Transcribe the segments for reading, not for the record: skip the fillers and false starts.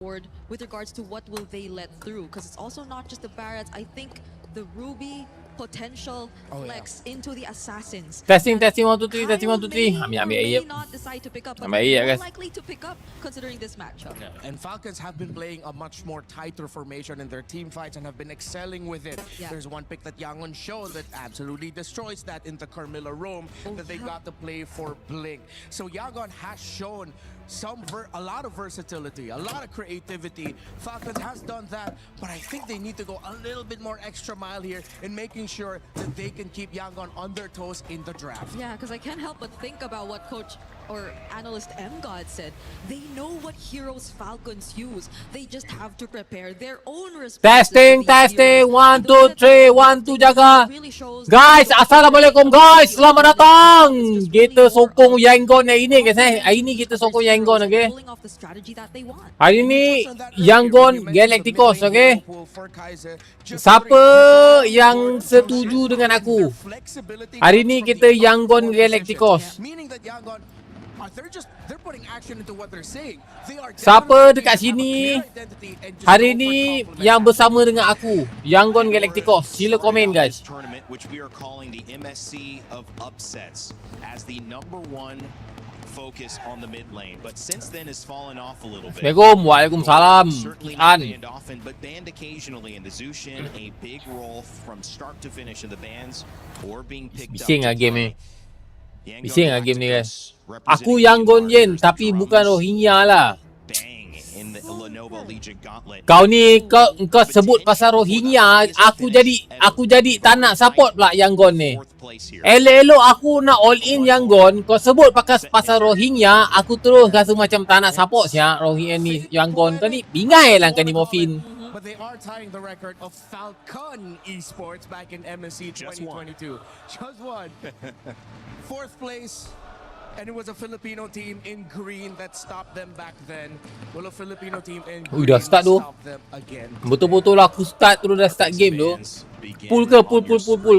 with regards to what will they let through, because it's also not just the Barretts. I think the Ruby potential flex into the assassins. Testing 1 2 3 testing 1 2 3. Ambil may ayat. not decide to pick up, but Ambil ayat, more guys. likely to pick up considering this matchup. And Falcons have been playing a much more tighter formation in their team fights and have been excelling with it. There's one pick that YANGON showed that absolutely destroys that in the Carmilla roam that they got to play for Blink. So YANGON has shown a lot of versatility, a lot of creativity. Falcons has done that, but I think they need to go a little bit more extra mile here in making sure that they can keep YANGON on their toes in the draft. Yeah, because I can't help but think about what coach or analyst MGod said. They know what heroes Falcons use. They just have to prepare their own responses. Testing 1 2 3 1 2 jaga. Guys, assalamualaikum guys. Selamat datang. Kita sokong YANGON hari ni guys Hari ni kita sokong YANGON okey. Hari ni YANGON Galacticos okey. Siapa yang setuju dengan aku? Hari ni kita YANGON Galacticos. Siapa dekat sini hari ni yang bersama dengan aku YANGON Galacticos? Sila komen guys. Focus on the mid lane, but since then has fallen off a little bit. Assalamualaikum, waalaikumsalam. Banned often, but banned occasionally in the Zushin. A big role from start to finish in the bans or being picked up. Bising lah game ni. Bising lah game ni guys. Aku YANGON Yen tapi bukan Rohingya lah. Kau ni kau sebut pasal Rohingya, aku jadi tak nak support pula YANGON ni. Elok-elok aku nak all in YANGON, kau sebut pasal Rohingya, aku terus rasa macam tak nak support siap Rohingya ni YANGON. Kau ni bingai lah kau ni Morphin. But they are tying the record of Falcon Esports back in MSC 2022. Just one. Fourth place. And it was a Filipino team in green that stopped them back then. Well, a Filipino team in green dah start tu. stopped them again. Betul-betul lah aku start terus dah start game tu. Pull ke? Pull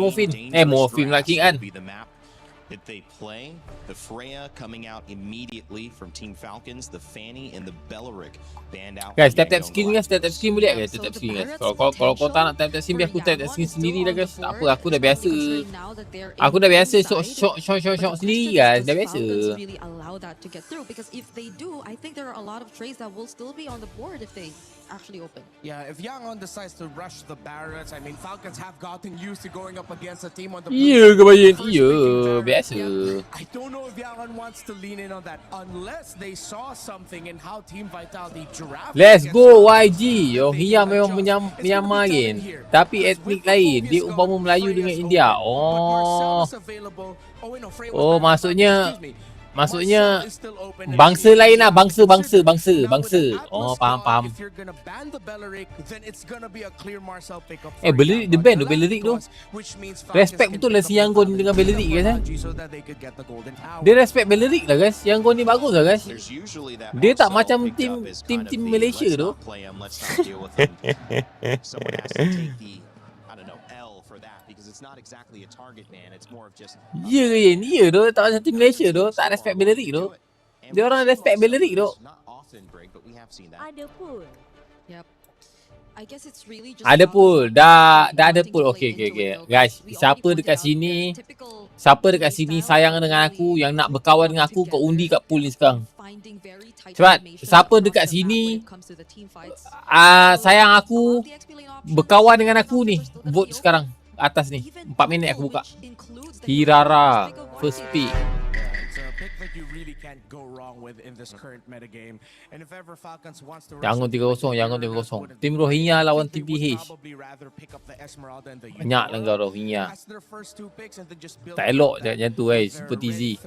Morphin. Morphin lah King An. That they play, the Freya coming out immediately from Team Falcons, the Fanny and the Belleric banned out. Guys, tap screen guys, tap screen boleh guys, tap screen guys. Kalau kau tak nak tap screen, biar aku tap screen sendiri lah guys. Tak apa, aku dah biasa. Aku dah biasa shot sendiri guys, dah biasa. Because if they do, I think there are a lot of trades that will still be on the board if they actually open. Yeah, if YANGON decides to rush the Barretts, I mean Falcons have gotten used to going up against a team on the Ya, kebayang. Ya, biasa. I don't know if YANGON wants to lean in on that unless they saw something in how Team Vitality draft. Let's go YG. Rohingya memang Myanmar kan. Tapi etnik lain. Dia umpama Melayu dengan India. Oh, maksudnya bangsa lain lah, bangsa. Oh, faham. Belleric the band tu, Belleric tu. Respect betul lah si YANGON dengan Belleric guys. Dia respect Belleric lah guys. YANGON ni bagus lah guys. Dia tak macam tim Malaysia tu. Ya tu, tak macam tim Malaysia tu, tak respect Belleric tu. Dia orang respect Belleric tu. Ada pool, dah ada pool. Okay. Guys, siapa dekat sini sayang dengan aku, yang nak berkawan dengan aku, kau undi kat pool ni sekarang. Cepat, siapa dekat sini sayang aku, berkawan dengan aku ni, vote sekarang. Atas ni 4 minit aku buka. Hirara first pick. YANGON 3-0. Tim Rohingya lawan tim PH. Banyak lah kau Rohingya. Tak elok macam tu guys, super TZ.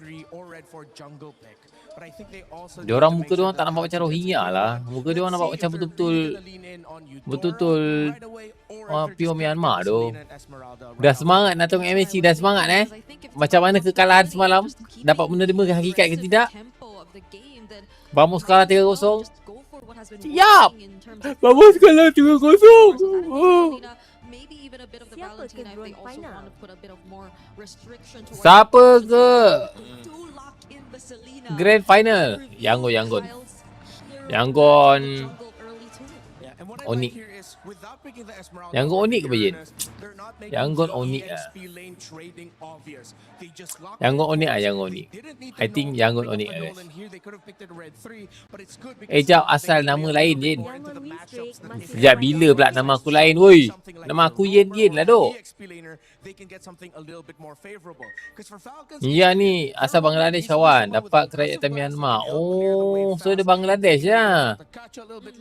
Diorang muka diorang tak nampak macam Rohingya lah. Muka diorang nampak macam betul-betul pure Myanmar tu. Dah semangat nak tengok MSC, dah semangat Macam mana kekalahan semalam, dapat menerima hakikat ke tidak? Vamos kalah 3-0. Siap. Vamos kalah 3-0. Siapa ke Grand Final? YANGON And what I Onyx. like here is without picking the Esmeralda, Yangon or Onyx the apa, Yen? Uranus, they're not making Yangon the Onyx EXP lane trading obvious. They just locked Yangon in Onyx course. Yangon They Onyx. didn't need to I think know Yangon pick up Onyx the guys. Nolan here. They could have picked it red 3, but it's good because Jap, now they asal can nama play a lain, little bit Yen. more into the matchups that they Sekejap, have. bila pula nama aku lain, woi? Nama aku Yen lah, dok. EXP laner, they can get something a little bit more favorable. Because for Falcons, Ya ni, asal Bangladesh kawan. Dapat kerakyatan Myanmar. Oh, so dia Bangladesh ya.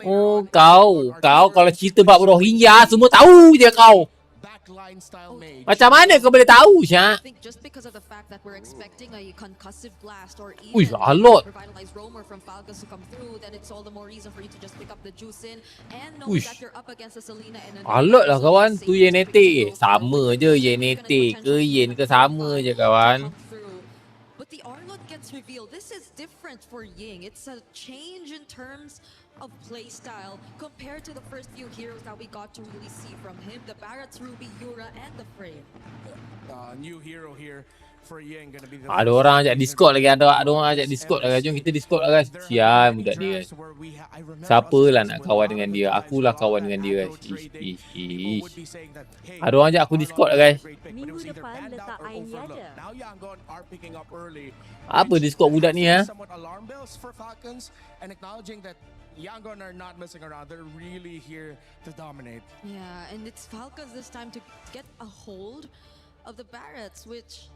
Oh, kau kalau cerita bab Rohingya, semua tahu je kau. backline style mage. Macam mana kau boleh tahu, Syak? I think just because of the fact that we're expecting a concussive blast or Ui, even alot. revitalized roamer from Falcons to come through, then it's all the more reason for you to just pick up the juice in and know Uish. that you're up against a Selena and an Alot lah kawan. Tu YENNete. Sama je YENNete ke Yen ke sama je kawan. But the Arlot gets revealed. This is different for Ying. It's a change in terms of playstyle compared to the first few heroes that we got to really see from him. The Barretts, Ruby, Yura, and the Freya. New hero here for Yang gonna be the Ada orang ajak Discord lagi. Ada orang ajak Discord lagi. Jom kita Discord lah guys. Sial budak ni guys. Siapalah nak kawan dengan dia. Akulah kawan dengan dia guys. Ish. Ada orang ajak aku Discord lah guys. Minggu depan letak Aini ada. Apa Discord budak ni ha? Yangon are not messing around. They're really here to dominate. Yeah, and it's Falcons this time to get a hold of the Barretts, which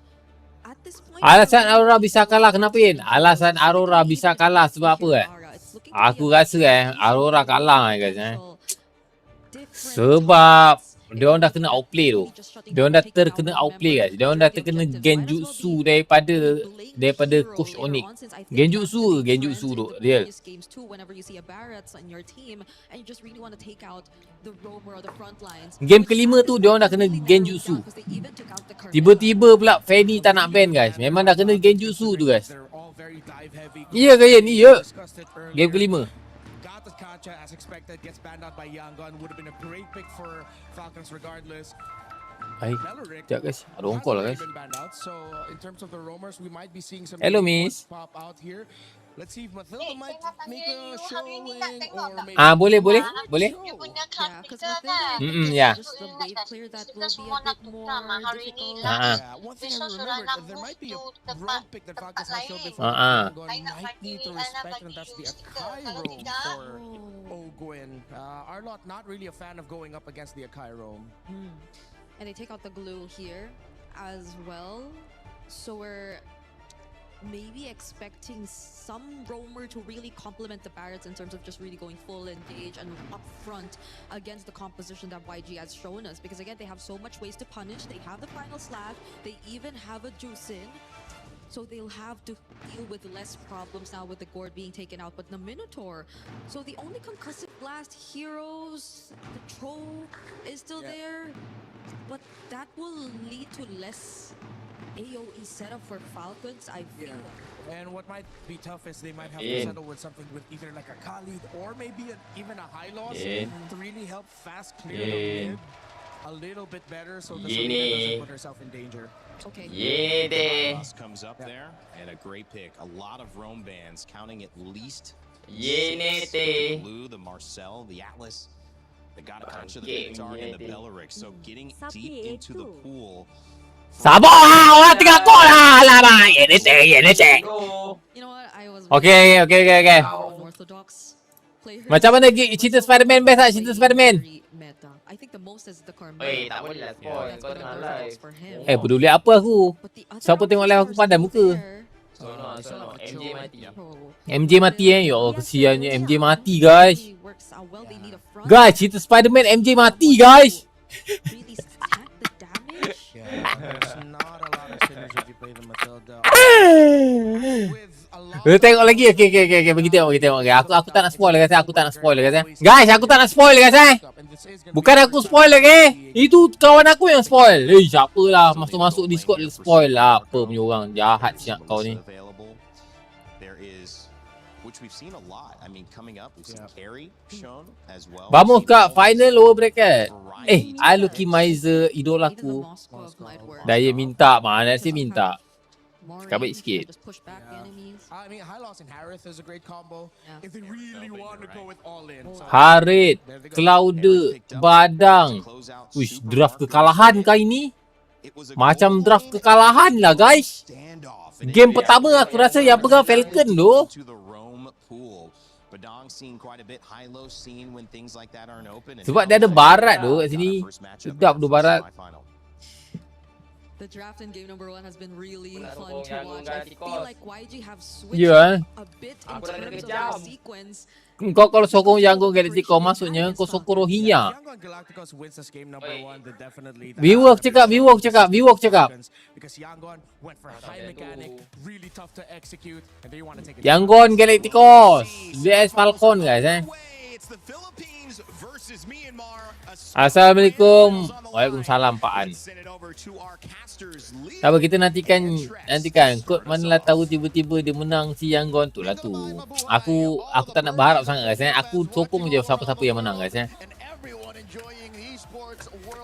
at this point... Alasan Aurora bisa kalah kenapa Yen? Alasan Aurora bisa kalah sebab apa Aku rasa Aurora kalah guys Sebab dia orang dah kena outplay tu. Dia orang dah terkena outplay guys. Dia orang dah terkena genjutsu daripada coach Onyx. Genjutsu tu real. Game kelima tu dia orang dah kena genjutsu. Tiba-tiba pula Fanny tak nak ban guys. Memang dah kena genjutsu tu guys. Iya ke Yen? Iya. Game kelima. As expected, gets banned out by Yangon. Would have been a great pick for Falcons regardless. Sekejap guys. Ada orang call lah guys. So in terms of the roamers, we might be seeing some Hello miss. pop out here. Let's see if Matilda might make a showing or maybe Boleh. Dia punya Yeah, because capital Matilda kan. is yeah. just the wave player that will Kita be semua a nak bit more tukar hari ni difficult. lah. Yeah, one thing I Besok sudah remembered, nak there might be a move to roam tempat pick that Falcons has showed lain. before. Yangon I nak might need to bagi- I nak respect, and bagi that's the sticker. Akai Kalau roam tidak- for Ogwin. Arlot not really a fan of going up against the Akai roam. And they take out the glue here as well. So we're maybe expecting some roamer to really complement the Barretts in terms of just really going full engage and up front against the composition that YG has shown us. Because again, they have so much ways to punish. They have the final slash. They even have a juice in. So they'll have to deal with less problems now with the Gord being taken out. But the Minotaur, so the only concussive blast heroes, the Troll is still there. But that will lead to less AoE setup for Falcons, I feel. And what might be tough is they might have to settle with something with either like a Khalid or maybe even a high loss to really help fast clear the mid a little bit better so the Selena doesn't put herself in danger. Okay. Ross comes up there and a great pick. A lot of roam bands counting at least YENNete. the Blue, the Marcel, the Atlas, the Galacticos, the Victar, and the Bellaric. So getting deep into the pool. Sabar orang tengah call lah. Alamak. YENNete. You know what? I was Okay. unorthodox player. Macam mana cerita Spider-Man best tak? Cerita Spider-Man. Very meta. I think the most is the Carmel. Tak boleh lah spoil. That's Kau gonna tengah go live. for him. Peduli apa aku? But the other Siapa tengok live aku options pandai are muka? there. Sono. MJ mati. MJ mati Ya Allah kesiannya MJ mati guys. Works out well. They need a front. Guys cerita Spider-Man MJ mati guys. Really stack the damage. Yeah, there's not a lot of synergy if you play the Matilda. With a lot Kita tengok lagi. Okay. Bagi tengok. Okay. Aku tak nak spoil guys. Aku tak nak spoil guys. Guys, aku tak nak spoil guys. Bukan aku spoil lagi. Itu kawan aku yang spoil. Siapalah masuk Discord spoil lah. Apa punya orang jahat siap kau ni. There is, which we've seen a lot. I mean, coming up, we've seen Carry shown as well. Vamos kat final lower bracket. Aluki Maizer Even the idolaku. Moskov might work. Daya minta. Mana sih minta? Cakap baik sikit. Just push back the enemies. I mean, Hylos and Harith is a great combo. Yeah. If they really want to go with all in. So Harit, Cloud, Badang. Wish, draft kekalahan kali ni. Macam draft kekalahan lah guys. Game pertama aku rasa yang pegang Falcon tu. Sebab dia ada barat tu kat sini. Sedap tu barat. The draft in game number 1 has been really Wala fun rupong to YANGON watch. I feel Galacticos. like YG have switched Ya. a bit in Aku dah terms kena of kejam. their sequence. Kau kalau sokong Yangon Galacticos maksudnya kau sokong Rohingya. YANGON Galacticos wins this game number 1, then definitely Viewer cakap. because YANGON went for high mechanic, really tough to execute, and they want to take it. Yangon Galacticos vs Falcon guys Assalamualaikum. Waalaikumsalam Pak An. Tak apa, kita nantikan kod manalah tahu tiba-tiba dia menang si Yangon tu lah tu. Aku tak nak berharap sangat guys Aku sokong je siapa-siapa yang menang guys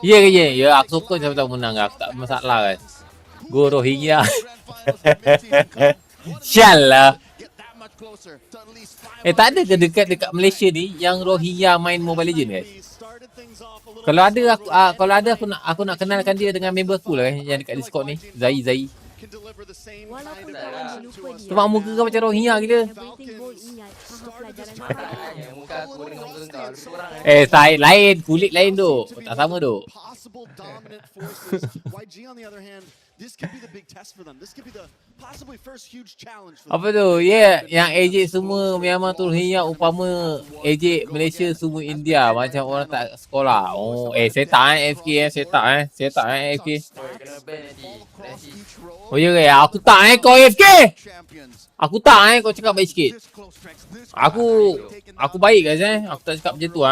Ya, aku sokong siapa-siapa menang. Aku tak masalah guys. Go Rohingya. Syallah. Tak ada ke dekat Malaysia ni yang Rohingya main Mobile Legends guys? Kalau ada aku nak kenalkan dia dengan member aku lah yang dekat Discord ni. Zai. Walaupun kawan lupa dia, Sebab muka kau macam Rohingya gila. everything boy ingat pelajaran pagi. Ya, muka aku dengan muka kau lebih kurang. Lain, kulit lain tu. Tak sama tu. Possible dominant forces. YG on the other hand, this could be the big test for them. This could be the possibly first huge challenge for them. Apa tu? Yang ejek semua Myanmar tu Rohingya umpama ejek Malaysia semua India macam orang tak sekolah. Saya tak AFK saya tak AFK. Kena ban nanti. Oh ya ke? Aku tak kau AFK. Aku tak kau cakap baik sikit. Aku baik guys Aku tak cakap macam tu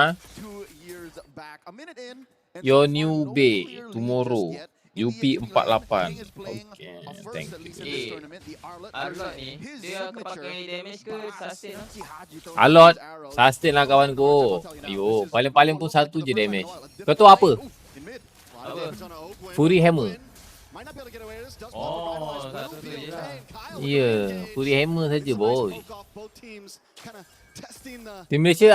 Your new bay tomorrow. UP 48. Okay, thank you. Arlot ni, dia pakai damage ke sustain lah? Alot, sustain lah kawan ko. Ayo, paling-paling pun satu je damage. Kau tahu apa? Fury Hammer. Oh, satu tu je lah. Ya, Fury Hammer saja boy. Tim Malaysia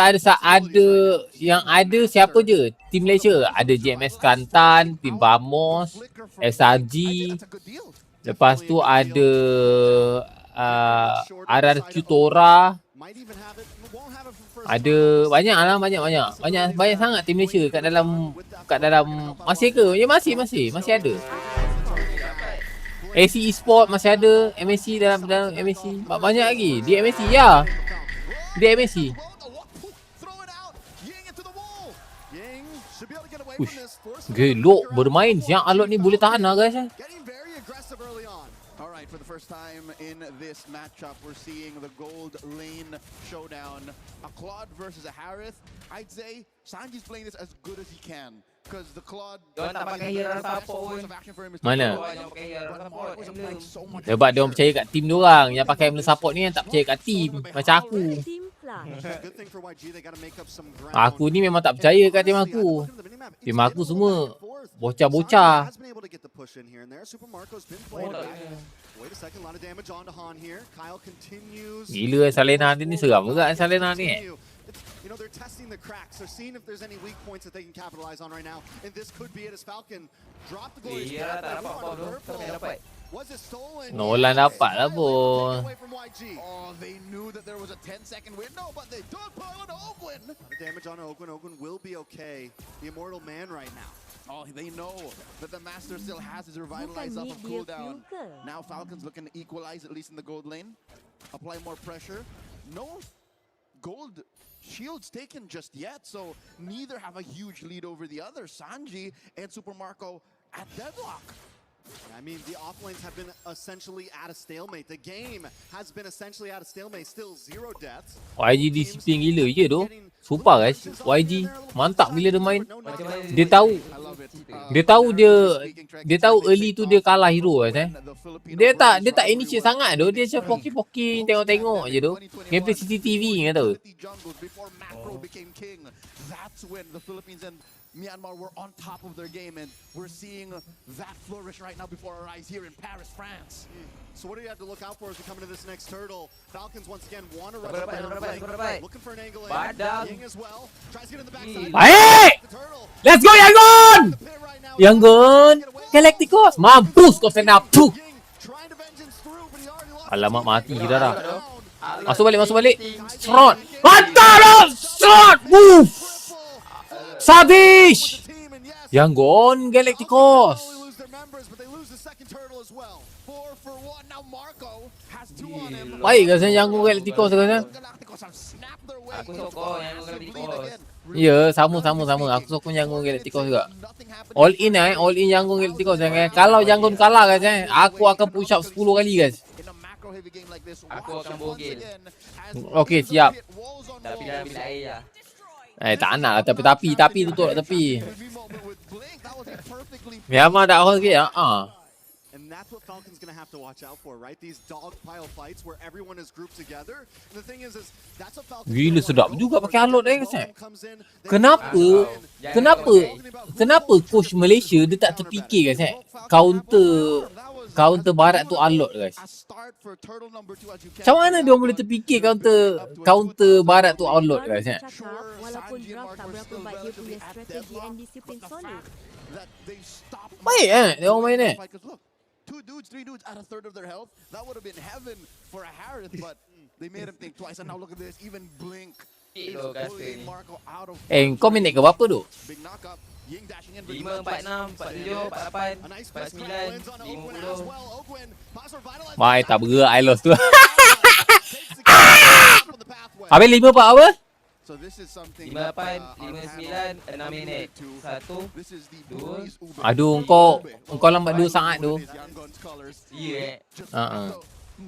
yang ada siapa je? Tim Malaysia ada JMS Kelantan, Tim Bamos, SRG. Lepas tu ada RRQ Tora. Ada banyak sangat tim Malaysia kat dalam masih ke? Ya masih ada. AC Esport masih ada, MSC dalam MSC. Banyak lagi. Di MSC ya. Di MSC. Ush, gelok bermain. Yang Alot ni boleh tahan lah guys. Alright, for the first time in this matchup, we're seeing the gold lane showdown. A Claude versus a Harith. I'd say Sanji's playing this as good as he can. Because the Claude... Diorang tak pakai hero support pun. Mana? Diorang pakai hero support. Emblem. Sebab dia orang percaya kat team dia orang. Yang pakai emblem support ni yang tak percaya kat team. Macam aku. Team Flash. Aku ni memang tak percaya kat tim aku. Tim aku semua bocah-bocah. Gila Salena ni seram juga Salena ni. You know, they're testing the cracks. They're seeing if there's any weak points that they can capitalize on right now. And this could be it as Falcon drop the glorious Iya, tak dapat apa tu. Tak dapat. Was it stolen? Nolan dapat lah pun. Oh, they knew that there was a 10-second window, but they don't pile on Oakland. The damage on Oakland. Oakland will be okay. The immortal man right now. Oh, they know that the master still has his revitalize up of cooldown. Now Falcon's looking to equalize at least in the gold lane. Apply more pressure. No gold shields taken just yet, so neither have a huge lead over the other. Sanji and Super Marco at deadlock. I mean, the offlanes have been essentially at a stalemate. The game has been essentially at a stalemate. Still 0 deaths. YG disiplin gila je tu. Sumpah guys. YG mantap bila dia main. Dia tahu early tu dia kalah hero guys Dia tak initiate sangat tu. Dia macam poking-poking, tengok-tengok je tu. Gameplay CCTV kan tahu. Macro became king, that's when the Philippines and Myanmar were on top of their game, and we're seeing that flourish right now before our eyes here in Paris, France. So what do you have to look out for as we come into this next turtle? Falcons once again want to run Baik. looking for an angle in. Badang. Ying as well. Tries to get in the backside. Baik! The turtle. Let's go Yangon! The pit right now. Yangon! Galacticos! Mampus kau Senap! Puh! Ying trying to vengeance through, but he already lost. Alamak, mati dah dah. Down. Masuk balik. Strot! Hantar dah! Strot! Woof! Sabish! Team, and yes, Yangon not Galacticos! only lose their members, but they lose the second turtle as well. 4 for 1. Now Marco has 2 on him. Baik rasanya Yangon Galacticos rasanya. Galacticos have snapped their way Aku into sokong yang massive lead Galacticos. again. Ya, sama. Aku sokong Yangon Galacticos juga. All in Yangon Galacticos guys. Kalau Yangon kalah guys aku akan push up 10 kali guys. In a macro heavy game like this, Aku watch akan once bogel. again as Okey, siap. hit walls on Tapi walls. dalam bilik air lah. Tak nak lah tapi tutup tepi. Heavy moment with Blink, that was a perfectly Myanmar dah awal sikit And that's what Falcon's going to have to watch out for, right? These dogpile fights where everyone is grouped together. And the thing is that's what Falcon's Gila sedap juga pakai alot guys. comes in. Kenapa coach Malaysia dia tak terfikir guys counter barat tu alot guys. a start for turtle number 2 as you can. Macam mana dia boleh terfikir counter barat tu alot guys Iya. Walaupun draft tak berapa baik, dia punya strategi and disiplin solid. That they stop Baik dia orang main Because look, 2 dudes, 3 dudes at a third of their health. That would have been heaven for a Harith, but they made him think twice. And now look at this, even Blink is Look at pulling this. Marco out of kau minit ke berapa tu? big knock up. Ying dashing in. 5, 4, 6, 4, 7, 4, 8, A nice 4, fist 9, crack lands on Oakwood as 50. well. Oakwood, pass revitalize. Baik tak bergerak I lost tu. Takes the game on the pathway. Habis 5 pak apa? So this is something 5, that, 8, our 5, panel 9, 6 minit. alluded to. 1. This is the Dua. Breeze Ube. Aduh kau lambat 2 saat tu. Yangon's colors. Ya. Just So,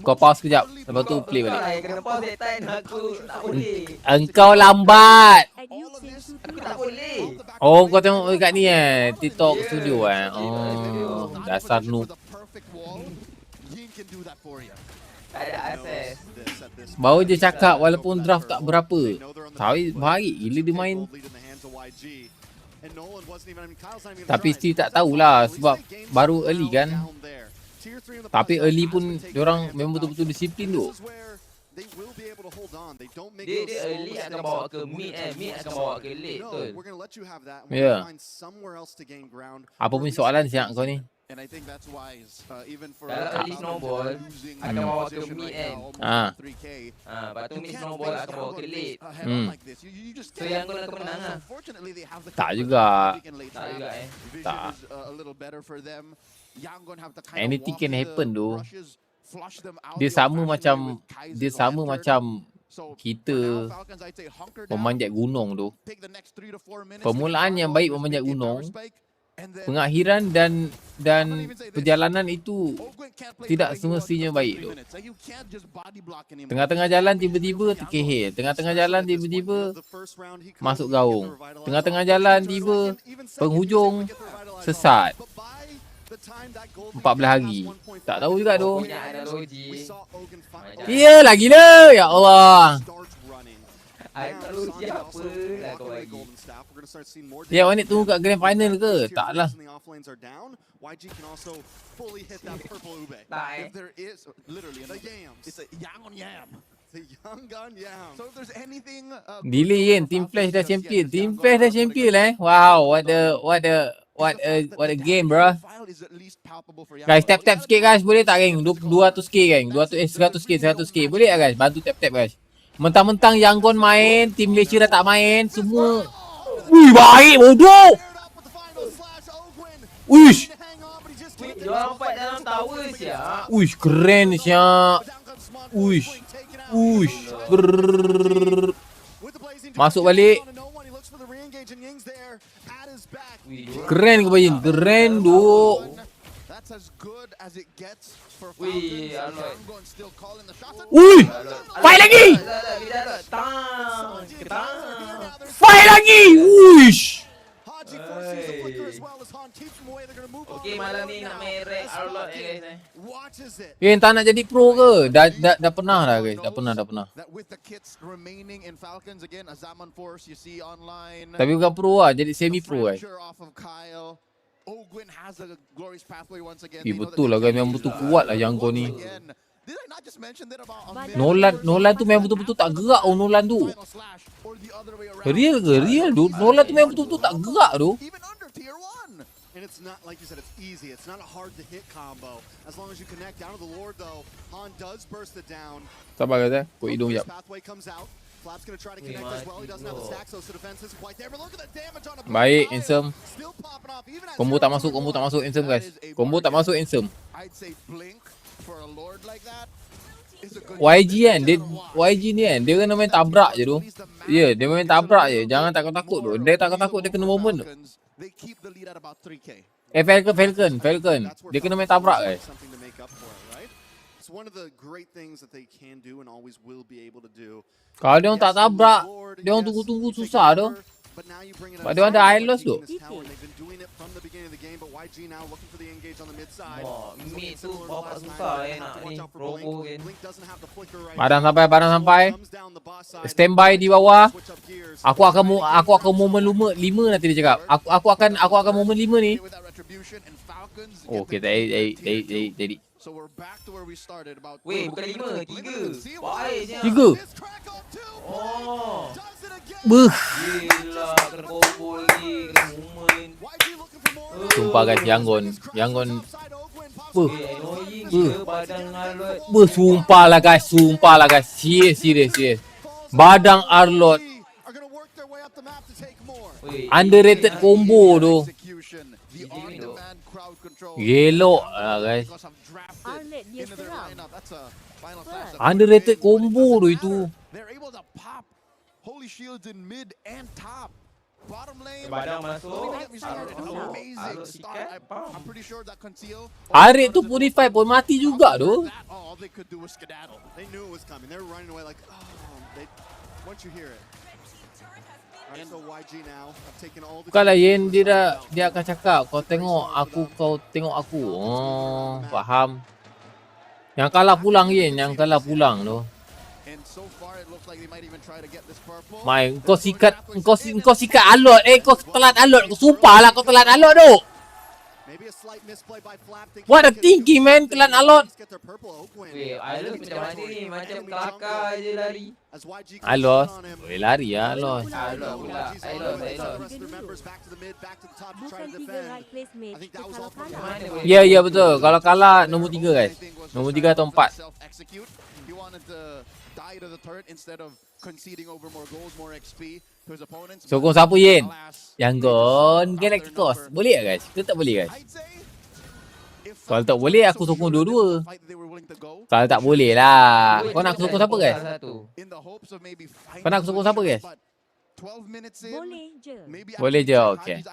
kau pause sekejap lepas tu play Kau balik. lah yang kena pause that time. Aku tak boleh. Engkau lambat. Aku tak boleh. Oh kau tengok dekat ni TikTok studio Oh dasar noob. the perfect wall. Ying can do that for you. Tak ada akses. Baru je cakap walaupun draft tak berapa. Tapi baik gila dia main. Tapi still tak tahulah sebab baru early kan. Tapi early pun diorang memang betul-betul disiplin tu. Dia early akan bawa ke mid mid akan bawa ke late betul. Ya. Apa pun soalan siap kau ni? And I think that's wise, even for Dalam early snowball akan bawa ke mid Ah. 3K. Lepas tu mid snowball akan bawa ke late. Like this. You just So yang kena kemenang lah. Unfortunately, they have the Tak cover juga. peak and late Tak round. juga Vision Tak. is a little better for them. Yangon have to kind Anything of walk can the happen tu. rushes, flush them out Dia the sama old-fashioned macam way with Kaiser dia sama entered. macam So, kita for now, Falcons, I'd say hunker down, memanjat gunung tu. take the next 3 to 4 minutes Permulaan to yang get baik Marco, memanjat respect gunung, power spike, and then Pengakhiran dan perjalanan itu Oakwood can't play tidak like you semestinya want baik for tu. 3 minutes. Like, you can't just body block anymore. Tengah-tengah jalan tiba-tiba terkehil. Tengah-tengah jalan tiba-tiba masuk gaung. Tengah-tengah jalan tiba penghujung sesat. 14 hari. Tak tahu juga tu. Punya analogi. Iyalah gila. Ya Allah. Analogi apa lah kau bagi. Ya, awak ni tunggu kat grand final ke? Taklah. Tak If there is literally the yams, it's a Yangon yam. The YANGON yam. So if there's anything Delay kan. Team Flash dah champion. Team Flash dah champion Wow, what a game bro. Guys, tap sikit guys. Boleh tak geng? 200k geng. 100k. Boleh tak guys? Bantu tap guys. Mentang-mentang Yangon main, Team Malaysia dah tak main, semua. Wih, baik bodoh. Uish. Diorang fight dalam tower siap. Uish, keren siap. Uish. Brrrr. Masuk balik. Keren ke Bayin? Keren duk. That's as good as it gets for Wih, Falcons. Alot. Yangon still calling the shots. Ui, fight lagi. Tang. Fight lagi. Uish. Okey, malam ni nak main rank Arlot guys Yang tak nak jadi pro ke? Dah pernah dah guys. Dah pernah. Tapi bukan pro lah. Jadi semi pro guys. Betul lah guys. Memang betul kuat lah Yangon ni. Nolan tu memang betul-betul tak gerak Nolan tu. Real ke? Real tu. Nolan tu memang betul-betul tak gerak tu. And it's not, like you said, it's easy. It's not a hard to hit combo. As long as you connect down to the Lord, though, Han does burst it down. Sabar guys Kau hidung jap. Pathway comes out. Flap's gonna try to connect as well. He doesn't have the stacks, so the defense is quite there. But look at the damage on a Baik, handsome. still popping off. Even Combo tak masuk handsome guys. Combo tak masuk handsome. I'd say blink for a Lord like that. YG kan, YG ni kan, dia kena main tabrak je tu. Ya, dia main tabrak je. Jangan takut-takut tu. Dia takut-takut dia kena moment tu. They keep the lead at about 3K. Falcon. Dia kena main tabrak guys. It's one of the great things that they can do and always will be able to do. Kalau dia orang tak tabrak, dia orang tunggu-tunggu susah tu. Sebab dia orang ada high loss tu. Mid tu bapak susah nak ni Robo kan. Barang sampai. Standby di bawah. Aku akan momen 5 nanti dia cakap. Aku akan momen 5 ni. Oh, okey, jadi. So we're back to where we started about. Weh, bukan 5, 3. Baik je. 3. Oh. Beuh. Gila, kena combo lagi, kena moment. Sumpah guys, Yangon. Beuh. Annoying je badan Arlot. Sumpah lah guys. Serius. Badang Arlot. Underrated combo tu. Gelok lah guys. Underrated combo tu itu. Holy shields in mid and top. Bottom lane. Badang masuk. Amazing start. I'm pretty sure that conceal. Arik tu purify pun mati juga tu. All they could do was skedaddle. They knew it was coming. They were running away like, once you hear it. And so YG now have taken all the. Bukanlah Yen dia akan cakap kau tengok aku. Oh, faham. Yang kalah pulang Yen, tu. And so far it looks like they might even try to get this purple. Mai, kau sikat Alot. Kau telat Alot. Kau sumpah lah kau telat Alot tu. What a thinking man, telan Alot. Weh, Alot macam mana ni? Macam kelakar je lari. Alot. Boleh lari lah Alot. Alot pula. Ya betul. Kalau kalah nombor 3 guys. Nombor 3 atau 4. He wanted to die to the turret instead of conceding over more goals, more XP to his opponents. Sokong siapa Yen? Yangon, Galacticos. Boleh tak guys? Kita tak boleh guys? Kalau tak boleh aku sokong dua-dua. Kalau tak boleh lah. Kau nak aku sokong siapa guys? Kau nak aku sokong siapa guys? Boleh je, okey.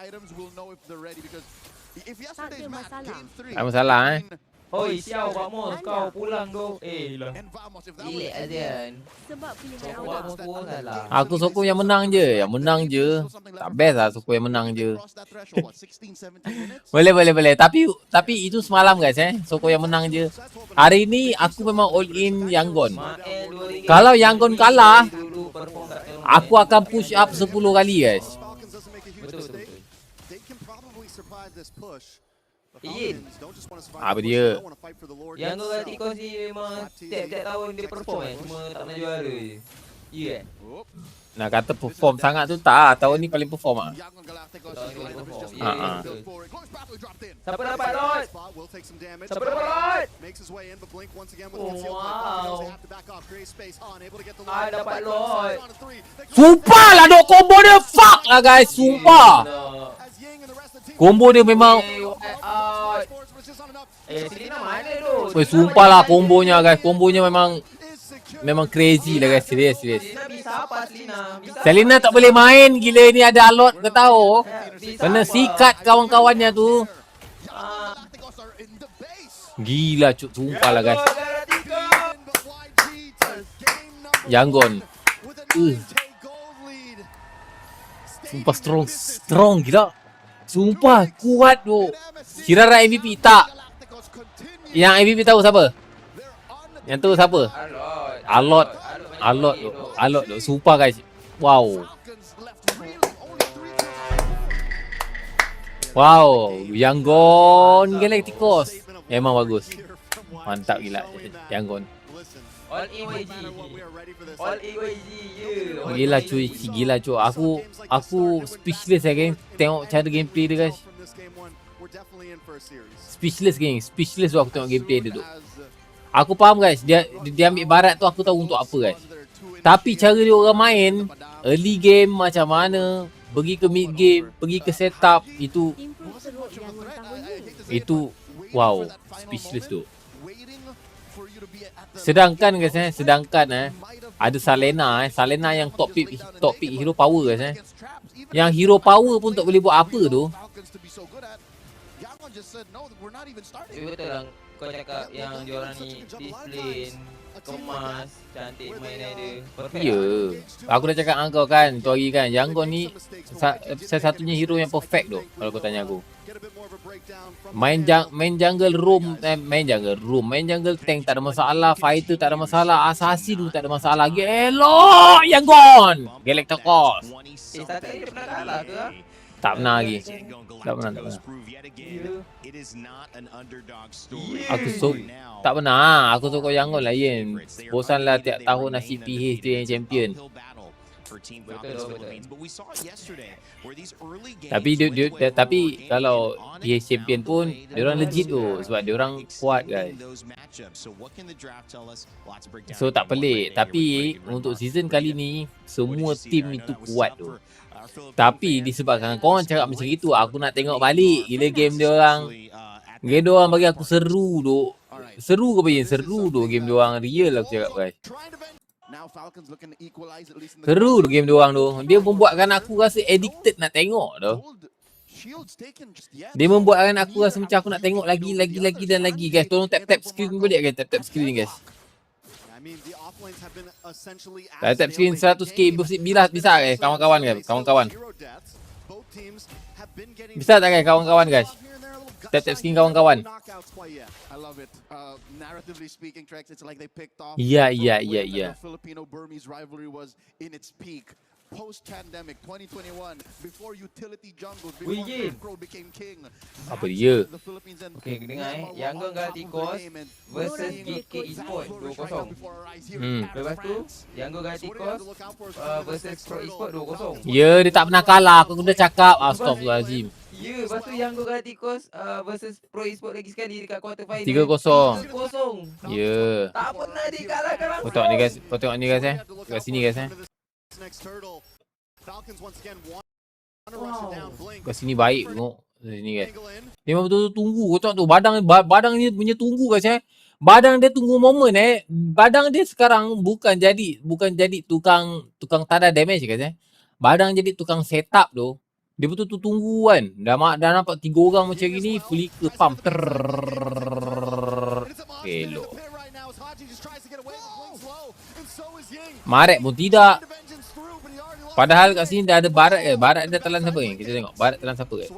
Tak masalah Hoi, siau Vamos, kau pulang kau. Hilang. Gilek Azian. Aku sokong yang menang je. Tak best lah sokong yang menang je. Boleh. Tapi itu semalam guys sokong yang menang je. Hari ni aku memang all in Yangon. Kalau Yangon kalah, aku akan push up 10 kali guys. Betul. Apa dia? Yang Galacticos ni memang tiap-tiap tahun dia perform cuma tak pernah juara je. Ya Nak kata perform sangat tu tak. Tahun ni paling perform ah. Siapa dapat Lord? Wow. Dapat Lord. Sumpah lah dok combo dia. Fuck lah guys. Sumpah. Combo dia memang Selina mana tu? sumpah lah kombonya guys. Kombonya memang crazy lah guys. Serius. Selina bisa apa Selina? Selina tak boleh main. Gila ni ada Alot ke tahu. Kena sikat kawan-kawannya tu. Gila cuk. Sumpah lah guys. Yangon. Sumpah strong gila. Sumpah kuat tu. Kirara MVP tak. Yang MVP tahu siapa? Yang tu siapa? Alot tu. Sumpah guys. Wow. YANGON Galacticos. Memang bagus. Mantap gila YANGON. All AYG. All AYG je. Gila cuy. Aku speechless game. Tengok cara gameplay dia guys. Speechless tu aku tengok gameplay dia tu. Aku faham guys, dia ambil barat tu aku tahu untuk apa guys. Tapi cara dia orang main early game macam mana, pergi ke mid game, pergi ke setup, itu wow, speechless tu. Sedangkan guys ada Salena yang top pick hero power guys Yang hero power pun tak boleh buat apa tu. Betul lah kau cakap yang diorang ni display kemas, cantik mainan dia. Ya, aku dah cakap dengan kau kan tu hari kan, YANGON ni salah satunya hero yang perfect tu kalau kau tanya aku. Main jungle roam, main jungle tank tak ada masalah, fighter tak ada masalah, assassin tu tak ada masalah. Gelok YANGON Galacticos. Satu kali dia pernah kalah ke? Tak pernah lagi. Tak pernah. Tak pernah. Aku suka YANGON lain. Bosan lah tiap tahun nasi PH tu yang champion. Tapi kalau PH champion pun diorang legit tu sebab diorang kuat guys. So tak pelik. Tapi untuk season kali ni semua team itu kuat tu. Tapi disebabkan korang cakap macam itu, aku nak tengok balik gila game dia orang. Game dia orang bagi aku seru tu. Seru ke apa? Seru tu game dia orang, real aku cakap guys. Seru tu game dia orang tu. Dia membuatkan aku rasa addicted nak tengok tu. Dia membuatkan aku rasa macam aku nak tengok lagi dan lagi guys. Tolong tap screen balik guys, tap screen guys. Tap screen 100k bisa guys kawan-kawan guys, kawan-kawan. Bisa tak guys kawan-kawan guys? Tap screen kawan-kawan. Ya. Post-pandemic 2021, before utility jungles, Wih, before Pro became king. Apa dia? Okay, dengar YANGON Galacticos versus GK Esport 2-0. Lepas tu YANGON Galacticos versus Pro Esport 2-0. Ya, dia tak pernah kalah. Aku dah cakap. Astagfirullahaladzim. Ya, lepas tu YANGON Galacticos versus Pro Esport lagi sekali dekat quarter final 3-0. 3-0. Ya. Tak pernah dikalahkan langsung. Kau tengok ni guys kat sini guys Kat sini baik tengok. Sini guys. Dia memang betul-betul tunggu. Kau tengok tu badang dia punya tunggu guys Badang dia tunggu moment Badang dia sekarang bukan jadi tukang tanda damage guys Badang jadi tukang setup tu. Dia betul-betul tunggu kan. Dah nampak 3 orang macam gini, flicker pump. Elok. Maret pun tidak. Padahal kat sini dah ada barat ke? Barat dia telan siapa ni? Kita tengok barat telan siapa ke?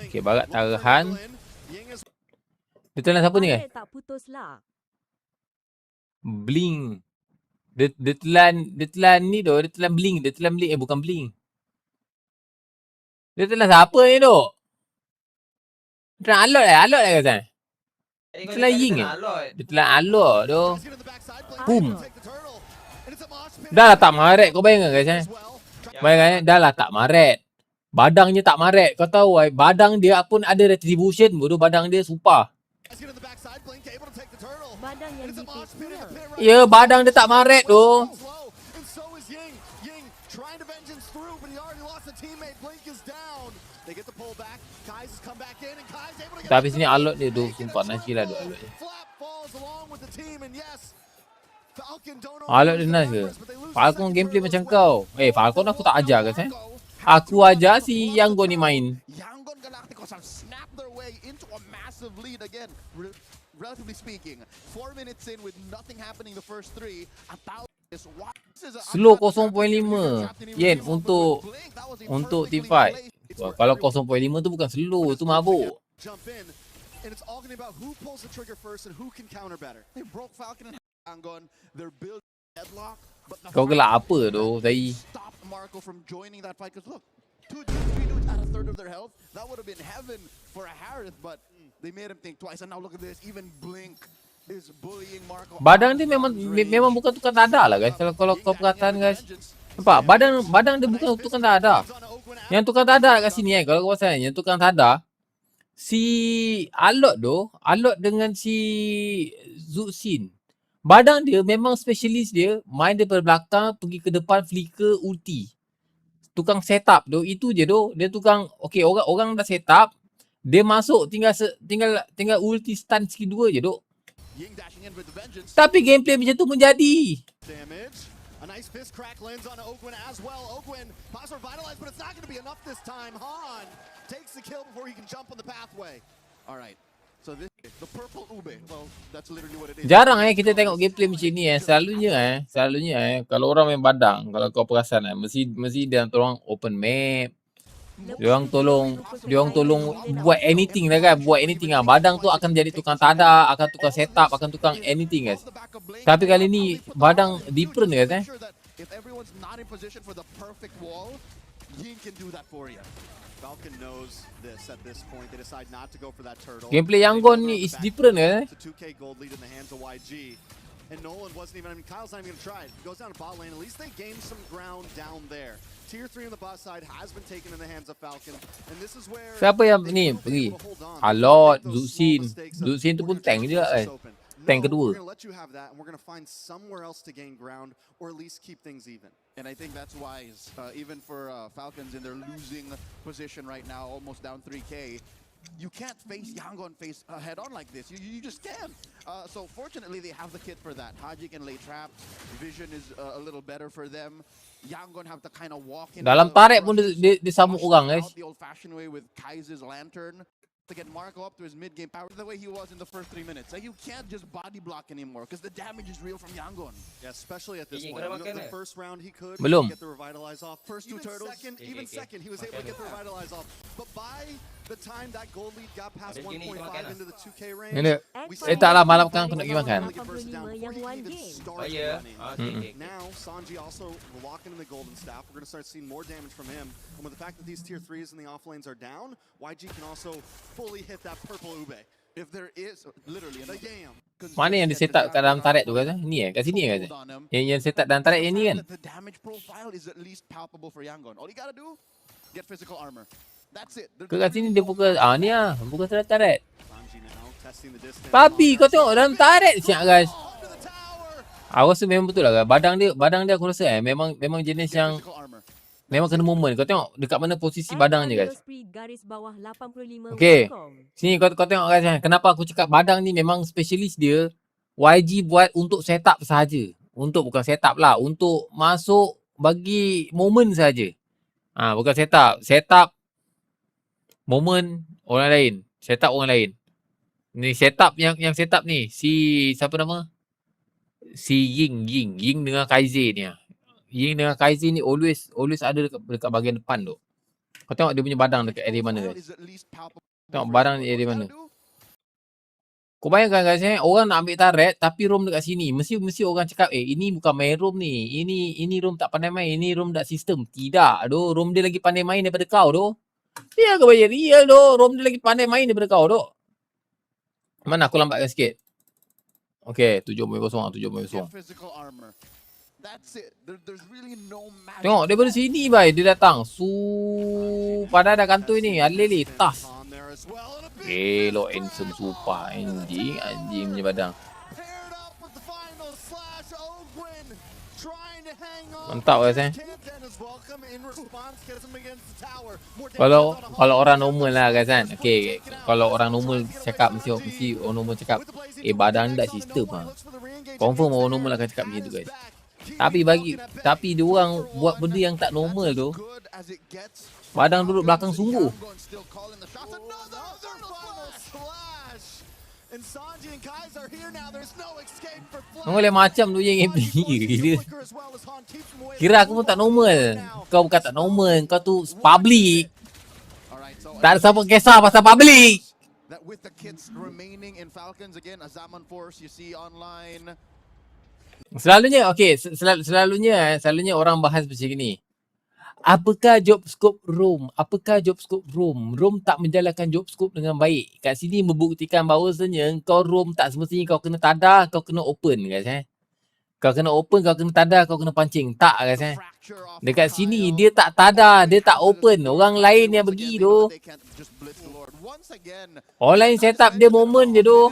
Okay, barat tahan. Dia telan siapa ni ke? Bling. Dia telan ni tu, dia telan bling, bukan bling. Dia telan siapa ni tu? Dia telan alot lah kan? Dia telan ying ke? Dia telan alot tu. Boom. Dah lah tak maret, kau bayangkan guys Bayangkan dah lah tak maret. Badangnya tak maret. Kau tahu badang dia pun ada retribution bodoh, badang dia super. Ya, badang dia tak maret tu. Tapi sini alot dia tu, sumpah nice gila tu alot dia. Alot dia nice ke? Falcon gameplay macam kau. Falcon aku tak ajar guys Aku ajar si YANGON ni main. YANGON Galacticos have snapped their way into a massive lead again. Relatively speaking, 4 minutes in with nothing happening the first 3. Slow 0.5 yen untuk team fight. Wah, kalau 0.5 tu bukan slow, tu mabuk. Jump in, and it's all going to be about who pulls the trigger first and who can counter better. They broke Falcon and YANGON. They're building deadlock, but the Kau gelak apa tu, Tai? stop Marco from joining that fight. Because look, 2 dudes, 3 dudes at a third of their health. That would have been heaven for a Harith, but they made him think twice. And now look at this, even Blink is bullying Marco. Badang dia memang bukan tukang tada lah, guys. Kalau kau perhatian, guys. Nampak? Badang dia bukan tukang tada. Yang tukang tada kat sini, kalau kau pasal yang tukang tada, si Alot dengan si Zuxin. Badang dia memang spesialis dia, main daripada belakang, pergi ke depan, flicker, ulti. Tukang setup tu, itu je tu. Dia tukang, okay, orang dah setup, dia masuk tinggal ulti stun skill 2 je tu. Tapi gameplay macam tu pun jadi. Damage. A nice fist crack lands on Ogwin as well. Ogwin pops revitalized, but it's not going to be enough this time. Han takes the kill before he can jump on the pathway. All right. So this the purple ube. Well, that's literally what it is. Jarang kita tengok gameplay macam ni Selalunya kalau orang main badang, kalau kau perasan mesti dia orang open map. Dia orang tolong buat anything lah kan, Badang tu akan jadi tukang tada, akan tukang setup, akan tukang anything, guys. Tapi kali ni Badang different, guys. If everyone's not in position for the perfect wall, Yin can do that for you. Falcon knows this at this point. They decide not to go for that turtle. Gameplay YANGON ni is different, guys. It's a 2K gold lead in the hands of YG. And Nolan wasn't even, Kyle's not even going to try it. He goes down to bot lane. At least they gained some ground down there. Tier 3 on the bot side has been taken in the hands of Falcon. And this is where Siapa yang ni pergi? Alot, Zuxin tu pun tank je, tank kedua. We're going to let you have that, and we're going to find somewhere else to gain ground, or at least keep things even. And I think that's wise, even for Falcons in their losing position right now, almost down 3K. You can't face YANGON head on like this. You just can't. So fortunately, they have the kit for that. Haji can lay traps. Vision is a little better for them. YANGON have to kind of walk in. Dalam tarik pun dia sambut orang, guys. The old-fashioned way with Kai's lantern to get Marco up to his mid-game power the way he was in the first 3 minutes. Like, you can't just body block anymore because the damage is real from YANGON. Yeah, especially at this point. The first round he could Belum. get the revitalize off. First 2 turtles. Second, he was able to get the revitalize off. But by the time that gold lead got past 1.5 into the 2K range, taklah malam kan aku nak pergi makan. Now Sanji also locking in the golden staff. We're going to start seeing more damage from him. And with the fact that these tier 3s in the off lanes are down, YG can also fully hit that purple ube. If there is literally The yam. Mana yang dia set up kat dalam tarik tu, guys? Ni kat sini, guys. Yang set up dalam tarik yang ni kan. The damage profile is at least palpable for YANGON. All you gotta do, get physical armor. That's it. Kat sini dia pukul ni lah, pukul dalam tarik. Sanji now testing the distance. Tapi kau tengok dalam tarik siap, guys. Aku rasa memang betul lah, badang dia aku rasa memang jenis yang memang kena moment. Kau tengok dekat mana posisi badang je, guys. Okay, sini kau tengok, guys. Kenapa aku cakap badang ni memang spesialis dia. YG buat untuk setup sahaja. Bukan setup lah, untuk masuk bagi moment saja. Bukan setup moment orang lain, setup orang lain. Ni setup yang setup ni si siapa nama? Si Ying dengan Kaize ni. Ying dengan Kaize ni always ada dekat bahagian depan tu. Kau tengok dia punya badang dekat area mana, guys. Tengok badang di area mana. Kau bayangkan, guys, orang nak ambil turret tapi roam dekat sini. Mesti orang cakap, ini bukan main roam ni. Ini roam tak pandai main. Ini roam tak sistem. Tidak, doh. Roam dia lagi pandai main daripada kau, doh. Dia kau bayar real, doh. Roam dia lagi pandai main daripada kau, doh. Mana aku lambatkan sikit. Okay, 7.0. Tengok daripada sini, bhai, dia datang. Padahal dah kantoi ni. Alele tas. Elok handsome super. Anjing punya badang. Mantap, guys. Kalau orang normal lah, guys, kan. Okay, kalau orang normal cakap mesti orang normal cakap badang tak sistem lah. Confirm orang normal akan cakap macam tu, guys. Tapi dia orang buat benda yang tak normal tu. Badang duduk belakang sungguh. And Sanji and Kais are here now. There's no escape for Flash. Boleh macam tu je game ni. Kira aku pun tak normal. Kau bukan tak normal. Kau tu public. Tak ada siapa kisah pasal public. That with the kits remaining in Falcons again, a Zaman Force you see online. Selalunya selalunya orang bahas macam ni. Apakah job scope room? Apakah job scope room? Room tak menjalankan job scope dengan baik. Kat sini membuktikan bahawasanya kau room tak semestinya kau kena tada, kau kena open guys. Kau kena open, kau kena tada, kau kena pancing. Tak guys. Dekat sini dia tak tada, dia tak open. Orang lain yang pergi tu. Orang lain setup dia moment je tu.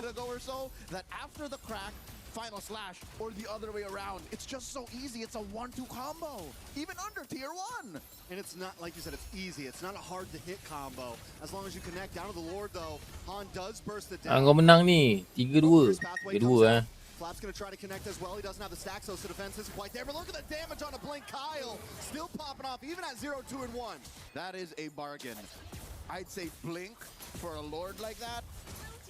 Final slash or the other way around. It's just so easy. It's a 1-2 combo. Even under tier 1. And it's not, like you said, it's easy. It's not a hard to hit combo. As long as you connect down to the Lord though, Han does burst it down. Kau menang ni. 3-2. 3-2 Flap's gonna try to connect as well. He doesn't have the stacks, so the defense isn't quite there. But look at the damage on a blink. Kyle still popping off, even at 0, 2, and 1. That is a bargain. I'd say blink for a Lord like that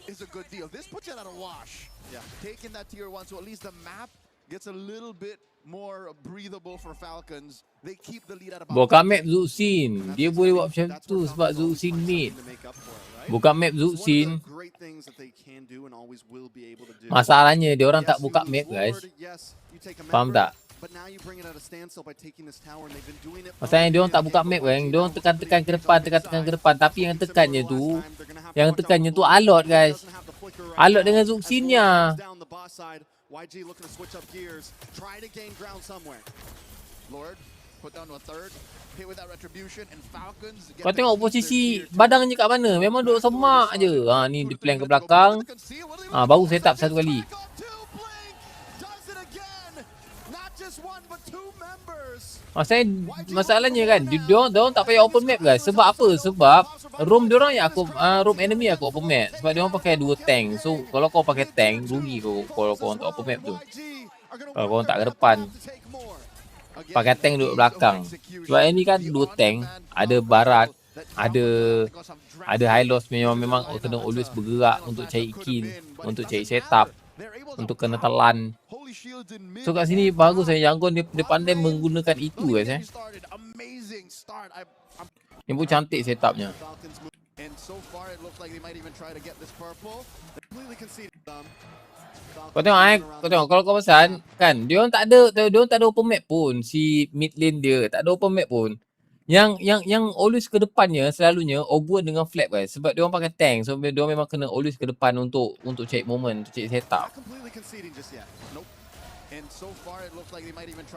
is a good deal. This puts it at a wash. Yeah, taking that tier 1, so at least the map gets a little bit more breathable for Falcons. They keep the lead at about. Buka map Zuxin. Dia boleh buat macam tu sebab Zuxin mid. Buka map Zuxin. Masalahnya dia orang tak buka map guys. Faham tak? Masalahnya dia orang tak buka map kan. Dia orang tekan-tekan ke depan, tapi yang tekannya tu Alot guys. Alot dengan Zuxinnya. YG looking to switch up gears, try to gain ground somewhere. Lord put down a third, hit with that retribution and Falcons. Kau tengok posisi badangnya kat mana? Memang duduk semak je. Ha ni dia plan ke belakang. Ha baru set up satu kali. Masalahnya kan dia orang tak payah open map guys. Sebab apa? Sebab room dia orang yang aku room enemy aku open map. Sebab dia orang pakai 2 tank. So kalau kau pakai tank rugi kau kalau kau tak open map tu. Kalau kau tak ke depan. Pakai tank duduk belakang. Sebab ini kan 2 tank, ada barat, ada high loss, memang kena always bergerak untuk cari kill, untuk cari setup, untuk kena telan. So kat sini bagus YANGON dia pandai menggunakan itu guys Ini pun cantik setupnya. Kau tengok kalau kau pesan kan dia orang tak ada open map pun. Si mid lane dia tak ada open map pun. Yang always ke depannya selalunya Ogun dengan Flap guys. Sebab dia orang pakai tank. So dia orang memang kena always ke depan untuk cek moment, untuk cek setup.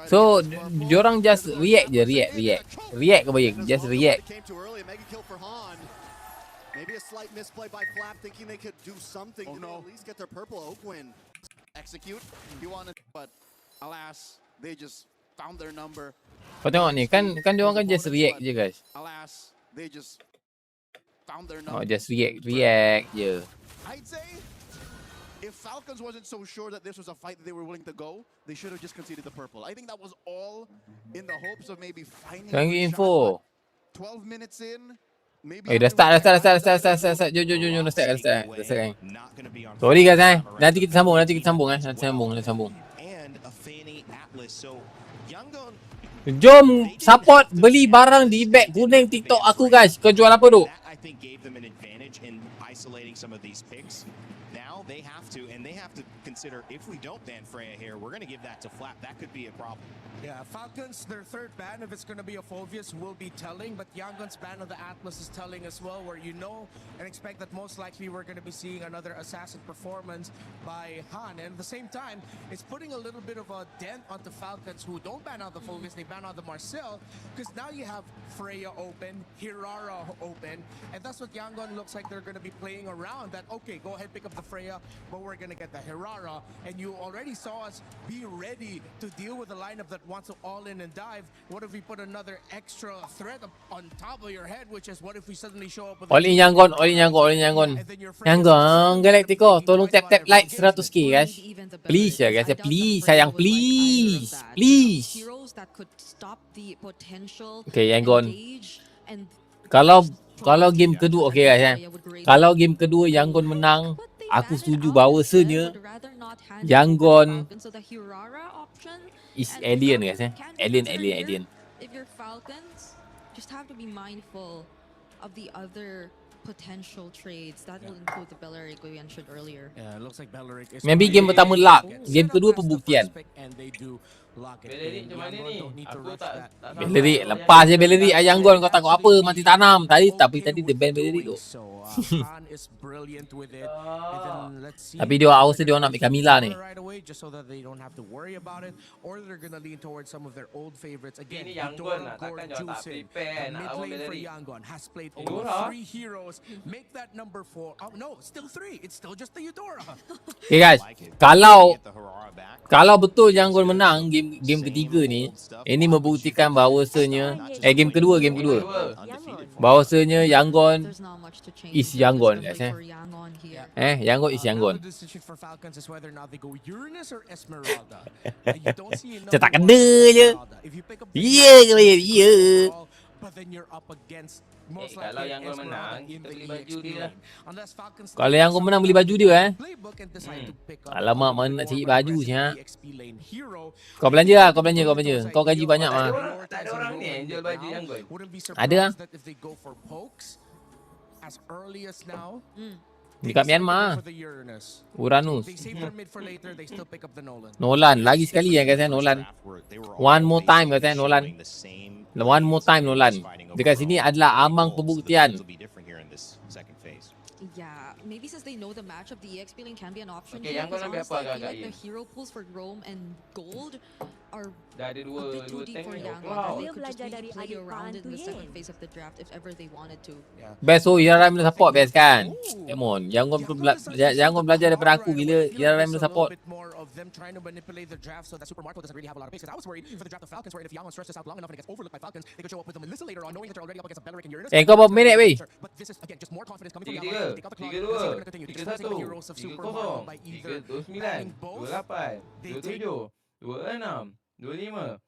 So dia orang just react je, react ke baik, just react. Maybe a slight misplay by Flap, thinking they could do something to at least get their purple Ogun. Execute, he wanted, but alas, they just found their number. Kau tengok ni, kan dia orang kan just react je guys. Alas, they just found their number. Oh, just react je. I'd say if Falcons wasn't so sure that this was a fight that they were willing to go, they should have just conceded the purple. I think that was all in the hopes of maybe finding a info. 12 minutes in. Dah start. Jom dah start. Sorry guys Nanti kita sambung. Jom support beli barang di bag kuning TikTok aku guys. Kau jual apa tu? Now they have to consider if we don't ban Freya here, we're going to give that to Flap. That could be a problem. Yeah, Falcons, their third ban, if it's going to be a Phovius, will be telling, but YANGON's ban of the Atlas is telling as well, where you know and expect that most likely we're going to be seeing another assassin performance by Han. And at the same time, it's putting a little bit of a dent onto Falcons, who don't ban out the Phovius, they ban out the Marcel, because now you have Freya open, Hirara open, and that's what YANGON looks like they're going to be playing around. That, okay, go ahead, pick up the Freya, but we're going to get the Hirara, and you already saw us be ready to deal with the lineup that wants to all in and dive. What if we put another extra threat on top of your head, which is what if we suddenly show up with All in YANGON. YANGON Galactico, tolong tap like 100k guys. Please ya guys, please sayang, please. Okay YANGON. Kalau game kedua okay guys Kalau game kedua YANGON menang, aku setuju bahawasanya Yangon is alien guys alien. If you're Falcons, just have to be mindful of the other potential trades that will include the Belleric we mentioned earlier. Yeah, it looks like Belleric is Maybe game pertama luck, game kedua pembuktian. and they do lock it Belleric in. macam mana Yangon ni? don't need to Aku rush tak that. Belleric lepas je Belleric Yangon kau takut apa mati tanam tapi tadi dia ban Belleric tu. So, Khan is brilliant with it. And then let's see. Tapi dia rasa dia nak ambil Camila ni. Right away, just so that they don't have to worry about it, or they're gonna lean towards some of their old favorites again. Ini Yangon lah, takkan dia tak prepare nak lawan Mid lane for Belleric. Yangon has played Eudora? over 3 heroes. Make that number 4. Oh no, still 3. It's still just the Eudora. Okay guys, kalau betul Yangon menang game ketiga ni, ini membuktikan bahawasanya game kedua bahawasanya Yangon There's not much to change. is Yangon guys For Yangon here. Yangon is Now Yangon. the decision for Falcons is whether or not they go Uranus or Esmeralda. You don't see enough Saya tak of kena je. Esmeralda. If you pick up Ya ke ya. but then you're up against most kalau likely Yangon Esmeralda menang, in kita the beli baju EXP dia lah. lane. Unless Falcons Kalau Yangon menang beli baju dia playbook and decide to pick up Alamak, a mana bit nak more cari of an baju aggressive siap. EXP lane hero. Kau belanja lah, kau belanja. Kau gaji banyak mah. Tak ada orang ni yang jual baju Yangon. Wouldn't be Ada lah. surprised that if they go for pokes as early as now. Dekat Myanmar. For the Uranus. Uranus. They save their mid for later, they still pick up the Nolan. Nolan lagi sekali ya guys Nolan. One more time guys Nolan. One more time Nolan. Dekat sini adalah amang pembuktian. Yeah, maybe since they know the matchup, the EXP lane can be an option. Okay, here, Yangon because ambil honestly, apa I feel agak-agak like the in? hero pools for Rome and Gold are Dah ada a bit too deep tank for ni. Yangon. Wow. They Dia could just belajar really dari play adik around it in the Yen. second phase of the draft if ever they wanted to. Best Iraram boleh support best kan. Come on, Yangon belajar daripada aku gila. Iraram boleh support. More of them trying to manipulate the draft so that Super Marco doesn't really have a lot of pace. Because I was worried for the draft of Falcons, where if Yangon stretches out long enough and it gets overlooked by Falcons, they could show up with the Melissa later on, knowing that they're already up against a Belleric and Uranus. Kau berapa minit weh? But this is again just more confidence coming from 3-3, Yangon. They got the clock. 3-2, Let's see if they're gonna continue. They're 3-1, exposing the heroes of Super Marco by either 3-9, banning both. 28, 27, 26, 25.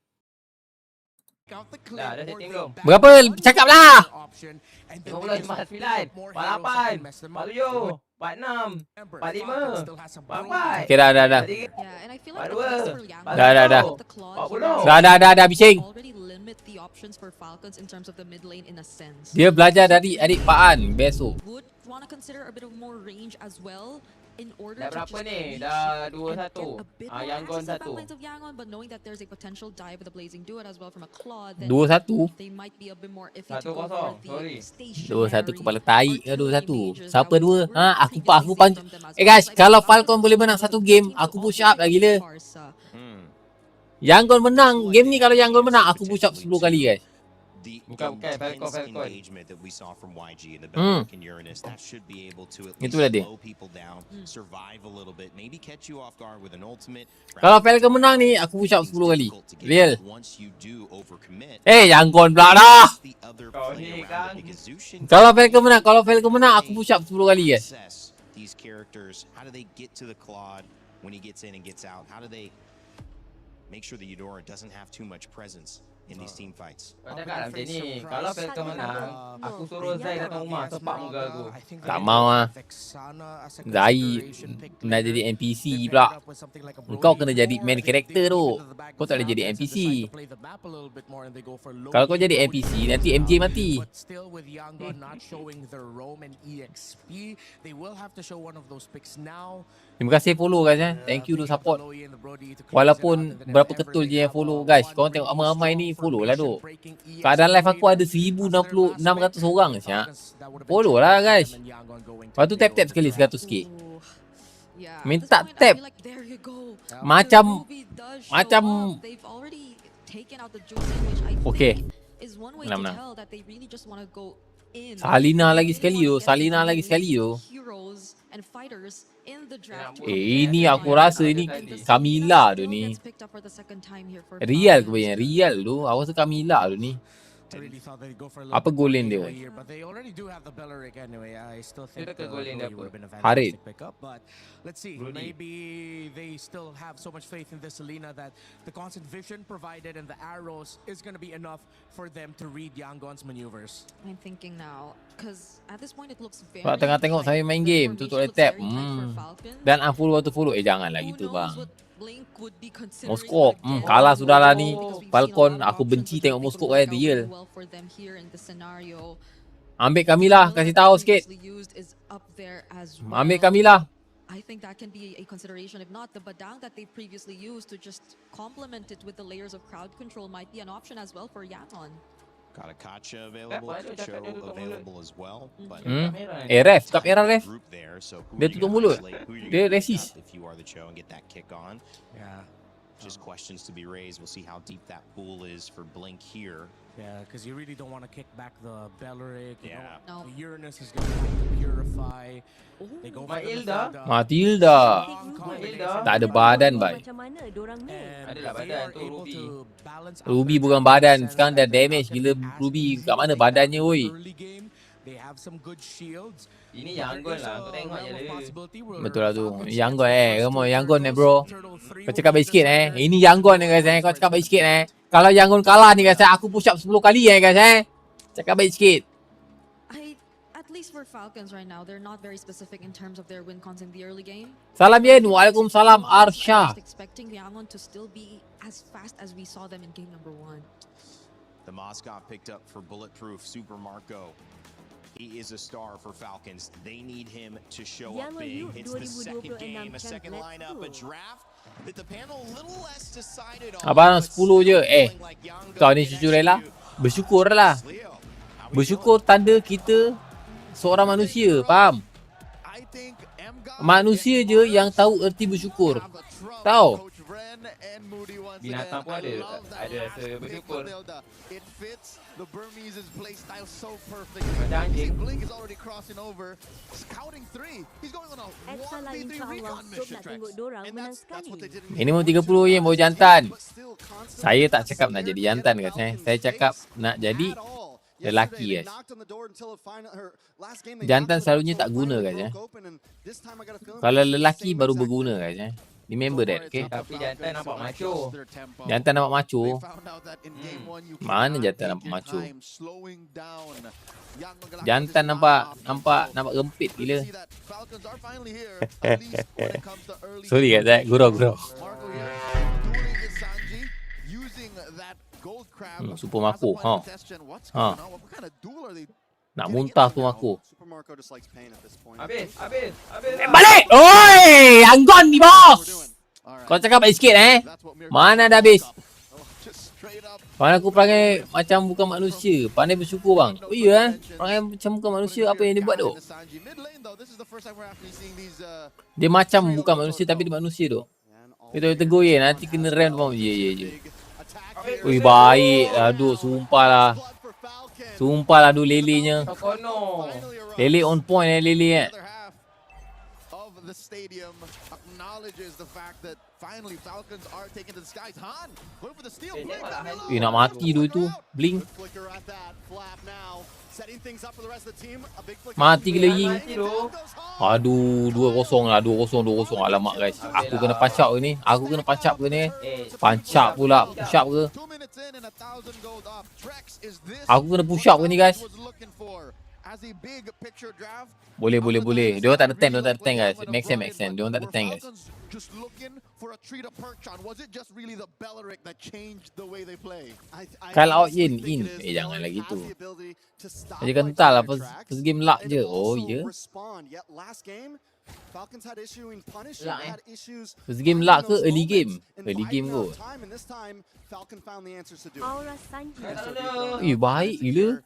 Out the clip Dah or setting they belum? back Berapa? Cakap lah. option, and then 15, they just 49, more heroes that 48, can mess them up. 47, 46, Remember, 45, Falcons still has some 44. Okay dah. Yeah, and I feel like the Baru best lah. for Yangon Dah. is the Claw Dah. here Dah bising. already limit the options for Falcons in terms of the mid lane in a sense. Dia belajar dari adik Paan. Besok. Would want to consider a bit of more range as well in order Dah to berapa just ni? reach Dah and 2-1. get a bit more Yangon access to the 1. backlines of Yangon, but knowing that there's a potential dive with the Blazing Duet as well from a Claw, then 2-1. they might be a bit more iffy to go 1-0, for sorry. the stationary 2-1 kepala tahi ke 2-1? mages Siapa that we 2? were Ha, aku previously panc. seeing from them as Eh well. guys, Like, kalau Falcons Falcon boleh menang satu game, aku push up lah gila. Barca. Yangon menang. Game ni kalau Yangon menang, aku push up 10 kali guys. Bukan, Falcon. engagement that we saw from YG and the Belleric and Uranus, that should be able to at least Itulah dia. slow people down, survive a little bit, maybe catch you off guard with an ultimate. Kalau Falcon menang ni, aku push up 10 kali. Real. Once you do overcommit, Yangon pula dah. the other Kau play ni around kan. it, because Zushin Kalau Falcon menang, aku push up 10 kali guys. assess these characters. How do they get to the Claude when he gets in and gets out? How do they make sure the Eudora doesn't have too much presence in these team fights? Kau cakap macam ni, kalau Falcon menang, aku suruh Zai datang rumah sepak muka aku. Tak mau ah. Zai nak jadi NPC pula. Kau kena jadi main character tu. Kau tak boleh jadi NPC. Kalau kau jadi NPC, nanti MJ mati. But still with Yangon not showing their Rome and EXP, they will have to show one of those picks now. Terima kasih follow guys Thank you untuk support. Walaupun berapa ketul je yang follow guys. Korang tengok ramai-ramai ni follow lah tu. Keadaan live aku ada 1,600 orang siap. Follow lah guys. Lepas tu tap-tap sekali 100k. Ooh. Yeah, Minta at this point, I tap. feel like there you go. Macam- The Ruby does show macam- up. They've already taken out the juicing, which I Okay. think is one way to Menang. tell that they really just want to go in. Salina lagi They sekali wanna tu. get Salina as lagi many sekali tu. heroes and fighters in the draft to Ini compare aku to rasa Yangon. ni And the Camila Salina tu still ni. gets picked up for the second time here for Real Falcons. ke yang real tu. Aku rasa Camila tu ni. really thought they'd go for a Apa little bit goal more lane dia, AoE weh? here, but they already do have the Belleric anyway. I still think Dia tak goal lane dia Rui apa? would have been a Harit. fantastic pickup, but let's see. Rudy. Maybe they still have so much faith in this Selena that the constant vision provided and the arrows is going to be enough for them to read Yangon's maneuvers. I'm thinking now, because at this point it looks very Sebab tengah tengok tight. saya main The game, formation tutup looks tap. very tight for Falcons. Dan unfollow atau follow. Janganlah Who gitu knows bang. what Blink would be considering Moskop, again. kalah sudahlah ni. Because we've seen Falcon, a lot of aku options benci which I tengok think Moskop would work dia out real. really well for them here in this scenario. Ambil Kamilah, kasih tahu sikit. Previously used is up there as Ambil well. Kamilah. I think that can be a consideration. If not, the Badang that they previously used to just complement it with the layers of crowd control might be an option as well for Yangon. Got a Kacha available, Cho available as well, but Ref, kap era ref. group there, so who Dia are you tutup gonna mulut. isolate? Who are you Dia gonna pick resist. up if you are the Cho and get that kick on? Yeah. Just questions to be raised. We'll see how deep that pool is for Blink here. Yeah, because you really don't want to kick back the Belleric. You Yeah. know, No. the Uranus is going to have to purify. They go for the Matilda? Matilda. Matilda. Strong Matilda. combination. Tak ada badan, bai. Macam mana dorang ni? And Adalah they badan are tu, able Ruby. to balance out Ruby their bukan defense badan. sense Sekarang that dah they're damage not gila gonna be as Ruby. easy Kat mana to take badannya, down in oi? the early game. They have some good shields. Ini There Yangon is lah, a kau tengok je realm of dia. possibility where Betul lah tu. Falcons Yangon gets the Kamu first Yangon turtle, bro. turtle three Kau will cakap be baik sikit decided. Ini Yangon guys Kau cakap baik sikit Kalau Yangon kalah ni guys aku push up 10 kali guys Cakap baik sikit. At least for Falcons right now, they're not very specific in terms of their win cons in the early game. Salam Yen. Waalaikumsalam Arsha. Just expecting Yangon to still be as fast as we saw them in game number 1. The Moscow picked up for Bulletproof Super Marco. He is a star for Falcons. They need him to show up big. It's the second game, a second lineup, a draft that the panel a little less decided on. Abang but 10 still je. feeling like Yangon Kau ni can jujur rela. execute. Bersyukurlah. Leo, how we Bersyukur tanda kita seorang manusia. Faham? I think MGOT Manusia je yang tahu erti bersyukur. Tahu? Binatang pun ada rasa bersyukur. It fits the Burmese play style so perfect. Macam anjing. Blink is already crossing over, scouting 3. He's going on a Extra lah 1v3 insyaAllah. recon Sob mission nak tracks. tengok dorang And menang that's what they sekali. did in Minimum game 30 Yen baru one. jantan. But still constantly Saya tak that's cakap nak there jadi to get jantan guys Falcons Saya cakap face nak jadi at all. lelaki Yesterday, they guys. knocked on the door until it last game they Jantan knocked on the selalunya door tak until guna it guys finally broke open, and this time I got a feeling Kalau it's the lelaki same baru exact berguna thing. guys Remember that okay. Tapi jantan nampak macho. Jantan nampak macho. They found out that in game one you Mana cannot jantan take nampak your macho? time slowing down. Yangon Galacticos Jantan is nampak rempit Good to gila. see that Falcons are finally here, at least when it comes to early Sorry game. guys gurau. Marco here dueling with Sanji, using that gold crab Super as a Marco, point ha. of contention. What's Ha. going on? What kind of duel are they Nak getting muntah into tu now? aku. Super Marco just likes pain at this point. Habis lah. Balik. Oi, Yangon ni bos. Alright, Kau cakap baik sikit that's what Miracle Mana dah woke habis? up. Oh, just straight up Pandai aku perangai macam bukan manusia. Pandai bersyukur bang. Oh iya perangai macam bukan manusia. Apa yang dia buat tu? Dia macam bukan manusia tapi dia manusia tu. Kita tegur je nanti kena rem bang. Ya. Ui baik. Aduh sumpah lah. Sumpah lah aduh lelenya. Kau kono. Lele on point lele of the stadium acknowledges the fact that finally Falcons are taken to the skies. Han, going for the steal. Blink, Camilo. Nak mati dulu tu. Blink. Good flicker at that. Flap now. Setting things up for the rest of the team. A big flicker. Mati gila Ying. Mati tu. Aduh 2-0 lah 2-0. Alamak guys. Aku kena punch up ke ni? Aku kena punch up ke ni? Punch up pula. Push up ke? 2 minutes in and 1,000 gold off. Trex, is this Aku kena push up ke ni guys? was looking for as a big picture draft? Boleh. Dia orang tak ada tank guys. Make sense. Dia orang tak ada tank guys. Just looking for a tree to perch on. Was it just really the Belleric that changed the way they play? Kalau out Yin in. Janganlah gitu. Dia kental lah first game luck je. Oh ya. Falcons had issue in punish. Luck, Had issues. First game luck ke early game? Early game kot. Time and this time Falcon found the answers to do it. Aura Sanji. Baik gila.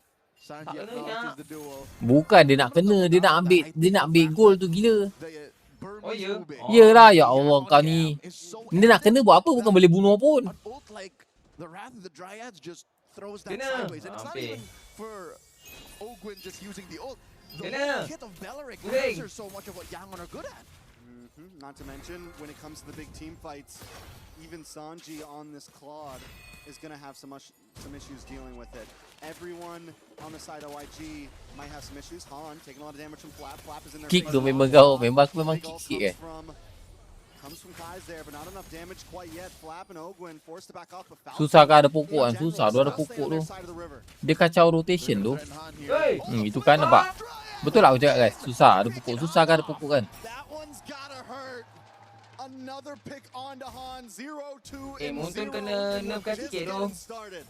Sanji Tak kena, acknowledges ya. the duel. Bukan dia nak kena. Dia nak ambil gol tu gila. The Burmese Oh, ya? Ube Yelah ya Allah kau ni. is so Dia nak kena buat apa? Bukan boleh bunuh pun. an ult like the Wrath of the Dryads just throws that Kena. sideways. And it's not Hampir. even for Ogwin just using the ult. The Kena. hit of Belleric Kuring. answers so much of what Yangon are good at. Not to mention, when it comes to the big team fights, even Sanji on this Claude is going to have some issues dealing with it. Everyone on the side of YG might have some issues. Han taking a lot of damage from Flap. Flap is in their Kick face tu now. memang kau, memang aku memang Big ult kick comes from Kai's there, but not enough damage quite yet. Flap and Ogwin forced to back off, but Falcon, Susah kan ada pokok kan, in general, susah. Dia ada still stay pokok on tu. their side of the river. Dia kacau rotation tu. Hey. Itu kan nampak. Betul lah aku cakap guys, susah ada pokok. Susah kan ada pokok kan. That one's gotta hurt. Another pick onto Han. 0-2 in Mungkin 0. kena nerfkan Just sikit tu. getting started.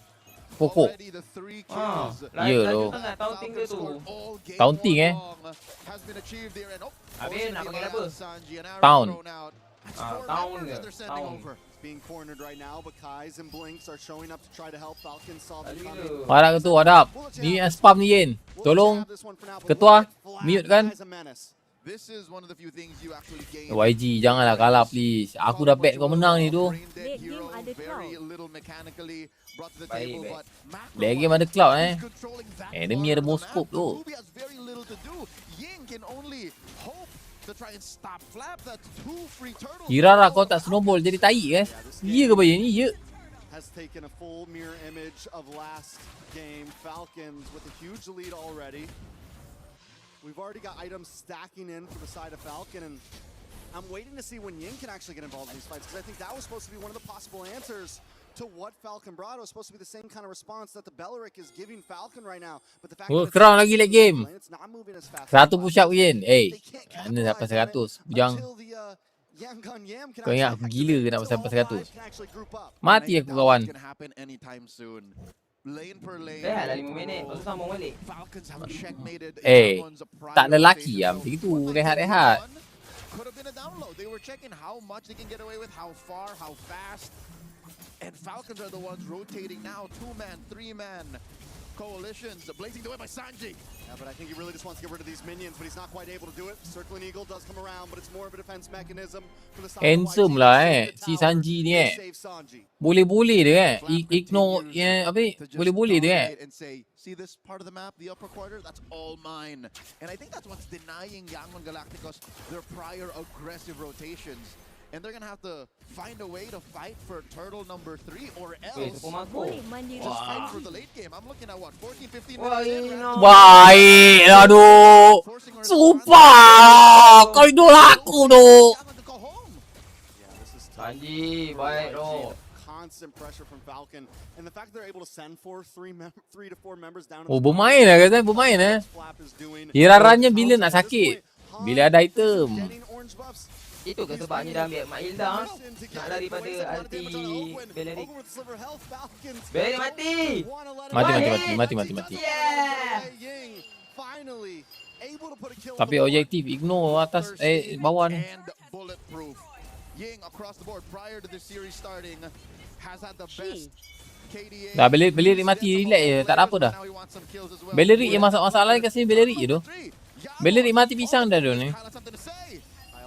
Pokok. Already the 3 Ah, kills. Ya laju tu. sangat taunting dia tu. All game Taunting, one eh. long has been achieved here, and Habis nak panggil apa? Sanji, an arrow Town. thrown out. That's Ah, 4 town members ke? that they're sending Town. over. It's being cornered right now, but Kai's and Blinks are showing up to try to help Falcon solve the Aduh. coming. Harap tu, hadap. Ni yang spam ni Yen. Tolong. Ketua, mute kan? This is one of the few things you actually gain. YG, janganlah kalah please. Aku dah bet kau menang ni tu. Brain-dead hero, very little mechanically brought to the Baik, table, baik. but macro Lagi game ada cloud is controlling that Enemy part ada of the more map, scope but tu. Ruby has very little to do. Ying can only hope to try and stop Flap. That's 2 free turtles. Kirara kau tak snowball jadi tai guys. Ya ke bayar ni? Ya. Has taken a full mirror image of last game. Falcons with a huge lead already. We've already got items stacking in for the side of Falcon, and I'm waiting to see when Ying can actually get involved in these fights, because I think that was supposed to be one of the possible answers to what Falcon brought. It was supposed to be the same kind of response that the Beleric is giving Falcon right now. But the fact Oh, that crown lagi late game. it's not moving as fast. 100 push up Yen. They Mana can't dapat capitalize 100? on it Bujang. until the, Yangon Yam can Kau ingat actually aku gila ke nak until sampai all 100? five can actually group up. Mati aku kawan. Can happen anytime soon. Lane per lane. Dah lah 5 minit, lepas tu sambung balik. Falcons have checkmated Eh, Yangon's tak prior lelaki rotation. lah macam itu. Rehat-rehat. Could have been a download. They were checking how much they can get away with, how far, how fast. And Falcons are the ones rotating now. 2-man, 3-man coalitions. Blazing the way by Sanji. Yeah, but I think he really just wants to get rid of these minions, but he's not quite able to do it. Circling Eagle does come around, but it's more of a defense mechanism for the side of Handsome YG. lah Save the si tower. Sanji ni They save Sanji. Boleh-boleh dia Ignore yang apa ni? To just Boleh-boleh dia dominate and say, see this part of the map, the upper quarter, that's all mine. And I think that's what's denying Yangon Galacticos their prior aggressive rotations. And they're gonna have to find a way to fight for turtle number 3 or else Sepuluh mako. just fight for the late game. I'm looking at what, 14, 15 Wah, minutes in, ini round no. Baik aduh. forcing her to Sumpah kau idola aku tu. Yangon to go home. Yeah, this is tough. Sanji, for baik YG. tu. Constant pressure from Falcon, and the fact they're able to send 3 to 4 members down. Oh bermain lah kata bermain Flap is doing. Hirarannya bila nak sakit? Bila ada item. Getting orange buffs. Itu ke sebabnya dia ambil Mak Hilda. Nak laripada ulti Beleric. Beleric mati. Yeah. Tapi objektif ignore atas bawah ni. And bulletproof. Ying across the board prior to this series starting has had the best KDA. Dah Beleric mati relax je, tak ada apa dah. Beleric yang masalah kat sini Beleric je tu. Beleric mati pisang dah tu ni.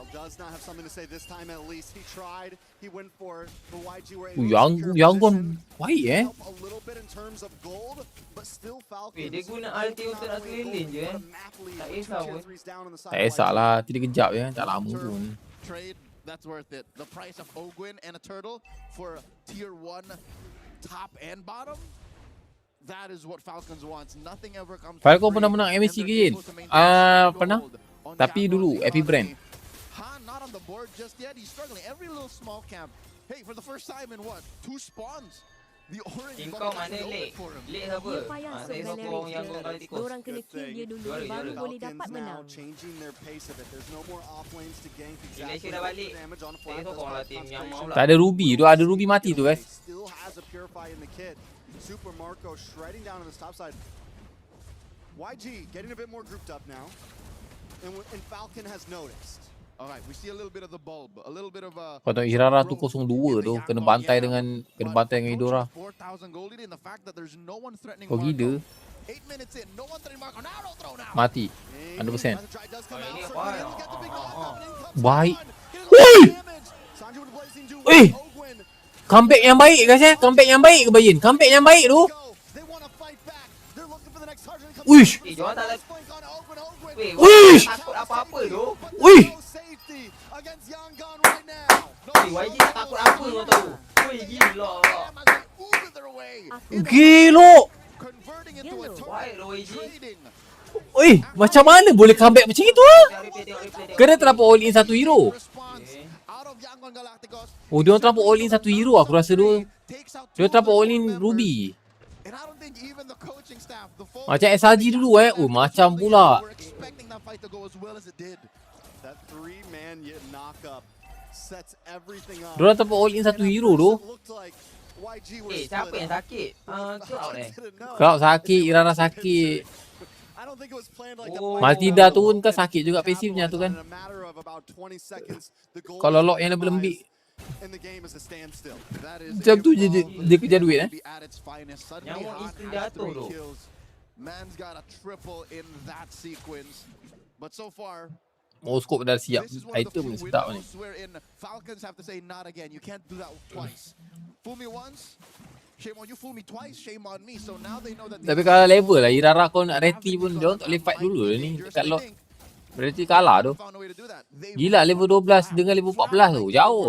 Does not have something to say this time at least. He tried. He went for it. The YG were able Oh, Yangon baik help a little bit in terms of gold, but still Falcons. Dia guna ulti untuk nak keliling je. Tak kisah pun. Tak kisahlah, tidak kejap je, tak lama pun. Trade, that's worth it. The price of Ogwin and a turtle for tier 1 top and bottom. That is what Falcons wants. Nothing ever comes. Falcon pernah menang MSC ke Jin? Pernah. Tapi dulu Epic Brand. Han not on the board just yet. He's struggling. Every little small camp. Hey, for the first time in what? 2 spawns. The orange Tim bubble kau mana is late? open for him. Late apa? Saya sokong Yangon Galacticos. Diorang kena kill dia dulu baru boleh dapat Falcons now menang. changing their pace of it. There's no more off lanes to gank Malaysia exactly dah what balik. damage on Saya Flap does sokong lah by tim yang concentration. mau lah. Tak ada Ruby tu, ada Ruby mati tu guys. Still has a Purify in the kit. Super Marco shredding down on this top side. YG getting a bit more grouped up now. And Falcon has noticed. Alright, we see a little bit of the bulb, a little bit of a. Kau tengok Hirara tu 02 tu, kena bantai dengan Idora. 4,000 gold lead and the fact that there's no one threatening Kau gila. Marco. 8 minutes in, no one threatening Marco. Now don't throw now. Mati. 100%. Ini apa? Baik. Woi! Woi! Comeback yang baik guys comeback yang baik ke Bayin? Comeback yang baik tu. Uish! Diorang tak ada. Weh, Uish! takut apa-apa tu. Wih! YG tak takut apa kau tahu. Ui, gila. Gila. Converting into a Yellow. total Why, YG? trading. Oi, macam mana boleh comeback macam itu ah? Kena terlalu all in satu hero. Response out of Yangon Galacticos. Oh, dia orang terlalu all in satu hero aku rasa tu. Takes out Dia two terlalu of all their in core Ruby. members. And I don't think even the coaching staff, the full Macam SRG dulu Oh, macam pula. were expecting that fight to go as well as it did. That three-man knock-up sets everything up. Dia orang terlalu all in satu hero tu. Siapa yang sakit? Cloud Cloud sakit, Irana sakit. Maltida tu pun kan sakit juga pasifnya tu kan. Kalau lock yang lebih lembik. Macam tu je dia kejar duit Yang orang instant jatuh tu. Man's got a triple in that sequence. But so far, Moskop dah siap. this is one of the Item few sedap ni. windows wherein Falcons have to say not again. You can't do that twice. Fool me once, shame on you. Fool me twice, shame on me. So now they know that. Tapi kalau level lah Irara kau nak reti pun dia orang tak boleh fight dulu lah ni dekat lot. Berarti kalah tu. Gila level 12 dengan level 14 tu jauh.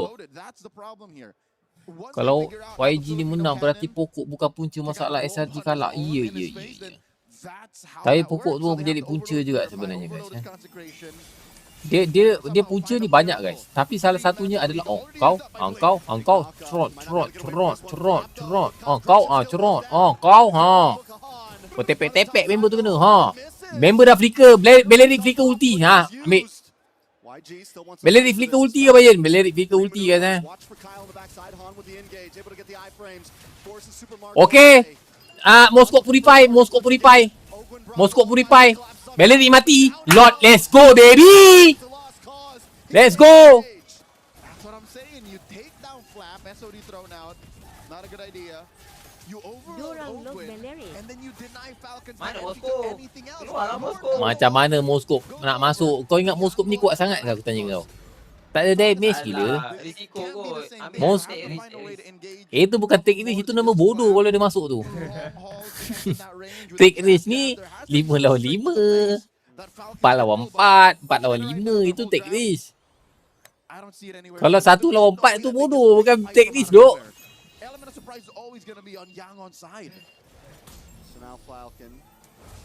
Kalau YG ni menang berarti pokok bukan punca masalah SRG kalah. Ya. Tapi pokok tu menjadi punca juga sebenarnya guys. Dia punca ni banyak guys. Tapi salah satunya adalah kau cerot. Kau Kau tepek-tepek member tu kena Member dah flicker, Beleric flicker ulti ambil. Beleric flicker ulti ke Bayan? Beleric flicker ulti guys Okay. Moskop purify. Beleric mati. Lord, let's go baby. Let's go. That's what I'm saying. You take down Flap, SOD thrown out. Not a good idea. You overload Diorang lock Owen, Beleric. and then you deny Falcons Mana from Moskop? anything else. Keluar lah Moskop. Macam mana Moskop nak masuk? Kau ingat Moskop ni kuat sangat ke aku tanya kau? Tak ada damage gila. Risiko kot. Ambil Most- take risk. Itu bukan take risk, itu nama bodoh kalau dia masuk tu. Take risk ni 5 lawan 5, 4 lawan 4, 4 lawan 5, itu take risk. Kalau 1 lawan 4 tu bodoh, bukan take risk dok. Element of surprise is always going to be on Yangon's side. So now Falcon,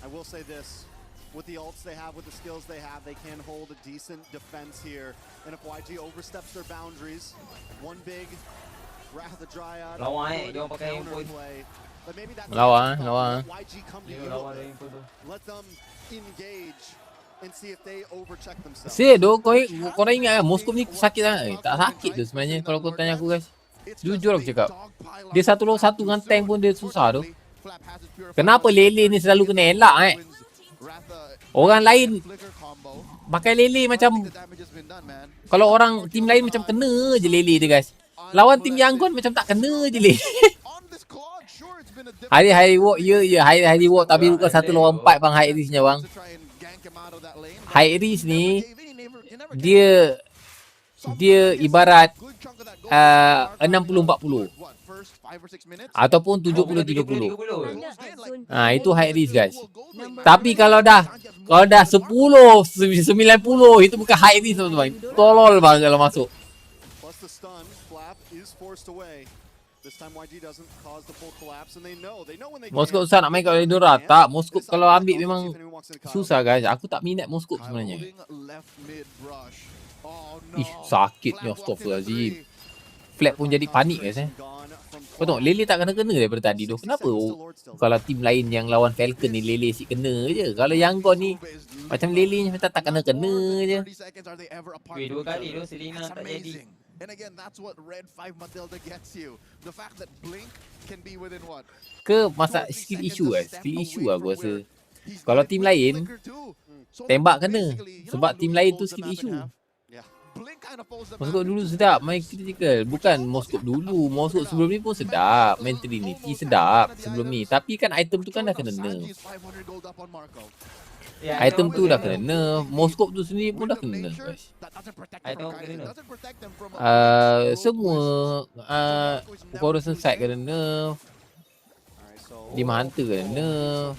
I will say this, with the ults they have, with the skills they have, they can hold a decent defense here. And if YG oversteps their boundaries, one big Wrath of the Dryad, Lawan dia orang pakai handphone. counterplay. But maybe that's Lawan. let YG come to Dia you. lawan dia handphone tu. Let them engage and see if they overcheck themselves. Say dok, kau dah ingat kan Moskop ni sakit sangat. Tak sakit tu sebenarnya kalau kau tanya aku guys. Jujur aku cakap. Dia 1 lawan 1 dengan tank pun dia susah tu. Kenapa Lele ni selalu kena elak Orang lain pakai Lele macam, kalau orang tim lain macam kena je Lele dia guys. Lawan tim Yangon macam tak kena je Lele. Hari-hari walk hari-hari walk tapi bukan 1 lawan 4 bang high risk nya bang. High risk ni dia ibarat 60-40 ataupun 70-30. Itu high risk guys. Tapi kalau dah 10-90 itu bukan high risk teman-teman. Tolol bang kalau masuk. Plus the stun, Flap is forced away. This time YG doesn't cause the full collapse and they know when they Moskop susah nak main kat Eldora. Tak, Moskop kalau ambil memang susah guys. Aku tak minat Moskop sebenarnya. Sakitnya astagfirullahaladzim. Flat pun jadi panik guys Kau tengok Lele tak kena-kena daripada tadi tu. Kenapa kalau tim lain yang lawan Falcon ni Lele si kena je. Kalau Yangon ni macam Lele ni macam tak kena-kena je. Weh, 2 kali tu Selena tak jadi. And again, that's what Red 5 Matilda gets you. The fact that Blink can be within what? Ke masa skill issue guys. Skill issue aku rasa. Kalau tim lain tembak kena. Sebab tim lain tu skill issue. Moskop dulu sedap main critical. Bukan Moskop dulu. Moskop sebelum ni pun sedap. Main Trinity sedap sebelum ni. Tapi kan item tu kan dah kena nerf. Item tu dah kena nerf. Moskop tu sendiri pun dah kena nerf guys. Item kena nerf. Semua Coruscant Sight kena nerf. 5 Hunter kena nerf.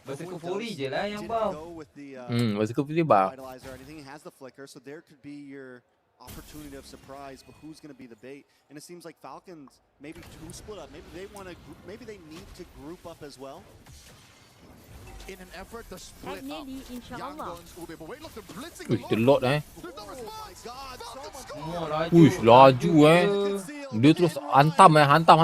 Berserker Fury je lah yang bau. Berserker Fury bau. opportunity of surprise, but who's going to be the bait? And it seems like Falcons maybe two split up. Maybe they want to. Maybe they need to group up as well. In an effort to split Tagnya up di InsyaAllah. Yangon's Ube. But wait, look, they're blitzing Wih, telot There's no Oh my response. God! Falcons score. Semua laju. Wih, laju Dia terus hantam hantam.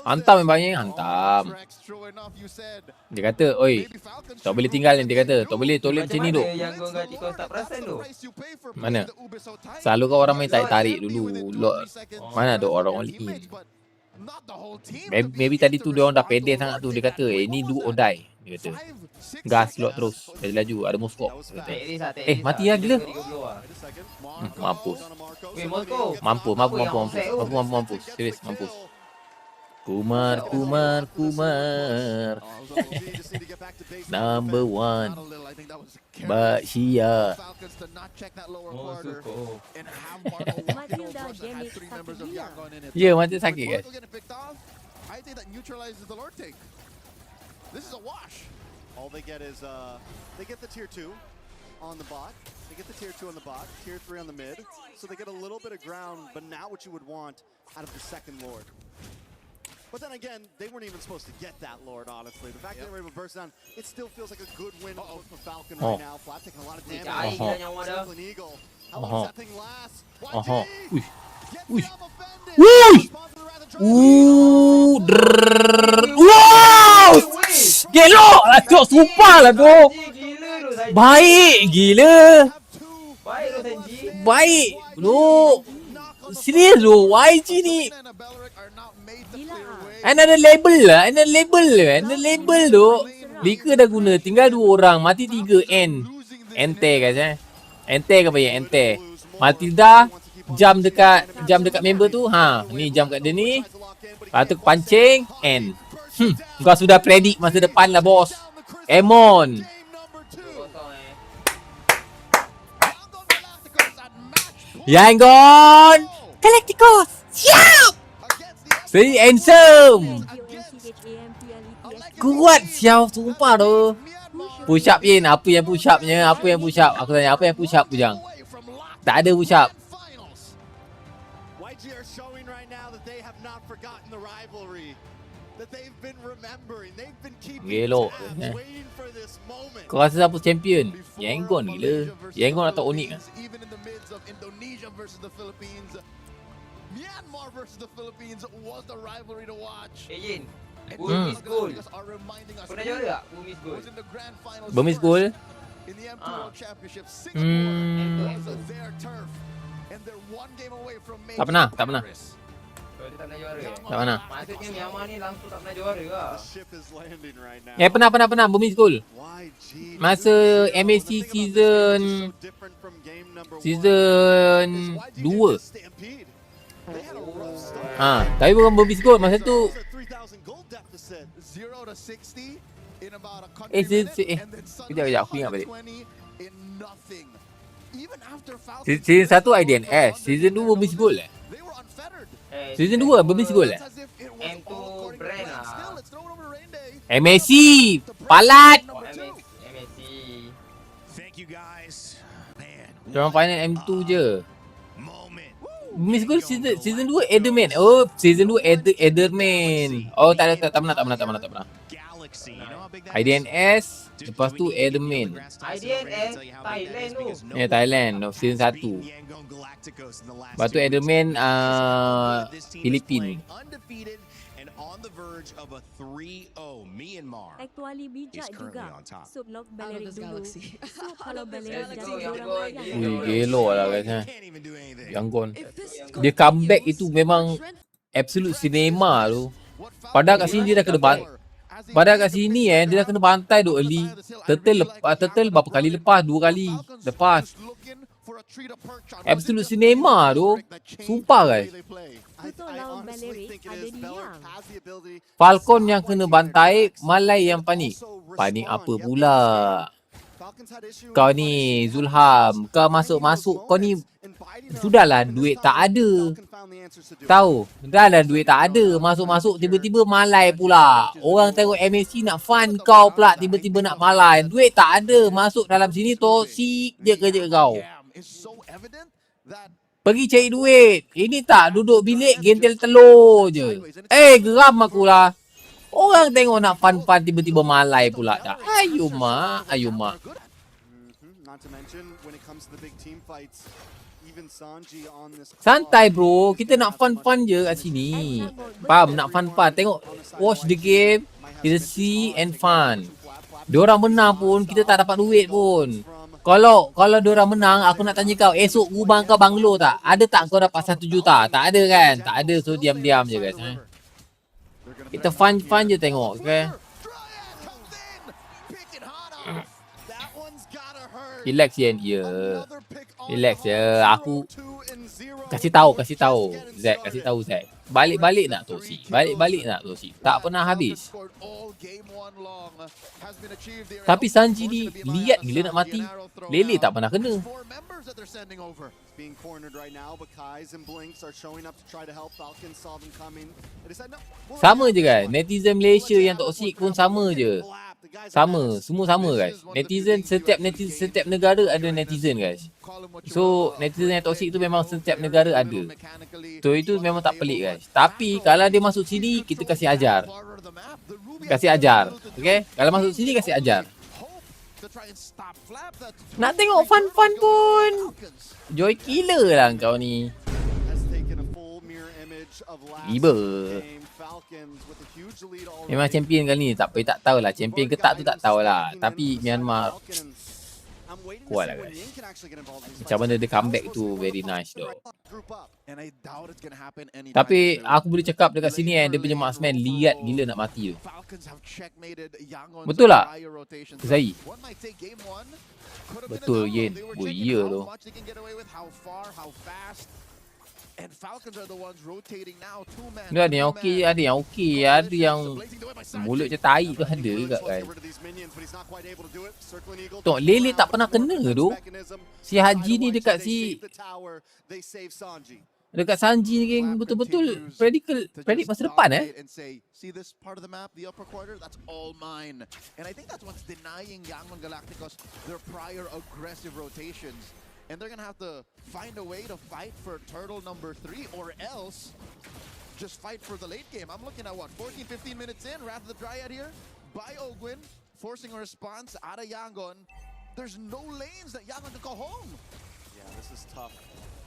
Hantam yang banyak, hantam. Trex, true enough, you said. Dia kata, oi, Maybe Falcons tak boleh should tinggal do ni. Dia kata, tak boleh toilet Macam macam ni duk. mana Yangon Galacticos tak perasan tu? Mana? Selalu kau orang main tarik-tarik dulu. Mana ada orang all in. Maybe tadi tu dia orang dah pede sangat tu. Dia kata, ni do or die. Dia kata, gas slot terus. Dia laju, ada muskop. Dia kata, mati lah gila. Mampus. Weh, Moskow. Mampus. Serius, mampus. Kumar. Number one. But here. Moskow. Ya, mati sakit guys. I think that neutralizes the Lord take. This is a wash. All they get is they get the tier 2 on the bot. They get the tier 2 on the bot, tier 3 on the mid. So they get a little bit of ground, but not what you would want out of the second Lord. But then again, they weren't even supposed to get that Lord, honestly. The fact that they were able to burst down, it still feels like a good win for Falcon right now. Flat taking a lot of damage. Circling Eagle. How long does that thing last? Wih. Wow! Gelok lah tu, sumpah lah tu. Gila tu Sanji. Baik gila. Baik tu Sanji. Baik. Lu. Serius lu, YG ni. Another label tu. Lika dah guna, tinggal 2 orang, mati 3 Ente guys Ente ke apa ya? Ente. Matilda jam dekat member tu. Ni jam kat dia ni. Lepas tu pancing kau sudah predict masa depan lah bos. Emon. Yangon Galacticos. Siap. Very handsome. Kuat siap sumpah tu. Push up Yin. Apa yang push upnya? Aku tanya apa yang push up Bujang? Tak ada push up. YG are showing right now that they have not forgotten the rivalry. That they've been remembering. They've been keeping Gelok. tabs, waiting for this moment. Kau rasa siapa champion? Yangon gila. Yangon atau Onyx Even in the midst of Indonesia versus the Philippines, Myanmar versus the Philippines was the rivalry to watch. Jin. Burmese Gold. Are reminding us Pernah juara tak Burmese Gold? was in the grand finals. Burmese Gold? In the M2 World Championship, Singapore was their turf, and they're one game away from making Tak pernah. Paris. Kalau dia tak pernah juara. Tak pernah. Maksudnya Myanmar ni langsung tak pernah juara ke? The ship is landing right now. Pernah Burmese Gold. YG Masa MAC season so different from game number 1. season 2. Stampede. They had a rough start. Tapi bukan Burmese Gold masa tu. 3,000 gold deficit. 0 to 60 in about a country Kejap, minute, and then kejap, aku ingat balik. 120 in nothing. Even after Falcons, Season 1 IDNS, season 2 Burmese Gold they were unfettered. Season 2 Burmese Gold It's as if it was M2 all according to brand plan. ah. Still, let's throw it over to Rain Day. MAC palat. Number 2. MSC. Thank you guys. Man, Diorang final M2 je. moment. Burmese Gold season 2 Ederman. Oh, season 2 Ederman. Oh, tak pernah. Galaxy. You know how big that is? IDNS, lepas tu Ederman. IDNS, Thailand tu. Thailand, season 1. Lepas tu Ederman Filipin. Undefeated and on the verge of a 3-0. Myanmar Aktuali bijak is currently juga. on top. Sub lock Out of Balerik this dulu. galaxy. Sub kalau Balerik Let's jadi go, orang Yangon. layan. Ui, gelok lah guys. Can't even do anything. Yangon. If this Dia comeback itu memang absolute cinema tu. Padahal kat sini dia dah kena Padahal kat sini dia dah kena bantai tu early. Turtle berapa kali lepas? 2 kali lepas. Absolute cinema tu. Sumpah guys. Tutup lawan Balerik ada di Yang. Falcon yang kena bantai, Malai yang panik. Panik apa pula? Kau ni Zulham, kau masuk-masuk kau ni sudahlah duit tak ada. Tahu, dah lah duit tak ada. Masuk-masuk tiba-tiba malai pula. Orang tengok MSC nak fun kau pula tiba-tiba nak malai. Duit tak ada. Masuk dalam sini toksik je kerja kau. evident that Pergi cari duit. Ini tak duduk bilik gentel telur je. Geram aku lah. Orang tengok nak fun-fun tiba-tiba malai pula dah. Ayo mak. Not to mention when it comes to the big team fights, even Sanji on this Santai bro. Kita nak fun-fun je kat sini. Faham? Nak fun-fun. Tengok. Watch the game. Kita see and fun. Diorang menang pun kita tak dapat duit pun. Kalau diorang menang, aku nak tanya kau, esok gubang kau banglo tak? Ada tak kau dapat 1 juta? Tak ada kan? Tak ada, so diam-diam je guys. Kita fun je tengok, okay? Relax Yen, relax je. Aku kasih tahu Zack, kasih tahu Zack. Balik-balik nak tosi. Tak pernah habis. Tapi Sanji ni lihat gila nak mati. Lele tak pernah kena. Sama je guys. Netizen Malaysia yang toksik pun sama je. Semua sama guys. Setiap negara ada netizen guys. So netizen yang toksik tu memang setiap negara ada. So itu memang tak pelik guys. Tapi kalau dia masuk sini, kita kasih ajar. Okay? Kalau masuk sini kasih ajar. Nak tengok fun-fun pun. Joy killer lah kau ni. Riba. Memang champion kali ni tak tahulah. Champion ke tak tu tak tahulah. Tapi Myanmar kuat lah guys. Macam mana dia comeback tu very nice though. Tapi aku boleh cakap dekat sini dia punya marksman lihat gila nak mati tu. Betul tak? Zai. Betul Yen. Oh iya tu. Ni ada yang okey, ada yang mulut je tai tu ada juga guys. Tok Lele tak pernah kena tu. Si Haji ni dekat Sanji ni geng betul-betul predict masa depan See this part of the map, the upper quarter, that's all mine. And I think that's what's denying YANGON Galacticos their prior aggressive rotations. And they're gonna have to find a way to fight for turtle number 3 or else just fight for the late game. I'm looking at what, 14-15 minutes in, Wrath of the Dryad here by Ogwin, forcing a response out of YANGON. There's no lanes that YANGON can call home. Yeah, this is tough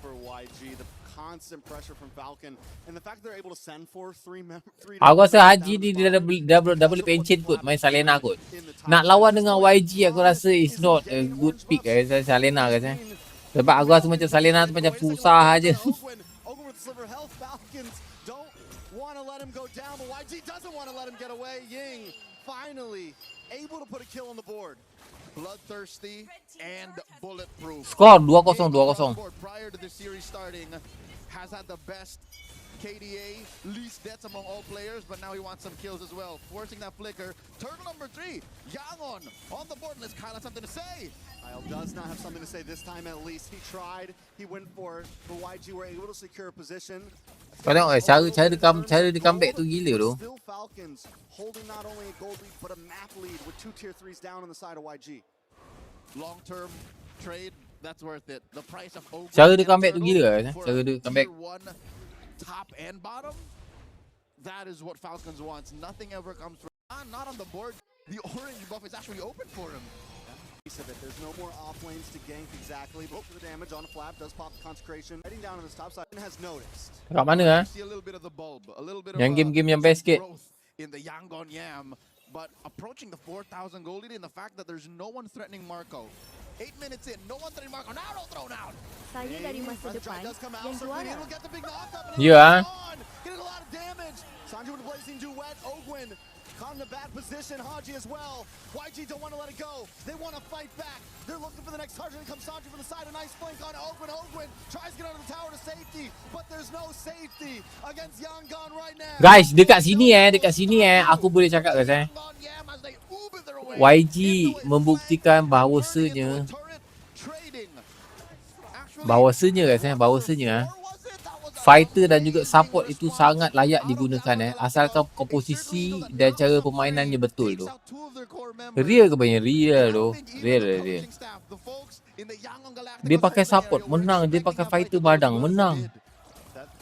for YG. The constant pressure from Falcon and the fact they're able to send for 3 Aku rasa Haji ni dia dah boleh pencet kot main Salena kot. Nak lawan dengan YG aku rasa is not a good pick Salena guys Sebab aku rasa macam Salena tu macam susah aja. Bloodthirsty and bulletproof. Skor 2-0. Prior to the series starting, has had the best KDA, least deaths among all players, but now he wants some kills as well. Forcing that flicker. Turtle number 3, YANGON on the board. Let's Kyle have something to say. Kyle does not have something to say this time at least. He tried, he went for it, but YG were able to secure a position. Kau tengok cara dia comeback tu gila tu. Still Falcons holding not only a gold lead but a map lead with 2 tier 3s down on the side of YG. Long-term trade, that's worth it. The price of Cara dia comeback tu gila cara dia comeback. Top and bottom, that is what Falcons wants. Nothing ever comes from not on the board. The orange buff is actually open for him. There's no more off lanes to gank exactly, but for the damage on a flap does pop the consecration. Heading down on this top side has noticed. Kat mana See a little bit of the bulb, a little bit of yang game-game yang best sikit. in the YANGON Yam, but approaching the 4,000 gold lead and the fact that there's no one threatening Marco. 8 minutes in, no one threatening Marco. Now don't throw down. Saya dari masa depan yang juara. Ya. Getting a lot of damage. Sanji with a blazing duet. Ogwin caught in a bad position. Haji as well. YG don't want to let it go. They want to fight back. They're looking for the next target. Here comes Sanji from the side. A nice flank on Ogwin. Ogwin tries to get under the tower to safety, but there's no safety against YANGON right now. Guys, dekat sini aku boleh cakap guys YG membuktikan bahawasanya fighter dan juga support itu sangat layak digunakan asalkan komposisi dan cara permainannya betul tu. Real ke banyak real tu. Real. Dia pakai support menang, dia pakai fighter badang menang.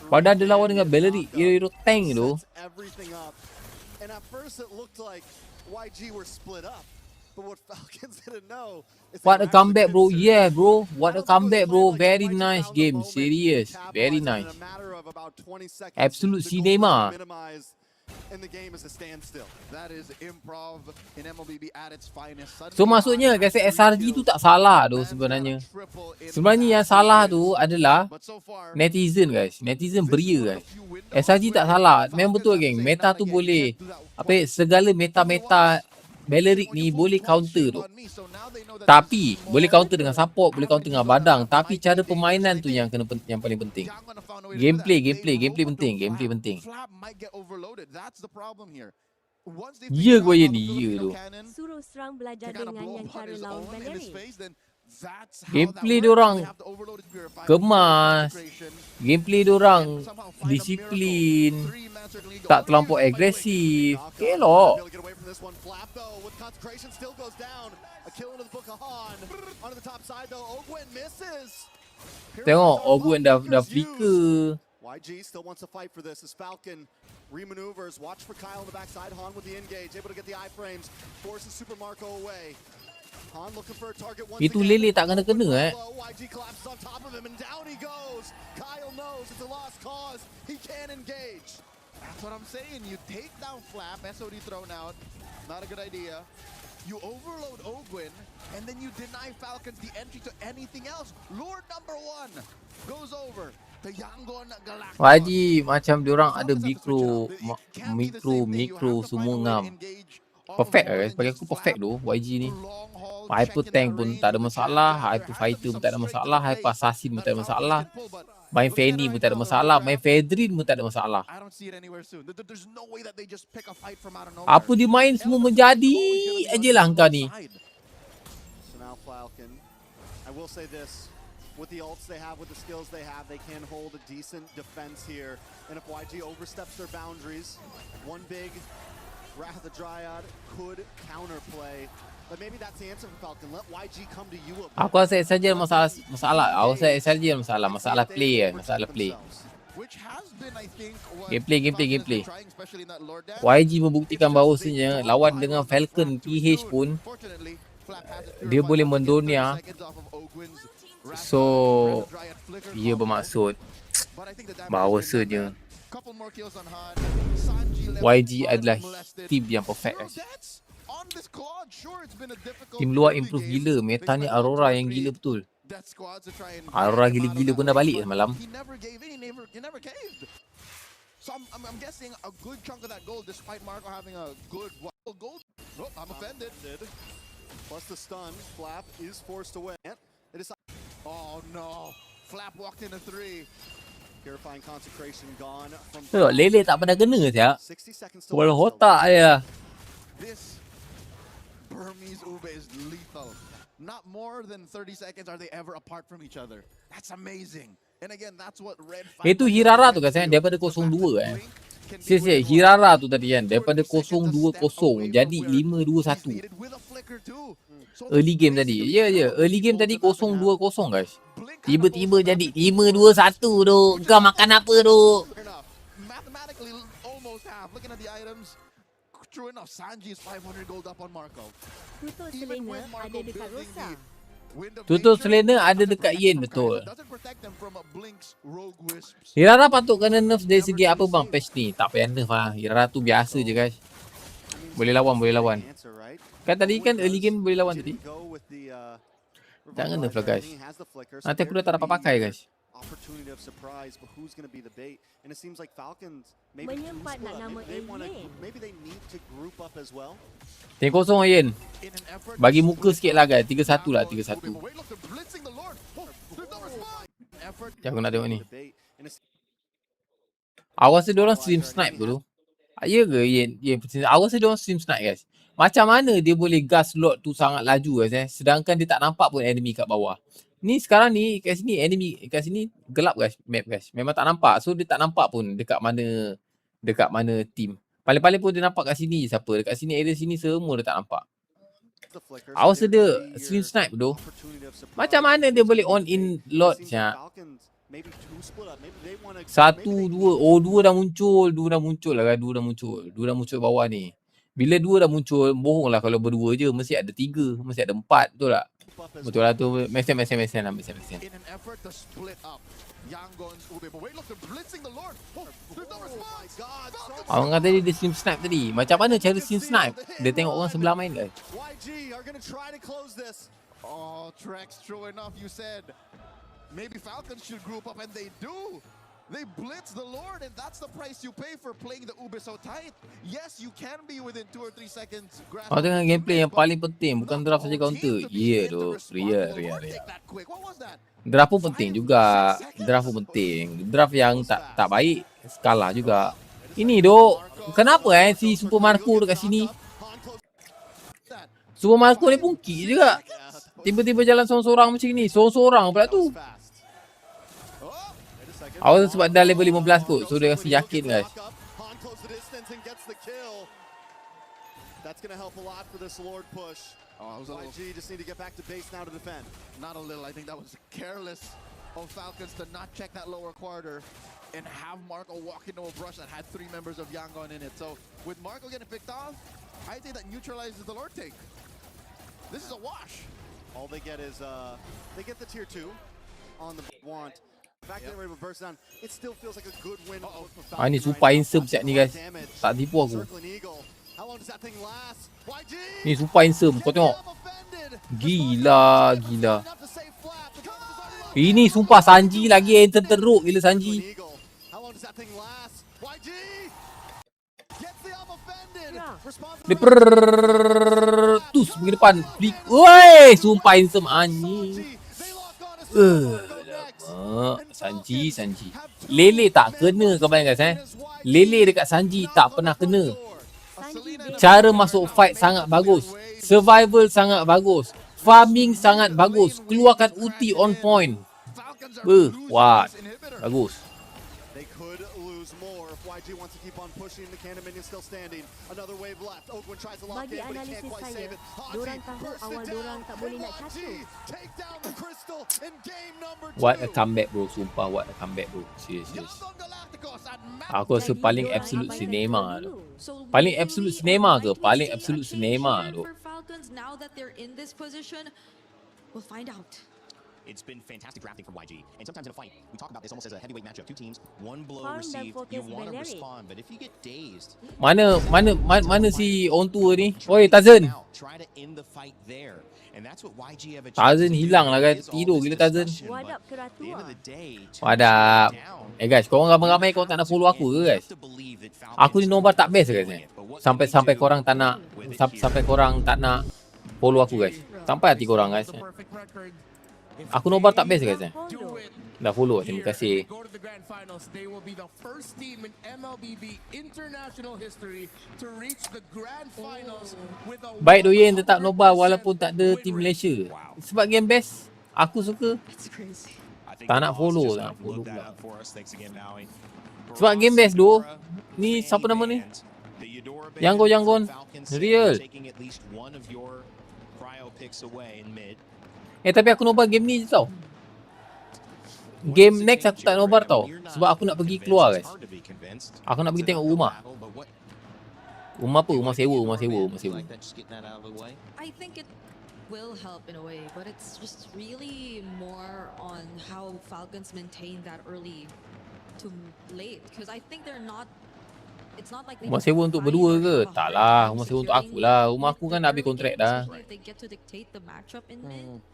Padahal dia lawan dengan Bellery, hero tank tu. And at first it looked like YG were split up. But what Falcons didn't know is What a comeback, bro. Yeah, bro. What a comeback, bro. Very nice game. Serious. Very nice. Absolute cinema. And the game is a standstill. That is improv in MLBB at its finest. So maksudnya kasi SRG tu tak salah tu sebenarnya. Sebenarnya yang salah tu adalah netizen guys. Netizen beria guys. SRG tak salah. Memang betul geng. Meta tu boleh segala meta-meta Beleric ni boleh counter tu. Tapi boleh counter dengan support, boleh counter dengan badang, tapi cara permainan tu yang paling penting. Gameplay penting. Ya gua ni tu. Suruh serang belajar dengan yang cara lawan Bellery. Gameplay diorang kemas. Gameplay diorang disiplin. Tak terlampau agresif. Elok. Tengok Ogwen dah flicker. YG still wants to fight for this as Falcon remaneuvers. Watch for Kyle on the backside. Han with the engage, able to get the iframes, forces Super Marco away. Han looking for a target once Itu again. lele tak kena YG collapses on top of him and down he goes. Kyle knows it's a lost cause. He can't engage. That's what I'm saying. You take down Flap, SOD thrown out. Not a good idea. You overload Ogwen, and then you deny Falcons the entry to anything else. Lord number 1 goes over. The YANGON Galacticos. YG macam diorang ada mikro semua ngam. Perfect guys. Bagi aku perfect tu YG ni. Hyper tank pun tak ada masalah, hyper fighter pun tak ada masalah, hyper assassin pun tak ada masalah. Main Fanny pun tak ada masalah, main Fedrin pun tak ada masalah. Apa dia main semua menjadi aje lah engkau ni. So now Falcon, I will say this, with the ults they have, with the skills they have, they can hold a decent defense here. And if YG oversteps their boundaries, one big Wrath of the Dryad could counterplay. But maybe that's the answer for Falcon. Let YG come to you. Aku rasa saja masalah. Aku rasa saja masalah play masalah play. Gameplay. YG membuktikan bahawasanya lawan dengan Falcon PH pun dia boleh mendonia. So ia bermaksud bahawasanya YG adalah team yang perfect guys. Tim luar improve gila. Meta ni Aurora yang gila betul. Aurora gila-gila pun dah balik semalam. So I'm guessing a good chunk of that gold despite Marco having a good gold. Oh, I'm offended. Plus the stun, Flap is forced away. It is. Oh no. Flap walked into 3. Purifying consecration gone from. Tengok lele tak pernah kena siap. 60 seconds to Kepala otak dia. This Burmese Ube is lethal. Not more than 30 seconds are they ever apart from each other. That's amazing. And again, that's what Red. Itu Hirara tu guys daripada 02 Hirara tu tadi kan daripada 020 jadi 521. Early game tadi. Ya. Early game tadi 020 guys. Tiba-tiba jadi 521 tu. Kau makan apa tu? Mathematically almost half. Looking at the items. True enough, Sanji is 500 gold up on Marco. Tutup selena ada dekat Rosa. Tutup selena ada dekat Yen betul. Hirara patut kena nerf dari segi apa bang patch ni? Tak payah nerf lah. Hirara tu biasa je guys. Boleh lawan. Kan tadi kan early game boleh lawan tadi. Jangan nerf lah guys. Nanti aku dah tak dapat pakai guys. Opportunity of surprise, but who's going to be the bait? And it seems like Falcons maybe menyempat nak nama maybe they need to group up as well. Tim kosong Yen. Bagi muka sikit lah guys. 3-1 lah 3-1. Jangan nak tengok ni. Awas diorang stream snipe dulu. Ya ke Yen? Awas diorang stream snipe guys. Macam mana dia boleh gas lot tu sangat laju guys Sedangkan dia tak nampak pun enemy kat bawah. Ni sekarang ni kat sini enemy kat sini gelap guys, map guys. Memang tak nampak. So dia tak nampak pun dekat mana team. Paling-paling pun dia nampak kat sini siapa. Dekat sini area sini semua dia tak nampak. Awas dia slim snipe tu. Macam mana dia boleh on in lot siap. 1 2 oh 2 dah muncul lah kan. 2 dah muncul bawah ni. Bila 2 dah muncul, bohong lah kalau berdua je. Mesti ada 3, mesti ada 4, betul tak? Betul lah tu. Mesen lah, mesen. Orang kata tadi dia slim snipe tadi. Macam mana cara slim snipe? Dia tengok orang sebelah main guys. Oh, Trex, true enough, you said maybe Falcons should group up, and they do. They blitz the Lord, and that's the price you pay for playing the Uber so tight. Yes, you can be within 2 or 3 seconds. Kau tengok gameplay yang paling penting, bukan draft saja counter. Ya tu, real. Draft pun penting juga. Draft pun penting. Draft yang tak baik, kalah juga. Ini dok, kenapa si Super Marco dekat sini? Super Marco ni pungki juga. Tiba-tiba jalan seorang-seorang macam ni. Seorang-seorang pula tu. Awal sebab dah level 15 kot. So dia rasa yakin guys. That's going to help a lot for this Lord push. YG just need to get back to base now to defend. Not a little. I think that was careless of Falcons to not check that lower quarter and have Marco walk into a brush that had 3 members of YANGON in it. So with Marco getting picked off, I think that neutralizes the Lord take. This is a wash. All they get is they get the tier 2 on the want. The fact that they were able to burst down, it still feels like a good win. Ni super insert siap ni guys. Tak tipu aku. Ni super insert. Kau tengok. Gila. Ini sumpah Sanji lagi enter teruk gila Sanji. Dia tus pergi depan. Woi, sumpah insert anjing. Sanji. Lele tak kena kau bayangkan Lele dekat Sanji tak pernah kena. Cara masuk fight sangat bagus. Survival sangat bagus. Farming sangat bagus. Keluarkan ulti on point. Kuat. Bagus. Bagi analisis saya, dorang tahu awal dorang tak boleh nak catu. What a comeback bro. Sumpah what a comeback bro. Serius. Aku rasa paling absolute cinema tu. Paling absolute cinema ke? Paling absolute cinema tu. Now that they're in this position, we'll find out. It's been fantastic drafting from YG. And sometimes in a fight, we talk about this almost as a heavyweight matchup. 2 teams, 1 blow received. You want to respond, but if you get dazed... Mana si on tua ni? Oi, Tazen. Try to end the fight there. And that's what YG have a Tazen hilang lah guys. Tidur gila Tazen. Wadap keratua. Wadap. Guys, korang ramai-ramai korang tak nak follow aku ke guys? Aku ni nobar tak best guys. Sampai korang tak nak follow aku guys. Sampai hati korang guys. Aku nobar tak best guys. Dah follow, terima kasih. Baik Doyen tetap nobar walaupun tak ada team Malaysia. Sebab game best, aku suka. Tak nak follow pula. Sebab game best tu. Ni siapa nama ni? Yangon. Real. Tapi aku nobar game ni je tau. Game next aku tak nobar tau. Sebab aku nak pergi keluar guys. Aku nak pergi tengok rumah. Rumah apa? Rumah sewa. I think it will help in a way, but it's just really more on how Falcons maintain that early to late, because I think they're not. It's not like rumah sewa untuk berdua ke? Tak lah, rumah sewa untuk aku lah. Rumah aku kan dah habis kontrak dah. They get to dictate the matchup in mid.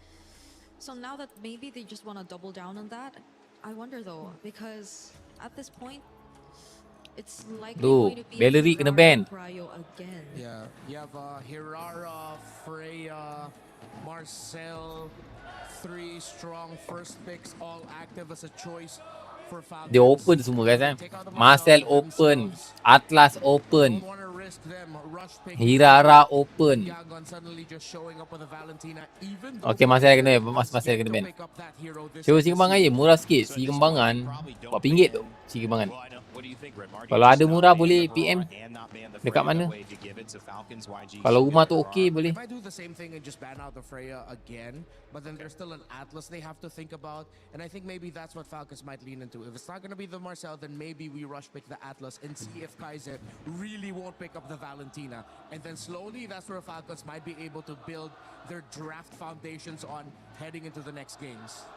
So now that maybe they just want to double down on that, I wonder though, because at this point, it's likely going to be Bellery kena ban. Again. Yeah, you have Hirara, Freya, Marcel, 3 strong first picks, all active as a choice Dia open semua guys kan. Marcel open, Atlas open, Hirara open. Okay, Marcel kena Marcel kena ban. Cuba si kembangan je murah sikit. Si kembangan berapa ringgit tu? Si kembangan. Kalau ada murah boleh PM. Dekat mana? Kalau rumah tu okey boleh. But then there's still an Atlas they have to think about, and I think maybe that's what Falcons might lean into. If it's not going to be the Marcel, then maybe we rush pick the Atlas and see if Kaiser really won't pick up the Valentina. And then slowly, that's where Falcons might be able to build their draft foundations on heading into the next games.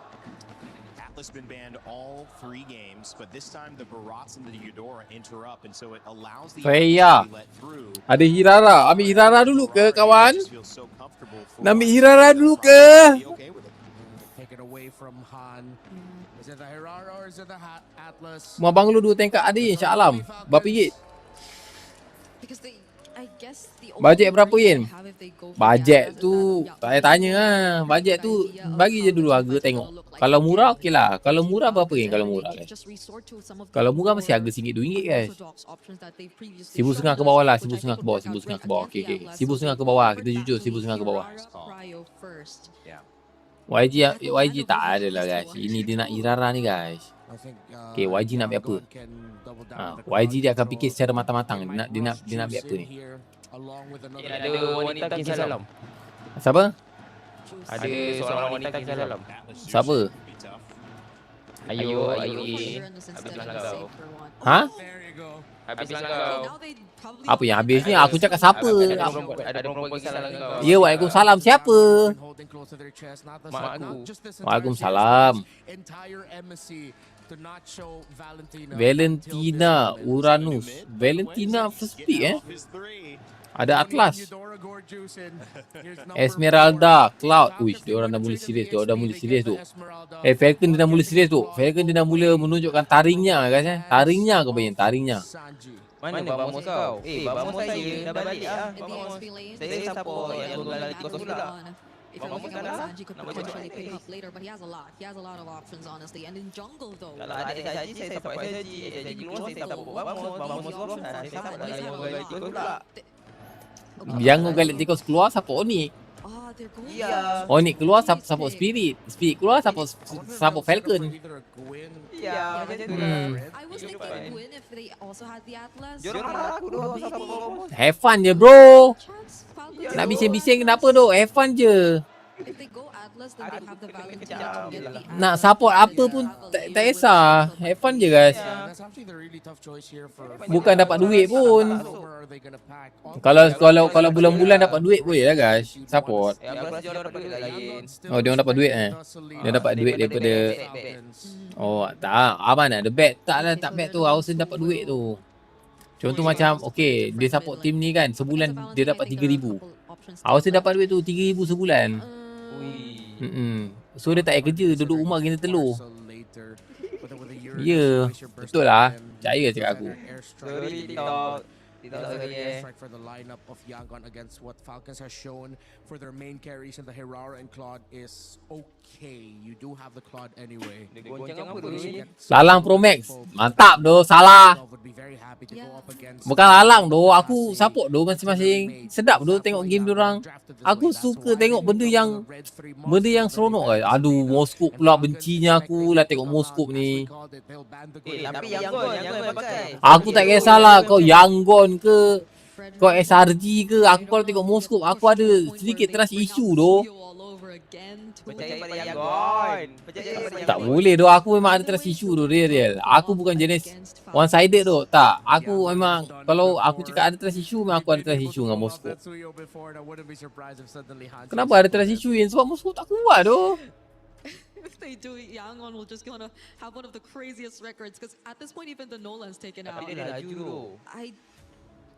Atlas been banned all 3 games, but this time the Barats and the Eudora interrupt, and so it allows the Freya. let through. Ada Hirara. Ambil Hirara dulu ke kawan? Nak ambil Hirara dulu ke? Take it away from Han. Is it the Hirara or is it the Atlas? Mau banglo 2 tingkat ada Insya Alam. Berapa ringgit? Bajet berapa yen? Bajet tu tak payah tanya lah. Bajet tu bagi je dulu harga tengok. Kalau murah okey lah. Kalau murah berapa yen kalau murah guys? Kalau murah masih harga RM1 RM2 guys. RM1,500 ke bawah lah. RM1,500 ke bawah. RM1,500 ke bawah. Okey. RM1,500 ke bawah. Kita jujur RM1,500 ke bawah. YG tak ada lah guys. Ini dia nak Irara ni guys. Okay, YG nak ambil apa? YG dia akan fikir secara matang-matang. Dia nak ambil apa ni? Ada wanita kisah salam. Siapa? Ada seorang wanita kisah salam. Siapa? Ayu habis langkau. Ha? Habis langkau. Apa yang habis ni? Aku cakap siapa? Ada perempuan kisah langkau. Ya, Waalaikumsalam. Siapa? Mak aku. Waalaikumsalam. Valentina Uranus. Valentina first pick Ada Atlas. Esmeralda, Cloud. Uish, dia orang dah mula serius tu. Falcon dia dah mula serius tu. Falcon dia dah mula menunjukkan taringnya guys Taringnya kau bayang, taringnya. Mana Bamos kau? Bamos saya dah balik ah. Saya support yang GALACTICOS pula. If you're looking at Sanji could potentially pick up later, but he has a lot. He has a lot of options, honestly. And in jungle, though, kalau ada Sanji, saya support Sanji. Sanji keluar, saya support Bamos keluar. Saya support yang GALACTICOS pula. Yang GALACTICOS keluar, support Onyx. Ya. Onyx keluar, support Spirit. Spirit keluar, support Falcon. Ya, macam tu. I was thinking Gwyn if they also had the Atlas. Aku dua support Bamos. Have fun je bro. Nak bising-bising kenapa tu? Have fun je. If they go Atlas, then they have the Valentina to get the Atlas. Nak support apa pun tak kisah. Have fun je guys. Bukan dapat duit pun. Kalau bulan-bulan dapat duit boleh lah guys. Support. Oh, dia orang dapat duit Dia dapat duit daripada oh, tak. Abang nak ada bet. Tak lah, tak bet tu. Harus dapat duit tu. Contoh macam, okay, dia support team ni kan. Sebulan dia dapat 3,000. Harus dapat duit tu 3,000 sebulan. So dia tak payah kerja. Duduk rumah kena telur. Ya, betul lah. Percaya cakap aku. Strike for the lineup of YANGON against what Falcons has shown for their main carries in the Hirara and Claude is okay. You do have the Claude anyway. Lalang Pro Max. Mantap doh, salah. Bukan lalang doh, aku support doh masing-masing. Sedap doh tengok game diorang. Aku suka tengok benda yang seronok guys. Aduh, Moskop pula bencinya aku lah tengok Moskop ni. Tapi YANGON pakai. Aku tak kisahlah kau YANGON ke, kau SRG ke. Aku kalau tengok Moskop, aku ada sedikit trust issue doh. Percaya pada YANGON. Tak boleh doh, aku memang ada trust issue doh real. Aku bukan jenis one sided doh. Tak, aku memang kalau aku cakap ada trust issue, memang aku ada trust issue dengan Moskop. Kenapa ada trust issue yang sebab Moskop tak kuat doh. If they do, YANGON will just gonna have one of the craziest records because at this point even the Nolan's taken out.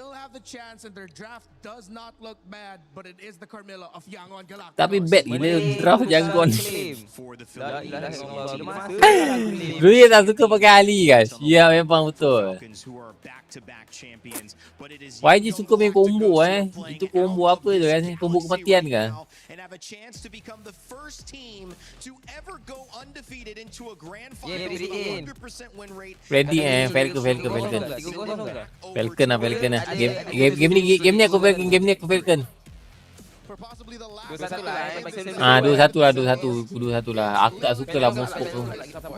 still have the chance and their draft does not look bad, but it is the Carmilla of YANGON Galacticos. Tapi bad gila draft Yangon. For the La ilaha Philippines. illallah. Dia masa claim. Dulu tak suka pakai Ali guys. Ya memang betul. Falcons who are back-to-back champions, but it is YG suka main combo Itu combo apa tu kan? Combo kematian ke? and have a chance to become the first team to ever go undefeated into a grand Yeah, final with a in. 100% win rate. Ready Falcon. 3-0 ke? Falcon lah. Game ni aku Falcon. For possibly the last 2-1 lah. Baca dulu. 2-1 lah. Aku tak suka lah Moskop tu.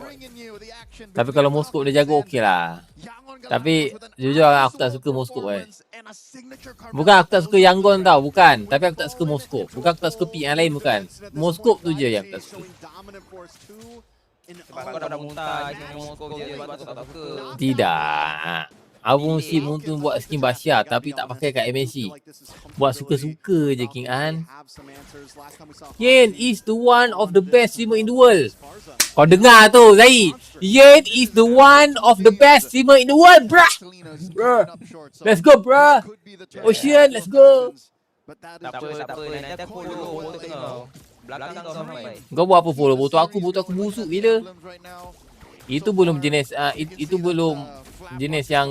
bringing you the action. Tapi kalau Moskop dia jago okey lah. Yangon Tapi Galacticos with an jujur aku tak absolute suka Moskop performance and a signature Carmilla Bukan aku tak suka Yangon tau, bukan. Tapi aku tak suka Moskop. Bukan aku tak suka pick yang lain, bukan. Moskop tu je yang aku tak suka. Showing dominant force too in Sebab kau dah muntah Moskov je sebab tu tak suka. Tidak. Aku mesti mungkin buat skin Basya tapi tak pakai kat MSC. Buat suka-suka je King An. Yen is the one of the best streamer in the world. Kau dengar tu Zai. Yen is the one of the best streamer in the world, bruh. Bruh. Let's go, bruh. Ocean, let's go. Tak apa. Nanti aku follow foto kau. Belakang kau sampai. Kau buat apa follow foto aku busuk gila. Itu belum jenis itu belum jenis yang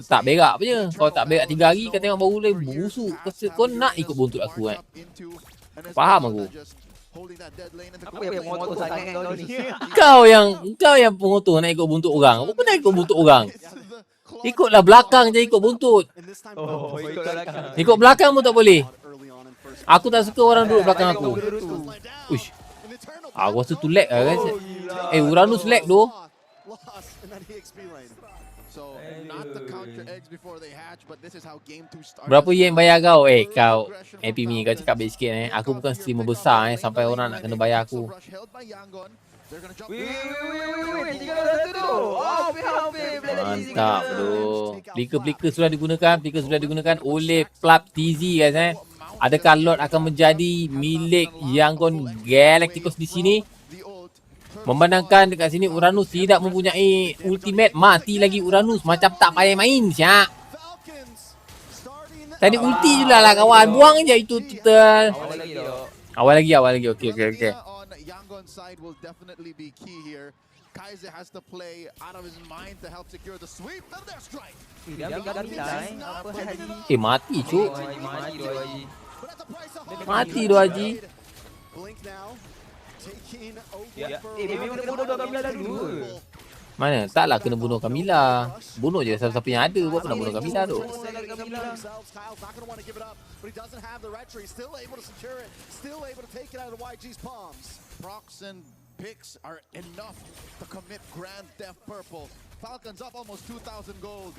tak berak punya. Kalau tak berak 3 hari kau tengok baru lagi busuk. Kau nak ikut buntut aku kan. Faham aku. Apa yang motor sangat kau ni? Kau yang pengotor nak ikut buntut orang. Apa nak ikut buntut orang? Ikutlah belakang je ikut buntut. Oh, ikut belakang. Ikut belakang pun tak boleh. Aku tak suka orang duduk belakang aku. Uish. Aku rasa tu lag lah guys. Uranus lag tu. So, not to count your eggs before they hatch, but this is how game 2 starts. Berapa yen bayar kau? Kau happy me kau cakap baik sikit Aku bukan streamer besar sampai orang nak kena bayar aku. Wih, 3-1 tu. Oh, hampir. Mantap tu. Plika sudah digunakan oleh Plap TZ guys Adakah lot akan menjadi milik Yangon Galacticos di sini? Memandangkan dekat sini Uranus tidak mempunyai ultimate, mati lagi Uranus macam tak payah main syak. Tadi ulti je lah kawan, buang je itu total. Awal lagi. Okey. Yangon side will definitely be key here. Kaiser has to play out of his mind to help secure the sweep. And their strike. Dia ambil Gamila Apa Haji? Mati cuk. Mati tu Haji. But at the price of Mati tu Haji. Blink now. Taking Ya. over Memang kena bodoh Gamila dulu. Mana? Taklah kena bunuh Camila. Bunuh je siapa-siapa yang ada. Buat pernah bunuh Camila tu. Kyle's not going to want to give it up, but he doesn't have the retry. Still able to secure it. Still able to take it out of YG's palms. Procs and picks are enough to commit Grand Theft Purple. Falcons up almost 2,000 gold.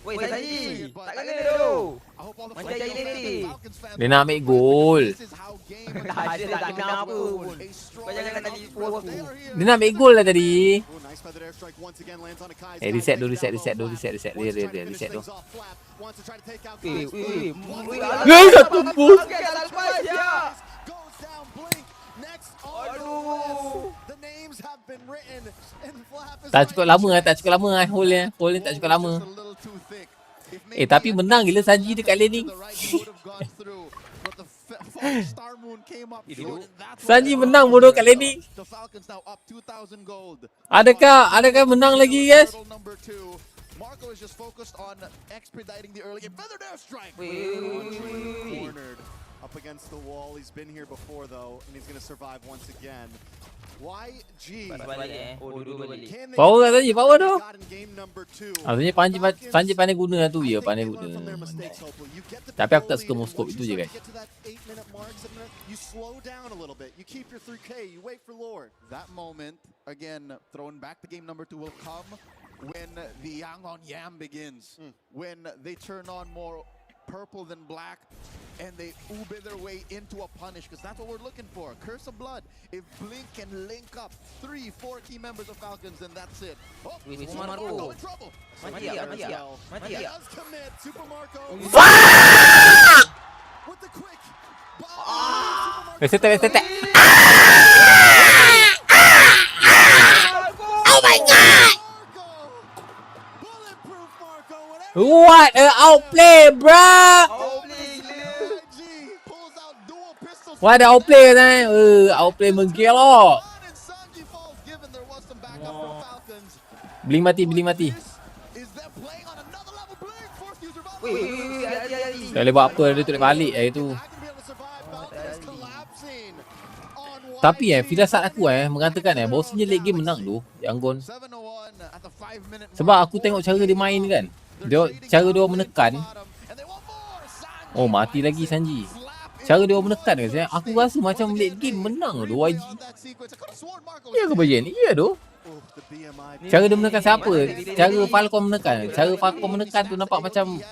Weh, tadi. Tak kena tu. I hope all the Macam YENNete. Falcons fans Dia nak ambil gol. this is how game Dia tak kena apa pun. a strong Kau jangan tadi they aku. are here. Dia nak ambil gol lah tadi. Oh, nice feather airstrike once again lands on a Kai's. Reset dulu, reset tu. Reset tu. Wants to try to take out Weh, Kai's. Gol satu bus. Okey, dah lepas je. Goes down, blink. Next on the Aduh. list. The names have been written and Flap is Tak cukup lama tak cukup lama hole ni. Hole ni tak cukup lama. Just a little too thick. If Tapi menang gila Sanji dekat laning. the right he would have gone through, but the false Star Moon came up short, and that's Sanji what- menang bodoh kat laning. The Falcons now up 2,000 gold. Adakah menang lagi guys? Turtle number 2. Marco is just focused on expediting the early game. Feathered airstrike. cornered up against the wall. He's been here before though, and he's going to survive once again. YG. Balik dua balik. Can they Power kat Sanji, power tu. got in game number 2? Maksudnya Sanji pandai guna tu je, pandai guna. Tapi aku tak suka Moskop itu je guys. You slow down a little bit. You keep your 3K. You wait for Lord. That moment, again, thrown back to game number 2 will come when the Yangon Yam begins. When they turn on more purple than black, and they ube their way into a punish, because that's what we're looking for. Curse of Blood. If Blink can link up 3-4 key members of Falcons, then that's it. Oh, Wih, Super Marco. Marco in trouble. Mati tak? Mati tak? Mati He tak? does commit. Super Marco with the quick. Reset. Oh my god! Bulletproof Marco. What a outplay, bruh. Pulls out dual pistols. What a outplay kan? Outplay menggelak. And Sanji falls given there was some backup from Falcons. Bling mati. Is them playing on another level? Blink forced user value. Weh, hati-hati. Dah boleh buat apa, dia tak balik hari tu. Not gonna be able to survive. Falcon is collapsing on Tapi firasat aku mengatakan bahawasanya late game menang tu YANGON. 701 at the 5-minute mark. Sebab aku tengok cara dia main kan. Cara dia menekan. And they want more. Sanji. Oh mati lagi Sanji. Cara dia menekan kan saya. Aku rasa macam late game menang tu YG. That sequence. I could have sworn Marco Ya ke bagian? Ya tu. Oh, the BMI. Cara dia menekan siapa? Cara Falcon menekan. Cara Falcon menekan tu nampak macam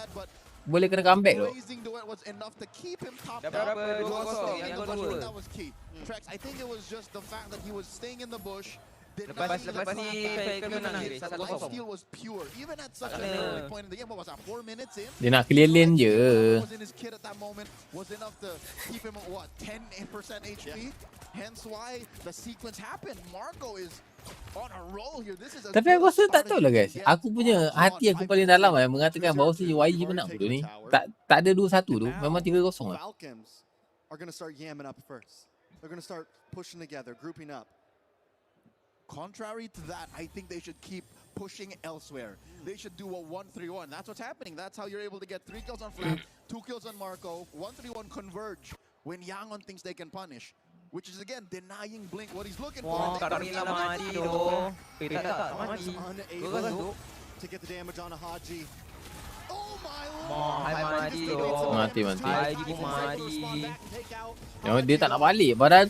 boleh kena comeback tu. Blazing duet was enough to keep him top Dah down. berapa? 2-0. Yang kedua. That was key. Trex, I think it was just the fact that he was staying in the bush. Lepas ni Falcon menang dia 1-0. Lifesteal was pure. Even at such an early point in the game, what was that, 4 minutes in? Dia nak clear lane je. Was in his kit at that moment was enough to keep him at what, 10% HP? Hence why the sequence happened. Marco is on a roll here. This is a Tapi aku rasa tak tahu lah guys. Aku punya hati aku paling dalam mengatakan bahawa si YG menang tu ni. Tak ada 2-1 tu. Memang 3-0 lah. Falcons are going to start yamming up first. They're going to start pushing together, grouping up. Contrary to that, I think they should keep pushing elsewhere. They should do a 1-3-1. That's what's happening. That's how you're able to get 3 kills on Flap, 2 kills on Marco, 1-3-1 converge when Yangon thinks they can punish. Which is again denying Blink what he's looking Wah, for. Camila mati tu. Tak mati. Unable to get the damage on a Haji. Oh my Hai lord! mati tu. Mati. Hai pun mati. Yang dia tak nak balik. Padahal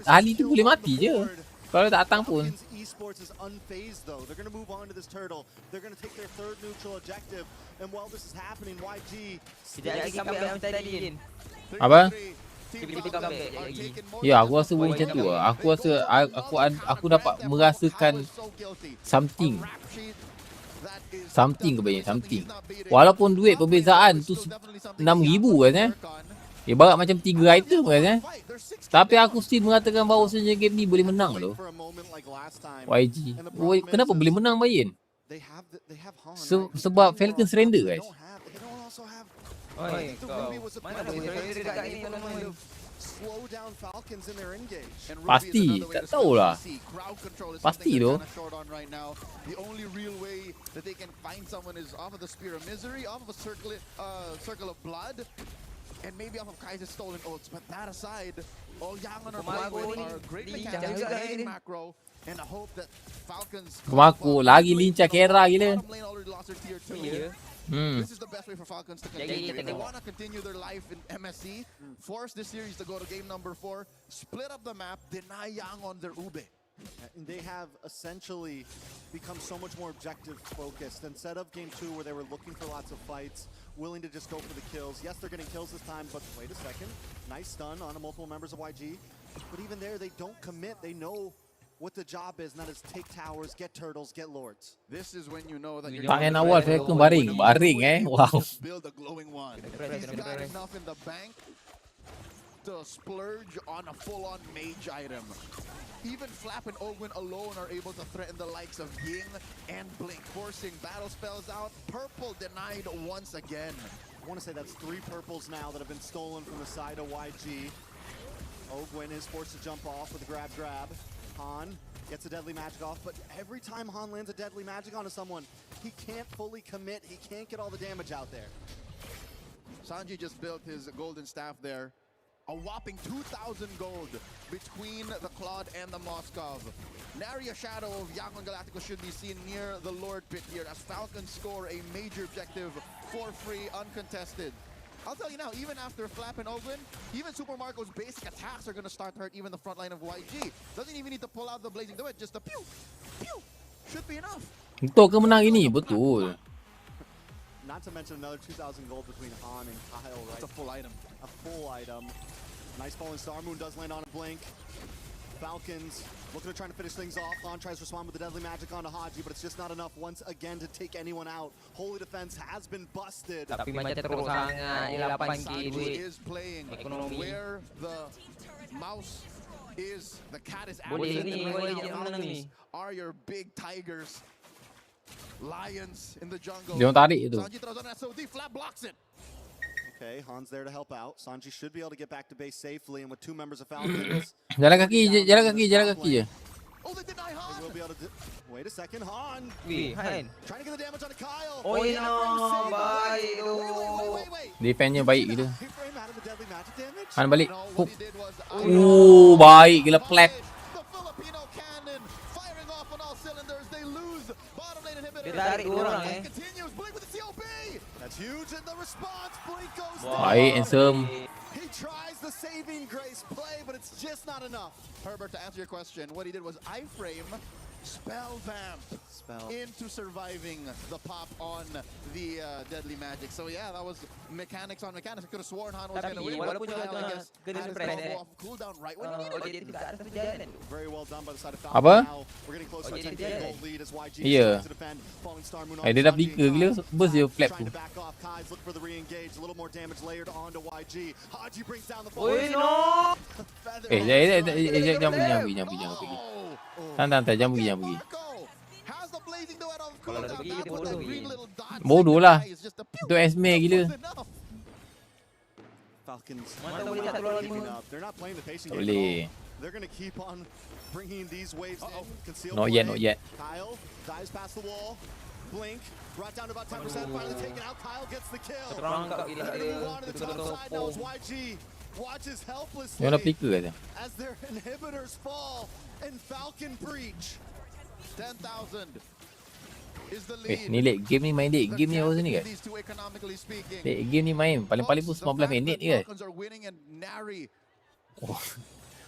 Ali tu boleh mati je. Kalau tak datang pun. Esports is unfazed though. They're going to move on to this turtle. They're going to take their third neutral objective. And while this is happening, YG Sekejap lagi comeback yang tadi Lin. Apa? Kita comeback lagi. Ya, aku rasa boleh macam tu lah. Aku rasa aku dapat merasakan something. Something kebanyakan something. Walaupun duit perbezaan tu 6,000 kan. Ibarat macam 3 item kan. Tapi aku still mengatakan bahawasanya game ni boleh menang tu. YG. Kenapa boleh menang Bayin? Sebab Falcon surrender guys. Oi, The kau. Ruby was a Mana plan boleh of saya dekat ni teman-teman. slow down Falcons in their engage. And Ruby Pasti, is another way tak to tahu spell lah. CC. Crowd control is Pasti something tu. they're kinda short on right now. The only real way that they can find someone is off of the Spear of Misery, off of a circle of blood, and maybe off of Kaiser's stolen ults. But that aside, all Yangon are great lincah mechanics, juga great ni. macro, and I hope that Falcons Pemaku lagi lincah Kera gila. bottom lane already lost their tier 2. Ya. This is the best way for Falcons to Jadi continue. kita If they tengok. want to continue their life in MSC, force this series to go to game number 4, split up the map, deny Yangon their ube. And they have essentially become so much more objective focused. Instead of game 2 where they were looking for lots of fights, willing to just go for the kills. Yes, they're getting kills this time, but wait a second. Nice stun on multiple members of YG. But even there, they don't commit. They know what the job is, and that is take towers, get turtles, get lords. This is when you know that you're Tangan awal saya tu baring. Baring Wow. just build a glowing one. Press, He's got press. enough in the bank to splurge on a full-on mage item. Even Flap and Ogwin alone are able to threaten the likes of Ying and Blink, forcing battle spells out. Purple denied once again. I want to say that's 3 purples now that have been stolen from the side of YG. Ogwin is forced to jump off with a grab. Han gets a deadly magic off, but every time Han lands a deadly magic onto someone, he can't fully commit. He can't get all the damage out there. Sanji just built his golden staff there. A whopping 2,000 gold between the Claude and the Moskov. Nary a shadow of YANGON Galacticos should be seen near the Lord pit here as Falcons score a major objective for free, uncontested. I'll tell you now, even after Flap and Ogwin, even Super Marco's basic attacks are going to start to hurt even the front line of YG. Doesn't even need to pull out the Blazing Duet, just a pew, pew, should be enough. Untuk kemenang ini betul. Not to mention another 2,000 gold between Han and Kyle, right? It's a full item. A full item. Nice falling star. Moon does land on a blink. Falcons looking to try to finish things off. Han tries to respond with the deadly magic onto Haji, but it's just not enough once again to take anyone out. Holy defense has been busted. Tapi macam teruk sangat. Ni 8k Sanji duit. is playing Ekonomi. where the mouse is, the cat is Boleh absent. ni, and boleh right je now, menang ni. are your big tigers, lions in the jungle. Dia orang tarik tu. Sanji throws on an SOD, Flap blocks it. Okay, Han's there to help out. Sanji should be able to get back to base safely, and with 2 members of Falcons, Jalan kaki je, jalan kaki je. Oh, they deny they Han. will be able to wait a second. Han Wih, Han. trying to get the damage onto Kyle. Oh, The no, iframe save. baik tu. Wait. Defense-nya baik Is gila. the iframe out of the deadly magic damage? Han balik. No, Hup. what he did was Baik gila plek. the Filipino cannon firing off on all cylinders. They lose bottom lane inhibitor. Dia tarik dua orang It continues. Blink with the COB. That's huge in the response. Blink goes Baik, handsome. He tries the saving grace play, but it's just not enough. Herbert, to answer your question, what he did was iframe, spell vamp into surviving the pop on the deadly magic. So yeah, that was mechanics on mechanics. I could have sworn Han was going to Tapi win. walaupun but juga Kyle, I guess, kena had his surprise combo off cooldown right when he needed Oh, it. dia dekat atas jalan. Very well done by the side of Apa? Falcon. Now we're getting close to Oh, a dia 10k dia. gold lead as YG Iya. tries to defend. Falling Star Moon on Dia dah Sanji pika and gila, Kyle. bus dia flap Trying tu. to back off. Kai's look for the re-engage. A little more damage layered onto YG. Haji brings down the Oi, falling no. feather. Jangan pergi. Santai, jangan pergi. Marco has the blazing duet off Kalau cooldown. pergi, That's dia what bodoh the green ni. little dot Bodoh lah. signifies. Just a pew. Itu Esme gila. Was enough. Falcons Mana boleh tak keluar keeping lima? up. They're not playing the pacing Tak game boleh. at all. They're going to keep on bringing these waves in. Conceal Not play. yet. Kyle dives past the wall. Blink. Brought down to about 10%. Finally taken out. Kyle gets the kill. Terangkap gila They're dia. going to move on to the top Betul-betul side now as topong. YG watches helplessly Dia orang pika kata. as their inhibitors fall and Falcon breach. 10,000 is the Eh, lead. ni late game ni main late game ni apa sini kan? These two economically speaking. Late game ni main paling-paling pun 19 minit ni kan? Falcons are winning and nary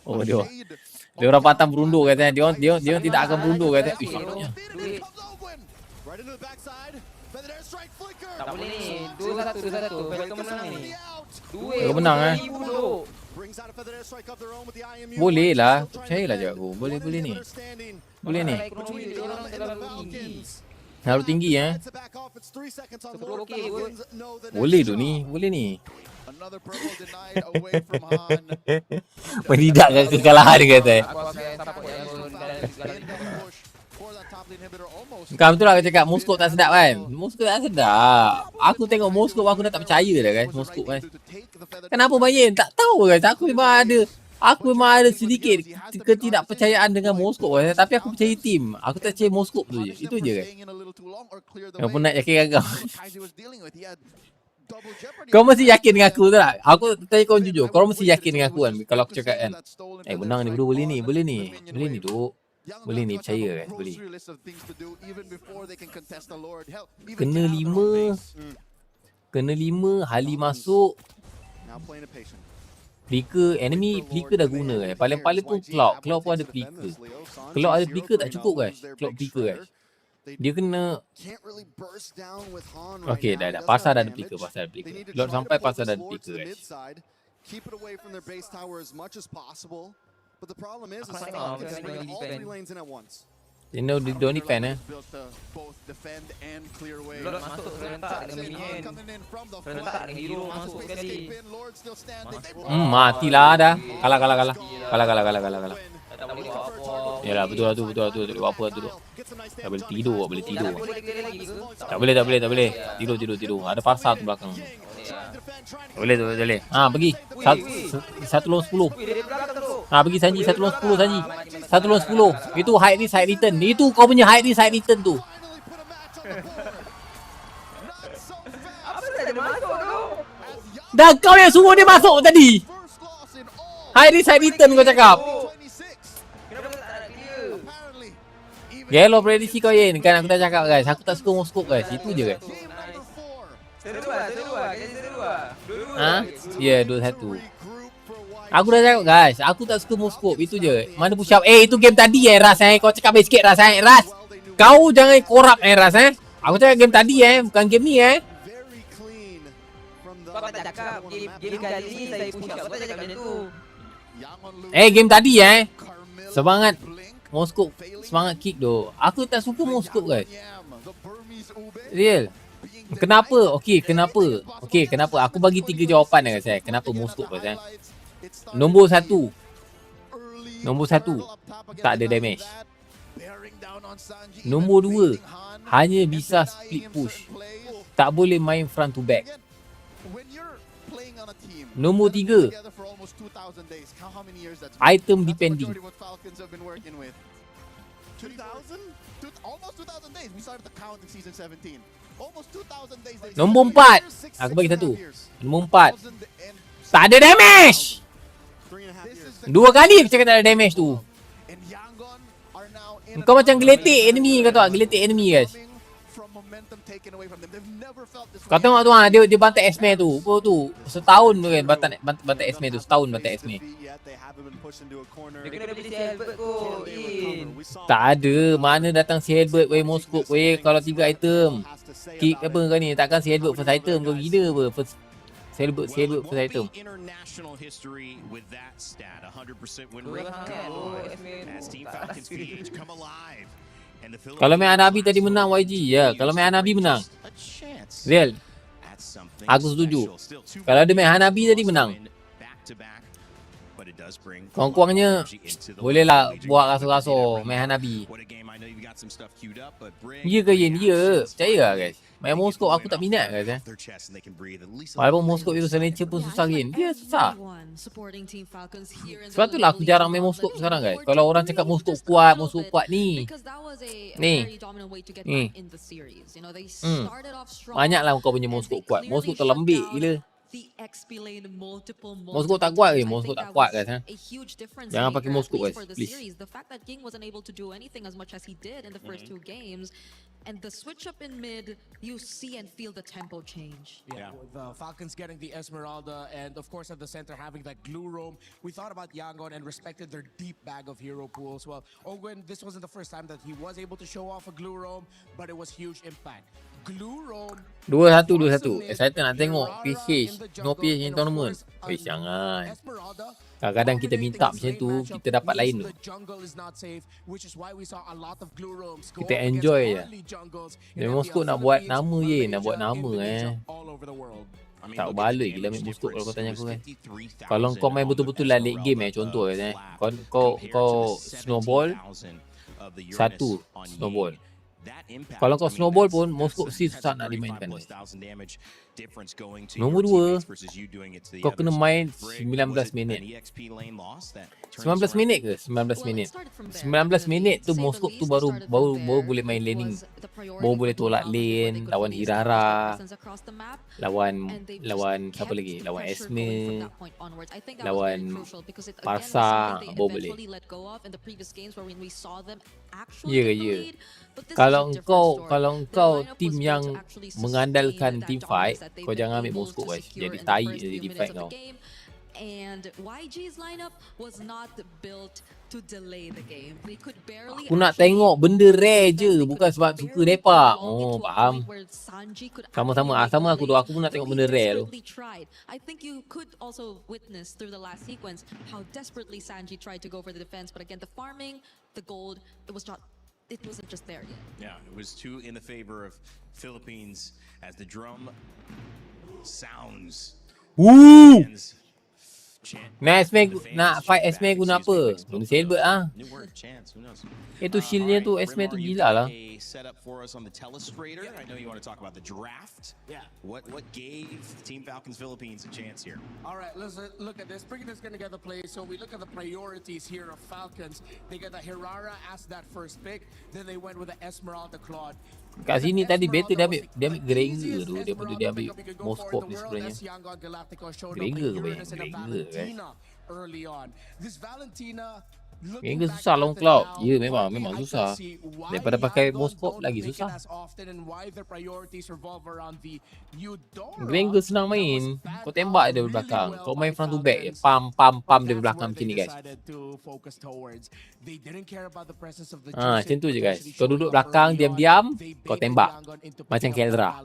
Oh dia. shade Dia orang patang berundur kata. Dia orang tidak akan berundur kata. Ih, Defeated, Duit. here comes Ogwin. Right into the backside. Feather airstrike flicker. Tak boleh ni. 2-1. Falcon menang ni. Already out. Duit. Falcon menang, eh? Dulu. Brings out a feather airstrike of their own with the IMU. Boleh YG lah. still trying to Percayalah defend. cakap aku. Boleh One ni. inhibitor standing Boleh ni. Ekonomi dia orang terlalu tinggi. Harus tinggi Tries to back off. It's 3 seconds on Betul, Lord. okey, Falcons know the Boleh next tu shot. ni. Boleh ni. Another purple denied away from Han. Menidakkan kekalahan dia kata. Aku akan support yang Falcons dalam in segala the push for that top Bukan betul lah kau cakap Moskop tak sedap kan? Moskop tak sedap. Aku tengok Moskop aku dah tak percaya dah guys. Moskop kan. Kenapa main? Tak tahu guys. Aku memang ada sedikit ketidakpercayaan dengan Moskop guys. Tapi aku percaya tim. Aku tak percaya Moskop tu je. Itu je guys. Yang pun nak yakin kau. Kau mesti yakin dengan aku tak? Aku tanya kau jujur. Kau mesti yakin dengan aku kan? Kalau aku cakap kan. Menang ni bro, boleh ni. Boleh ni duk. Boleh ni, percaya kan? Boleh. Kena 5. Hali masuk. Flicker, enemy flicker dah guna kan? Paling-paling pun Cloud pun ada flicker. Cloud ada flicker tak cukup guys. Cloud flicker guys. Dia kena. Okay, dah. Pasar dah ada flicker. Cloud sampai pasar dah ada flicker guys. But the problem is Falcons are bringing all 3 lanes in at once. You know, they don't defend Both defend and clear away. Lord masuk serentak dengan minion. Serentak dengan hero masuk sekali. Matilah dah. Kalah. Tak boleh buat apa. Yalah, betul lah tu. Tak boleh buat apa tu. Tak boleh tidur. Tak boleh. Tidur. Ada pasar tu belakang. Boleh. Pergi. 1 lawan 10. Pergi Sanji 1 lawan 10 Sanji. 1 lawan 10. Itu high risk high return. Itu kau punya high risk high return tu. Apa saja masuk tu? Dah kau yang suruh dia masuk tadi. High risk high return kau cakap. Kenapa tak nak clear? Yellow prediksi kau Yen. Kan aku dah cakap guys. Aku tak suka Moskop guys. Itu je guys. Dua. Ya, 2-1. Aku dah cakap guys, aku tak suka Moskop, itu je. Mana push up? Itu game tadi Ras Kau cakap baik sikit Ras Ras. Kau jangan korap Ras Aku cakap game tadi bukan game ni Kau tak cakap game kali ni saya push up. Kau tak cakap macam tu. Game tadi semangat Moskop, semangat kick tu. Aku tak suka Moskop guys. Real. Kenapa? Kenapa? Aku bagi 3 jawapan guys. Kenapa Moskop guys Nombor 1, tak ada damage. Nombor 2, hanya bisa split push. Tak boleh main front to back. Nombor 3, item depending. Nombor 4, aku bagi 1. Nombor 4, tak ada damage. 2 kali aku cakap tak ada damage tu. Kau macam geletik enemy kau tahu tak? Geletik enemy guys. Kau tengok tu dia bantai Esme tu. Apa tu? Setahun tu kan bantai Esme tu. Setahun bantai Esme. Dia kena beli si Albert kot. Tak ada. Mana datang si Albert Moskop kalau 3 item. Kick apa kau ni? Takkan si Albert first item kau gila apa? First first item. International history with that stat, 100% win rate as Team Falcons PH come alive. Kalau main Anabi tadi menang YG kalau main Anabi menang. Real. Aku setuju. Kalau dia main Hanabi tadi menang. Kurang-kurangnya bolehlah buat raso-raso main Hanabi. Ya ke Yen? Ya. Percaya lah guys. Main Moskop aku tak minat guys Walaupun Moskop itu signature pun susah Yen. Dia susah. Sebab itulah aku jarang main Moskop sekarang guys. Kalau orang cakap Moskop kuat ni. Banyaklah kau punya Moskop kuat. Moskop terlembik gila. Moskop tak kuat ke? Moskop tak kuat guys Jangan pakai Moskop guys, please. And the switch up in mid, you see and feel the tempo change. Yeah, with the Falcons getting the Esmeralda and of course at the center having that glue roam. We thought about Yangon and respected their deep bag of hero pools. Well, Ogwen, this wasn't the first time that he was able to show off a glue roam, but it was huge impact. Glue roam 2-1. Excited nak tengok PH. No PH in tournament. Jangan. Kadang-kadang kita minta macam tu, kita dapat lain tu. Kita enjoy je. Dan Moskop nak buat nama je, nak buat nama Tak baloi gila main Moskop kalau kau tanya aku Kalau kau main betul-betul lah late game contoh kau snowball of the Satu Uranus on snowball. Ying. That impact, Kalau kau I mean, snowball that's- pun Moskop that's- si that's susah a nak very dimainkan. 5,000 damage difference going to Nombor your 2, teammates versus you doing it to the kau kena others. main Brig, 19 was it minit. an EXP lane loss that turned 19 us around? minit ke? 19 minit. 19 minit tu Moskop tu baru boleh main laning. Baru boleh tolak lane, lawan Hirara, lawan siapa lagi? Lawan Esme, lawan Parsa, baru boleh. Ya ke ya. Kalau engkau tim yang mengandalkan team fight, kau jangan ambil Moskop guys. Jadi tai jadi fight kau. And YG's lineup was not built to delay the game. They could barely. Aku nak tengok benda rare je, bukan sebab suka depak. Oh, faham. Sama aku tu. Aku pun nak tengok benda rare tu. I think you could also witness through the last sequence how desperately Sanji tried to go for the defense, but again the farming, the gold, it wasn't just there yet. Yeah, it was two in the favor of Philippines as the drum sounds. Woo! Chant. Nak fight Esme guna apa? Guna Selbert ah. New word, chance, who knows? Itu shieldnya tu Esme tu gila lah. A setup for us on the telestrator. I know you want to talk about the draft. Yeah. What gave Team Falcons Philippines a chance here? All right, let's look at this. Bringing this going to get the play. So we look at the priorities here of Falcons. They get the Hirara as that first pick. Then they went with the Esmeralda Claude. Kat sini tadi better dia ambil Granger tu daripada dia ambil Moskop ni sebenarnya. Granger ke bayang? Granger guys. Early on. This Valentina Granger susah long cloud. Ya memang susah. Daripada pakai Moskop lagi susah. Granger senang main. Kau tembak dia dari belakang. Kau main front to back je. Pam dari belakang macam ni guys. Macam tu je guys. Kau duduk belakang diam-diam, kau tembak. Macam Keldra.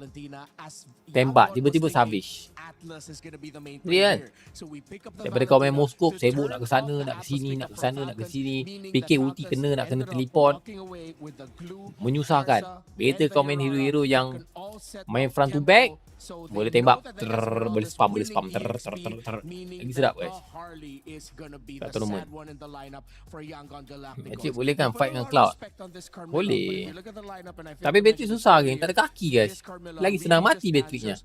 Tembak, tiba-tiba savage. Dia kan? Daripada kau main Moskop, sibuk nak ke sana, nak ke sini, nak ke sana, nak ke sini. Fikir ulti nak kena teleport. Menyusahkan. Better kau main hero-hero yang main front to back, boleh tembak, boleh spam. Lagi sedap guys. Kat tournament. Magic boleh kan fight dengan Cloud? Boleh. Tapi Beatrix susah kan, tak ada kaki guys. Lagi senang mati Beatrixnya.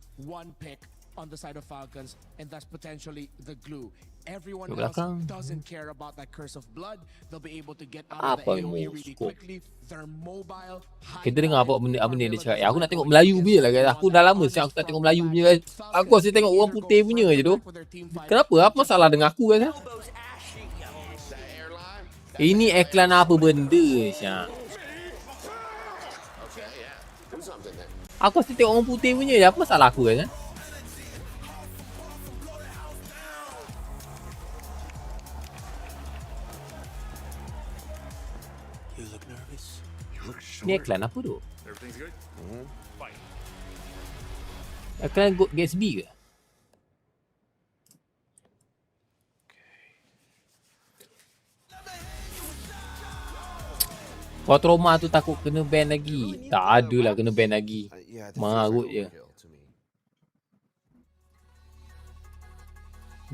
On the side of Falcons, and that's potentially the glue. Everyone Ke else belakang. doesn't care about that curse of blood. They'll be able to get out of the Apa AoE really Moskop? quickly. They're mobile. Kita dengar apa benda dia cakap. Aku nak tengok Melayu punya lah guys. Aku dah lama siap aku tak tengok Melayu punya guys. Aku asyik tengok orang putih punya je tu. Kenapa? Apa masalah dengan aku guys? Ini iklan apa benda Syak? Aku asyik tengok orang putih punya je. Apa masalah aku guys? Ni iklan apa tu? Iklan Gatsby ke? Kau trauma tu takut kena ban lagi? Tak ada lah kena ban lagi. Marut je.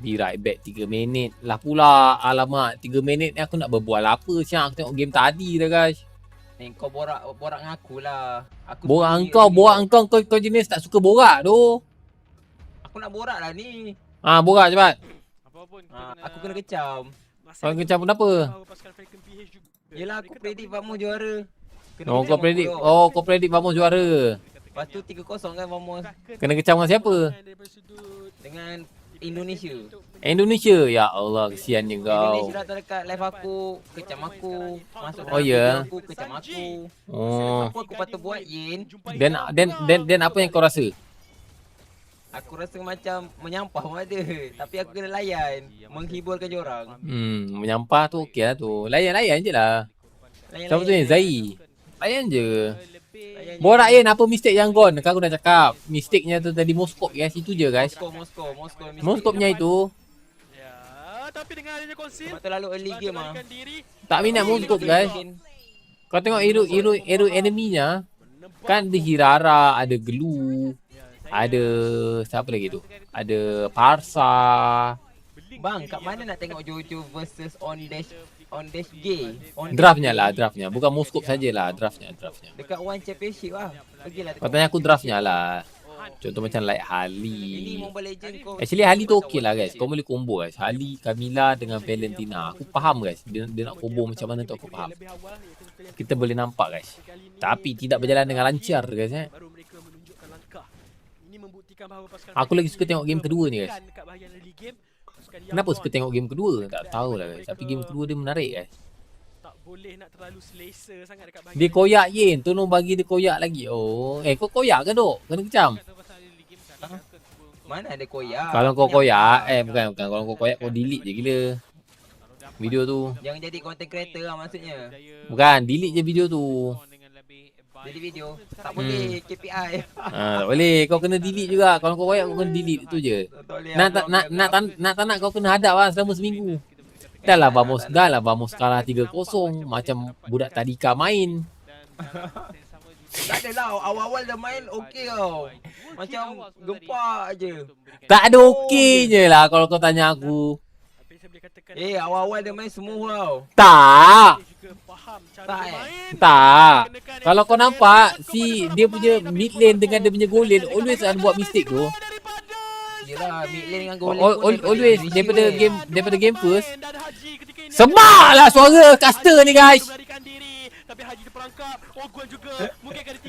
Be right back 3 minit lah pula. Alamak 3 minit ni aku nak berbual apa siang. Aku tengok game tadi dah guys. Kau borak dengan aku lah. Borak kau jenis tak suka borak tu. Aku nak borak lah ni. Borak cepat. Aku kena kecam. Kau kecam kenapa? Yelah aku predict Vamos juara. Kau predict Vamos juara. Lepas tu 3-0 kan Vamos. Kena kecam dengan siapa? Dengan Indonesia. Ya Allah kesiannya kau. Indonesia datang dekat live aku, kecam aku, masuk dalam ya. video aku, kecam aku. Apa aku patut buat Yin? Dan apa yang kau rasa? Aku rasa macam menyampah pun ada. Tapi aku kena layan, menghiburkan diorang. Menyampah tu okey lah tu. Layan je lah. Siapa tu ni? Zai. Layan je. Borak Yen, apa mistake YANGON? Aku dah cakap. Mistake-nya tu tadi Moskop guys. Itu je guys. Moskopnya itu. Ya, tapi dengan adanya konsil. Terlalu early game ah. Tak minat Moskop guys. Kau tengok hero enemy-nya. Kan ada Hirara, ada Glue. Ada siapa lagi tu? Ada Parsa. Bang, kat mana nak tengok Jojo versus On Dash On dash J. Draftnya lah, draftnya. Bukan moskop sajalah, draftnya. Dekat One Championship lah. Pergilah dekat. Kau tanya aku draftnya lah. Contoh macam like Ini Harley. Mobile Legend kau. Actually Harley tu okey lah guys. Kau boleh combo guys. Harley, Camila dengan Valentina. Aku faham guys. Dia nak combo macam mana tu aku faham. Kita boleh nampak guys. Tapi tidak berjalan dengan lancar guys Baru mereka menunjukkan langkah. Ini membuktikan bahawa pasukan Aku lagi suka tengok game kedua ni guys. dekat bahagian early game. Pasukan Kenapa Yangon suka tengok game kedua? Tak tahulah guys. Tapi game kedua dia menarik guys. tak boleh nak terlalu selesa sangat dekat bahagian Dia koyak Yin. Tolong bagi dia koyak lagi. Oh. Kau koyak ke dok? Kena kecam. Mana ada koyak? Kalau kau koyak. Bukan. Kalau kau koyak kau delete je gila. Video tu. Jangan jadi content creator lah maksudnya. Bukan. Delete je video tu. Jadi video. Tak boleh KPI. Tak boleh. Kau kena delete juga. Kalau kau koyak kau kena delete. Itu je. Nak tak nak kau kena hadap lah selama seminggu. Dah lah Vamos kalah 3-0. Macam budak tadika main. Tak adalah. Awal-awal dah main okey tau. Macam gempak je. Tak ada okeynya lah kalau kau tanya aku. Awal-awal dia main semua tau. Tak. Tak Tak. Kalau kau nampak dia punya mid lane dengan dia punya goal lane always buat mistake tu. Yelah, mid lane dengan goal lane Always daripada game first. Semaklah suara caster ni guys.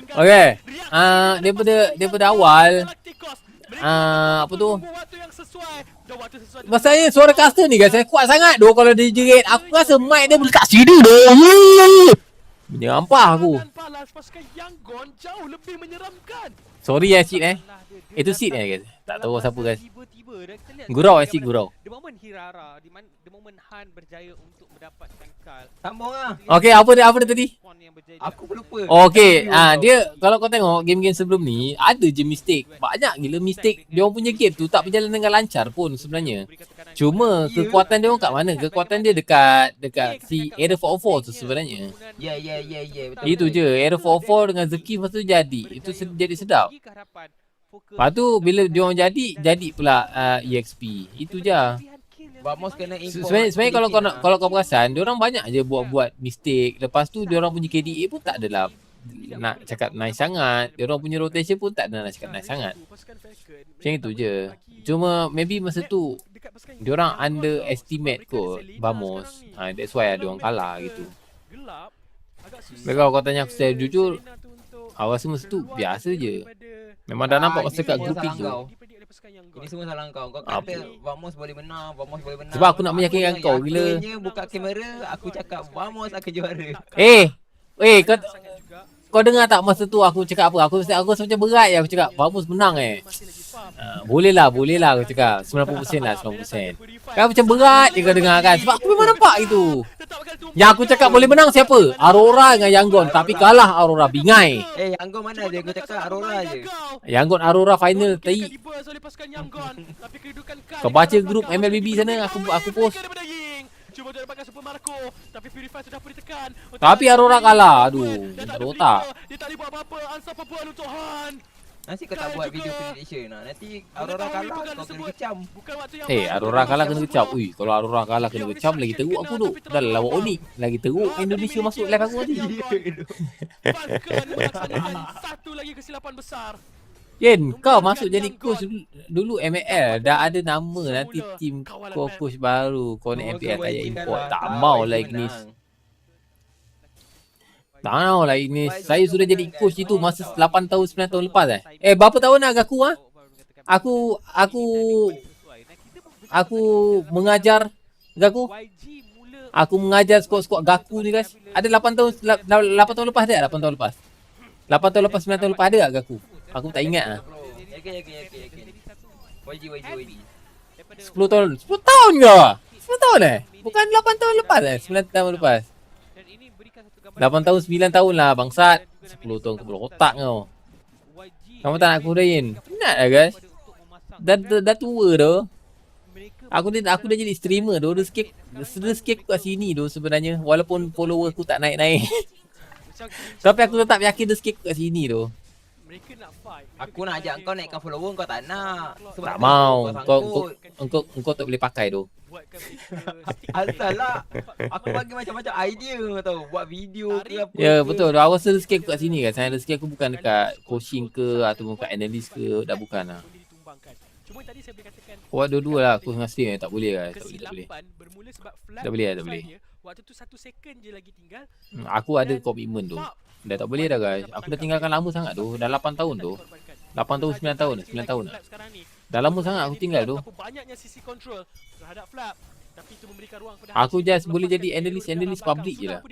Okay. Daripada awal apa tu? Masalahnya suara caster ni guys kuat sangat doh kalau dia jerit. Aku rasa mic dia boleh kat sini doh. Menyampah aku. Sorry seat Itu seat guys. Tak tahu siapa guys. Gurau seat gurau. The moment Hirara, the moment Han berjaya untuk mendapatkan Kal. Sambung lah. Okay, apa dia tadi? Aku lupa. Okay, dia kalau kau tengok game-game sebelum ni ada je mistake. Banyak gila mistake. Dia orang punya game tu tak berjalan dengan lancar pun sebenarnya. Cuma kekuatan dia orang kat mana? Kekuatan dia dekat si Area 404 tu sebenarnya. Ya betul. Itu je. Area 404 dengan Zeki lepas tu jadi. Itu jadi sedap. Lepas tu bila dia orang jadi pula EXP. Itu je. Vamos kena import. Sebenarnya kalau kau perasan, dia orang banyak je buat mistake. Lepas tu dia orang punya KDA pun tak adalah nak cakap nice sangat. Dia orang punya rotation pun tak ada nak cakap nice sangat. Macam itu je. Cuma maybe masa tu dia orang underestimate kot Vamos. That's why dia orang kalah gitu. Kalau kau tanya aku secara jujur, aku rasa masa tu biasa je. Memang dah nampak masa kat grouping tu. Ini semua salah kau. Kau kata Vamos boleh menang. Sebab aku nak meyakinkan kau gila. Buka kamera, aku cakap Vamos akan juara. Kau dengar tak masa tu aku cakap apa? Aku rasa macam berat aku cakap Vamos menang Boleh lah aku cakap 90% lah 90%. Kan macam berat je kau dengar kan. Sebab aku memang nampak itu. Yang aku cakap boleh menang siapa? Aurora dengan Yangon. Tapi kalah Aurora bingai. Yangon mana dia? Aku cakap Aurora je. Yangon Aurora final tai. Kau baca grup MLBB sana aku post. Cuba dia dapatkan Super Marco, tapi Purify sudah pun ditekan. Tapi Aurora kalah. Aduh, tak ada otak. Dia tak boleh buat apa-apa. Unstoppable untuk Han. Nanti kau tak buat video prediction lah. Nanti Aurora kalah kau kena kecam. Aurora kalah kena kecam. Ui, kalau Aurora kalah kena kecam lagi teruk aku tu. Dah lawan Onyx. Lagi teruk Indonesia masuk live aku tadi. Satu lagi kesilapan besar. Yen, kau masuk jadi coach dulu ML. Dah ada nama nanti tim kau coach baru. Kau ni MPL tak payah import. Tak mau lah Ignis. Tak mau lah Ignis. Saya sudah jadi coach itu masa 8 tahun 9 tahun lepas berapa tahun dah Gaku Aku mengajar Gaku. Aku mengajar squad Gaku ni guys. Ada 8 tahun lepas ada 8 tahun lepas. 8 tahun lepas 9 tahun lepas ada tak Gaku? Aku tak ingat lah. YG. 10 tahun ke? 10 tahun Bukan 8 tahun lepas 9 tahun lepas. 8 tahun 9 tahun lah bangsat. 10 tahun kepala otak kau. Kamu tak nak kudain? Penat lah guys. Dah tua dah. Aku dah jadi streamer dah. Rezeki aku kat sini dah sebenarnya. Walaupun follower aku tak naik-naik. Tapi aku tetap yakin rezeki aku kat sini dah. Mereka nak fight. Aku nak ajak kau naikkan follower kau tak nak. Sebab Tak tu mau. sangkut. Kau tak boleh pakai tu. Buatkan mereka stick Asal lah. Aku bagi macam-macam idea kau tahu. Buat video ke apa Ya ke. betul. Awal rezeki aku kat sini kan. Saya rezeki aku bukan dekat coaching ke ataupun kat analis ke. Dah bukan lah. boleh ditumbangkan. Cuma tadi saya boleh katakan Buat dua-dua lah aku dengan stream. Tak boleh lah. Tak boleh. kesilapan bermula sebab flag Tak boleh lah, tak profile boleh. dia, waktu tu 1 second je lagi tinggal. Aku ada komitmen tu. Dah tak boleh dah guys. Aku dah tinggalkan lama sangat tu. Dah 8 tahun tu. 8 tahun, 9 tahun. 9 tahun dah. Dah lama sangat aku tinggal tu. Banyaknya sisi control terhadap flap. Tapi itu memberikan ruang kepada Aku just boleh jadi analis public je lah.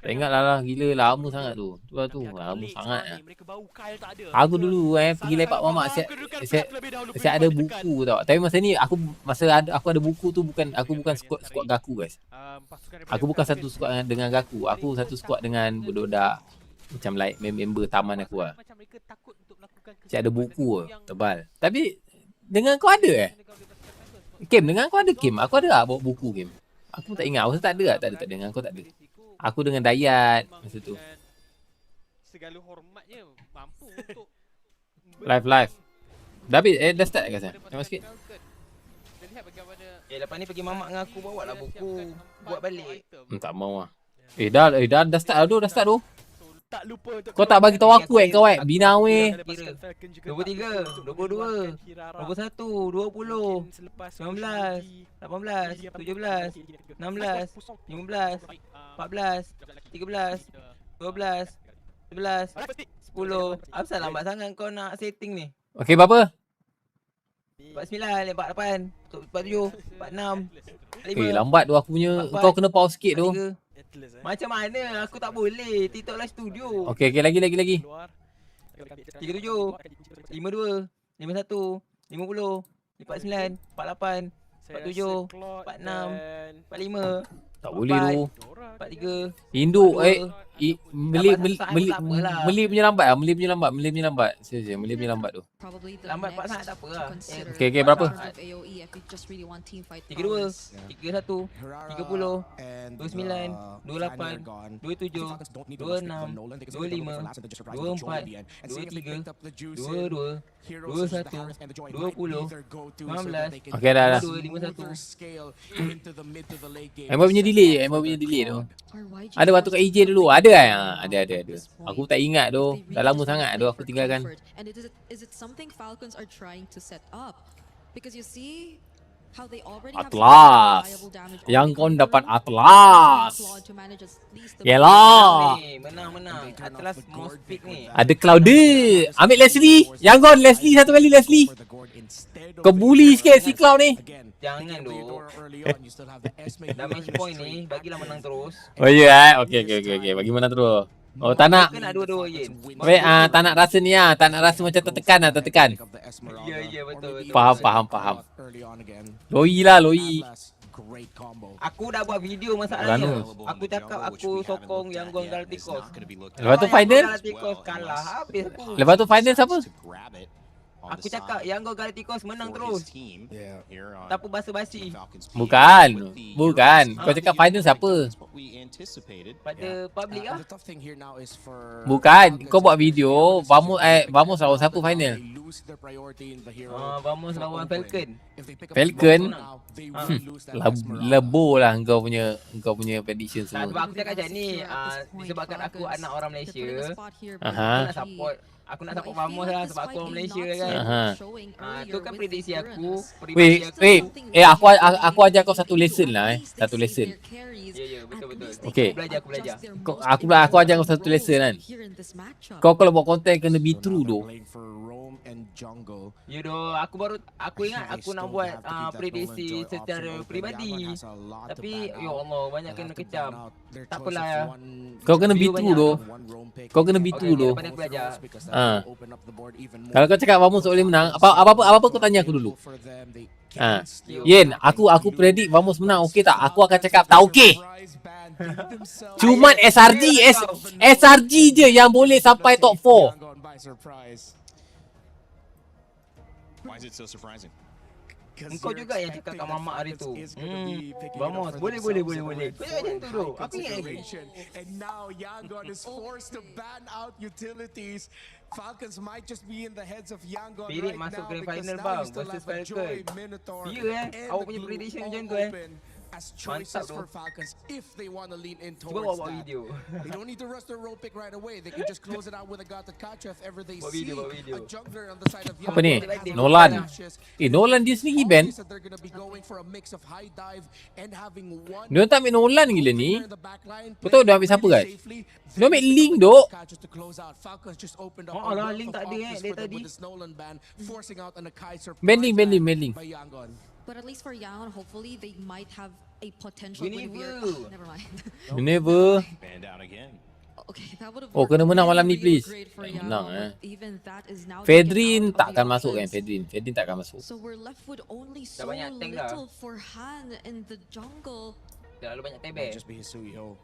Tak ingat lah gila lama sangat tu. Tu lah tu. Lama sangat lah. Aku dulu pergi lepak mamak saya ada buku tau. Tapi masa ni aku ada buku tu aku bukan squad Gaku guys. Aku bukan satu squad dengan Gaku. Aku satu squad dengan budak-budak macam like member taman aku lah. Saya ada buku tebal. Tapi dengan kau ada Kim, dengan kau ada Kim? Aku ada tak bawa buku Kim? Aku tak ingat. Aku tak ada tak ada. Tak ada. Dengan kau tak ada. Aku dengan Dayat masa tu. Segala hormatnya mampu untuk Live. Dah habis? Dah start ke saya? Tengok sikit. Lepas ni pergi mamak dengan aku bawa lah buku. Buat balik. Tak mau lah. Dah start dah tu. Dah start tu. tak lupa untuk Kau tak bagi tahu aku kau bina weh. 23, 22, 21, 20, 19, 18, 17, 16, 15, 13, 14, 13, 12, 11, 10. Apa lambat sangat kau nak setting ni? Okey, berapa? 49, 48, 47, 46, 45. Lambat tu aku punya. Kau kena pause sikit tu. Macam mana? Aku tak boleh. TikTok live studio. Okey, lagi. 37, 52, 51, 50, 49, 48, 47, 46, 45. Tak boleh tu. 43. Induk Meli punya lambat. Serius, Meli punya lambat tu. Lambat pak sangat tak apa lah. Okey, berapa? 32, 31, 30, 29, 28, 27, 26, 25, 24, 23, 22, 21, 20, 19, Okey dah. 51. Emma punya delay tu. Ada waktu kat EJ dulu. Ada kan? Ada. Aku tak ingat tu. Dah lama sangat tu aku tinggalkan. And is it something Falcons are trying to set up? Because you see how they already have Atlas. reliable damage. YANGON dapat Atlas. Yelah. Menang. Atlas most pick ni. Ada Cloud. Ambil Leslie. YANGON Leslie satu kali Leslie. Kau bully sikit si Cloud ni. Jangan doh. Damage point ni bagilah menang terus. Oh ya, okey. Bagi mana terus. Oh, tak nak. Kena dua-dua Yin. Weh, tak nak rasa ni ah, tak nak rasa macam tertekan. Ya betul. Faham. Loi lah. Aku dah buat video masalahnya. Aku cakap aku sokong YANGON GALACTICOS. Lepas tu final? GALACTICOS kalah habis aku. Lepas tu final siapa? Aku cakap YANGON GALACTICOS menang terus. Tak apa basa-basi. Bukan. Kau cakap final siapa? Pada public lah. Bukan. Kau buat video, Vamos lawan siapa final? Vamos lawan Falcon. Lebo lah kau punya prediction semua. Sebab aku cakap macam ni, disebabkan aku anak orang Malaysia, aku nak support Vamos lah sebab aku orang Malaysia kan. Tu kan prediksi aku. Wait. Aku ajar kau satu lesson lah Satu lesson. Ya, betul. Okay. Aku belajar. Aku ajar kau satu lesson kan. Kau kalau buat konten kena be true tu. Ya doh, aku ingat aku nak buat prediksi secara peribadi. Tapi ya Allah, banyak kena kecam. Tak apalah. Kau kena be true tu. Daripada aku belajar. Kalau kau cakap Vamos tak boleh menang, apa kau tanya aku dulu. Yen, aku predict Vamos menang, okey tak? Aku akan cakap tak okey. Cuman SRG je yang boleh sampai top 4. Why is it so surprising? Engkau juga yang cakap kat mamak hari tu. Vamos, boleh. Kau jangan macam tu doh. Aku ingat lagi. And now YANGON is forced to ban out utilities. Falcons might just be in the heads of YANGON Spirit right masuk now grand because final now bang you still versus have the Joy, Falcon. Minotaur, Fear and awak the punya Glue prediction all macam tu open as Mantap choices tu. for Falcons if they want to lean in Cuba towards buat that. video. They don't need to rush their roll pick right away. They can just close it out with a Galatikacho if ever they Buat see video, a jungler on the side of Apa ni? YANGON. Nolan. Nolan dia sendiri ban. They're gonna be going for a mix of high dive and having one Dia tak ambil Nolan gila ni. in the backline. Betul dia ambil siapa guys? Dia ambil Link dok. Alah, Link tak ada dari tadi. Bending. But at least for Yangon, hopefully they might have a potential We win here. never. Never mind. Never. Banned out again. Okay, that would have Oh, kena menang malam ni, please. Menang, Even that is now Fedrin taken out of takkan the masuk kan? offense. Fedrin takkan masuk. So we're left with only so banyak tank dah. little for Han in the jungle. Terlalu banyak Might tebel. just be Hisuyo.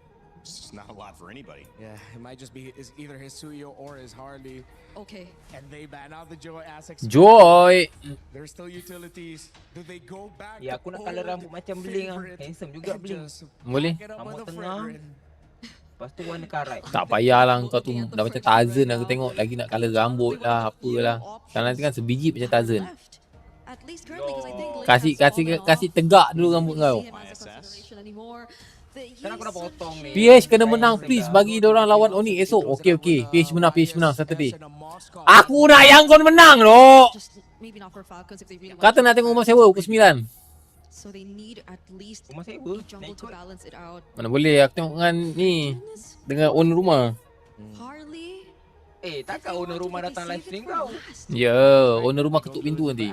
It's just not a lot for anybody. Yeah, it might just be either Hisuyo or his Harley. Okay. And they ban out the Joy Aztecs. Joy. There's still utilities. Do they go back? Ya, aku nak colour rambut macam Blink ah. Handsome juga Blink. Boleh. Rambut tengah. Lepas tu warna karat. Tak payahlah kau tu dah macam Tarzan aku tengok lagi nak colour rambut lah apalah. Kalau nanti kan sebiji macam Tarzan. At least currently, because I think Kasih tegak dulu rambut kau. Sekarang aku dah potong ni. PH kena menang please bagi diorang lawan Onyx esok. Okey. PH menang Saturday. Aku nak YANGON menang loh. Kata nak tengok rumah sewa pukul 9. So they need at least Rumah sewa? a jungle to balance it out. Mana boleh aku tengok dengan ni dengan owner rumah. Harley. Takkan owner rumah datang live stream kau? Ya, owner rumah ketuk pintu nanti.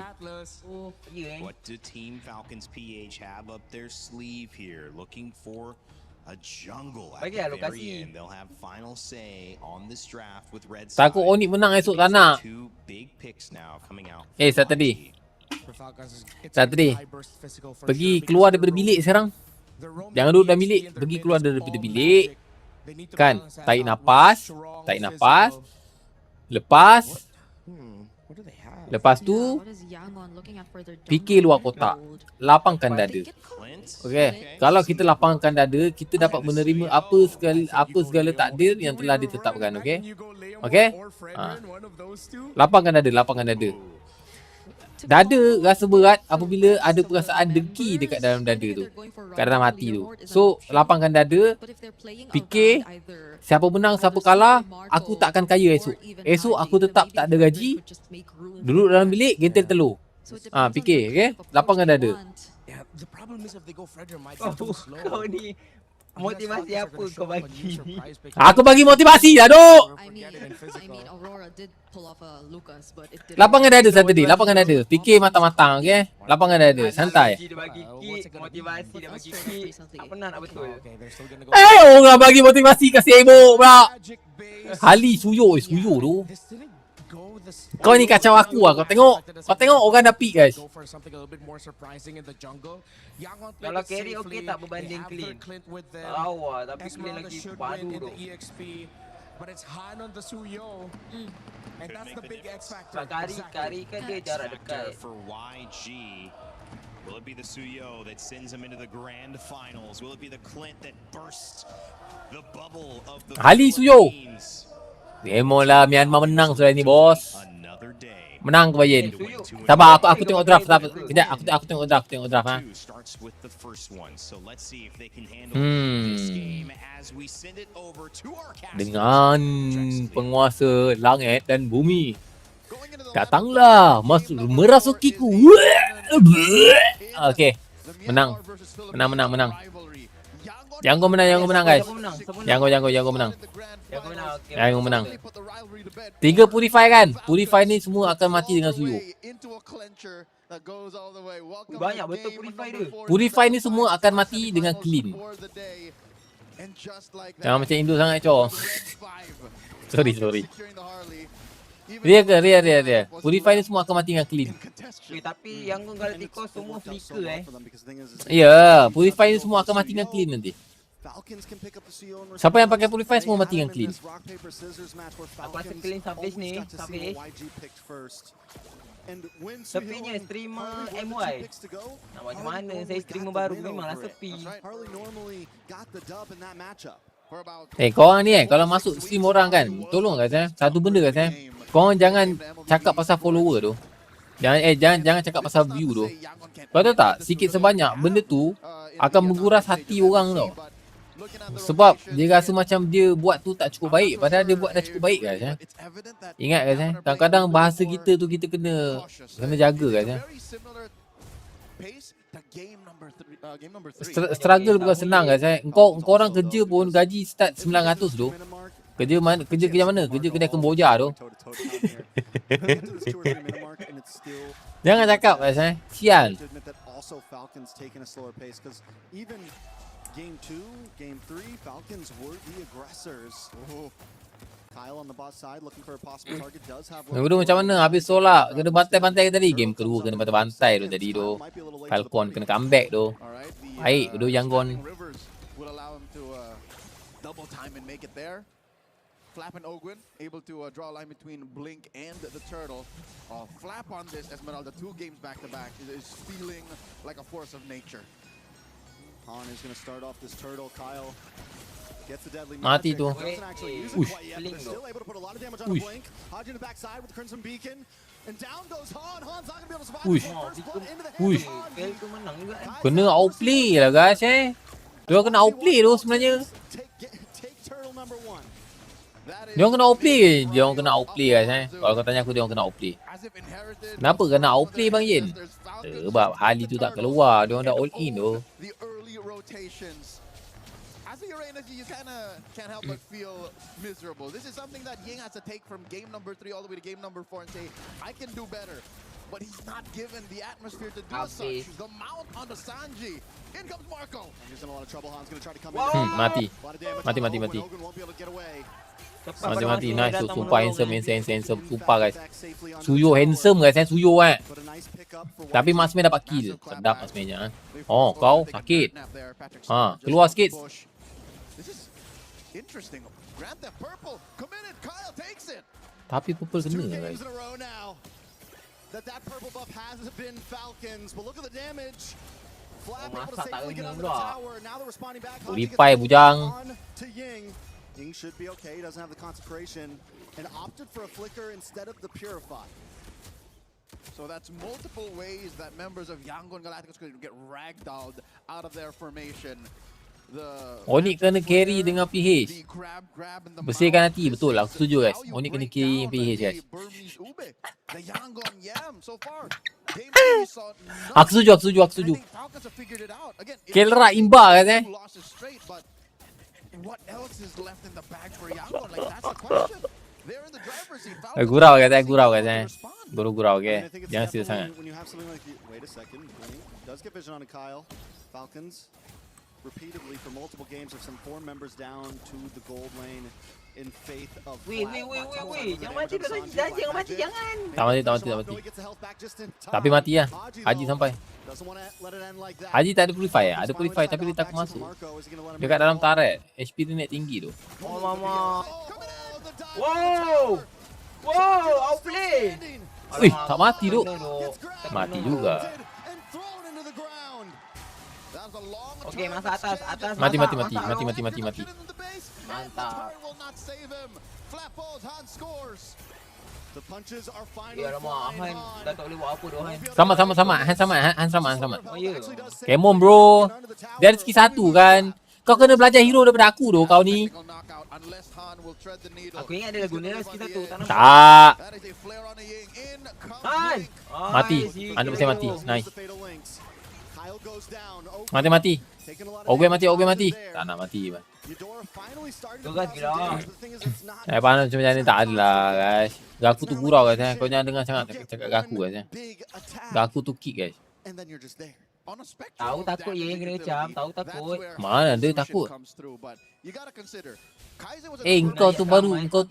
Oh, ya What do Team Falcons PH have up their sleeve here? Looking for a jungle at Bagi the lokasi. very end. They'll have final say on this draft with Red Takut Side. Onyx menang esok tak nak. Two big picks now coming out. Saturday. Pergi keluar daripada bilik sekarang. Jangan duduk dalam bilik, pergi keluar daripada bilik. Kan, tarik nafas. Lepas tu fikir luar kotak. Lapangkan dada. Okey, kalau kita lapangkan dada, kita dapat menerima apa segala takdir yang telah ditetapkan, okey? Okey? Lapangkan dada. Dada rasa berat apabila ada perasaan dengki dekat dalam dada tu, kat dalam hati tu. So, lapangkan dada, fikir siapa menang, siapa kalah, aku takkan kaya esok. Esok aku tetap tak ada gaji, duduk dalam bilik, gentel telur. Fikir, okay? Lapangkan dada. Kau ni motivasi apa kau bagi ni? Aku bagi motivasi lah, duk! I mean, Aurora did pull off a Lucas, but it didn't. Lapangkan dada Saturday, lapangkan dada. Fikir matang-matang, okay? Lapangkan dada, santai. Dia bagi kick, motivasi dia bagi kick. Tak pernah nak betul. Orang bagi motivasi kasih ebok pula. Hali suyo tu. Kau ni kacau aku lah. Kau tengok orang dah pick guys. Kalau carry okey tak berbanding clean. Lawa tapi clean lagi padu tu. But it's Han on the Suyo. And that's the big X factor. Kari kan dia jarak dekat. For YG. Will it be the Suyo that sends him into the grand finals? Will it be the Clint that bursts the bubble of the Hali Suyo. Demo lah Myanmar menang sudah ni bos. Menang kebayan. Sabar aku tengok draft. Kejap aku tengok draft ha. Dengan penguasa langit dan bumi. Datanglah merasukiku. Okey. Menang. YANGON menang guys. YANGON menang. YANGON menang. 3 purify kan? Purify ni semua akan mati dengan Suyo. Banyak betul purify dia. Purify ni semua akan mati dengan clean. Jangan macam Indo sangat cow. Sorry. Ria. Purify ni semua akan mati dengan clean. Tapi YANGON Galacticos semua flicker Ya, Purify ni semua akan mati dengan clean nanti. Siapa yang pakai Purify semua mati dengan clean. Aku rasa clean habis ni. Sepinya streamer MY. Nak macam mana saya streamer baru memanglah sepi. Korang ni kalau masuk stream orang kan, tolong guys satu benda guys Korang jangan cakap pasal follower tu. Jangan cakap pasal view tu. Kau tahu tak, sikit sebanyak benda tu akan menguras hati orang tau. Sebab dia rasa macam dia buat tu tak cukup baik, padahal dia buat dah cukup baik guys. Ingat guys, kadang-kadang bahasa kita tu kita kena jaga guys. Struggle bukan senang guys. Engkau orang kerja pun gaji start 900 tu. Kerja mana? Kerja mana? Kerja kedai Kemboja tu. Jangan cakap guys. Sial. Game 2, Game 3, Falcons were the aggressors. Kyle on the bot side looking for a possible target, does have Game kedua macam mana? Habis solat. Kena bantai-bantai tadi. Game kedua kena bantai-bantai tu tadi tu. Falcon kena comeback tu. Baik tu YANGON. Will allow him to double time and make it there. Flap and Ogwin able to draw a line between Blink and the Turtle. Flap on this Esmeralda 2 games back to back is feeling like a force of nature. Han is going to start off this Turtle. Kyle gets the deadly Mati magic. tu. Doesn't actually use it quite yet, but still able to put a lot of damage on the Blink. Haji in the backside with the Crimson Beacon. And down goes Han. Han's not going to be able to survive. First blood into the hands of Han. Kena outplay lah guys Dia kena outplay tu sebenarnya. Take Turtle number 1. Dia orang kena outplay. Dia orang kena outplay guys Kalau kau tanya aku, dia orang kena outplay. Kenapa kena outplay Bang Yen? Sebab Hali tu tak keluar. Dia orang dah all in tu. As a Uranus, you kind of can't help but feel miserable. This is something that Ying has to take from game number 3 all the way to game number 4 and say, I can do better. But he's not given the atmosphere to do such. The mount on the Sanji. In comes Marco. He's in a lot of trouble. Han's going to try to come in. Mati. Mati. Nice tu. Sumpah handsome. Sumpah guys. Suyo handsome guys Suyo Tapi Masmeh dapat kill. Sedap Masmehnya Oh kau sakit. Keluar sikit. Tapi purple kena guys. That purple buff has been Falcons, but look at the damage. Flap able to masak tak safely get kena on the pula. tower. Now they're responding back. Purify bujang. To Ying. Ying should be okay. He doesn't have the concentration and opted for a flicker instead of the purify. So that's multiple ways that members of YANGON Galacticos could get ragdolled out of their formation. Onyx kena carry dengan PH. Bersihkan hati. Betul lah. Aku setuju guys. Onyx kena carry dengan PH guys. Aku setuju. Kelra imba guys Gurau guys Gurau okay. Jangan serius sangat. Repeatedly for multiple games of some 4 members down to the gold lane in faith of Jangan mati jangan. Tak mati. Tapi mati lah. Haji sampai. Haji tak ada purify Ada purify tapi dia takut masuk. Dekat dalam turret. HP dia naik tinggi tu. Oh mama. Wow, outplay. Tak mati tu. Mati juga. Okay, masa atas. Mati. Mantap. Ya lama, Han dah tak boleh buat apa tu Han. Sama. Oh ya. Come on bro. Dia ada skill 1 kan. Kau kena belajar hero daripada aku tu kau ni. Aku ingat dia dah guna skill 1 tak nampak. Tak. Han. Mati. Anda mesti mati. Nice. Mati. Ogwe mati. Tak nak mati. Tugas gila. Panas macam ni tak ada lah guys. Gaku tu gurau guys Kau jangan dengar sangat cakap Gaku guys Gaku tu kick guys. Tahu takut Yang kena macam. Tahu takut. Mana dia takut. Engkau tu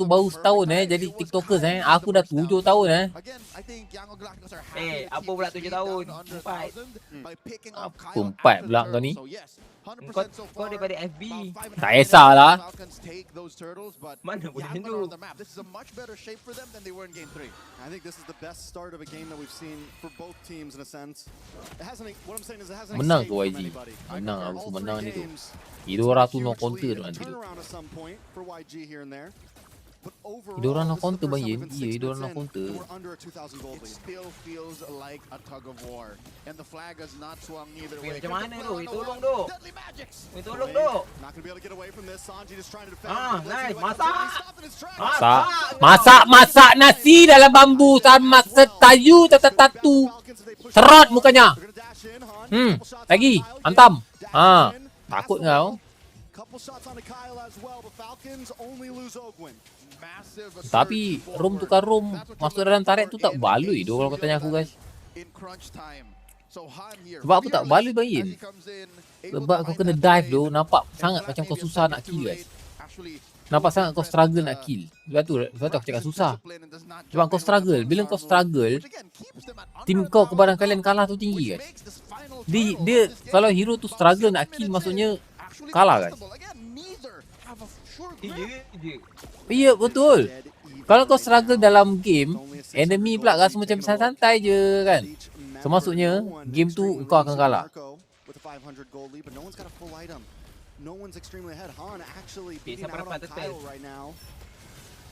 baru setahun jadi tiktokers Aku dah 7 tahun Apa pula 7 tahun? 4 pula kau ni. Kau daripada FB. Tak kisahlah. Mana boleh macam tu. I think this is the best start of a game that we've seen for both teams in a sense. What I'm saying is it hasn't Menang ke escaped from YG? anybody. Menang All aku three menang ni tu. games, Hidora tu no Frontiers counter lead tu a nanti tu. turnaround at some point for YG here and there. but overall, Diorang nak this is the counter first bang time Yen. we've been Ya, 6 diorang minutes nak in, counter. and we're under a 2,000 gold It lead. still feels like a tug of war, and the flag has not swung either Weh, way. macam mana Could tu? play on the Tolong run. tu. Deadly magics. Weh, tolong Blade tu. not gonna be able to get away from this. Sanji just trying to defend. Ah, but let's see nice. what happens. Masak. He stopped in his tracks. Masak. Masak nasi dalam bambu sama setayu satu. Serot mukanya. They're gonna dash in, Han. Couple shots Lagi. on Kyle. Hantam. Dash Ha. in, Takut pass the kau. ball. Couple shots on Kyle as well, but Falcons only lose Ogwin. Massive Tapi surge rom forward. tukar rom That's what masuk you're dalam looking tarik for tu tak in baloi a tu kalau kau tanya aku guys. in crunch time. So Han here, Sebab apa tak fearless baloi bang as Yin? he comes in, able Sebab to kau find kena that dive lane. tu nampak And sangat Black macam kau maybe susah a nak second kill too guys. late. Actually, Nampak shows sangat kau impressed struggle with nak the kill. Sebab tu aku cakap susah. discipline and does not Sebab jump kau in when struggle. opponents Bila are kau moving, struggle, which again keeps them at tim under kau power kebaran now, kalian kalah tu tinggi which guys. makes this final Dia, turtle dia of this game kalau hero tu about struggle 7 nak kill minutes maksudnya in, actually kalah guys. contestable. Again, neither have a sure Ya, grip. je. Ya betul. Kalau kau struggle dalam game, enemy pula rasa macam santai je kan. So maksudnya game tu kau akan kalah. With a 500 gold lead, but no one's got a full item. No one's extremely ahead. Han actually Okay, beating siapa out on dapat Kyle turtle? right now.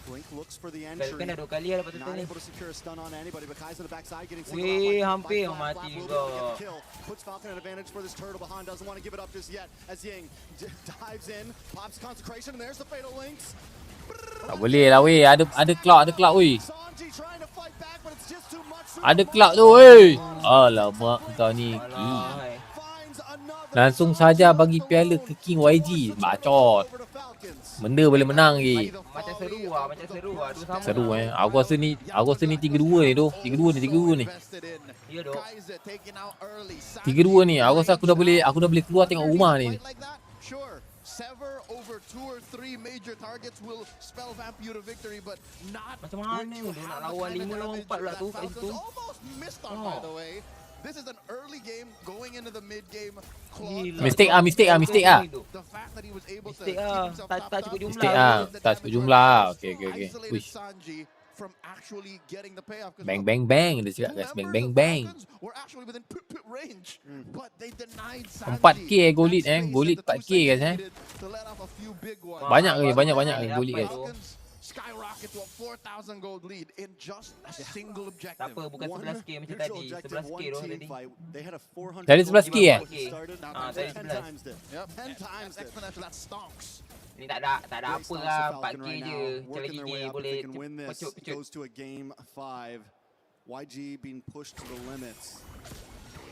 Blink looks for the Kali entry. kan dah 2 kali dapat turtle Not ni. able to secure a stun on anybody, but Kai's on the backside getting Weh, singled out by hampir Flap. mati Flap will juga. be able to get the kill. Puts Falcon at advantage for this turtle, but Han doesn't want to give it up just yet as Ying dives in, pops consecration, and there's the fatal links. Tak boleh lah weh. Ada cloud weh. Sanji trying to fight back, but it's just too much. Ada cloud tu weh. Alamak kau ni. Alah, hai. Finds another. Langsung saja bagi piala ke King YG. Bacot. Over to Falcons. Benda boleh menang je. Macam seru lah, macam seru lah. Dua sama. Seru Aku rasa ni 3-2 ni tu. 3-2 ni. Ya dok. 3-2 ni. Aku rasa aku dah boleh keluar tengok rumah ni. Sure, sever over 2 or 3 major targets will spell vamp you to victory, but not Macam mana when you dia nak have lawan the kind 5 of lawan damage 4 pula that tu kat Falcons situ. almost missed on, by the way. This is an early game going into the mid game. Gila. Mistake ah. The fact that he was able to Mistake keep ah. himself Tak topped cukup up, jumlah. Mistake ah. Tak cukup jumlah. Okay. isolated Wish. Sanji from actually getting the payoff. 'Cause Bang look, bang bang dia cakap guys. Bang bang bang. were actually within range, but they denied 4K goal lead Goal lead 4K guys to let off a few big ones. Banyak goal lead guys. Falcons skyrocket to a 4,000 gold lead in just a single objective. Tak apa, bukan 11k macam Neutral tadi. objective, 11k one doh team tadi. fight. They had a 400 Dari gold 11K lead eh? before it started. Ah, They dari 10 11. times it. Yep. 10 times That's it. exponential. That stonks. Ni tak ada Great apa stance lah. of Falcon 4k right je. now, Macam working lagi their way dia up. If boleh they can win this, pecut. it goes to a game 5. YG being pushed to the limits.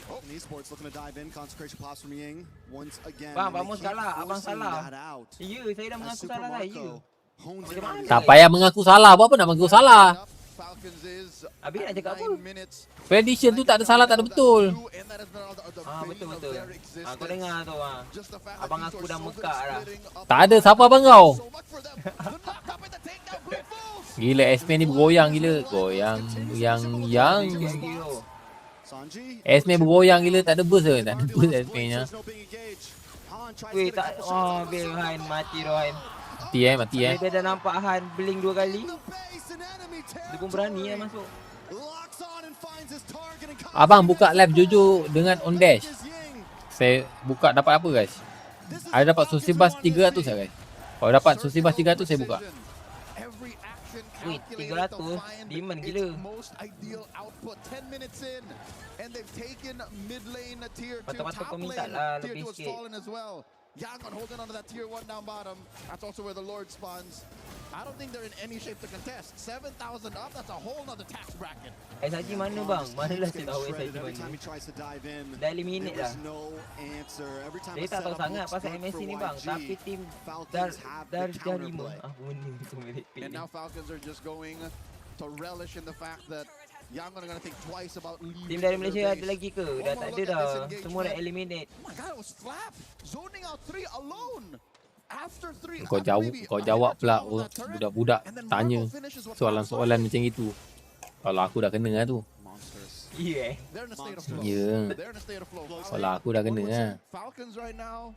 And Esports looking to dive in. Consecration pops from Ying once again. Bang, and they abang keep salah, abang forcing salah. that out. Ya, saya dah As mengaku Super salah lah. Ya. Marco hones in Macam on mana? this Tak payah mengaku salah. Buat apa nak mengaku salah? Falcons is Habis nak cakap apa? 9 minutes. Prediction tu tak ada salah, tak ada betul. And that has been all the Ah, bane betul of betul. their Kau existence. dengar tu ah. Just the fact that Abang these aku are dah so good mekak at dah. splitting up Tak ada siapa abang kau. so much for them. The knock up and the takedown, great balls. Gila X-Men ni bergoyang gila. Goyang yang Sikit lagi tu. Sanji. X-Men bergoyang gila, tak ada burst ke? Tak ada burst X-Men nya. There's no being engaged. Han tries to Weh get a tak. couple shots Oh, on the Bil side. Han mati dah Han. Mati Dia dah nampak Han blink 2 kali. The base in enemy Dia pun berani territory. masuk. Locks on and finds his target and Abang buka live Jojo dengan on dash. is Ying. Saya buka dapat apa guys? This is Ada dapat Falcons Susibas who won this 300 game. guys. Kalau dapat Susibas 300 saya buka. Every action Wait, calculated 300? to find Demand its gila. most ideal output. 10 minutes in, and they've taken mid lane tier 2. Patut-patut Top kau minta lane lah tier 2 lebih has sikit. fallen as well. Yangon holding on to that tier 1 down bottom. That's also where the Lord spawns. I don't think they're in any shape to contest. 7,000 up, that's a whole nother tax bracket. SRG mana bang? Manalah saya tahu Shredded SRG every mana. time he tries to dive in. Dah eliminate There dah. was no answer. Every time Saya a tak tahu setup sangat looks pasal good MSC for ni bang. YG, Tapi tim Falcons have the dah 5. counterplay. Benda tu merepek And ni. now Falcons are just going to relish in the fact that Yangon are going to think twice about leaving. Tim dari their Malaysia base. ada lagi ke? One Dah more tak look ada at dah. this Semua dah engagement. eliminate. Oh my god, it was Flap zoning out 3 alone. After 3, Kau jawab pula budak-budak tanya soalan-soalan macam itu. Kalau aku dah kena lah tu. Ya. They're in a state of flow. Ya. They're in a state of flow. Kalau aku dah kena lah. Falcons right now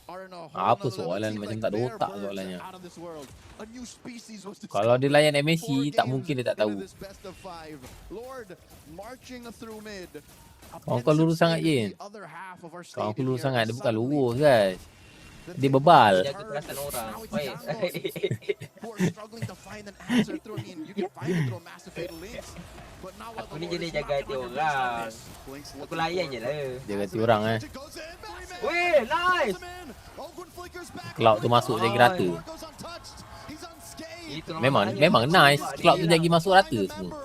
are in a whole Apa nother level. soalan Seems macam like tak ada their otak birds soalannya. are out of this world. A new species was Kalau dia layan MSC, 4 tak games mungkin dia tak into tahu. this best of 5. Lord marching through mid. Kawan kau lurus sangat, Yin. The other half of our Kawan aku stadium lurus here sangat, dia bukan suddenly lurus guys. Dia bebal. Jaga perasaan orang. Now it's Baik. YANGON who are struggling to find an answer through. I mean, you can find it through a massive fatal links. But now Aku ni jenis jaga hati orang. Aku layan je lah. Jaga hati orang Weh, nice. Cloud tu masuk jadi rata. Itu Memang nice. Cloud tu jadi masuk rata semua.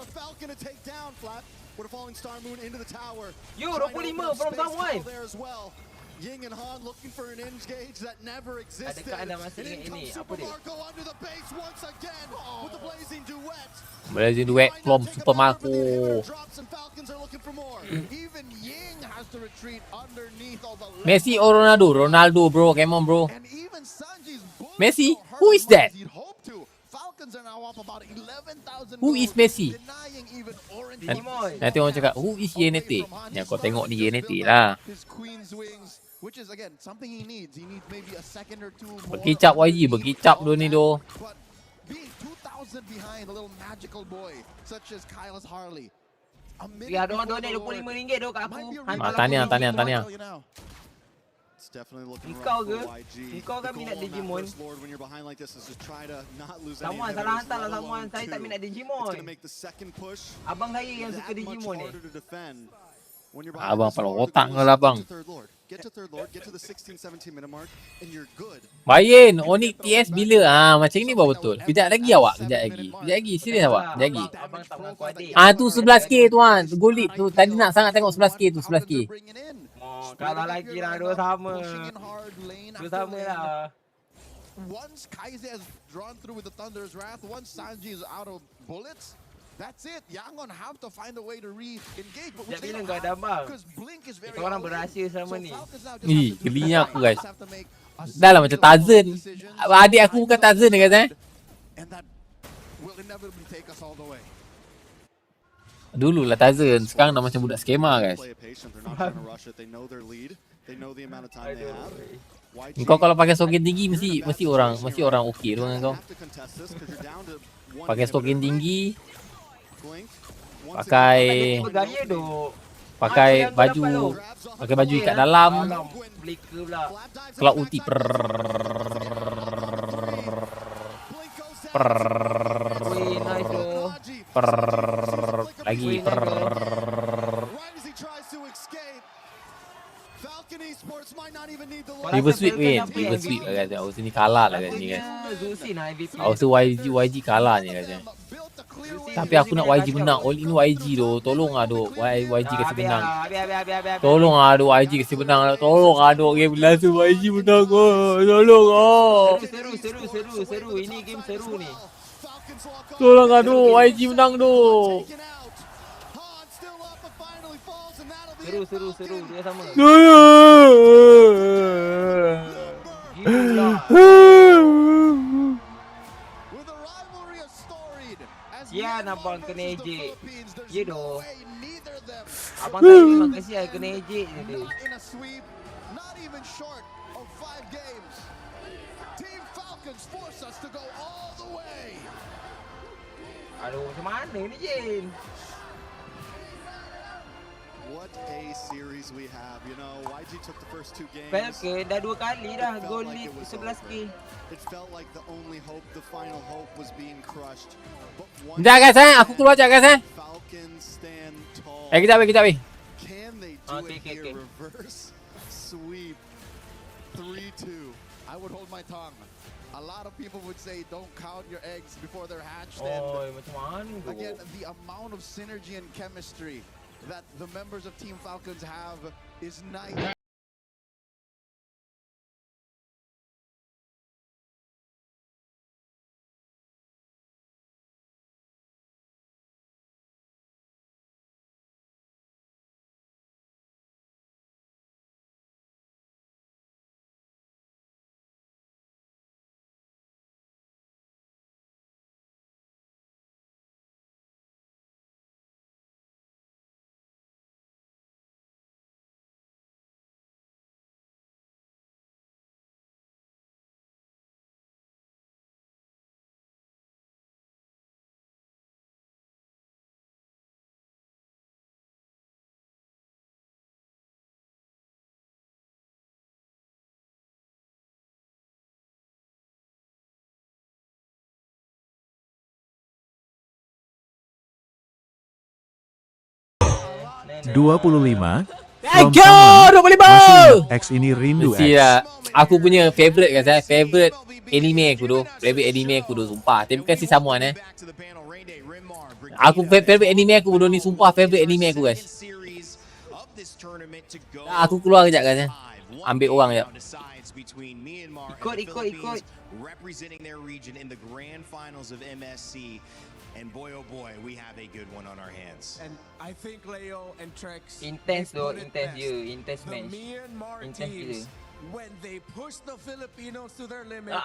Yo, 25 from someone. Ying and Han looking for an engage that never existed. Adakah anda masih ingat ini? Apa dia? Blazing duet from Super Marco. Even Ying has to retreat underneath all the Messi or Ronaldo? Ronaldo bro, come on bro. and even Sanji's bullet Messi? don't Who hurt is as much that? as you'd hope to. Falcons are now up about 11,000 Who gold, is Messi? denying even Orange Digimon. Nanti orang cakap, who is YENNete? Yang kau tengok ni YENNete lah. his queen's wings, which is again something he needs. He needs maybe a second or two more. Berkicap YG, berkicap dua ni tu. But being 2,000 behind a little magical boy such as Kyle's Harley. Ya, ada orang donate RM25 tu kat aku. Tahniah. It's definitely looking Engkau rough ke? for YG. Engkau kan The minat goal on that Digimon. first Lord when you're behind like this is to try to not lose any Samuan, inhibitors, salah hantar lah let Samuan. alone Saya tak two. minat It's Digimon. gonna make the second push Abang saya yang that suka much Digimon ni. harder to defend. When you're Abang behind this paling Lord, the otak goal kau is lah, bang. Get to third Lord. Get to third Lord. Get to the 16-17 minute mark and you're good. Bayin, Onyx TS bila? Macam ni baru betul. Kejap lagi awak, kejap lagi. Serius awak, kejap lagi. Abang tak mengaku adik. Tu 11k tuan. Golit tu. Tadi nak sangat tengok 11k tu, 11k. Oh, kalah lagi lah. Dua sama. Dua sama lah. Once Kaize has drawn through with the Thunder's Wrath, once Sanji is out of bullets, that's it. Yangon have to find a way to re-engage, but which Sejak they bila don't kau ada have abang? because Blink is very Kita orang all in. berahsia sama So ni. Falcons now just Ih, have to do gelinya the aku, right. guys. Have to make a Dah lah macam series of Tarzan. decisions. Adik aku bukan Tarzan ni guys And that will inevitably take us all the way. Dulu lah Tarzan. Sekarang dah macam budak skema guys. Play it patient. They're not trying to rush it. They know their lead. They know the amount of time they have. YG Kau kalau pakai token tinggi mesti orang okey tu dengan kau. have to contest this 'cause you're down to one Pakai token inhibitor. tinggi, Blink. Once pakai Bergaya tu. pakai baju ikat dalam, Alam, Blika pula. kelak ulti Weh, nice tu. lagi reverse sweep win, reverse sweep lah guys. Aku sini kalah lah guys ni guys. Zusin lah MVP. Aku rasa YG kalah ni guys. Tapi aku nak YG menang. All in YG tu. Tolong lah duk. YG kasi menang. Habis. Tolong lah duk YG kasi menang. Tolong lah duk game last YG menang. Tolong ah. Seru. Ini game seru ni. Tolong lah duk YG menang duk. Seru. Dia sama. With a rivalry as storied as Ya, Myanmar abang versus kena the ejek. Philippines, there's Ya no doh. way neither of them Abang saya memang kesian kena ejek je dia. not in a sweep, not even short of 5 games. Team Falcons force us to go all the way. Aduh, macam mana ni Jin? What a series we have. You know, YG took the first 2 games. Falcon dah 2 kali dah It felt gol like lead it was 11k. It felt like the only hope, the final hope was being crushed. But once Sekejap guys aku keluar sekejap guys Falcons stand tall. kejap Can they do Okay. it here? Reverse sweep 3-2. I would hold my tongue. A lot of people would say don't count your eggs before they're hatched. Oh, And macam mana tu? again, the amount of synergy and chemistry that the members of Team Falcons have is night 25. Thank you 25. X ini rindu Mesti X. lah. Aku punya favourite guys Favourite anime aku tu. Favourite anime aku tu sumpah. Terima kasih someone Aku favourite anime aku tu ni sumpah favourite anime aku guys. Aku keluar kejap guys Ambil orang kejap. Ikut. Representing their region in the grand finals of MSC. And boy, oh boy, we have a good one on our hands. And I think Leo and Trex Intense they though, put it intense best. je, intense The match. Myanmar Intense teams, gila. when they push the Filipinos to their limit,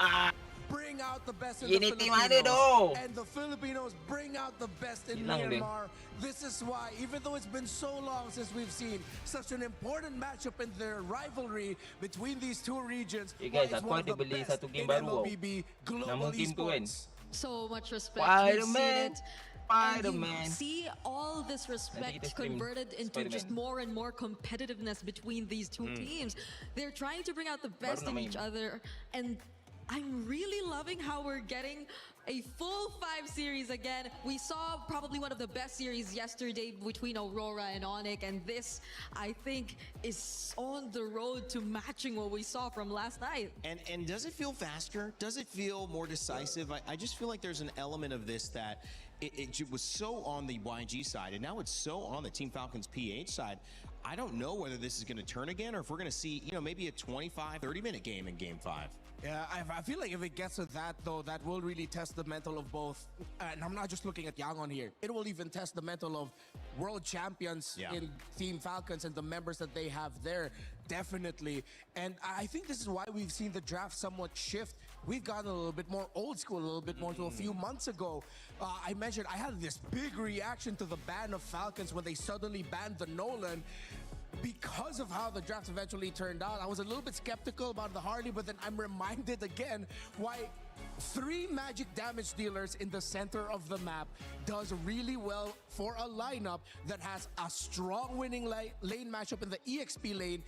bring out the best in the YENNete Filipinos. mana tu? And the Filipinos bring out the best in Hilang dia. Myanmar. This is why, even though it's been so long since we've seen such an important matchup in their rivalry between these two regions, guys, why it's aku one of ada the beli best satu game in baru tau. MLBB global Nama game tu kan? esports. So much respect. We've seen Spider-Man. it. Spider-Man. And you see all this respect kita stream converted into just more and more competitiveness between these two teams. They're trying to bring out the best in nama each ini. other, and I'm really loving how we're getting a full 5 series again. We saw probably one of the best series yesterday between Aurora and Onyx, and this, I think, is on the road to matching what we saw from last night. And does it feel faster? Does it feel more decisive? I just feel like there's an element of this that it was so on the YG side, and now it's so on the Team Falcons PH side. I don't know whether this is going to turn again, or if we're going to see, maybe a 25, 30-minute game in Game 5. Yeah, I feel like if it gets to that, though, that will really test the mental of both. And I'm not just looking at YANGON here. It will even test the mental of world champions in Team Falcons and the members that they have there, definitely. And I think this is why we've seen the draft somewhat shift. We've gotten a little bit more old school, a little bit more to a few months ago. I mentioned I had this big reaction to the ban of Falcons when they suddenly banned the Nolan. Because of how the draft eventually turned out, I was a little bit skeptical about the Harley, but then I'm reminded again why 3 magic damage dealers in the center of the map does really well for a lineup that has a strong winning lane matchup in the EXP lane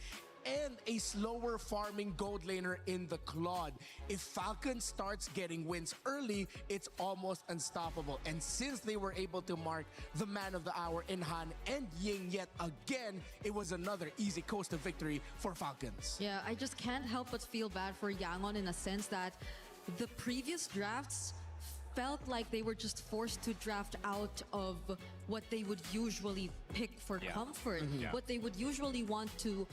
and a slower farming gold laner in the Claude. If Falcon starts getting wins early, it's almost unstoppable. And since they were able to mark the man of the hour in Han and Ying yet again, it was another easy coast to victory for Falcons. Yeah, I just can't help but feel bad for YANGON in a sense that the previous drafts felt like they were just forced to draft out of what they would usually pick for comfort, what they would usually want to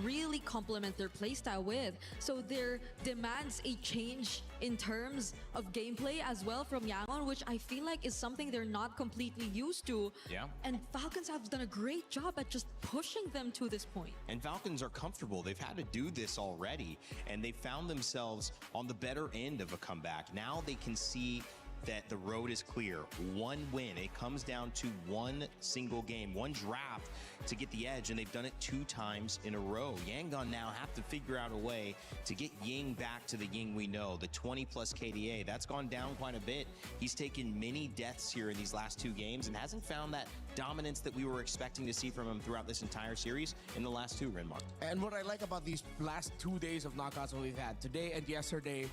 really complement their playstyle with. So there demands a change in terms of gameplay as well from YANGON, which I feel like is something they're not completely used to. Yeah. And Falcons have done a great job at just pushing them to this point. And Falcons are comfortable. They've had to do this already, and they found themselves on the better end of a comeback. Now they can see that the road is clear. One win. It comes down to one single game, one draft to get the edge, and they've done it 2 times in a row. YANGON now have to figure out a way to get Ying back to the Ying we know, the 20+ KDA. That's gone down quite a bit. He's taken many deaths here in these last 2 games and hasn't found that dominance that we were expecting to see from him throughout this entire series in the last 2, Renmark. And what I like about these last 2 days of knockouts that we've had, today and yesterday,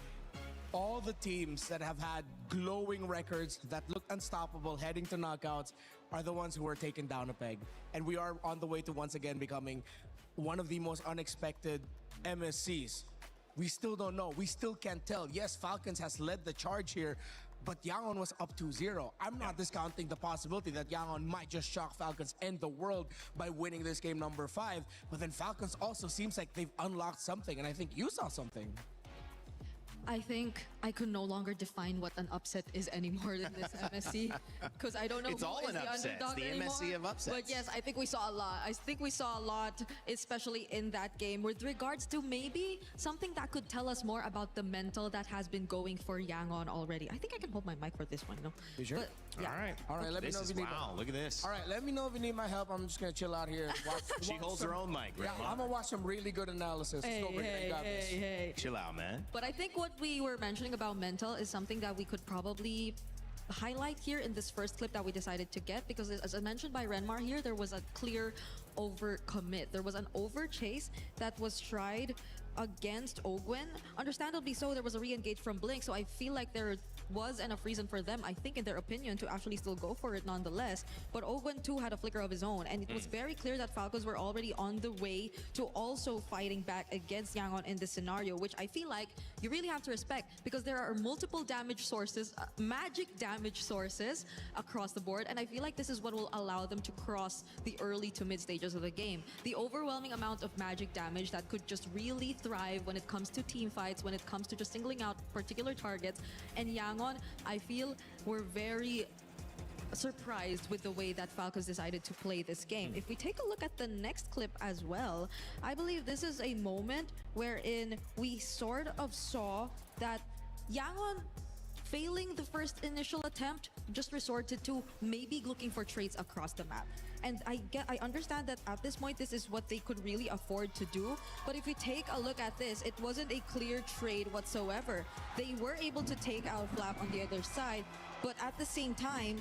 all the teams that have had glowing records that look unstoppable heading to knockouts are the ones who are taken down a peg. And we are on the way to once again becoming one of the most unexpected MSCs. We still don't know. We still can't tell. Yes, Falcons has led the charge here, but YANGON was up 2-0. I'm not discounting the possibility that YANGON might just shock Falcons and the world by winning this game number 5. But then Falcons also seems like they've unlocked something, and I think you saw something. I think I could no longer define what an upset is anymore in this MSC, because I don't know It's who all is an the upset. underdog The anymore. MSC of upsets. But yes, I think we saw a lot. I think we saw a lot, especially in that game, with regards to maybe something that could tell us more about the mental that has been going for YANGON already. I think I can hold my mic for this one, no? You sure? But, yeah. All right, let me know if you need wow, look at this. All right, let me know if you need my help. I'm just gonna chill out here. And watch, She holds her own mic, Yeah, Renmark. I'm gonna watch some really good analysis. Hey, Let's go, Brittany. hey, You got hey, this. hey. Chill out, man. But I think what we were mentioning about mental is something that we could probably highlight here in this first clip that we decided to get, because as I mentioned by Renmar here, there was a clear over commit. There was an over chase that was tried against Ogwen. Understandably so, there was a re-engage from Blink, so I feel like there was enough reason for them, I think, in their opinion, to actually still go for it nonetheless. But Ogwen too had a flicker of his own, and it was very clear that Falcons were already on the way to also fighting back against YANGON in this scenario, which I feel like you really have to respect, because there are multiple damage sources, magic damage sources across the board, and I feel like this is what will allow them to cross the early to mid stages of the game. The overwhelming amount of magic damage that could just really thrive when it comes to team fights, when it comes to just singling out particular targets. And YANGON, I feel, were very surprised with the way that Falcons decided to play this game. If we take a look at the next clip as well, I believe this is a moment wherein we sort of saw that YANGON, failing the first initial attempt, just resorted to maybe looking for trades across the map. And I understand that at this point, this is what they could really afford to do. But if you take a look at this, it wasn't a clear trade whatsoever. They were able to take out Flap on the other side, but at the same time,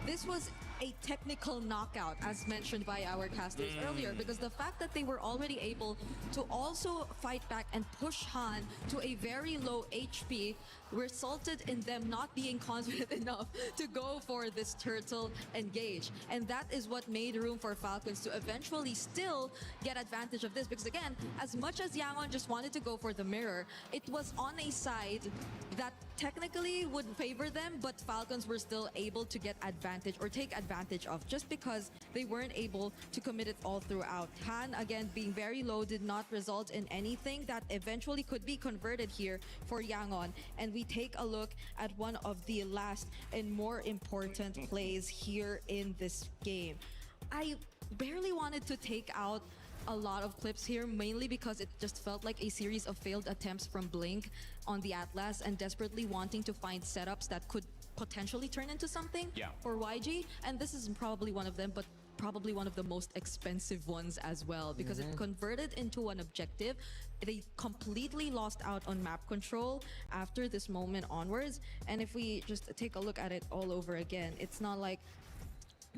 this was a technical knockout, as mentioned by our casters earlier, because the fact that they were already able to also fight back and push Han to a very low HP resulted in them not being confident enough to go for this turtle engage. And that is what made room for Falcons to eventually still get advantage of this, because again, as much as YANGON just wanted to go for the mirror, it was on a side that technically would favor them, but Falcons were still able to get advantage or take advantage of, just because they weren't able to commit it all throughout. Han, again, being very low, did not result in anything that eventually could be converted here for YANGON. And we take a look at one of the last and more important plays here in this game. I barely wanted to take out a lot of clips here, mainly because it just felt like a series of failed attempts from Blink on the Atlas and desperately wanting to find setups that could potentially turn into something for YG. And this is probably one of them, but probably one of the most expensive ones as well, because it converted into an objective. They completely lost out on map control after this moment onwards. And if we just take a look at it all over again, it's not like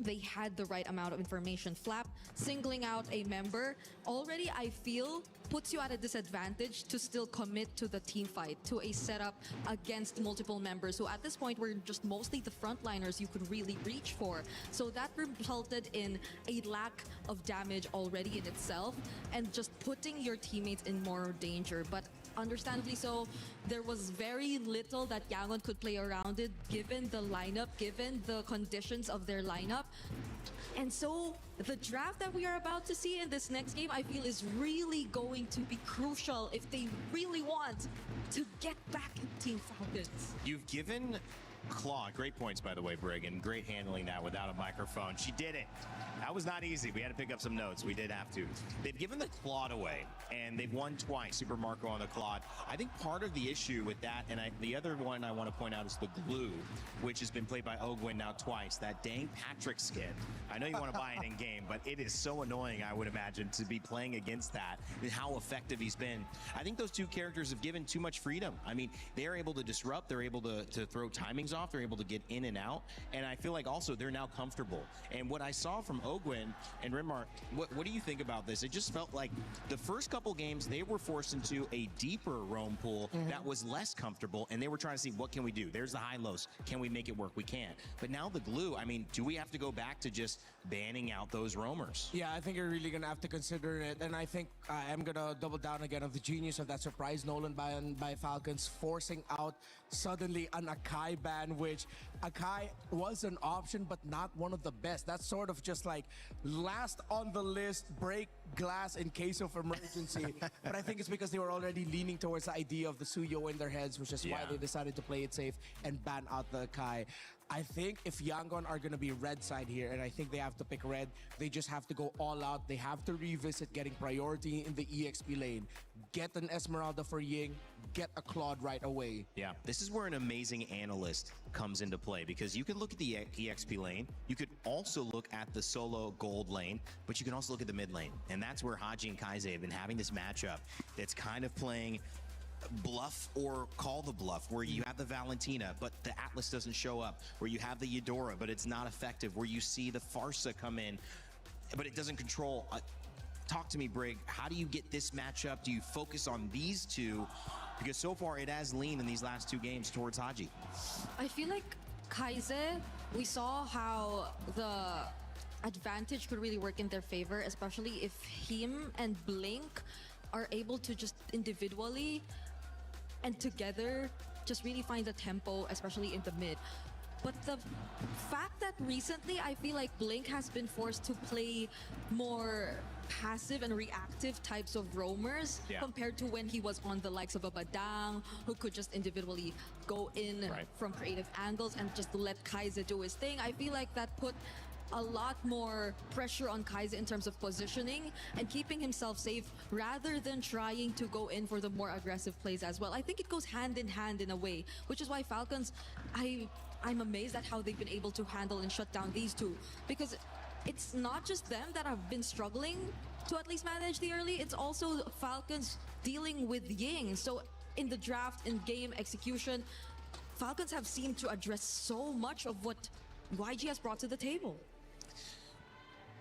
they had the right amount of information. Flap singling out a member already, I feel, puts you at a disadvantage to still commit to the team fight, to a setup against multiple members who at this point were just mostly the frontliners you could really reach for. So that resulted in a lack of damage already in itself and just putting your teammates in more danger. But understandably so, there was very little that YANGON could play around it, given the lineup, given the conditions of their lineup. And so the draft that we are about to see in this next game, I feel, is really going to be crucial if they really want to get back in Team Falcons. You've given Claw, great points by the way, Brig, and great handling that without a microphone. She did it. That was not easy. We had to pick up some notes. We did have to. They've given the Claude away, and they've won twice, Super Marco on the Claude. I think part of the issue with that, and the other one I want to point out is the Glue, which has been played by Ogwen now twice. That dang Patrick skin. I know you want to buy it in game, but it is so annoying, I would imagine, to be playing against that and how effective he's been. I think those two characters have given too much freedom. I mean, they're able to disrupt, they're able to throw timings off, they're able to get in and out, and I feel like also they're now comfortable. And what I saw from Ogwen and Rimar, what do you think about this? It just felt like the first couple games they were forced into a deeper roam pool that was less comfortable, and they were trying to see, what can we do? There's the high lows. Can we make it work? We can't. But now the Glue, I mean, do we have to go back to just banning out those roamers? Yeah, I think you're really gonna have to consider it, and I think I'm gonna double down again on the genius of that surprise Nolan by Falcons, forcing out suddenly an Akai ban, which Akai was an option, but not one of the best. That's sort of just like last on the list, break glass in case of emergency. But I think it's because they were already leaning towards the idea of the Suyo in their heads, which is why they decided to play it safe and ban out the Akai. I think if YANGON are going to be red side here, and I think they have to pick red, they just have to go all out. They have to revisit getting priority in the EXP lane. Get an Esmeralda for Ying, get a Claude right away. Yeah, this is where an amazing analyst comes into play, because you can look at the EXP lane, you could also look at the solo gold lane, but you can also look at the mid lane. And that's where Haji and Kaize have been having this matchup that's kind of playing bluff or call the bluff, where you have the Valentina but the Atlas doesn't show up, where you have the Eudora but it's not effective, where you see the Farsa come in but it doesn't control. Talk to me, Brig. How do you get this matchup? Do you focus on these two, Because so far it has leaned in these last 2 games towards Haji. I feel like Kaize, we saw how the advantage could really work in their favor, especially if him and Blink are able to just individually and together just really find the tempo, especially in the mid. But the fact that recently I feel like Blink has been forced to play more passive and reactive types of roamers compared to when he was on the likes of a Badang, who could just individually go in from creative angles and just let Kaize do his thing. I feel like that put a lot more pressure on Kaize in terms of positioning and keeping himself safe rather than trying to go in for the more aggressive plays as well. I think it goes hand in hand in a way, which is why Falcons, I'm amazed at how they've been able to handle and shut down these two, because it's not just them that have been struggling to at least manage the early, it's also Falcons dealing with Ying. So in the draft, in game execution, Falcons have seemed to address so much of what YG has brought to the table.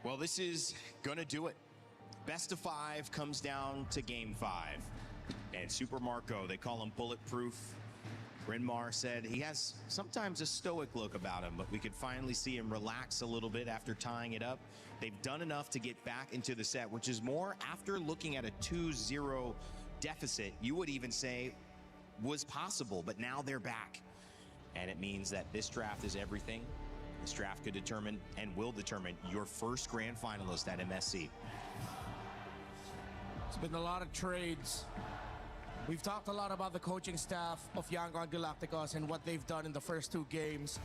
Well, this is gonna do it. Best of 5 comes down to game 5. And Super Marco, they call him bulletproof. Renmar said he has sometimes a stoic look about him, but we could finally see him relax a little bit after tying it up. They've done enough to get back into the set, which is more after looking at a 2-0 deficit, you would even say was possible, but now they're back. And it means that this draft is everything. This draft could determine and will determine your first grand finalist at MSC. It's been a lot of trades. We've talked a lot about the coaching staff of YANGON Galacticos and what they've done in the first 2 games.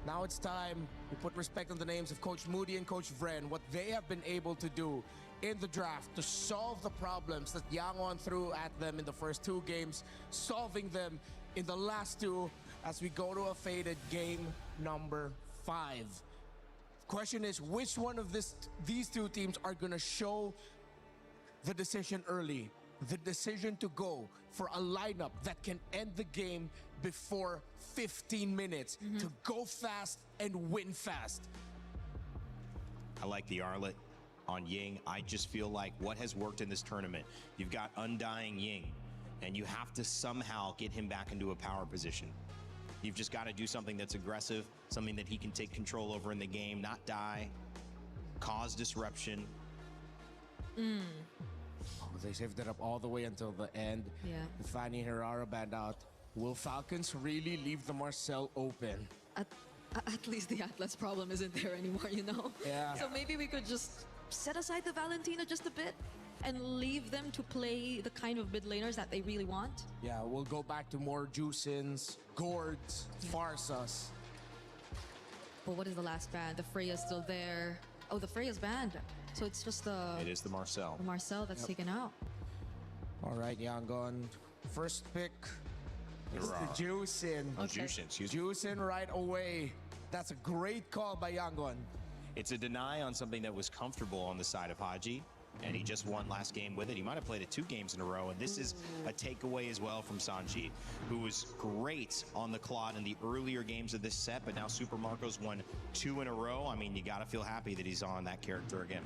Now it's time to put respect on the names of Coach Moody and Coach Vren, what they have been able to do in the draft to solve the problems that YANGON threw at them in the first 2 games, solving them in the last 2 as we go to a faded game number 5. Question is, which one of these 2 teams are going to show the decision early? The decision to go for a lineup that can end the game before 15 minutes, to go fast and win fast. I like the Arlet on Ying. I just feel like what has worked in this tournament, you've got Undying Ying, and you have to somehow get him back into a power position. You've just got to do something that's aggressive, something that he can take control over in the game, not die, cause disruption. They saved it up all the way until the end. Fanny Herrera banned out. Will Falcons really leave the Marcel open? At least the Atlas problem isn't there anymore, you know? So maybe we could just set aside the Valentina just a bit and leave them to play the kind of mid laners that they really want. Yeah, we'll go back to more Juicins, Gords, Farsas. But what is the last ban? The Freya's still there. Oh, the Freya's banned. So it's just the... It is the Marcel. The Marcel that's taken out. All right, YANGON. First pick is the Juicin. Oh, Juicin, excuse me. Juicin right away. That's a great call by YANGON. It's a deny on something that was comfortable on the side of Haji, and he just won last game with it. He might have played it 2 games in a row, and this is a takeaway as well from Sanji, who was great on the Claude in the earlier games of this set, but now Super Marco's won 2 in a row. I mean, you gotta feel happy that he's on that character again.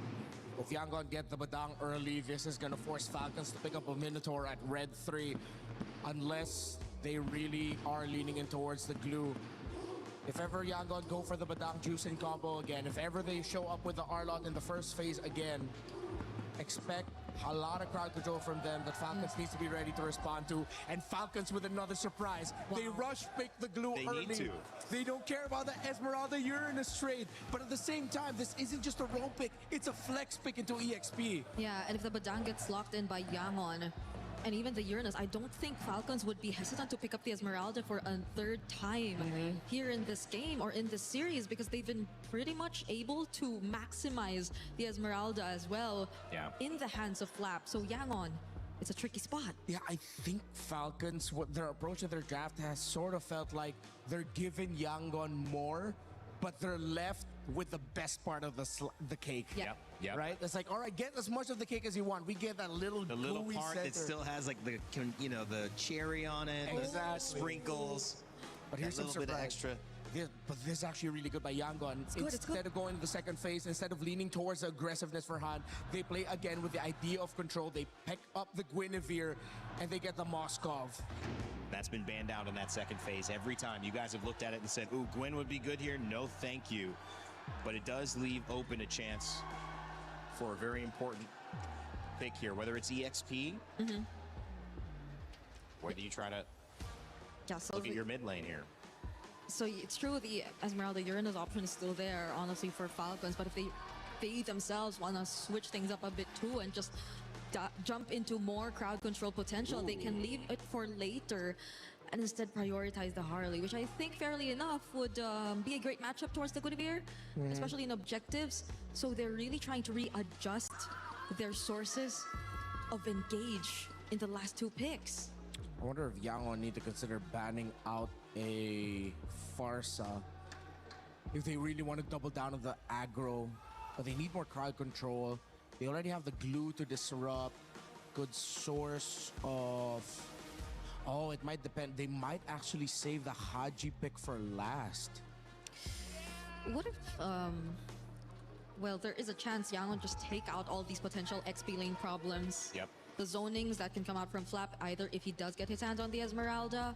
If YANGON get the Badang early, this is gonna force Falcons to pick up a Minotaur at red 3, unless they really are leaning in towards the glue. If ever YANGON go for the Badang Juicin combo again, if ever they show up with the Arlot in the first phase again, expect a lot of crowd control from them that Falcons needs to be ready to respond to. And Falcons with another surprise. They rush pick the glue early. Need to. They don't care about the Esmeralda Uranus trade. But at the same time, this isn't just a roam pick, it's a flex pick into EXP. Yeah, and if the Badang gets locked in by YANGON, and even the Uranus, I don't think Falcons would be hesitant to pick up the Esmeralda for a 3rd time here in this game or in this series, because they've been pretty much able to maximize the Esmeralda as well in the hands of Flap. So YANGON, it's a tricky spot. Yeah, I think Falcons, what their approach to their draft has sort of felt like they're giving YANGON more, but they're left with the best part of the cake. Right? It's like, all right, get as much of the cake as you want. We get that little part center that still has like the, you know, the cherry on it, the sprinkles. But here's a little bit of extra. But this is actually really good by Yangon. Instead of going to the second phase, instead of leaning towards the aggressiveness for Han, they play again with the idea of control. They pick up the Guinevere and they get the Moskov. That's been banned out in that second phase every time. You guys have looked at it and said, ooh, Gwyn would be good here. No, thank you. But it does leave open a chance for a very important pick here, whether it's EXP, whether you try to look at your mid lane here. So it's true the Esmeralda Uranus option is still there, honestly, for Falcons, but if they themselves want to switch things up a bit too and just jump into more crowd control potential, they can leave it for later and instead prioritize the Harley, which I think fairly enough would be a great matchup towards the Guinevere, especially in objectives. So they're really trying to readjust their sources of engage in the last two picks. I wonder if Yangon need to consider banning out a Farsa if they really want to double down on the aggro, but they need more crowd control. They already have the glue to disrupt. Good source of... Oh, it might depend. They might actually save the Haji pick for last. What if, well, there is a chance Yangon just take out all these potential XP lane problems. Yep. The zonings that can come out from Flap, either if he does get his hands on the Esmeralda,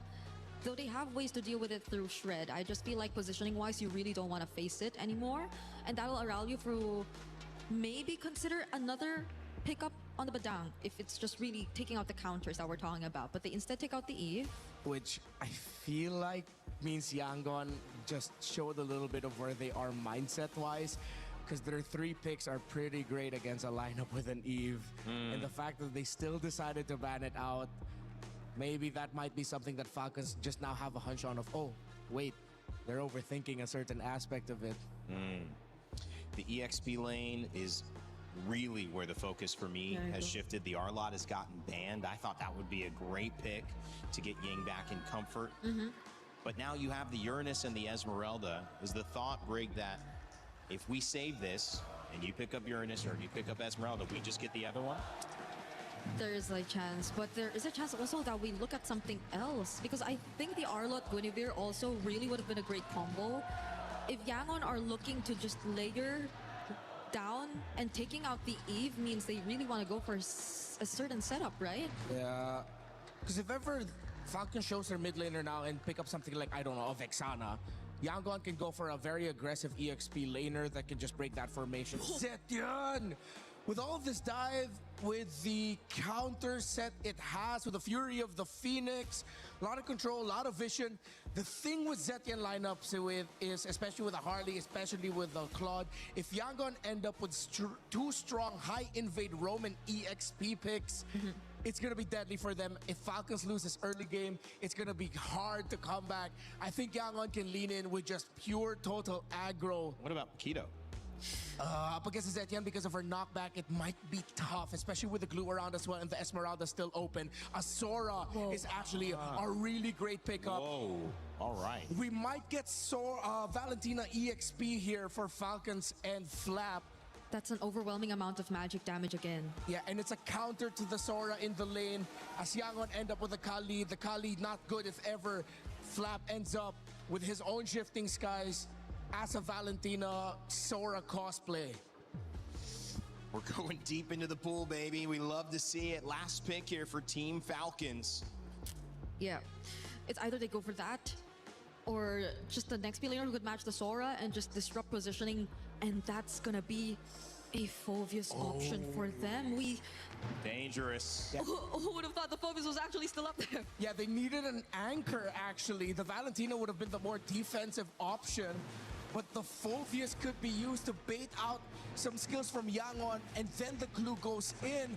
though they have ways to deal with it through Shred. I just feel like positioning-wise, you really don't want to face it anymore. And that will allow you to maybe consider another pickup on the Badang if it's just really taking out the counters that we're talking about. But they instead take out the Eve. Which I feel like means Yangon just showed a little bit of where they are mindset-wise, because their 3 picks are pretty great against a lineup with an Eve. And the fact that they still decided to ban it out, maybe that might be something that Falcons just now have a hunch on of, oh, wait, they're overthinking a certain aspect of it. The EXP lane is really where the focus for me has shifted. The R-Lot has gotten banned. I thought that would be a great pick to get Yang back in comfort. But now you have the Uranus and the Esmeralda. Is the thought, Brig, that if we save this and you pick up Uranus or you pick up Esmeralda, we just get the other one? There is a chance, but there is a chance also that we look at something else, because I think the Arlott Guinevere also really would have been a great combo. If Yangon are looking to just layer down and taking out the Eve means they really want to go for a certain setup, right? Yeah, because if ever Falcon shows their mid laner now and pick up something like, I don't know, a Vexana, Yangon can go for a very aggressive EXP laner that can just break that formation. Zetian! With all of this dive, with the counter set it has, with the Fury of the Phoenix, a lot of control, a lot of vision. The thing with Zetian lineups is, especially with the Harley, especially with the Claude, if Yangon end up with 2 strong high invade Roman EXP picks, it's going to be deadly for them. If Falcons lose this early game, it's going to be hard to come back. I think Yangon can lean in with just pure total aggro. What about Keto? Up against Zetian, because of her knockback, it might be tough, especially with the glue around as well and the Esmeralda still open. Sora is actually a really great pickup. Whoa, all right. We might get Valentina EXP here for Falcons and Flap. That's an overwhelming amount of magic damage again. Yeah, and it's a counter to the Sora in the lane. As Yangon end up with the Kali not good if ever Flap ends up with his own shifting skies as a Valentina Sora cosplay. We're going deep into the pool, baby. We love to see it. Last pick here for Team Falcons. Yeah, it's either they go for that or just the next laner who could match the Sora and just disrupt positioning, and that's gonna be a Phoveus option for them. Dangerous. Yeah. Who would have thought the Phoveus was actually still up there? Yeah, they needed an anchor, actually. The Valentina would have been the more defensive option, but the Phoveus could be used to bait out some skills from Yangon, and then the glue goes in.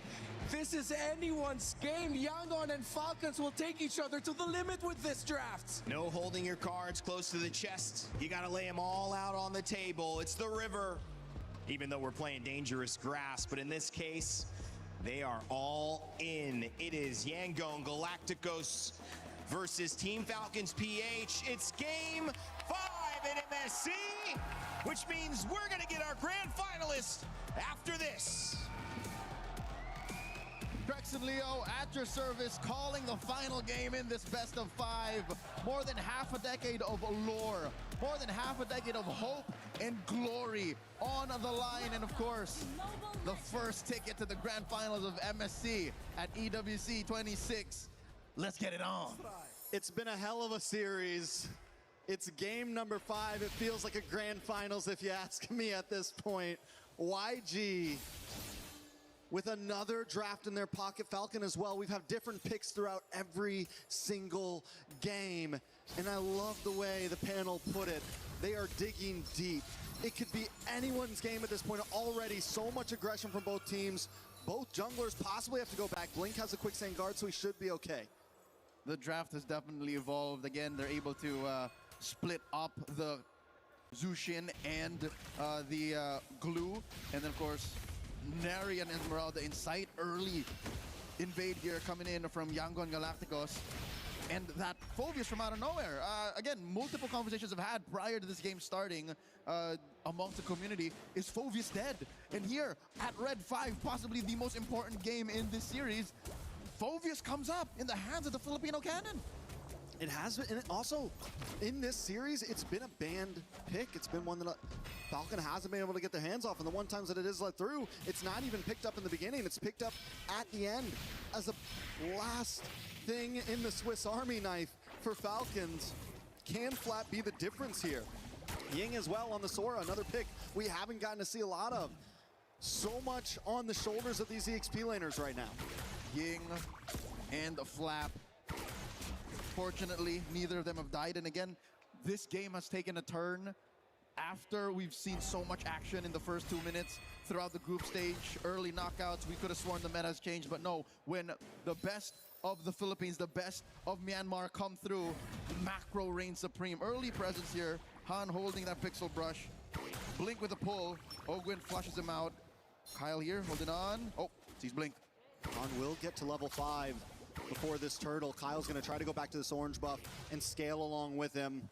This is anyone's game. Yangon and Falcons will take each other to the limit with this draft. No holding your cards close to the chest. You got to lay them all out on the table. It's the river. Even though we're playing dangerous grass, but in this case, they are all in. It is Yangon Galacticos versus Team Falcons PH. It's game 5 in MSC, which means we're gonna get our grand finalists after this. and Leo at your service, calling the final game in this best of 5. More than half a decade of allure, more than half a decade of hope and glory on the line, and of course, the first ticket to the grand finals of MSC at EWC 26. Let's get it on. It's been a hell of a series. It's game number 5. It feels like a grand finals if you ask me at this point. YG with another draft in their pocket. Falcon as well. We've had different picks throughout every single game. And I love the way the panel put it. They are digging deep. It could be anyone's game at this point. Already so much aggression from both teams. Both junglers possibly have to go back. Blink has a quicksand guard, so he should be okay. The draft has definitely evolved. Again, they're able to split up the Zushin and the Glue. And then, of course, Nary and Esmeralda in sight. Early invade here coming in from YANGON Galacticos. And that Phoveus from out of nowhere. Again, multiple conversations I've had prior to this game starting amongst the community. Is Phoveus dead? And here at Red 5, possibly the most important game in this series, Phoveus comes up in the hands of the Filipino cannon. It has been, and also in this series, it's been a banned pick. It's been one that Falcon hasn't been able to get their hands off, and the one times that it is let through, it's not even picked up in the beginning. It's picked up at the end as a last thing in the Swiss Army knife for Falcons. Can Flat be the difference here? Ying as well on the Sora, another pick we haven't gotten to see a lot of. So much on the shoulders of these EXP laners right now. Ying and Flap. Fortunately, neither of them have died. And again, this game has taken a turn after we've seen so much action in the first 2 minutes throughout the group stage. Early knockouts, we could have sworn the meta has changed, but no. When the best of the Philippines, the best of Myanmar come through, macro reigns supreme. Early presence here. Han holding that pixel brush. Blink with a pull. Ogwin flushes him out. Kyle here holding on. Oh, sees Blink. Han will get to level 5 before this turtle. Kyle's going to try to go back to this orange buff and scale along with him.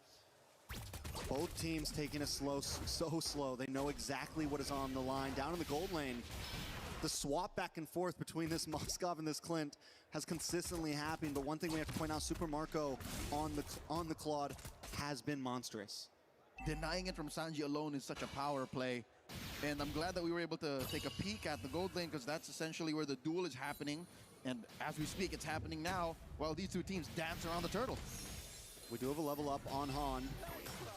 Both teams taking it slow, so slow. They know exactly what is on the line. Down in the gold lane, the swap back and forth between this Moskov and this Clint has consistently happened. But one thing we have to point out, Super Marco on the Claude has been monstrous. Denying it from Sanji alone is such a power play. And I'm glad that we were able to take a peek at the gold lane, because that's essentially where the duel is happening. And as we speak, it's happening now while these two teams dance around the turtle. We do have a level up on Han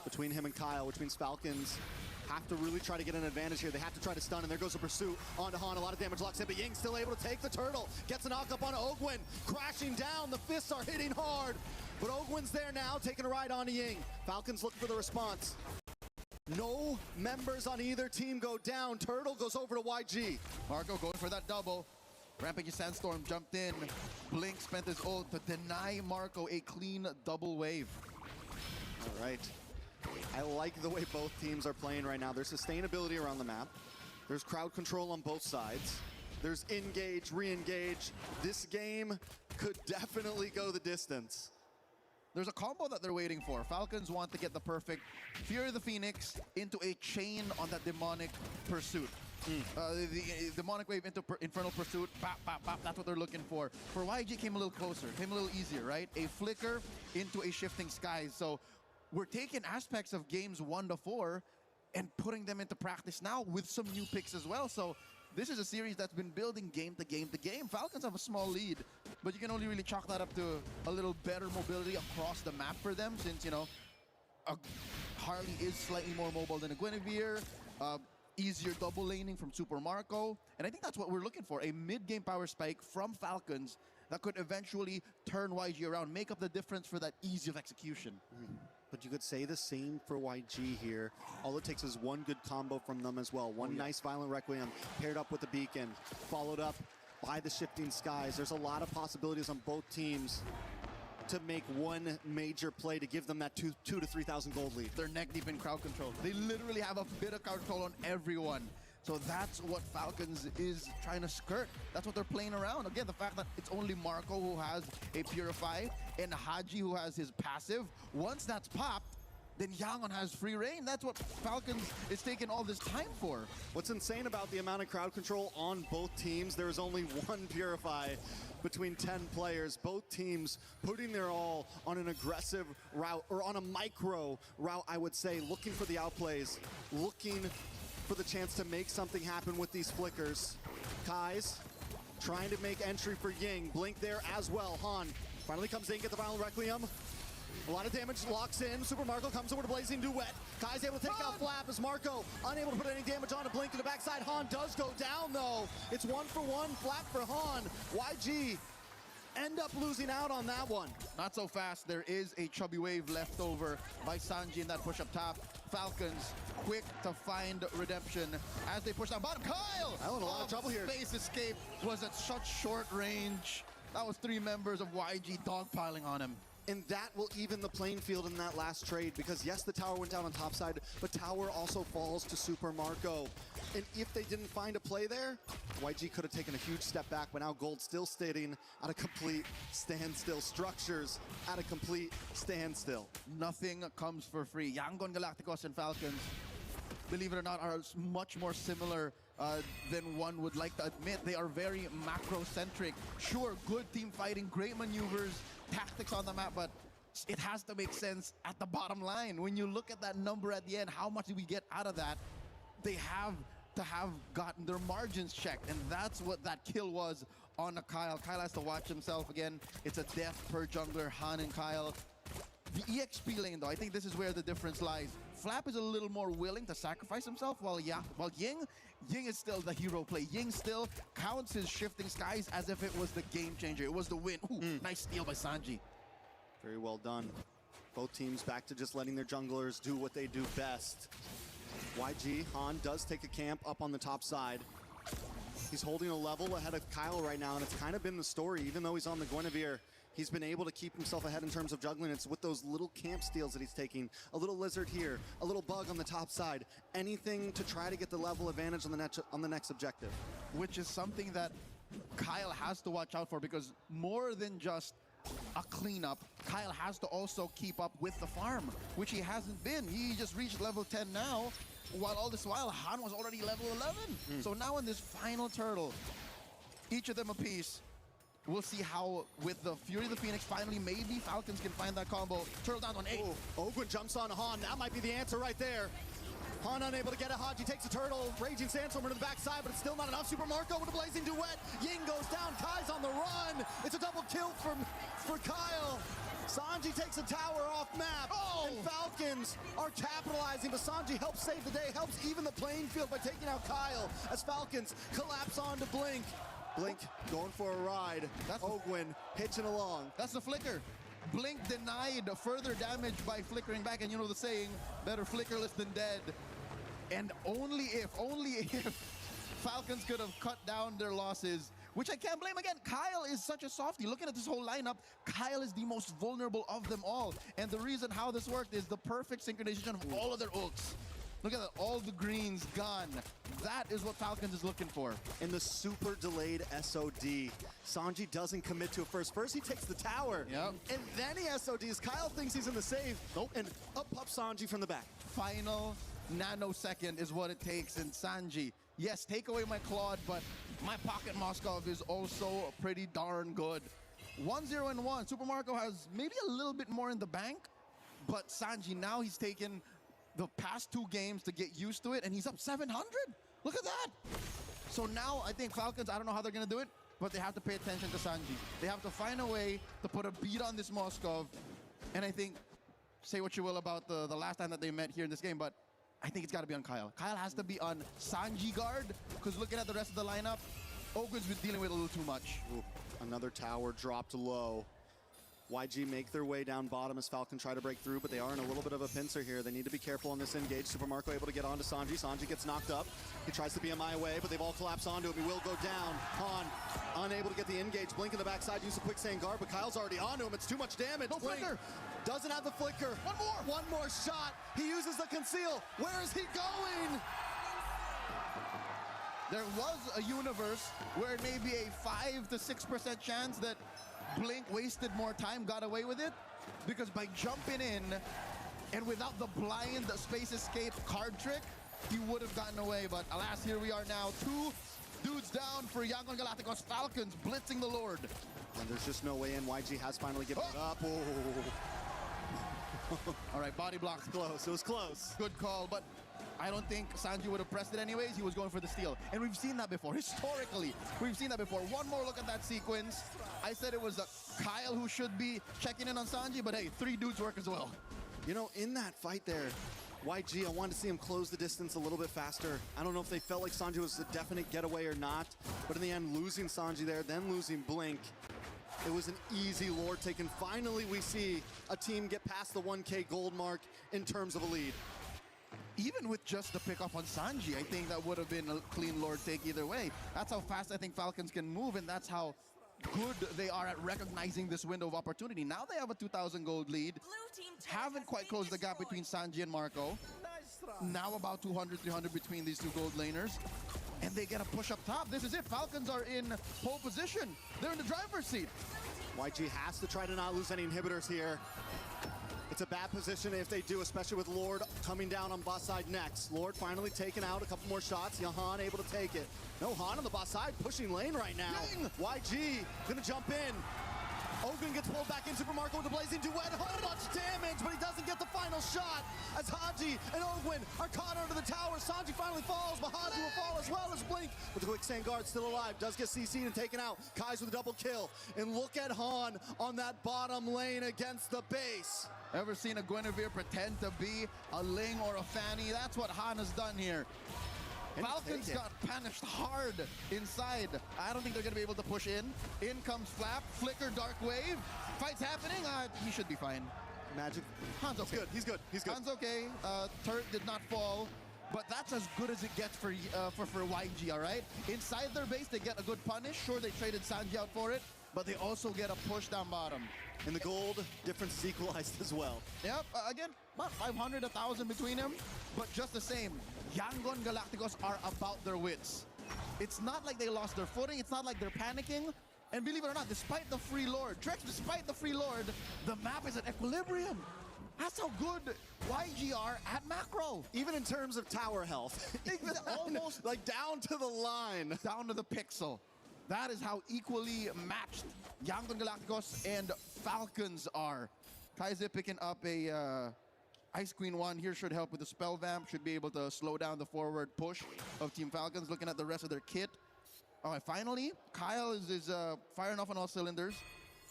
between him and Kyle, which means Falcons have to really try to get an advantage here. They have to try to stun, and there goes a pursuit onto Han. A lot of damage locks in, but Ying still able to take the turtle. Gets a knock up on Ogwin, crashing down. The fists are hitting hard, but Ogwin's there now, taking a ride onto Ying. Falcons look for the response. No members on either team go down. Turtle goes over to YG. Marco going for that double. Rampage Sandstorm jumped in. Blink spent his ult to deny Marco a clean double wave. All right. I like the way both teams are playing right now. There's sustainability around the map. There's crowd control on both sides. There's engage, re-engage. This game could definitely go the distance. There's a combo that they're waiting for. Falcons want to get the perfect Fury of the Phoenix into a chain on that demonic pursuit. The demonic wave into infernal pursuit. Bop, bop, bop. That's what they're looking for. For YG, came a little closer, came a little easier, right? A flicker into a shifting skies. So we're taking aspects of games 1 to 4 and putting them into practice now with some new picks as well. So this is a series that's been building game to game to game. Falcons have a small lead, but you can only really chalk that up to a little better mobility across the map for them, since, you know, Harley is slightly more mobile than a Guinevere. Easier double laning from Super Marco. And I think that's what we're looking for, a mid-game power spike from Falcons that could eventually turn YG around, make up the difference for that ease of execution. But you could say the same for YG here. All it takes is one good combo from them as well. One nice Violent Requiem paired up with the Beacon, followed up by the Shifting Skies. There's a lot of possibilities on both teams to make one major play to give them that 2,000 to 3,000 gold lead. They're neck deep in crowd control. They literally have a bit of crowd control on everyone. So that's what Falcons is trying to skirt. That's what they're playing around. Again, the fact that it's only Marco who has a Purify and Haji who has his passive. Once that's popped, then Yangon has free reign. That's what Falcons is taking all this time for. What's insane about the amount of crowd control on both teams, there is only one Purify between 10 players. Both teams putting their all on an aggressive route, or on a micro route, I would say, looking for the outplays, looking for the chance to make something happen with these flickers. Kai's trying to make entry for Ying. Blink there as well. Han finally comes in, get the final Requiem. A lot of damage, locks in. Super Marco comes over to Blazing Duet. Kai's able to take out Flap as Marco unable to put any damage on a Blink to the backside. Han does go down though. It's 1-for-1, Flap for Han. YG end up losing out on that one. Not so fast. There is a chubby wave left over by Sanji in that push up top. Falcons quick to find redemption as they push down bottom. Kyle! I was in a lot of trouble here. Space escape was at such short range. That was 3 members of YG dogpiling on him. And that will even the playing field in that last trade, because yes, the tower went down on top side, but tower also falls to Super Marco. And if they didn't find a play there, YG could have taken a huge step back, but now Gold still sitting at a complete standstill. Structures at a complete standstill. Nothing comes for free. Yangon, Galacticos, and Falcons, believe it or not, are much more similar than one would like to admit. They are very macro-centric. Sure, good team fighting, great maneuvers, tactics on the map, but it has to make sense at the bottom line. When you look at that number at the end, how much do we get out of that? They have to have gotten their margins checked, and that's what that kill was on a Kyle. Kyle has to watch himself again. It's a death per jungler, Han and Kyle. The EXP lane, though, I think this is where the difference lies. Flap is a little more willing to sacrifice himself, while Ying is still the hero play. Ying still counts his shifting skies as if it was the game changer. It was the win. Ooh, nice steal by Sanji. Very well done. Both teams back to just letting their junglers do what they do best. YG, Han does take a camp up on the top side. He's holding a level ahead of Kyle right now, and it's kind of been the story. Even though he's on the Guinevere, he's been able to keep himself ahead in terms of juggling. It's with those little camp steals that he's taking. A little lizard here, a little bug on the top side. Anything to try to get the level advantage on the next objective. Which is something that Kyle has to watch out for, because more than just a cleanup, Kyle has to also keep up with the farm, which he hasn't been. He just reached level 10 now, while all this while Han was already level 11. So now in this final turtle, each of them a piece. We'll see how, with the Fury of the Phoenix, finally maybe Falcons can find that combo. Turtle down on 8. Ogwin jumps on Han. That might be the answer right there. Han unable to get it. Haji takes a turtle. Raging Sandstorm to the backside, but it's still not enough. Super Marco with a Blazing Duet. Ying goes down. Kai's on the run. It's a double kill for Kyle. Sanji takes a tower off map. And Falcons are capitalizing, but Sanji helps save the day, helps even the playing field by taking out Kyle as Falcons collapse onto Blink. Blink going for a ride. That's Ogwin pitching along. That's the flicker. Blink denied further damage by flickering back, and you know the saying, better flickerless than dead. And only if Falcons could have cut down their losses, which I can't blame. Again, Kyle is such a softie. Looking at this whole lineup, Kyle is the most vulnerable of them all. And the reason how this worked is the perfect synchronization of all of their ults. Look at that, all the greens gone. That is what Falcons is looking for. In the super delayed SOD, Sanji doesn't commit to it first. First he takes the tower, and then he SODs. Kyle thinks he's in the save, and up pops Sanji from the back. Final nanosecond is what it takes, and Sanji, yes, take away my Claude, but my Pocket Moskov is also pretty darn good. 1-0-1, Super Marco has maybe a little bit more in the bank, but Sanji, now he's taken the past 2 games to get used to it, and he's up 700. Look at that. So now I think Falcons, I don't know how they're going to do it, but they have to pay attention to Sanji. They have to find a way to put a beat on this Moskov. And I think, say what you will about the last time that they met here in this game, but I think it's got to be on Kyle. Kyle has to be on Sanji guard, because looking at the rest of the lineup, Ogwin's been dealing with a little too much. Ooh, another tower dropped low. YG make their way down bottom as Falcon try to break through, but they are in a little bit of a pincer here. They need to be careful on this engage. Super Marco able to get onto Sanji. Sanji gets knocked up. He tries to BMI away, but they've all collapsed onto him. He will go down. Han unable to get the engage. Blink in the backside, use a quicksand guard, but Kyle's already onto him. It's too much damage. No flicker. Doesn't have the flicker. One more shot. He uses the conceal. Where is he going? There was a universe where it may be a 5 to 6% chance that Blink wasted more time, got away with it, because by jumping in And without the blind space escape card trick, he would have gotten away. But alas, here we are now. 2 dudes down for YANGON Galacticos. Falcons blitzing the Lord. And there's just no way in. YG has finally given it up. Oh. All right, body blocks. Close. It was close. Good call, but I don't think Sanji would have pressed it anyways. He was going for the steal. And we've seen that before. Historically, we've seen that before. One more look at that sequence. I said it was Kyle who should be checking in on Sanji, but hey, 3 dudes work as well. You know, in that fight there, YG, I wanted to see him close the distance a little bit faster. I don't know if they felt like Sanji was a definite getaway or not, but in the end, losing Sanji there, then losing Blink, it was an easy Lord take, and finally we see a team get past the 1K gold mark in terms of a lead. Even with just the pick up on Sanji, I think that would have been a clean Lord take either way. That's how fast I think Falcons can move, and that's how good they are at recognizing this window of opportunity. Now they have a 2,000 gold lead. Haven't quite closed the gap between Sanji and Marco. Now about 200, 300 between these 2 gold laners. And they get a push up top. This is it. Falcons are in pole position. They're in the driver's seat. YG has to try to not lose any inhibitors here. It's a bad position if they do, especially with Lord coming down on bot side next. Lord finally taking out a couple more shots. Yahan able to take it. No, Han on the bot side pushing lane right now. YG gonna jump in. Ogun gets pulled back in. Super Marco with the blazing duet. A whole bunch of damage, but he doesn't get the final shot as Haji and Ogun are caught under the tower. Sanji finally falls, but Haji will fall as well as Blink. With the quicksand guard still alive, does get CC'd and taken out. Kai's with a double kill. And look at Han on that bottom lane against the base. Ever seen a Guinevere pretend to be a Ling or a Fanny? That's what Han has done here. Falcons got punished hard inside. I don't think they're going to be able to push in. In comes Flap, Flicker, Dark Wave. Fight's happening. He should be fine. Magic. Han's okay. He's good. He's good. Han's okay. Turret did not fall. But that's as good as it gets for YG, all right? Inside their base, they get a good punish. Sure, they traded Sanji out for it, but they also get a push down bottom. And the gold difference is equalized as well. Yep, again, about 500, 1,000 between them, but just the same. YANGON Galacticos are about their wits. It's not like they lost their footing. It's not like they're panicking. And believe it or not, despite the free Lord, despite the free Lord, the map is at equilibrium. That's how good YG are at macro. Even in terms of tower health. Almost like down to the line. Down to the pixel. That is how equally matched YANGON Galacticos and Falcons are. Kaiser picking up a Ice Queen 1 here should help with the spell vamp. Should be able to slow down the forward push of Team Falcons. Looking at the rest of their kit. All right, finally, Kyle is firing off on all cylinders.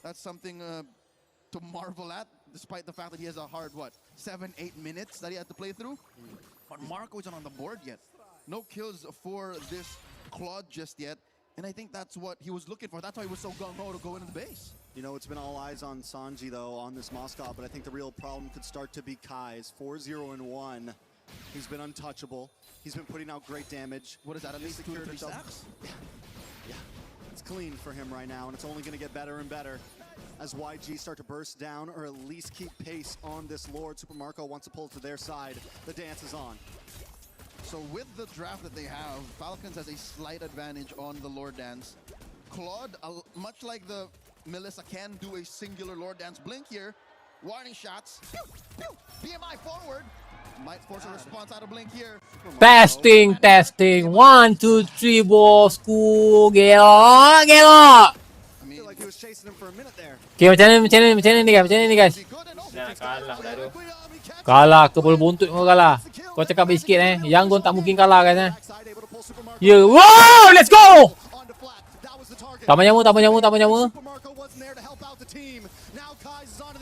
That's something to marvel at, despite the fact that he has a hard, 7-8 minutes that he had to play through. But Marco isn't on the board yet. No kills for this Claude just yet. And I think that's what he was looking for. That's why he was so gung-ho to go into the base. You know, it's been all eyes on Sanji, though, on this Moscow, but I think the real problem could start to be Kai's. 4-0-1. He's been untouchable. He's been putting out great damage. What is that, at least 2 or 3 stacks? Yeah. It's clean for him right now, and it's only going to get better and better as YG start to burst down or at least keep pace on this Lord. Super Marco wants to pull to their side. The dance is on. So with the draft that they have, Falcons has a slight advantage on the Lord Dance. Claude, much like the Melissa, can do a singular Lord Dance blink here. Warning shots. Pew, pew. BMI forward. Might force a response out of blink here. Testing. 1, 2, 3, bosku. Gelok. I feel like he was chasing him for a minute there. Okay, macam mana ni guys? Nah, kalah dah tu. Kalah, kepul buntut kau kalah. Kau cakap baik sikit YANGON tak mungkin kalah guys Ya, wow, let's go! Tak menyamu.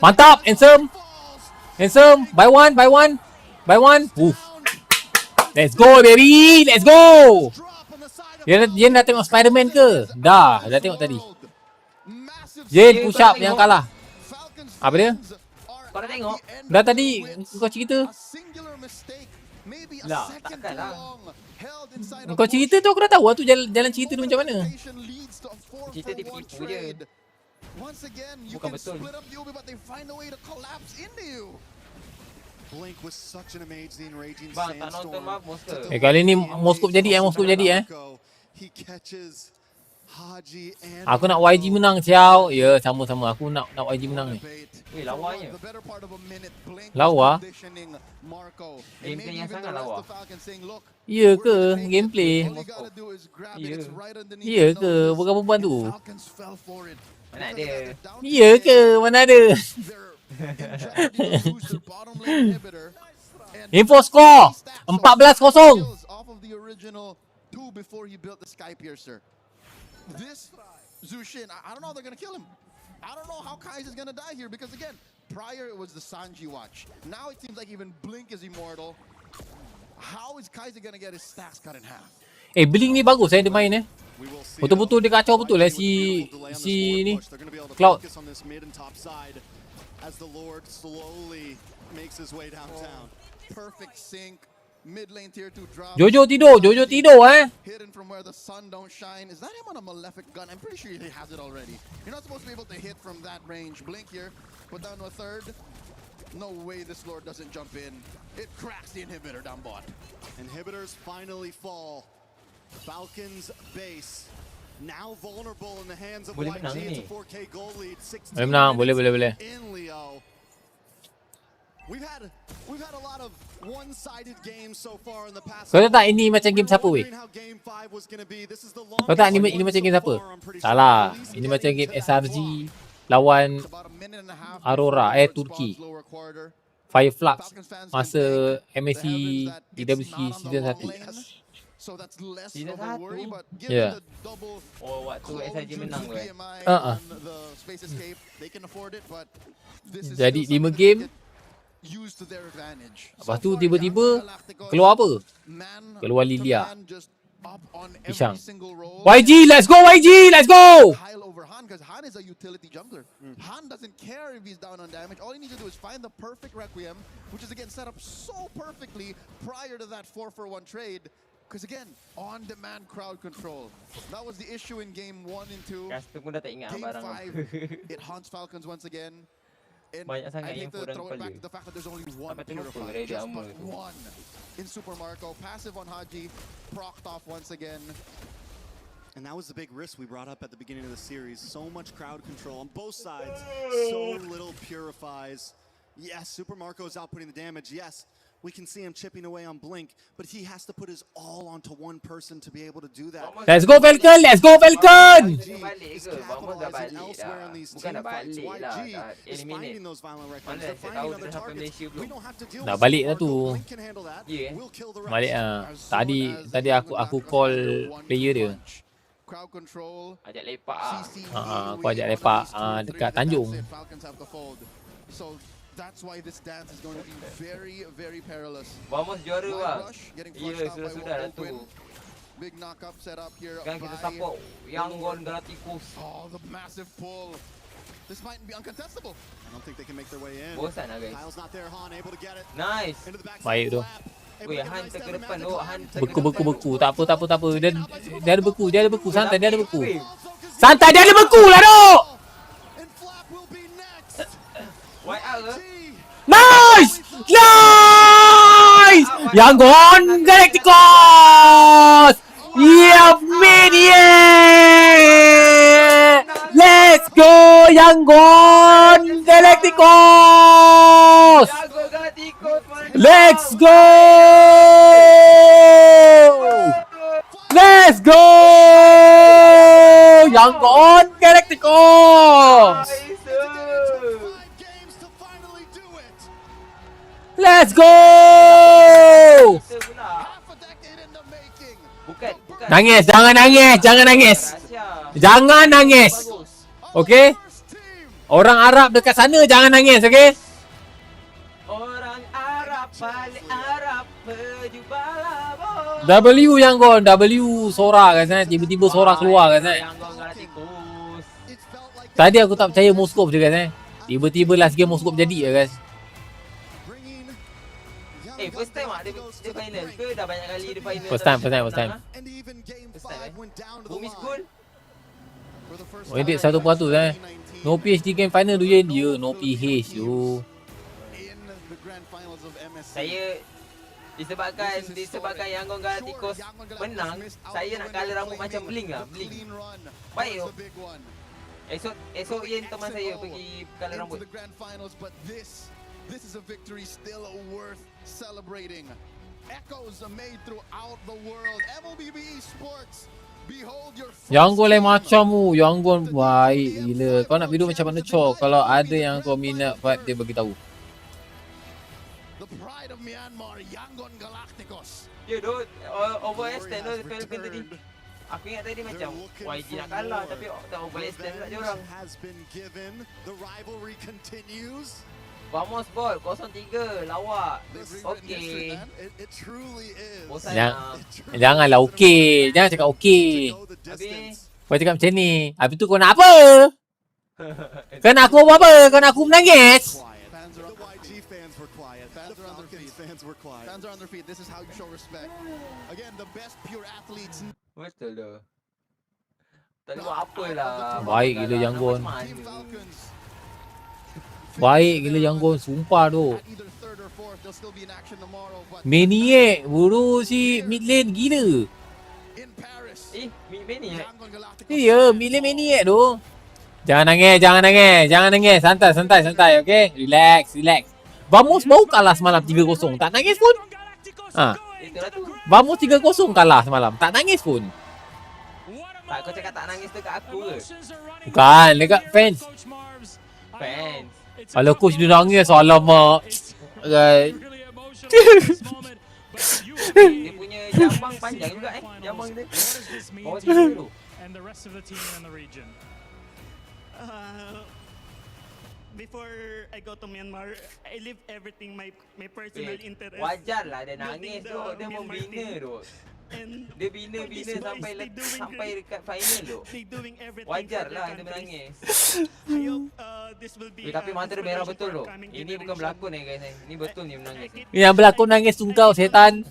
Mantap, handsome. By one. Oof. Let's go baby, let's go. Dia dah tengok Spider-Man ke? Dah tengok tadi. Jane push up yang kalah. Apa dia? Kau dah tengok? Dah tadi kau cerita. Lah, takkan lah. Kau cerita tu aku dah tahu tu jalan cerita tu macam mana. Cerita tipu-tipu je. Bukan betul. Blink was such an amazing raging Bang, tak nonton Mabos ke? Kali ni Moskop jadi. He catches Haji and Aku nak YG menang siau. Ya, sama-sama. Aku nak YG menang ni. Weh, lawanya. Lawa? Gameplay yang sangat lawa. Ya ke gameplay? Ya. Ya ke bukan perempuan tu? Mana ada? Ya ke mana ada? Info score 14-0. This Zushin, I don't know how they're gonna kill him. I don't know how Kai's gonna die here because again, prior it was the Sanji watch. Now it seems like even Blink is immortal. How is Kaiser gonna get his stacks cut in half? Blink ni bagus dia main Betul-betul dia kacau betul si ni Cloud. As the Lord slowly makes his way downtown. Perfect sync. Mid lane tier 2 drop. Jojo tidur Hidden from where the sun don't shine. Is that him on a malefic gun? I'm pretty sure he has it already. You're not supposed to be able to hit from that range. Blink here, put down to a third. No way this Lord doesn't jump in. It cracks the inhibitor down bot. Inhibitors finally fall. Falcons base now vulnerable in the hands of YG. It's a 4K goal lead. 16 boleh. in Leo. We've had a lot of one-sided games so far in the past. Kau tahu tak ini macam game siapa weh? Kau tahu ini macam game siapa? Salah. Ini macam game SRG lawan Aurora Turki. Fireflux masa MSC DWC season 1. Season 1? Ya. Oh, waktu SRG menang tu Jadi 5 game. Lepas tu tiba-tiba keluar apa? Keluar Lilia. Pisang. YG, let's go YG, let's go! Because Han is a utility jungler. Han doesn't care if he's down on damage. All he needs to do is find the perfect Requiem, which is again set up so perfectly prior to that 4-for-1 trade. Because again, on-demand crowd control. That was the issue in game 1 and 2. Game 5, it haunts Falcons once again. And Banyak sangat I hate info to dan throw it back value. to the fact that there's only one Sampai tengok Purify, ready just armor but tu. one in Super Marco. Passive on Haji, procced off once again. And that was the big risk we brought up at the beginning of the series. So much crowd control on both sides. So little purifies. Yes, Super Marco is outputting the damage. Yes, we can see him chipping away on Blink, but he has to put his all onto one person to be able to do that. Let's go Falcon, let's go Falcon! Is capitalizing elsewhere on these team fights. YG is finding those violent records. They're finding other targets. We don't have to deal Dah with balik dah Super Marco. tu. Blink can handle that. We'll kill the rest. Balik Tadi aku call player dia. Crowd control. Ajak lepak Aku ajak lepak dekat Tanjung. Falcons have to fold. So that's why this dance is going to be very, very perilous. Vamos juara bang. Rush getting Ya, flushed out by sudah dah tu. Open. Big knock-up set up here Kan kita by... support YANGON Galacticos. Oh, the massive pull. This might be uncontestable. I don't think they can make their way in. Bosan lah guys. Kyle's not there. Han able to get it. Nice. Into the backside Baik tu. flap. Weh, Han ke depan tu. Han Beku. Tak apa. Dia ada beku. Santai, dia ada beku. Santai, dia ada beku lah duk! And Flap will be next. YR ke? Nice! YANGON Galacticos! Yeah, man, yeah! Let's go YANGON Galacticos! YANGON Galacticos. Let's go! Let's go! YANGON Galacticos! Let's go! Bukan. Nangis, jangan nangis. Okey? Orang Arab dekat sana jangan nangis, okey? Orang Arab balik Arab berjubah W YANGON, W sorak kan, tiba-tiba sorak keluar kan. YANGON Galacticos. Tadi aku tak percaya Moskov je kan. Tiba-tiba last game Moskov jadi guys. First time dia final ke dah banyak kali dia final? First time. Bumi school? Oh, ini 100% No PhD game final tu je dia, no PH tu. Saya Disebabkan Yangon Galacticos menang, saya nak colour rambut macam bling lah, bling. Baik tu. Esok Yen teman saya pergi colour rambut. This is a victory still worth celebrating. Echoes are made throughout the world. MLBB Esports. Behold your Yangon lain macam tu. Yangon baik gila. Kau nak video macam mana Chok? Kalau ada yang kau minat buat dia bagi tahu. The pride of Myanmar, Yangon Galacticos. Ya doh, overextend tu Falcon tadi. Aku ingat tadi macam YG nak kalah tapi tak overextend pula dia orang. The rivalry continues. Vamos bot 0-3 lawak. Okey. It truly is. Janganlah okey. Jangan cakap okey. Habis Kau cakap macam ni. Habis tu kau nak apa? Kau nak aku buat apa? Kau nak aku menangis? The YG fans were quiet. The Falcons fans were quiet. Fans are on their feet. This is how you show respect. Again, the best pure athletes. betul tu. Tak boleh buat apa lah. Baik gila Yangon. Team Falcons. Baik gila Yangon. Sumpah tu. At either third or fourth, they'll still be in action tomorrow. But Maniac. Buru si mid lane gila. in Paris, Maniac. Yangon Galacticos. Ya, mid lane maniac tu. Jangan nangis, jangan nangis. Jangan nangis. Santai, okey? Relax. Vamos baru kalah semalam 3-0. Tak nangis pun. Ha. Itulah tu. Vamos 3-0 kalah semalam. Tak nangis pun. Tak, kau cakap tak nangis dekat aku ke? Bukan, dekat fans. Fans. Kalau coach dia nangis, alamak. Right. Dia punya jambang panjang juga jambang dia. Bawa tiga dulu. Before I go to Myanmar, I leave everything my personal interest. Wajarlah dia nangis tu, dia membina tu. And Dia bina sampai dekat final tu. Wajarlah dia menangis. I hope this will be. Tapi mata dia merah betul tu. Ini bukan berlakon guys. Ini betul ni menangis. Yang berlakon nangis tu kau setan.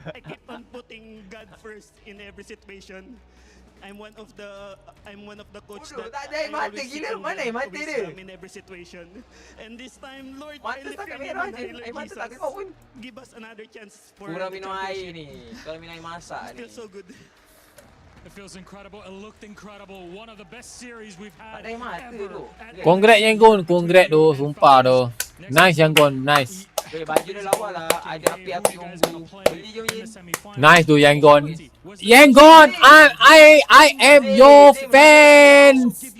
I keep on putting God first in every situation. I'm one of the coach Bodoh, that tak ada air mata always gila. seek Mana air God mata to dia? wisdom in every situation. And this time, Lord, Mata I lift tak your merah name je. and Air mata Jesus. tak kau pun. Give us another chance for Kurang the minum air championship. ni. Kalau minum air masak ni. Feels so good. It feels incredible. It looked incredible. One of the best series we've Tak had ada air mata tu. Congrats Yangon, congrats tu. Sumpah tu. Nice Yangon, nice. Baju dia lawa lah. Ada api-api ungu. Beli je Yin. Nice tu Yangon. Yangon, I am your fans.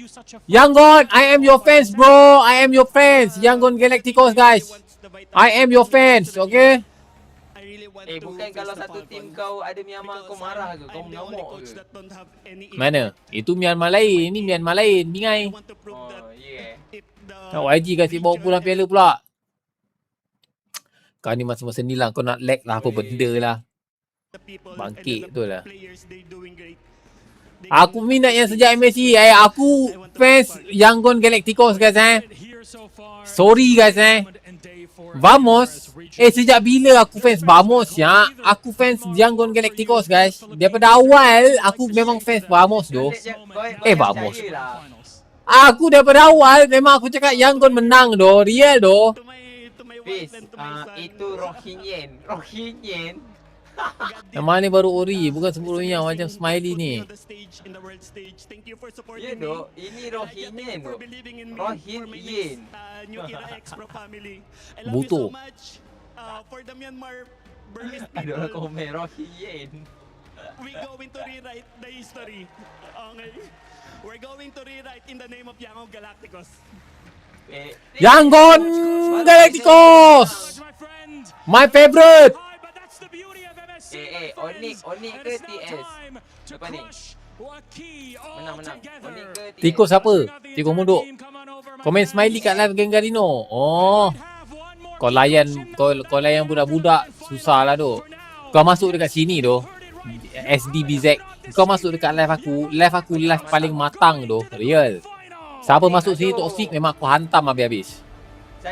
Yangon, I am your fans bro. I am your fans. Yangon Galacticos guys. I am your fans, okay? Bukan kalau satu tim kau ada Myanmar kau marah ke? Kau mengamuk ke? Mana? Itu Myanmar lain. Ini Myanmar lain. Bingai. Oh, yeah. Nak YG kasi bawa pulang piala pula. Kau ni masa-masa ni lah. Kau nak lag lah apa benda lah. Bangkit tu lah. Aku minat yang sejak MSC. Aku fans Yangon Galacticos guys Sorry guys Vamos. Sejak bila aku fans Vamos ya? Aku fans Yangon Galacticos guys. Daripada awal aku memang fans Vamos tu. Vamos. Aku daripada awal memang aku cakap Yangon menang doh. Real doh. Fiz, itu Rohingyan. Yang mana ni baru Ori, bukan sebelumnya macam Smiley ni. Ya doh, ini Rohingyan doh. Rohingyan. Butuh. Ada orang komen Rohingyan. We're going to rewrite the history. Okay. We're going to rewrite in the name of Yangon Galacticos. Yangon Galacticos. My favorite. Onik ke TS? Apa ni? Menang. Onik ke TS? Tikus siapa? Tikus munduk. Komen Smiley kat live Gengarino. Oh. Kau layan budak-budak susah lah tu. Kau masuk dekat sini tu. SDBZ. Kau masuk dekat live aku live paling matang tu. Real. Siapa masuk sini toxic memang aku hantam habis-habis.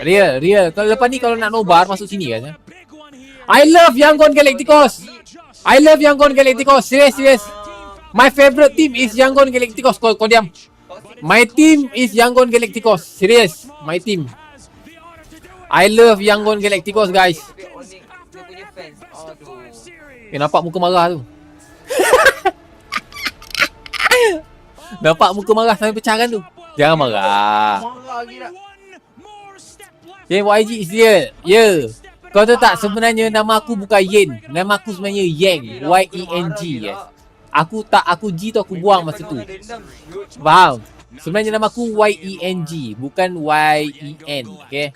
Real. Kalau lepas ni kalau nak nobar masuk sini guys. I love Yangon Galacticos. Serius. My favorite team is Yangon Galacticos. Kau diam. My team is Yangon Galacticos. Serius. My team. I love Yangon Galacticos guys. Dia punya fans. Nampak muka marah tu. Nampak muka marah sampai pecahan tu. Jangan marah. Marah gila. YG is real. Ya. Kau tahu tak sebenarnya nama aku bukan Yen. Nama aku sebenarnya Yang. Y-E-N-G. Yes. Aku G tu aku buang masa tu. Faham? Sebenarnya nama aku Y-E-N-G. Bukan Y-E-N. Okay.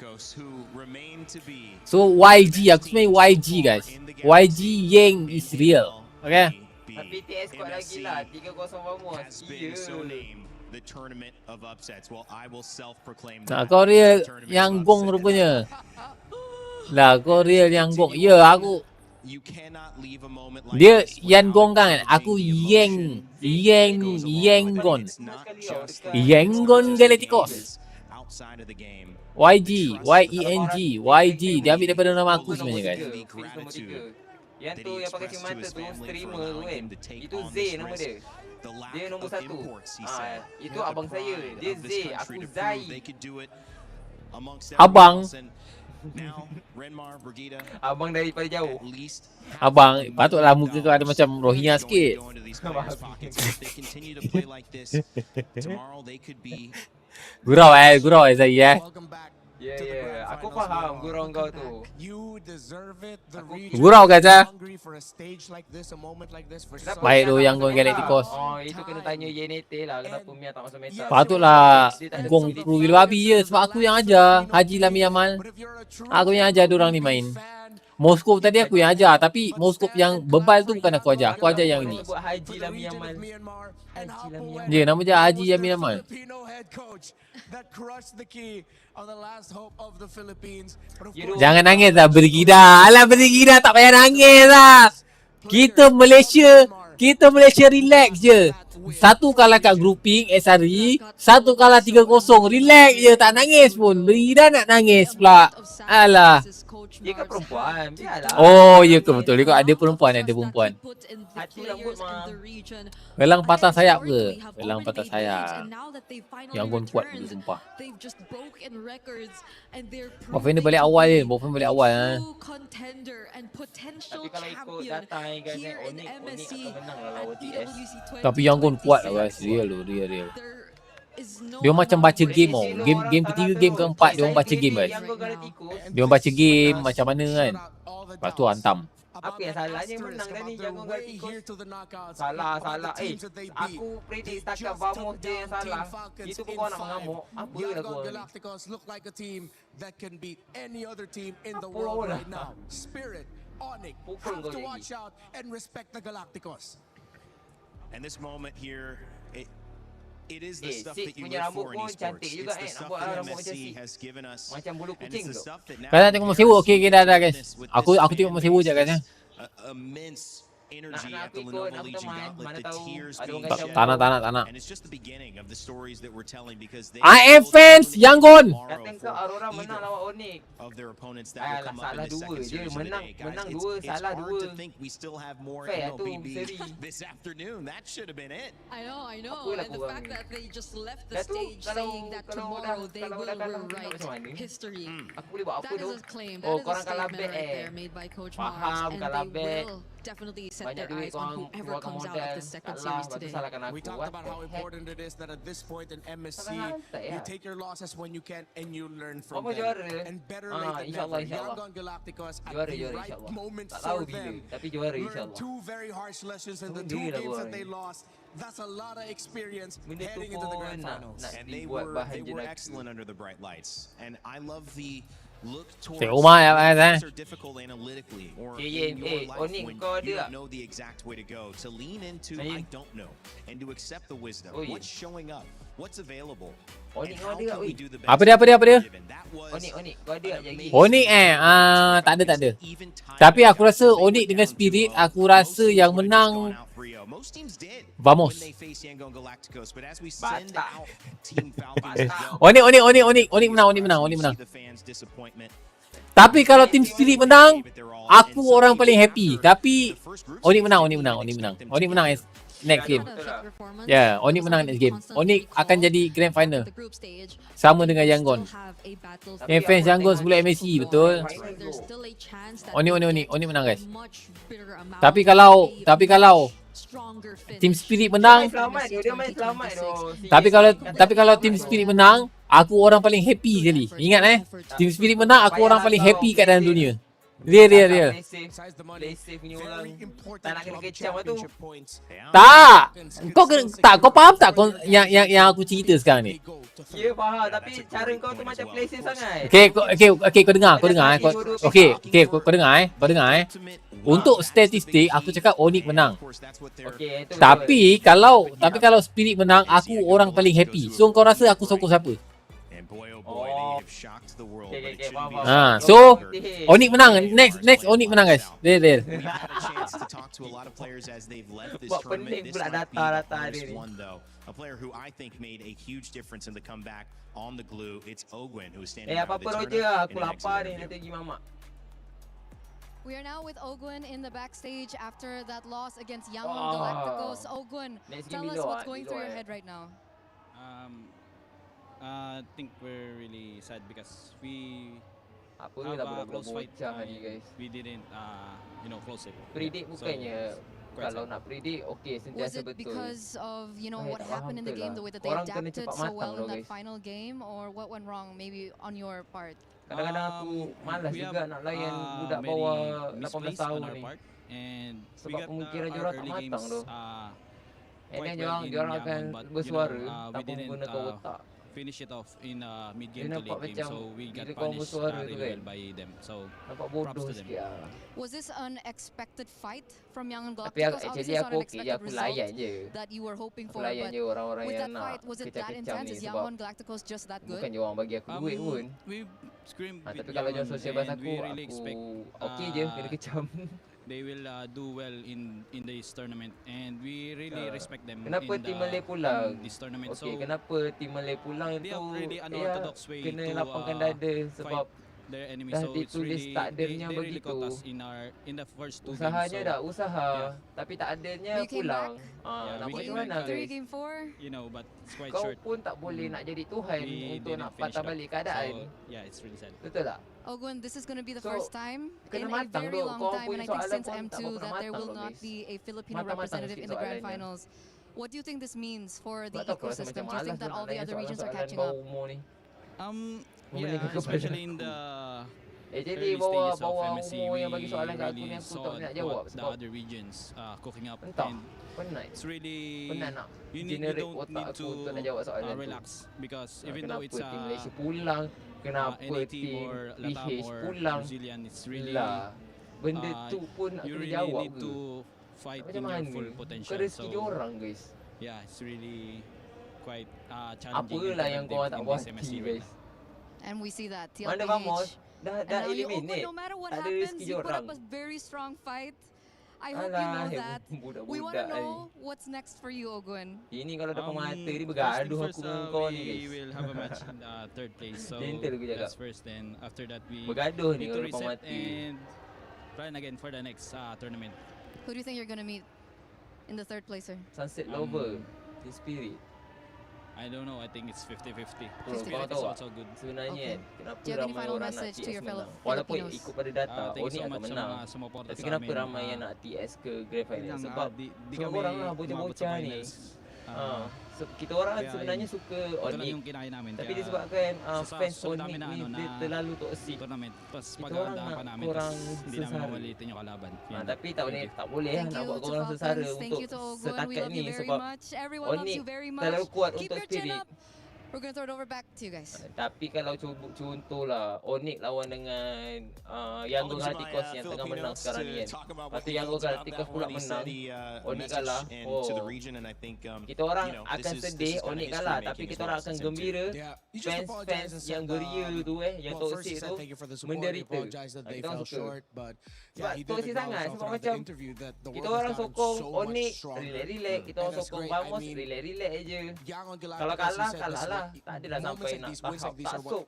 So YG. Aku sebenarnya YG guys. YG Yang is real. Okay. Tapi TS kuat lagi lah. 3-0 Vamos. Nah, kau real YANGON rupanya. Lah kau real YANGON. Ya aku. Dia YANGON kan. Aku YANGON. YANGON Galacticos. YG. Y-E-N-G. YG. Dia ambil daripada nama aku sebenarnya guys. Yang tu yang pakai mata tu streamer tu kan. Itu Z nama dia. Dia nombor 1. Itu abang saya. Dia Z, aku Zai. Abang. Abang daripada jauh. Abang, patutlah muka kau ada macam Rohingya sikit. Gurau Zai. Ya, aku faham gurau kau tu. Gurau kata. Baik tu YANGON Galacticos. Oh, itu kena tanya YENNete lah kenapa Mia tak masuk meta. Patutlah gong kru gila babi je sebab aku yang ajar Haji Lami Amal. Aku yang ajar diorang ni main. Moskop tadi aku yang ajar tapi Moskop yang bebal tu bukan aku ajar. Aku ajar yang ni. Haji Lami Amal. Dia nama dia Haji Lami Amal. Jangan nangis lah Brigida. Alah Brigida tak payah nangis lah. Kita Malaysia relax je. Satu kalah kat grouping SRE, satu kalah 3-0. Relax je, tak nangis pun. Brigida nak nangis pula. Alah. Dia kan perempuan. Biarlah. Oh, ya ke betul. Dia ada perempuan. Hati lembut mah. Velang patah sayap ke? Velang patah sayap. YANGON kuat tu sumpah. Bofen dia balik awal je. Tapi kalau ikut data yang guys, Onyx akan menang lah lawan TS. Tapi YANGON kuat lah guys. Real. Dia macam baca game tau. Game ketiga, game keempat dia orang baca game guys. Dia orang baca game macam mana kan. Lepas tu hantam. Apa yang salahnya menang dah ni YANGON Galacticos. Salah. Aku predict setakat Vamos je yang salah. Itu pun kau nak mengamuk. Apa lah kau ni? Apa lah. Pukul kau jadi. And this moment here, it is the stuff Sik that you punya live rambut for in pun esports. cantik juga It's the stuff nampak that rambut macam MSC Sik. has given us. Macam bulu And kucing it's the tu. stuff that now Kalian tengok Mas Sewu. Okay dah guys. Aku tengok Mas Sewu je guys ya. immense energy Nak at the ikut, Lenovo nak Legion teman, Gauntlet, mana the tahu tears ada being orang shed. Tak nak. And it's just the beginning of the stories that we're telling because they I am fans YANGON. Datang ke Aurora menang lawan Onyx. of their opponents that will come up Salah in the dua second je. series of the day. Menang Guys, dua, it's salah hard dua. to think we still have more Fair tu, MLBB seri. this afternoon. That should have been it. I know. Apalah And the kurang fact ni. that they just left the Dah tu, stage kalau- saying that kalau tomorrow dah- they kalau will dah kalah, macam rewrite mana? history. Aku boleh buat apa That tu? is a claim. Oh, That is a korang kalah statement bet right there made by Coach Faham, Mars, and kalah they bet. will definitely set Banyak their duit eyes on korang whoever keluarkan comes out modal. of the second Kalah, series lepas tu today. salahkan aku. We talked What about the how heck? important it is that at this point in MSC, you take your losses when you can and you learn from Apa them. juara? And better Ah, late than insyaAllah, never. insyaAllah. YANGON Galacticos at Juara, the juara, right insyaAllah. moment Tak for tahu bila, them. tapi juara Learned insyaAllah. two very harsh lessons in the Tunggu two dia lah games that buat they ni. lost. That's a lot of experience Benda tu heading into the pun grand nak finals. And they dibuat were bahan jenaka. excellent under the bright lights. And I love the look towards Cik Umar ya, when guys, things are difficult analytically or Yen, in your life Onyx, when kau you ada don't know the exact way to go, to lean into Yen. I don't know and to accept the wisdom. Yen. What's showing up? What's available? Onyx And kau how ada can tak, we oi? do the best Apa dia? given? That was Onyx, kau ada tak jadi? Onyx tak ada. Tapi aku rasa Onyx dengan Spirit, aku rasa yang menang Most teams did Vamos. when they face YANGON Galacticos, but as we send out Team Falcons as well, Onyx menang. see the fans' disappointment. Tapi kalau Team Spirit menang, aku orang paling happy. Tapi Onyx menang next game. Ya, Onyx menang next game. Onyx akan jadi grand final. Sama dengan YANGON. a battlefield. Fans Yangon sebelum MSC, betul. There's still a chance that Oni menang guys. much bigger amount Tapi of kalau a much stronger Team finish. Spirit menang, Dia main selamat tu. tapi kalau Team Spirit menang, aku orang paling happy sekali. Ingat Team Spirit menang, aku orang paling happy kat dalam dunia. Real. Play safe punya orang. Tak nak kena kecam lah tu. Kau faham tak yang aku cerita sekarang ni? Ya faham, tapi cara kau tu macam play safe sangat. Okay, kau dengar. Kau dengar. Untuk statistik aku cakap Onyx menang. Okay, Tapi kalau Spirit menang, aku orang paling happy. So kau rasa aku sokong siapa? So Onyx menang. Next Onyx menang guys. Real. Buat pening pula data dia ni. A player who I think made a huge difference in the comeback on the glue. It's Ogwin who is standing out of the apa-apa tournament. Roger, aku lapar ni nanti pergi mamak. We are now with Ogwin in the backstage after that loss against YANGON Galacticos. Ogwin, tell us what's going through your head right now. I think we're really sad because we Apa have dah a close fight. ni guys. We didn't, close it. Predict bukannya kalau nak predict Was sentiasa it betul. because of what happened in the game, the way that they Orang kena adapted cepat so matang well in loh, that guys. final game, or what went wrong maybe on your part? Kadang-kadang aku malas We juga have, nak layan budak many bawah 18 misplays tahun on our ni. part, and we Sebab got pemikiran our diorang tak early matang games, tu. And quite then well in diorang YANGON, akan but, bersuara we tanpa didn't menggunakan otak. finish it off in mid-game Dia to nampak late game, macam so we got bila kau punished bersuara tu really kan, well by them. So nampak props bodoh to them. sikit lah. Was this an expected fight from YANGON Tapi Galacticos? actually Obviously, it's not aku an okey je, expected aku layan result je. that you were hoping Aku for, layan but je orang-orang with yang that nak fight, was it that kecam-kecam intense? ni Is sebab YANGON Galacticos just that good? bukannya orang bagi aku duit pun. We screamed with Tapi kalau jual YANGON, social bus and aku, we really expect okey je kena kecam. they will do well in this tournament, and we really respect them. Kenapa in tim Malay pulang? this tournament. Okey, So kenapa tim Malay pulang they tu have really unorthodox way kena to lapangkan dada sebab their enemy. dah So it's ditulis really takdirnya they really begitu. caught us in the first two Usahanya games. dah usaha, tapi takdirnya We came pulang. Yeah, Nak we buat came macam mana back. guys? Game 4? But it's quite Kau short. pun tak boleh nak jadi Tuhan We untuk didn't nak finish patah it up. balik keadaan. So, yeah, it's really sad. Betul tak? Ogwin, this is going to be the So, first time in kena a matang very duk. long Kau time, punya and I think soalan since pun tak M2 pernah that there matang will loh, not guys. be a Filipino Matang-matang representative sikit in the grand soalannya. finals. What do you think this means for the Sebab tu aku rasa ecosystem? macam Do you think malas that nak all the layan other regions are soalan-soalan catching bau up? umur ni. Yeah, Memberikan kepada especially aku. in the Jadi early stages of bawah MSC, umur yang we bagi soalan kat aku really ni aku tak saw boleh nak jawab what the sebab other regions cooking up, entah, and penat. it's really Penat nak you generate don't otak need aku to untuk nak jawab soalan tu. relax, because even though Kenapa it's tim Malaysia pulang? Kenapa NA team tim or Latam PH or pulang? New Zealand, it's really Lah, benda tu pun nak you kena really jawab need ke? to fight Macam in your mana? full Kau potential. rezeki So orang guys. yeah, it's really quite challenging. Apalah yang kau tak puas in this hati MSC right guys. And we see that. Mana Vamos? Dah And now you, Ogwin, eliminate. no matter what Tak ada happens, rezeki you put orang. up a very strong fight. I hope you know that. We want to know what's next for you, Ogwin. Ini kalau depan mata ni bergaduh aku dengan kau ni we guys. will have a match in third place. So Gentle aku cakap. that's first, then after that we Bergaduh need ni to kalau depan reset mata. and plan again for the next tournament. Who do you think you're going to meet in the third placer? Sunset Lover, Team Spirit. I don't know, I think it's 50-50. Bro, Spirit kau is tahu tak? also good. Sebenarnya Okay. kenapa Do you have any ramai final orang nak message to TS your fellow menang? Walaupun Filipinos? ikut pada data, Thank you Oni so akan much sa menang. mga sumuporta Tapi sa kenapa amin. ramai yang nak TS ke Grand Final? Yun nga, Sebab di semua kami orang lah umabot sa bocah-bocah ni. finals. Kita orang Kaya sebenarnya suka ito lang Oni. yung kinaya namin. Tapi Kaya disebabkan sa fans susunod Oni namin na ni ano, dia na terlalu toxic. tournament. Tapos Kita paghandaan orang pa nak namin, kurang tapos hindi namin sesara. mamalitin yung kalaban. Yan. Tapi tak boleh Thank nak you buat to korang sesara Falcons. Thank untuk you to Ogwin. We setakat love you ni very sebab much. Everyone loves Oni you very terlalu much. kuat Keep untuk your chin Spirit. up. We're going to throw it over back to you guys. Tapi kalau contohlah Onyx lawan dengan YANGON Galacticos yang tengah menang sekarang ni kan. Lepas tu YANGON Galacticos pula menang, Onyx kalah. Kita orang akan sedih Onyx kalah, tapi kita orang akan gembira. Fans yang beria tu yang toxic tu menderita. Kita orang suka. Sebab toxic sangat. Sebab macam kita orang sokong Onyx relax-relax, kita orang sokong Vamos relax-relax je. Kalau kalah lah. Tak adalah sampai nak tahap tak sok.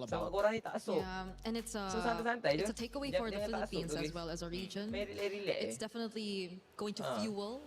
Sebab korang ni tak sok. Yeah, and it's So santai-santai it's je. a takeaway for the Jangan tak sok Philippines tu, as guys. well as a region. Relax-relax. It's definitely going to fuel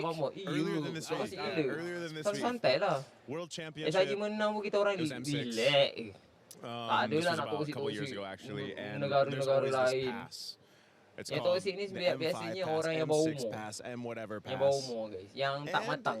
Kenapa mau? Earlier than this Apa week. sih gila? Earlier than this week. Santai lah. World Saja Championship. menang pun kita orang It was M6. relax. Tak ada This lah was nak about a toksik couple years ago actually, and there's negara-negara always this lain. pass. It's Yang called toksik ni the M5 biasanya pass, orang yang bau M6 umur. pass, M whatever Yang bau pass. umur guys. Yang tak And matang.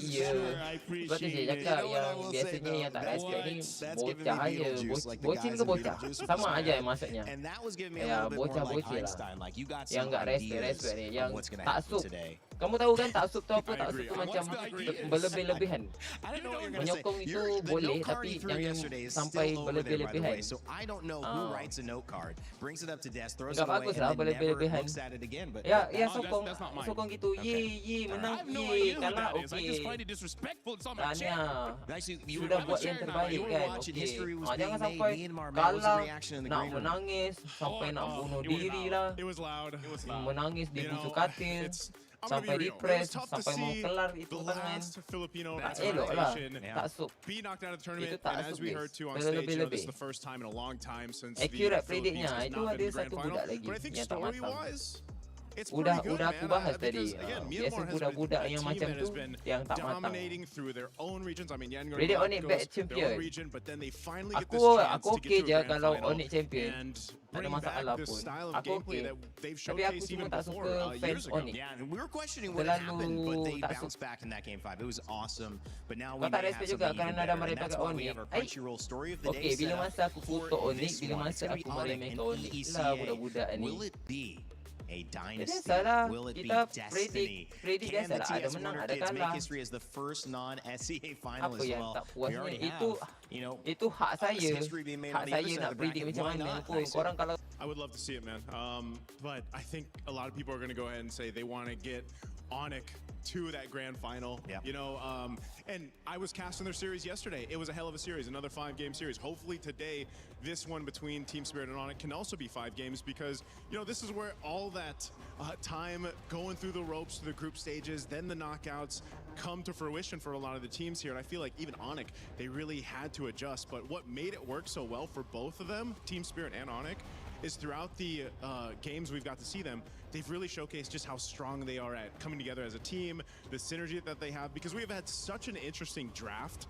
Iya. Sebab tu saya cakap yang biasanya yang tak respect ni bocah aja. Bocil ke bocah? Sama aja maksudnya. Ya, bocah-bocil lah. Yang nggak respect ni. Yang tak sup. Kamu tahu kan taksub tu apa? Taksub tu macam berlebih-lebihan. Menyokong itu boleh, tapi jangan sampai berlebih-lebihan. Enggak bagus lah berlebih-lebihan. Ya, sokong gitu. Ye, menang, ye, kalah, okey. Tanya, sudah buat yang terbaik kan? Okey. Jangan sampai kalah, nak menangis, sampai nak bunuh diri lah. Menangis di busuk katil. Sampai depres, sampai mau kelar itu kan tak elok lah, taksub. Itu taksub berlebih-lebih. Accurate predictnya, itu ada satu budak lagi yang tak matang. Udah aku bahas tadi. Biasa budak-budak yang macam tu yang tak matang. Predict Onyx back champion. Aku okey je kalau Onyx champion. Tak ada masalah pun. Aku okey. Tapi aku cuma tak suka fans Onyx. Terlalu tak suka. Kau tak respect juga kerana ada mereka kat Onyx. Okey, bila masa aku kutuk Onyx, bila masa aku meremehkan Onyx lah budak-budak ni. A dynasty? Will it be destiny? Can the TS winner kids make history as the first non-SEA finalist? Well, we already have, itu hak saya. Hak saya nak predict macam mana pun. Korang kalau I would love to see it, man. But I think a lot of people are going to go ahead and say they want to get Onyx to that grand final. Yep. And I was cast in their series yesterday. It was a hell of a series, another 5-game series. Hopefully today, this one between Team Spirit and Onyx can also be 5 games because, this is where all that time going through the ropes to the group stages, then the knockouts come to fruition for a lot of the teams here. And I feel like even Onyx, they really had to adjust. But what made it work so well for both of them, Team Spirit and Onyx, is throughout the games we've got to see them, they've really showcased just how strong they are at coming together as a team, the synergy that they have, because we have had such an interesting draft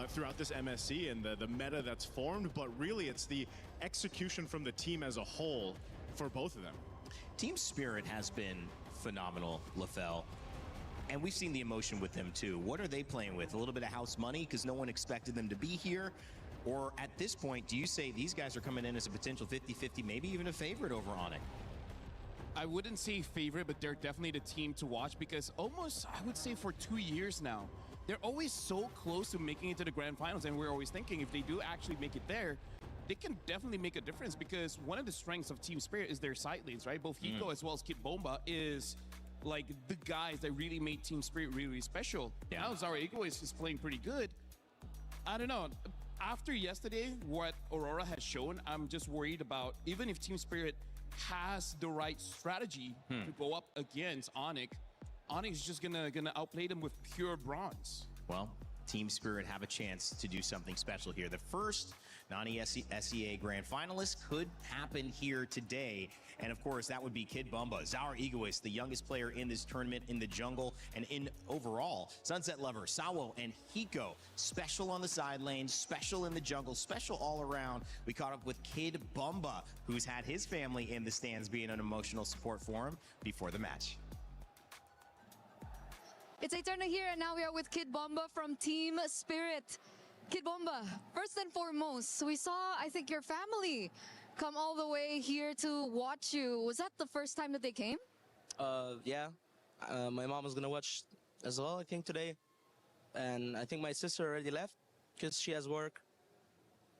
throughout this MSC and the meta that's formed, but really it's the execution from the team as a whole for both of them. Team Spirit has been phenomenal, LaFell. And we've seen the emotion with them too. What are they playing with? A little bit of house money because no one expected them to be here? Or at this point, do you say these guys are coming in as a potential 50-50, maybe even a favorite over Onyx? I wouldn't say favorite, but they're definitely the team to watch because almost, I would say for 2 years now, they're always so close to making it to the grand finals. And we're always thinking if they do actually make it there, they can definitely make a difference because one of the strengths of Team Spirit is their side lanes, right? Both Hiko as well as Kid Bomba is like the guys that really made Team Spirit really, really special. Yeah. Now Zara Egoist is playing pretty good. I don't know. After yesterday, what Aurora has shown, I'm just worried about even if Team Spirit has the right strategy to go up against Onyx, Onyx is just gonna outplay them with pure bronze. Well, Team Spirit have a chance to do something special here. The first non-SEA Grand Finalist could happen here today. And of course, that would be Kid Bumba, Zaur Egoist, the youngest player in this tournament in the jungle and in overall. Sunset Lover, Sawo, and Hiko, special on the side lane, special in the jungle, special all around. We caught up with Kid Bumba, who's had his family in the stands being an emotional support for him before the match. It's Eterna here, and now we are with Kid Bomba from Team Spirit. Kid Bomba, first and foremost, we saw, I think, your family come all the way here to watch you. Was that the first time that they came? Yeah. My mom was gonna watch as well, I think, today. And I think my sister already left because she has work.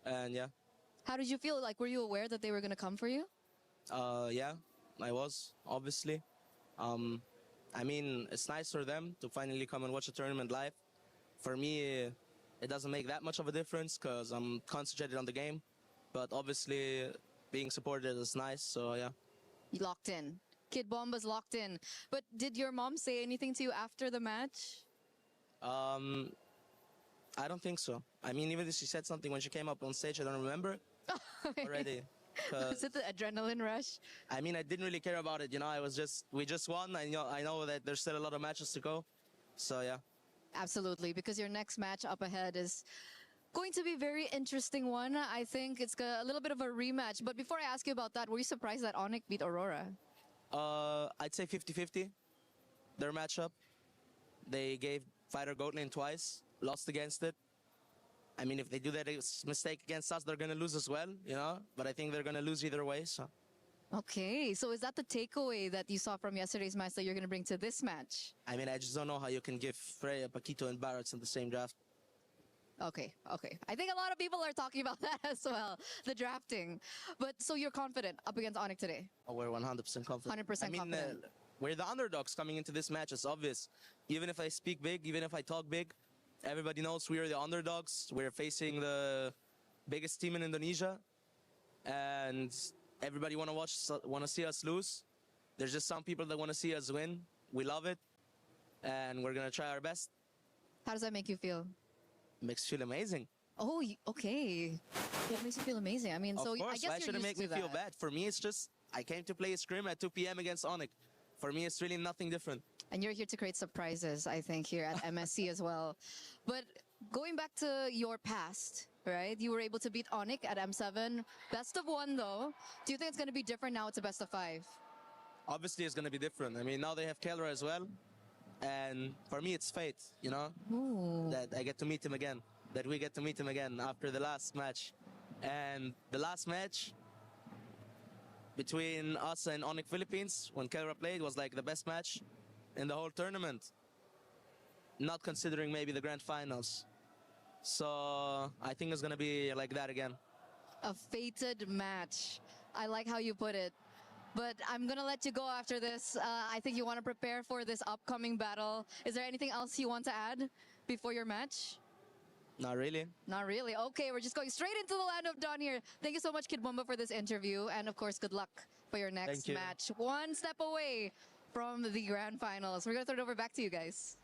And yeah. How did you feel? Like, were you aware that they were gonna come for you? Yeah, I was, obviously. I mean, it's nice for them to finally come and watch a tournament live. For me, it doesn't make that much of a difference because I'm concentrated on the game. But obviously, being supported is nice, so yeah. You locked in. Kid Bomba's locked in. But did your mom say anything to you after the match? I don't think so. I mean, even if she said something when she came up on stage, I don't remember already. Was it the adrenaline rush? I mean, I didn't really care about it, we just won. I know that there's still a lot of matches to go, so yeah. Absolutely, because your next match up ahead is going to be a very interesting one. I think it's a little bit of a rematch. But before I ask you about that, were you surprised that Onyx beat Aurora? I'd say 50-50, their matchup. They gave Fighter Goat Lane twice, lost against it. I mean, if they do that mistake against us, they're going to lose as well, But I think they're going to lose either way, so. Okay, so is that the takeaway that you saw from yesterday's match that you're going to bring to this match? I mean, I just don't know how you can give Freya, Paquito, and Barrett in the same draft. Okay. I think a lot of people are talking about that as well, the drafting. But so you're confident up against Onyx today? Oh, we're 100% confident. 100% confident. We're the underdogs coming into this match. It's obvious. Even if I speak big, even if I talk big, everybody knows we are the underdogs. We're facing the biggest team in Indonesia, and everybody want to see us lose. There's just some people that want to see us win. We love it, and we're gonna try our best. How does that make you feel? Makes you feel amazing. Oh, okay. It makes you feel amazing. I mean, Of so course, I guess why you're should it used make to me feel that. bad? For me, it's just I came to play a scrim at 2 p.m. against Onyx. For me, it's really nothing different. And you're here to create surprises, I think, here at MSC as well. But going back to your past, right? You were able to beat Onyx at M7. Best of 1, though. Do you think it's going to be different now? It's a best of 5. Obviously, it's going to be different. I mean, now they have Kelra as well. And for me, it's fate, you know? That I get to meet him again. That we get to meet him again after the last match. And the last match between us and Onyx Philippines, when Kelra played, was like the best match in the whole tournament. Not considering maybe the grand finals. So I think it's going to be like that again. A fated match. I like how you put it. But I'm going to let you go after this. I think you want to prepare for this upcoming battle. Is there anything else you want to add before your match? Not really. Not really. Okay, we're just going straight into the land of Dawn here. Thank you so much, Kid Bomba, for this interview. And of course, good luck for your next Thank you. match. One step away from the grand finals. We're going to throw it over back to you guys.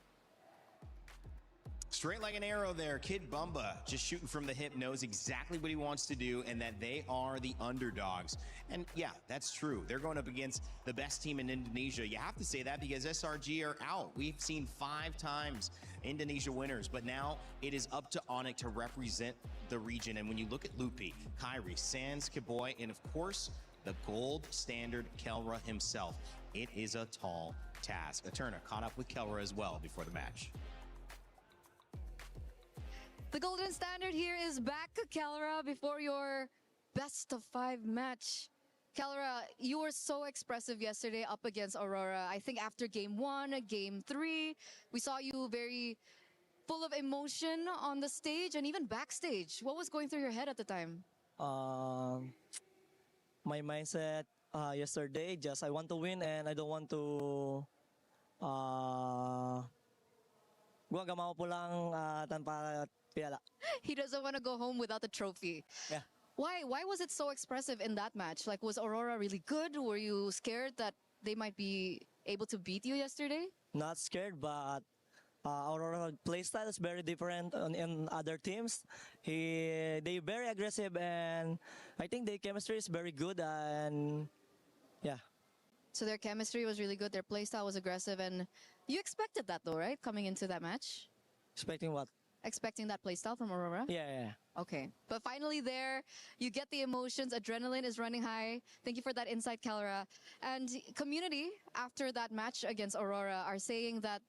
Straight like an arrow there, Kid Bumba, just shooting from the hip, knows exactly what he wants to do and that they are the underdogs. And yeah, that's true. They're going up against the best team in Indonesia. You have to say that because SRG are out. We've seen 5 times Indonesia winners, but now it is up to Onyx to represent the region. And when you look at Lupi, Kyrie, Sans, Kiboy, and of course, the gold standard Kelra himself, it is a tall task. Eterna caught up with Kelra as well before the match. The golden standard here is back, Kelra, before your best of 5 match. Kelra, you were so expressive yesterday up against Aurora. I think after game 1, game 3, we saw you very full of emotion on the stage and even backstage. What was going through your head at the time? My mindset yesterday, just I want to win and I don't want to gumagawa po lang tanpa piyala. He doesn't want to go home without the trophy. Yeah. Why was it so expressive in that match? Like, was Aurora really good? Were you scared that they might be able to beat you yesterday? Not scared, but Aurora playstyle is very different in other teams. They very aggressive, and I think their chemistry is very good. And yeah. So their chemistry was really good. Their playstyle was aggressive, and you expected that though, right? Coming into that match. Expecting what? Expecting that playstyle from Aurora? Yeah. Okay. But finally there, you get the emotions. Adrenaline is running high. Thank you for that insight, Kelra. And community, after that match against Aurora, are saying that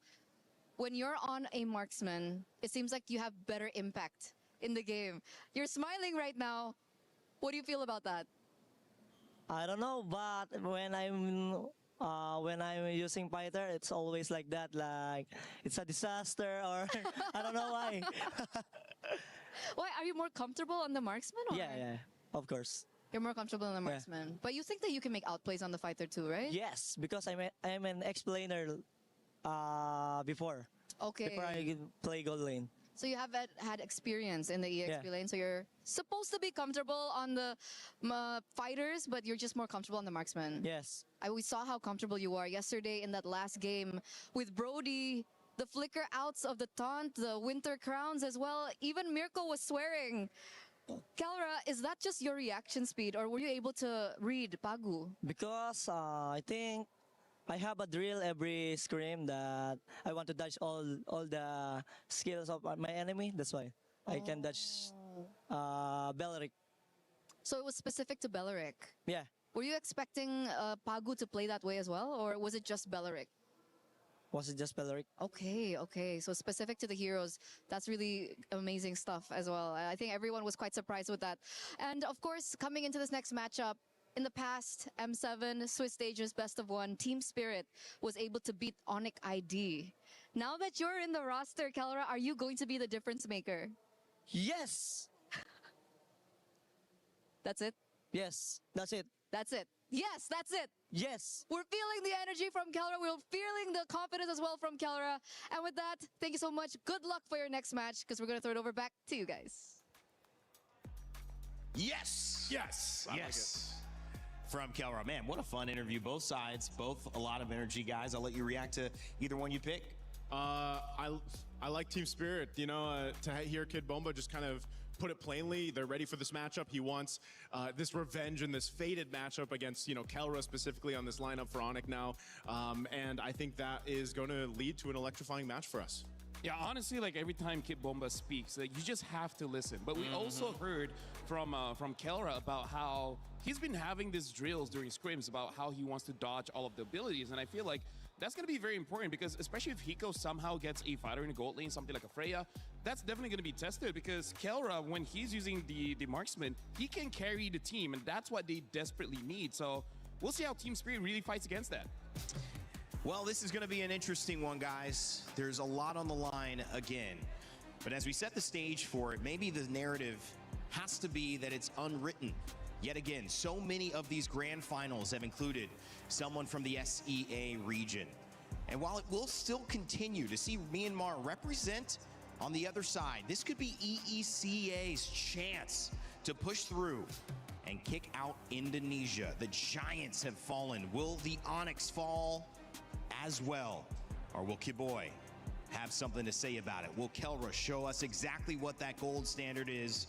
when you're on a marksman, it seems like you have better impact in the game. You're smiling right now. What do you feel about that? I don't know, but when I'm using fighter, it's always like that. Like it's a disaster, or I don't know why. Why are you more comfortable on the marksman? Or? Yeah, of course. You're more comfortable on the marksman, but you think that you can make outplays on the fighter too, right? Yes, because I'm an explainer before. Okay. Before I play gold lane. So you have had experience in the EXP lane, so you're supposed to be comfortable on the fighters, but you're just more comfortable on the marksman. Yes. We saw how comfortable you are yesterday in that last game with Brody, the flicker outs of the taunt, the winter crowns as well. Even Mirko was swearing. Kelra, is that just your reaction speed, or were you able to read Pagu? Because I think I have a drill every scrim that I want to dodge all the skills of my enemy. That's why I can dodge Beleric. So it was specific to Beleric? Yeah. Were you expecting Pagu to play that way as well, or was it just Beleric? Was it just Beleric? Okay. So specific to the heroes, that's really amazing stuff as well. I think everyone was quite surprised with that. And of course, coming into this next matchup, in the past M7 Swiss Stages Best of One, Team Spirit was able to beat Onyx ID. Now that you're in the roster, Kelra, are you going to be the difference maker? Yes! That's it? Yes, that's it. That's it. Yes, that's it. Yes. We're feeling the energy from Kelra. We're feeling the confidence as well from Kelra. And with that, thank you so much. Good luck for your next match because we're going to throw it over back to you guys. Yes. Yes. I Yes. From Kelra. Man, what a fun interview. Both sides, both a lot of energy, guys. I'll let you react to either one you pick. I like Team Spirit. You know, to hear Kid Bomba just kind of put it plainly, they're ready for this matchup. He wants this revenge and this fated matchup against, you know, Kelra specifically on this lineup for Onyx now. And I think that is going to lead to an electrifying match for us. Yeah, honestly, like every time Kid Bomba speaks, like you just have to listen. But we also heard from Kelra about how he's been having these drills during scrims about how he wants to dodge all of the abilities, and I feel like that's going to be very important because especially if Hiko somehow gets a fighter in the gold lane, something like a Freya, that's definitely going to be tested because Kelra, when he's using the marksman, he can carry the team, and that's what they desperately need. So we'll see how Team Spirit really fights against that. Well, this is going to be an interesting one, guys. There's a lot on the line again. But as we set the stage for it, maybe the narrative has to be that it's unwritten. Yet again, so many of these grand finals have included someone from the SEA region. And while it will still continue to see Myanmar represent on the other side, this could be EECA's chance to push through and kick out Indonesia. The giants have fallen. Will the Onyx fall as well? Or will Kiboy have something to say about it? Will Kelra show us exactly what that gold standard is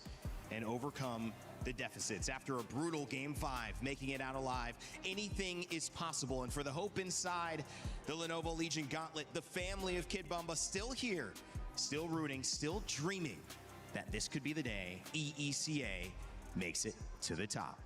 and overcome the deficits? After a brutal Game 5, making it out alive, anything is possible. And for the hope inside the Lenovo Legion Gauntlet, the family of Kid Bomba still here, still rooting, still dreaming that this could be the day EECA makes it to the top.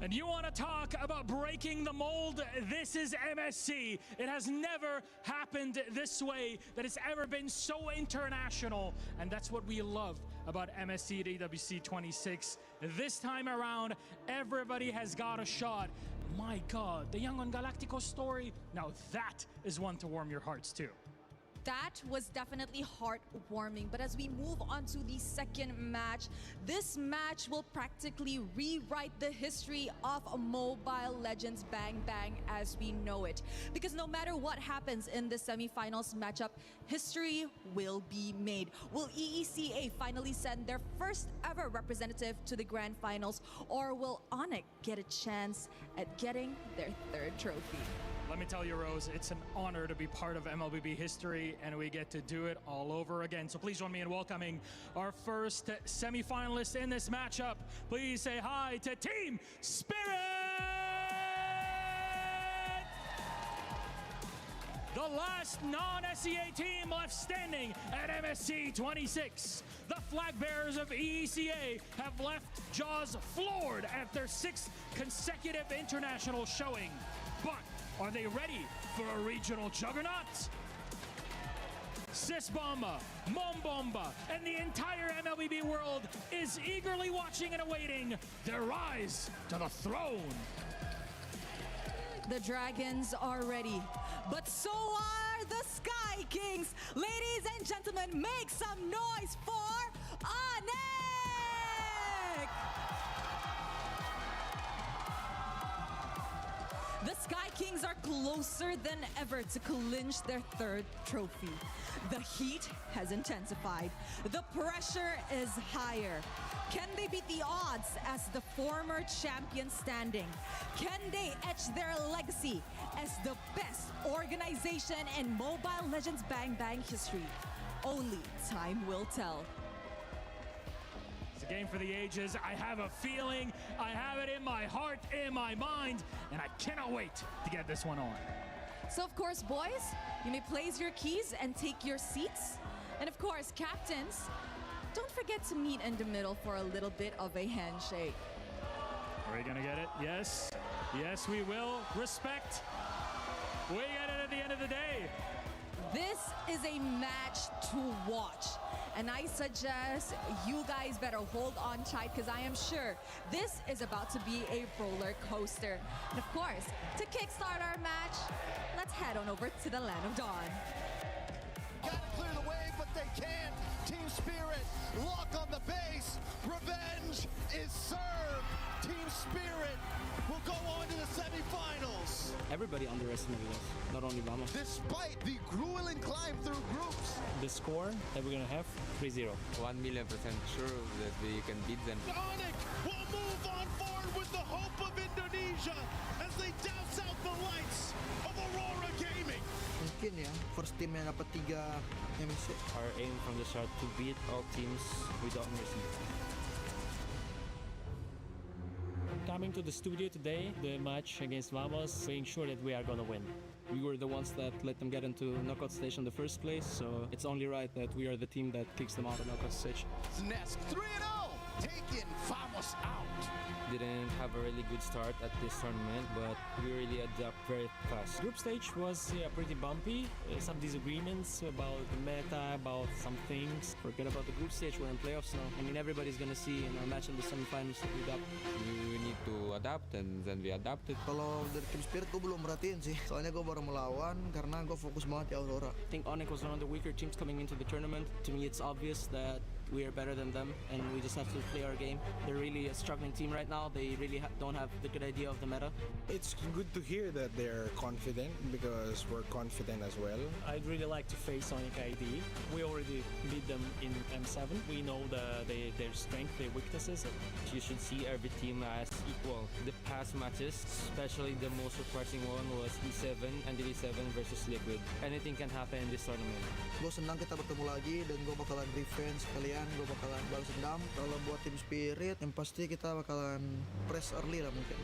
And you want to talk about breaking the mold? This is MSC. It has never happened this way, that it's ever been so international. And that's what we love about MSC at AWC 26. This time around, everybody has got a shot. My God, the YANGON Galacticos story, now that is one to warm your hearts too. That was definitely heartwarming. But as we move on to the second match, this match will practically rewrite the history of Mobile Legends Bang Bang as we know it. Because no matter what happens in the semifinals matchup, history will be made. Will EECA finally send their first ever representative to the grand finals, or will Onyx get a chance at getting their third trophy? Let me tell you, Rose, it's an honor to be part of MLBB history, and we get to do it all over again. So please join me in welcoming our first semifinalist in this matchup. Please say hi to Team Spirit! The last non-SEA team left standing at MSC 26. The flag bearers of EECA have left jaws floored at their 6th consecutive international showing. But are they ready for a regional juggernaut? Sis Bomba, Mom Bomba, and the entire MLBB world is eagerly watching and awaiting their rise to the throne. The Dragons are ready, but so are the Sky Kings. Ladies and gentlemen, make some noise for Onyx! The Sky Kings are closer than ever to clinch their third trophy. The heat has intensified. The pressure is higher. Can they beat the odds as the former champion standing? Can they etch their legacy as the best organization in Mobile Legends Bang Bang history? Only time will tell. It's a game for the ages. I have a feeling, I have it in my heart, in my mind, and I cannot wait to get this one on. So of course, boys, you may place your keys and take your seats. And of course, captains, don't forget to meet in the middle for a little bit of a handshake. Are we gonna get it? Yes. Yes, we will. Respect. We get it at the end of the day. This is a match to watch. And I suggest you guys better hold on tight because I am sure this is about to be a roller coaster. And of course, to kickstart our match, let's head on over to the Land of Dawn. Gotta clear the way, but they can't. Team Spirit, lock on the base. Revenge is served. Team Spirit will go on to the semifinals. Everybody underestimated us, not only Vamos. Despite the grueling climb through groups. The score that we're gonna have, 3-0. 1,000,000% sure that we can beat them. Onyx will move on forward with the hope of Indonesia as they douse out the lights of Aurora Gaming. Mungkin ya, first team yang dapat 3 MSC. Our aim from the start to beat all teams without mercy. Coming to the studio today, the match against Vamos, being sure that we are gonna win. We were the ones that let them get into knockout stage in the first place, so it's only right that we are the team that kicks them out of knockout stage. Nest 3-0, taking Vamos out. Didn't have a really good start at this tournament, but we really adapt very fast. Group stage was pretty bumpy. Some disagreements about the meta, about some things. Forget about the group stage, we're in playoffs now. I mean, everybody's gonna see in our match in the semifinals that we adapt. We need to adapt, and then we adapted. Kalau dari Team Spirit gue belum merhatiin sih. Soalnya gue baru melawan karena gue fokus banget di Aurora. I think Onyx was one of the weaker teams coming into the tournament. To me, it's obvious that we are better than them, and we just have to play our game. They're really a struggling team right now. They really don't have the good idea of the meta. It's good to hear that they're confident because we're confident as well. I'd really like to face Sonic ID. We already beat them in M7. We know their strength, their weaknesses. You should see every team as equal. The past matches, especially the most surprising one, was E7 and E7 versus Liquid. Anything can happen in this tournament. Gue senang kita bertemu lagi dan gue bakalan revenge kalian. Gue bakalan balas dendam. Kalau buat Team Spirit, yang pasti kita bakalan press early lah mungkin.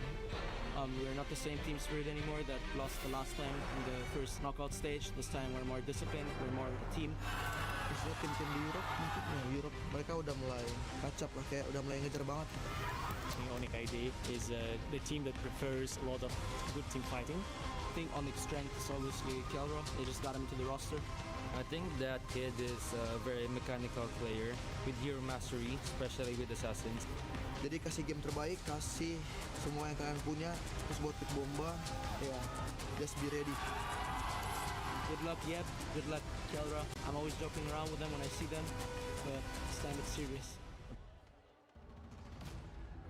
We're not the same Team Spirit anymore that lost the last time in the first knockout stage. This time we're more disciplined, we're more a team. Terus tim-tim di Europe mungkin ya, Europe mereka udah mulai kacap lah, kayak udah mulai ngejar banget. Onyx ID is the team that prefers a lot of good team fighting. I think Onyx strength is obviously Kelro. They just got him to the roster. I think that kid is a very mechanical player with hero mastery, especially with assassins. Jadi kasih game terbaik, kasih semua yang kalian punya, terus buat Kid Bomba, ya, just be ready. Good luck, Yep. Good luck, Kelra. I'm always joking around with them when I see them, but this time it's serious.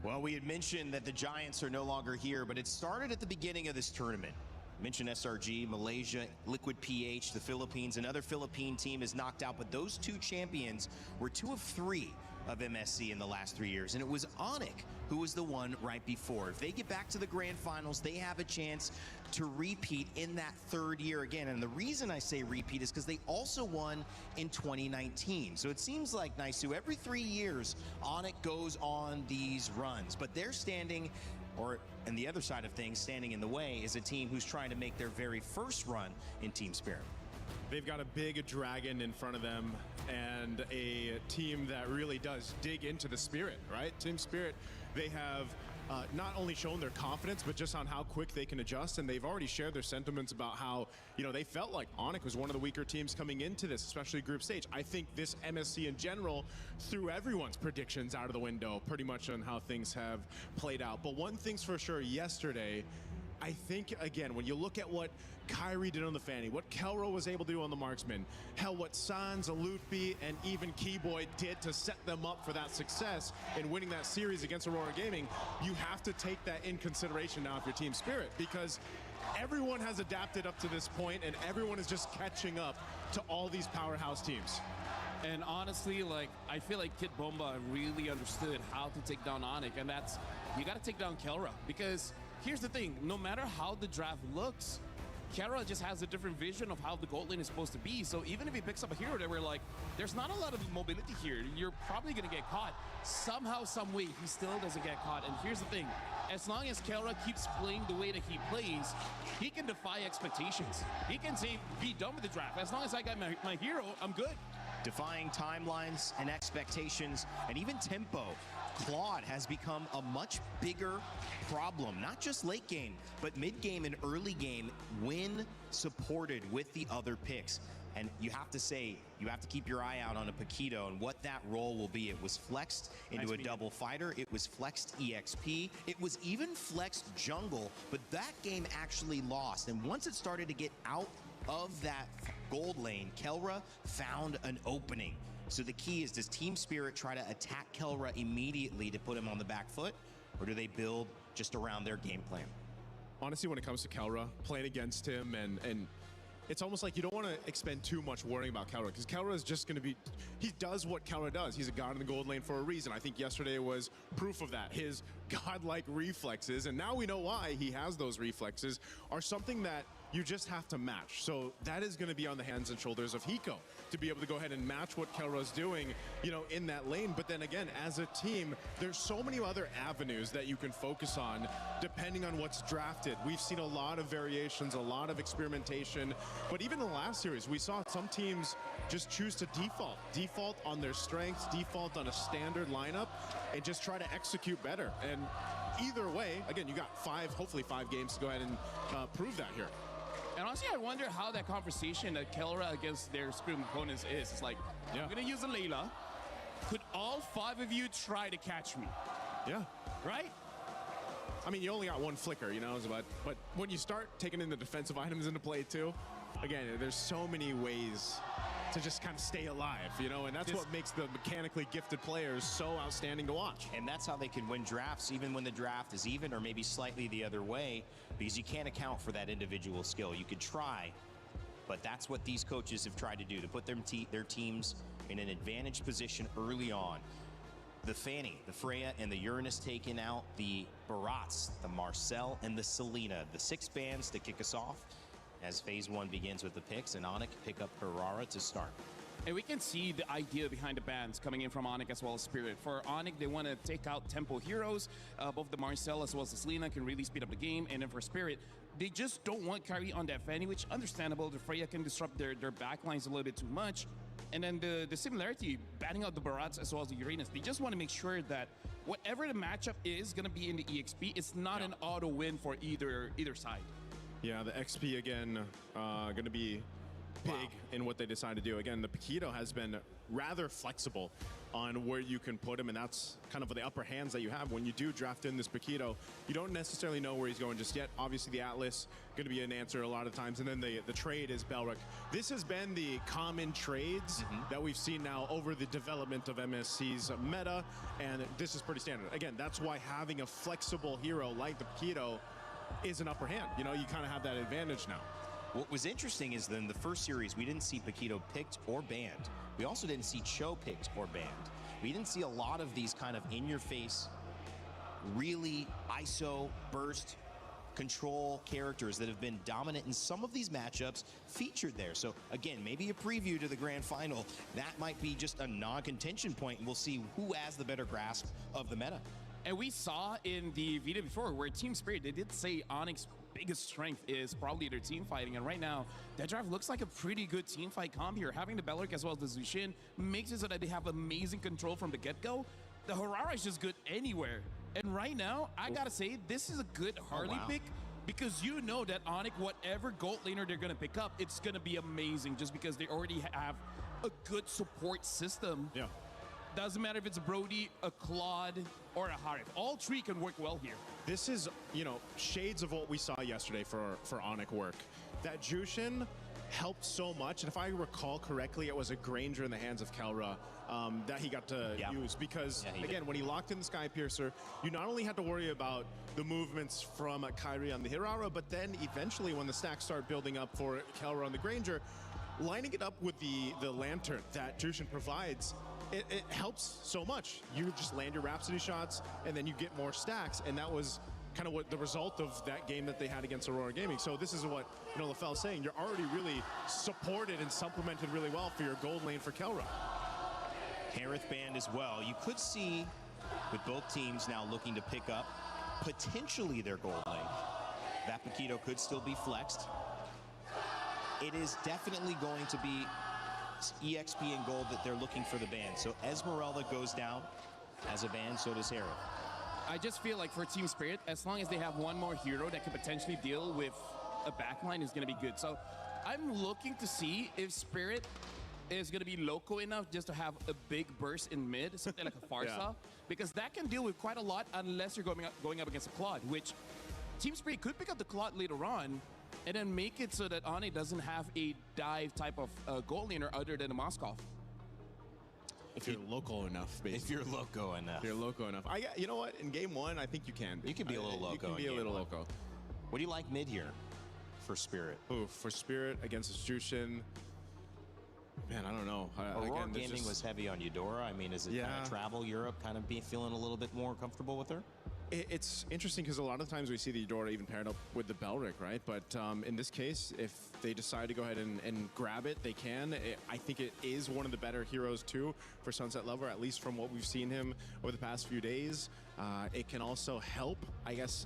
Well, we had mentioned that the Giants are no longer here, but it started at the beginning of this tournament. Mentioned SRG, Malaysia, Liquid PH, the Philippines. Another Philippine team is knocked out, but those two champions were 2 of 3 of MSC in the last 3 years, and it was Onyx who was the one right before. If they get back to the grand finals, they have a chance to repeat in that 3rd year again. And the reason I say repeat is because they also won in 2019. So it seems like, Naisu, every 3 years, Onyx goes on these runs, but they're standing, and the other side of things, standing in the way, is a team who's trying to make their very first run in Team Spirit. They've got a big dragon in front of them and a team that really does dig into the spirit, right? Team Spirit, they have not only shown their confidence, but just on how quick they can adjust. And they've already shared their sentiments about how, they felt like Onyx was one of the weaker teams coming into this, especially group stage. I think this MSC in general threw everyone's predictions out of the window pretty much on how things have played out. But one thing's for sure, yesterday, I think, again, when you look at what Kyrie did on the Fanny, what Kelro was able to do on the Marksman, hell, what Sans, Alutbi, and even Keyboy did to set them up for that success in winning that series against Aurora Gaming, you have to take that in consideration now if you're Team Spirit, because everyone has adapted up to this point and everyone is just catching up to all these powerhouse teams. And honestly, I feel like Kid Bomba really understood how to take down Onyx, and that's, you got to take down Kelra, because here's the thing, no matter how the draft looks, Kelra just has a different vision of how the gold lane is supposed to be. So even if he picks up a hero that we're like, there's not a lot of mobility here, you're probably going to get caught. Somehow, some way, he still doesn't get caught. And here's the thing, as long as Kelra keeps playing the way that he plays, he can defy expectations. He can say, be done with the draft. As long as I got my hero, I'm good. Defying timelines and expectations and even tempo, Claude has become a much bigger problem, not just late game, but mid game and early game when supported with the other picks. And you have to say, you have to keep your eye out on a Paquito and what that role will be. It was flexed into a double fighter. It was flexed EXP. It was even flexed jungle, but that game actually lost. And once it started to get out of that gold lane, Kelra found an opening. So the key is, does Team Spirit try to attack Kelra immediately to put him on the back foot, or do they build just around their game plan? Honestly, when it comes to Kelra, playing against him, and it's almost like you don't want to expend too much worrying about Kelra, because Kelra is just going to be, he does what Kelra does. He's a god in the gold lane for a reason. I think yesterday was proof of that. His godlike reflexes, and now we know why he has those reflexes, are something that you just have to match. So that is going to be on the hands and shoulders of Hiko to be able to go ahead and match what Kelra's doing, you know, in that lane. But then again, as a team, there's so many other avenues that you can focus on depending on what's drafted. We've seen a lot of variations, a lot of experimentation, but even in the last series, we saw some teams just choose to default on their strengths, default on a standard lineup, and just try to execute better. And either way, again, you got hopefully five games to go ahead and prove that here. And honestly, I wonder how that conversation that Kelra against their scrim opponents is. It's like, I'm going to use a Layla. Could all 5 of you try to catch me? Yeah. Right? I mean, you only got one flicker, you know, but when you start taking in the defensive items into play too, again, there's so many ways to just kind of stay alive, you know, and that's what makes the mechanically gifted players so outstanding to watch. And that's how they can win drafts, even when the draft is even or maybe slightly the other way, because you can't account for that individual skill. You could try, but that's what these coaches have tried to do, to put their teams in an advantaged position early on. The Fanny, the Freya, and the Uranus taking out the Barats, the Marcel, and the Selena, the 6 bans to kick us off as phase 1 begins with the picks, and Onyx pick up Herrera to start. And we can see the idea behind the bans coming in from Onyx as well as Spirit. For Onyx, they want to take out tempo heroes. Both the Marcel as well as the Selena can really speed up the game. And then for Spirit, they just don't want Kyrie on that Fanny, which understandable. The Freya can disrupt their backlines a little bit too much. And then the similarity, banning out the Barats as well as the Uranus, they just want to make sure that whatever the matchup is going to be in the EXP, it's not an auto win for either side. Yeah, the XP again, going to be big in what they decide to do. Again, the Paquito has been rather flexible on where you can put him, and that's kind of the upper hands that you have when you do draft in this Paquito. You don't necessarily know where he's going just yet. Obviously, the Atlas going to be an answer a lot of times, and then the trade is Belric. This has been the common trades that we've seen now over the development of MSC's meta, and this is pretty standard. Again, that's why having a flexible hero like the Paquito is an upper hand. You know, you kind of have that advantage now. What was interesting is that in the first series, we didn't see Paquito picked or banned. We also didn't see Cho picked or banned. We didn't see a lot of these kind of in-your-face, really ISO, burst, control characters that have been dominant in some of these matchups featured there. So again, maybe a preview to the grand final. That might be just a non-contention point, and we'll see who has the better grasp of the meta. And we saw in the video before where Team Spirit, they did say Onyx's biggest strength is probably their team fighting. And right now, that draft looks like a pretty good team fight comp here. Having the Belric as well as the Zushin makes it so that they have amazing control from the get-go. The Herrera is just good anywhere. And right now, I gotta say, this is a good Harley pick, because you know that Onyx, whatever gold laner they're gonna pick up, it's gonna be amazing just because they already have a good support system. Yeah. Doesn't matter if it's a Brody, a Claude, or a Harif. All 3 can work well here. This is, you know, shades of what we saw yesterday for Onyx work. That Jushin helped so much, and if I recall correctly, it was a Granger in the hands of Kelra that he got to use, because again, when he locked in the Sky Piercer, you not only had to worry about the movements from Kyrie on the Hirara, but then eventually when the stacks start building up for Kelra on the Granger, lining it up with the Lantern that Jushin provides, it helps so much. You just land your Rhapsody shots, and then you get more stacks, and that was kind of what the result of that game that they had against Aurora Gaming. So this is what, you know, LaFell's saying. You're already really supported and supplemented really well for your gold lane for Kelra. Harith banned as well. You could see, with both teams now looking to pick up potentially their gold lane, that Paquito could still be flexed. It is definitely going to be EXP and gold that they're looking for the ban. So Esmeralda goes down as a ban, so does Harith. I just feel like for Team Spirit, as long as they have one more hero that could potentially deal with a backline, is going to be good. So I'm looking to see if Spirit is going to be loco enough just to have a big burst in mid, something like a Farsa, because that can deal with quite a lot unless you're going up against a Claude, which Team Spirit could pick up the Claude later on and then make it so that Ane doesn't have a dive type of goal laner other than a Moskov. If you're local enough, basically. If you're loco enough. If you're loco enough. You know what? In game one, I think you can be. You can be a little loco. You can be a little loco. What do you like mid here for Spirit? Ooh, for Spirit against Jushin. Man, I don't know. Aurora Gaming was heavy on Eudora. I mean, is it kind of travel Europe, kind of be feeling a little bit more comfortable with her? It's interesting because a lot of times we see the Eudora even paired up with the Belric, right? But in this case, if they decide to go ahead and grab it, they can. I think it is one of the better heroes too for Sunset Lover, at least from what we've seen him over the past few days. It can also help, I guess,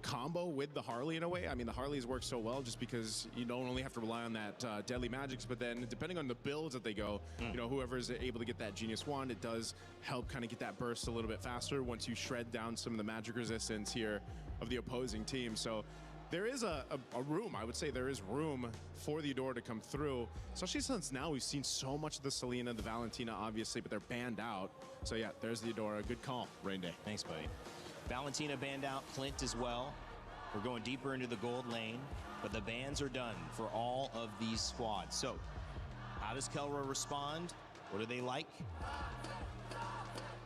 combo with the Harley in a way. I mean, the Harleys work so well just because you don't only have to rely on that deadly magics, but then depending on the builds that they go, you know, whoever's able to get that Genius Wand, it does help kind of get that burst a little bit faster once you shred down some of the magic resistance here of the opposing team. So there is a room, I would say there is room for the Eudora to come through, especially since now we've seen so much of the Selena, the Valentina, obviously, but they're banned out. So yeah, there's the Eudora. Good call, Rain Day. Thanks, buddy. Valentina banned out, Clint as well. We're going deeper into the gold lane, but the bans are done for all of these squads. So, how does Kelra respond? What do they like?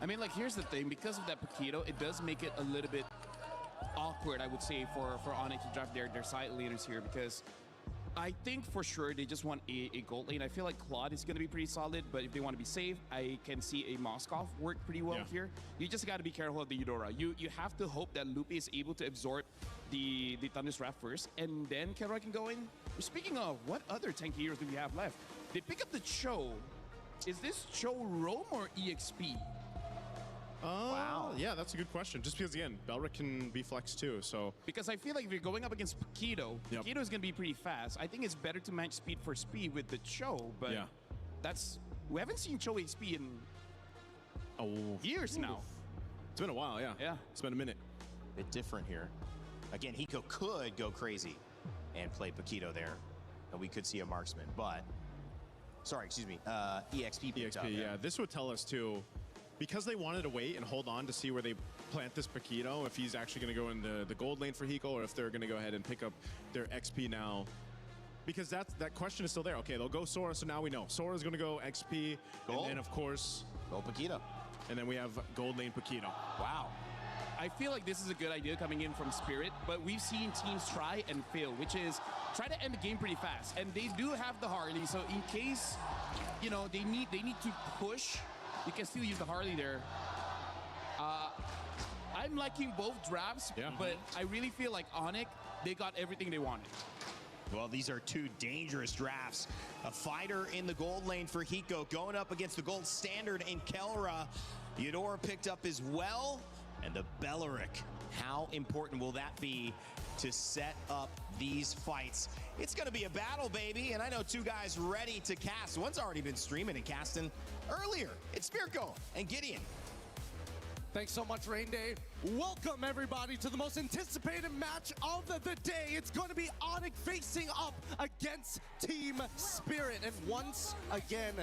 I mean, like, here's the thing. Because of that Paquito, it does make it a little bit awkward, I would say, for Onyx to draft their side leaders here, because I think for sure they just want a gold lane. I feel like Claude is going to be pretty solid, but if they want to be safe, I can see a Moskov work pretty well here. You just got to be careful of the Eudora. You have to hope that Lupi is able to absorb the Thunderstrap first, and then Kelra can go in. Speaking of, what other tanky heroes do we have left? They pick up the Cho. Is this Cho Roam or EXP? Wow. Yeah, that's a good question. Just because, again, Belric can be flexed too, so... Because I feel like if you're going up against Paquito, Paquito is going to be pretty fast. I think it's better to match speed for speed with the Cho, but that's... We haven't seen Cho XP in years now. It's been a while, yeah. It's been a minute. Bit different here. Again, Hiko could go crazy and play Paquito there, and we could see a marksman, but... Sorry, excuse me. EXP picked up. Yeah. This would tell us too, because they wanted to wait and hold on to see where they plant this Paquito, if he's actually going to go in the gold lane for Hiko, or if they're going to go ahead and pick up their XP now. Because that question is still there. Okay, they'll go Sora, so now we know. Sora's going to go XP, and then, of course... Go Paquito. And then we have gold lane Paquito. Wow. I feel like this is a good idea coming in from Spirit, but we've seen teams try and fail, which is try to end the game pretty fast. And they do have the Harley, so in case, you know, they need to push, you can still use the Harley there. I'm liking both drafts, but I really feel like Onyx, they got everything they wanted. Well, these are two dangerous drafts. A fighter in the gold lane for Hiko going up against the gold standard in Kelra. Eudora picked up as well. And the Belric. How important will that be to set up these fights? It's going to be a battle, baby. And I know two guys ready to cast. One's already been streaming and casting earlier. It's Spirko and Gideon. Thanks so much, Rain Day. Welcome, everybody, to the most anticipated match of the day. It's going to be Onyx facing up against Team Spirit. And once again,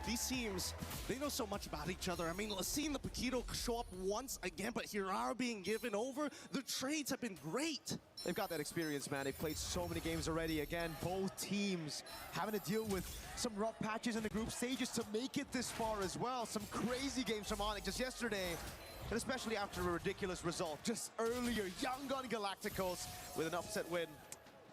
these teams, they know so much about each other. I mean, seeing the Paquito show up once again, but Hirara being given over, the trades have been great. They've got that experience, man. They've played so many games already. Again, both teams having to deal with some rough patches in the group stages to make it this far as well. Some crazy games from Onyx just yesterday, and especially after a ridiculous result just earlier. YANGON Galacticos with an upset win.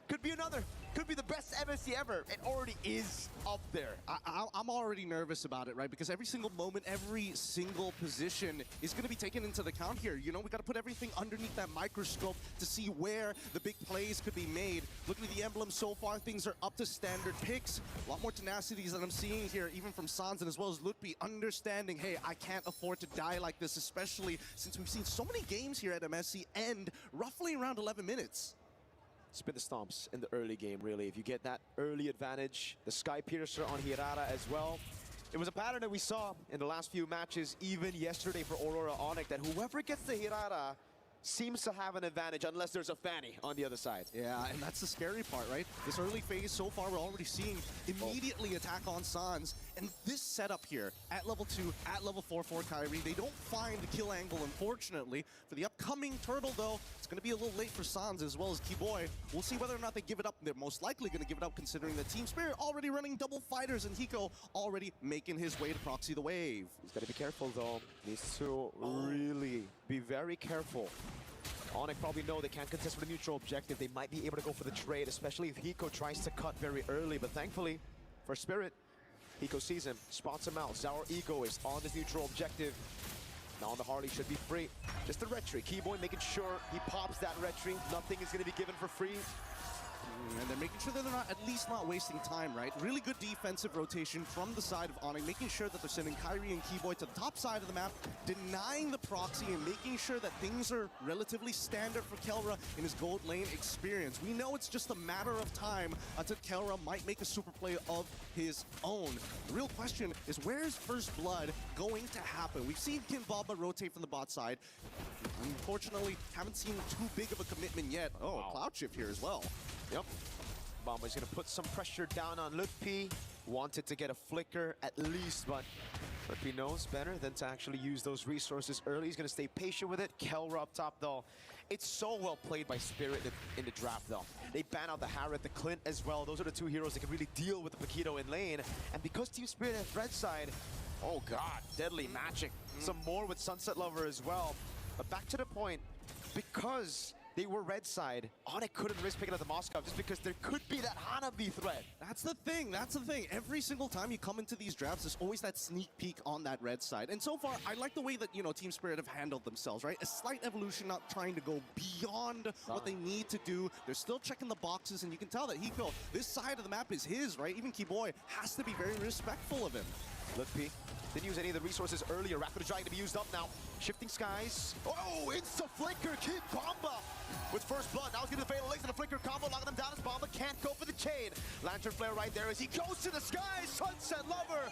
Could be another. Could be the best MSC ever. It already is up there. I'm already nervous about it, right? Because every single moment, every single position is going to be taken into account here. You know, we got to put everything underneath that microscope to see where the big plays could be made. Looking at the emblem so far, things are up to standard picks. A lot more tenacities that I'm seeing here, even from Sansan as well as Lutpi, understanding, hey, I can't afford to die like this, especially since we've seen so many games here at MSC end roughly around 11 minutes. Spin the stomps in the early game, really. If you get that early advantage, the Sky Piercer on Hirara as well. It was a pattern that we saw in the last few matches, even yesterday for Aurora Onyx, that whoever gets the Hirara seems to have an advantage unless there's a Fanny on the other side. Yeah, and that's the scary part, right? This early phase, so far, we're already seeing immediately attack on Sans. And this setup here, at level 2, at level 4 for Kyrie, they don't find the kill angle, unfortunately. For the upcoming Turtle, though, it's going to be a little late for Sans as well as Keyboy. We'll see whether or not they give it up. They're most likely going to give it up, considering that Team Spirit already running double fighters, and Hiko already making his way to proxy the wave. He's got to be careful, though. Needs to really be very careful. Onyx probably know they can't contest with a neutral objective. They might be able to go for the trade, especially if Hiko tries to cut very early. But thankfully, for Spirit, Hiko sees him, spots him out. Sour Ego is on this neutral objective. Now the Harley should be free. Just the retry. Keyboy making sure he pops that retry. Nothing is going to be given for free. And they're making sure that they're not, at least not wasting time, right? Really good defensive rotation from the side of Onyx, making sure that they're sending Kyrie and Keyboy to the top side of the map, denying the proxy and making sure that things are relatively standard for Kelra in his gold lane experience. We know it's just a matter of time until Kelra might make a super play of his own. The real question is, where is First Blood going to happen? We've seen Kimbaba rotate from the bot side. Unfortunately, haven't seen too big of a commitment yet. Oh, a cloud shift here as well. Yep. Bomba's going to put some pressure down on Lutpi. Wanted to get a flicker at least, but Lutpi knows better than to actually use those resources early. He's going to stay patient with it. Kelra up top, though. It's so well played by Spirit in the draft, though. They ban out the Harriet, the Clint as well. Those are the two heroes that can really deal with the Paquito in lane. And because Team Spirit has red side, oh god, deadly matching. Some more with Sunset Lover as well. But back to the point, because they were red side, Onyx couldn't risk picking up the Moscow just because there could be that Hanabi threat. That's the thing, that's the thing. Every single time you come into these drafts, there's always that sneak peek on that red side. And so far, I like the way that, you know, Team Spirit have handled themselves, right? A slight evolution, not trying to go beyond what they need to do. They're still checking the boxes, and you can tell that Hiko, this side of the map is his, right? Even Keyboy has to be very respectful of him. Lutpi didn't use any of the resources earlier. Rapid Giant to be used up now. Shifting skies. Oh, insta-flicker. Kid Bomba with First Blood. Now he's getting the fatal legs and a flicker combo, locking him down as Bomba can't go for the chain. Lantern flare right there as he goes to the skies. Sunset Lover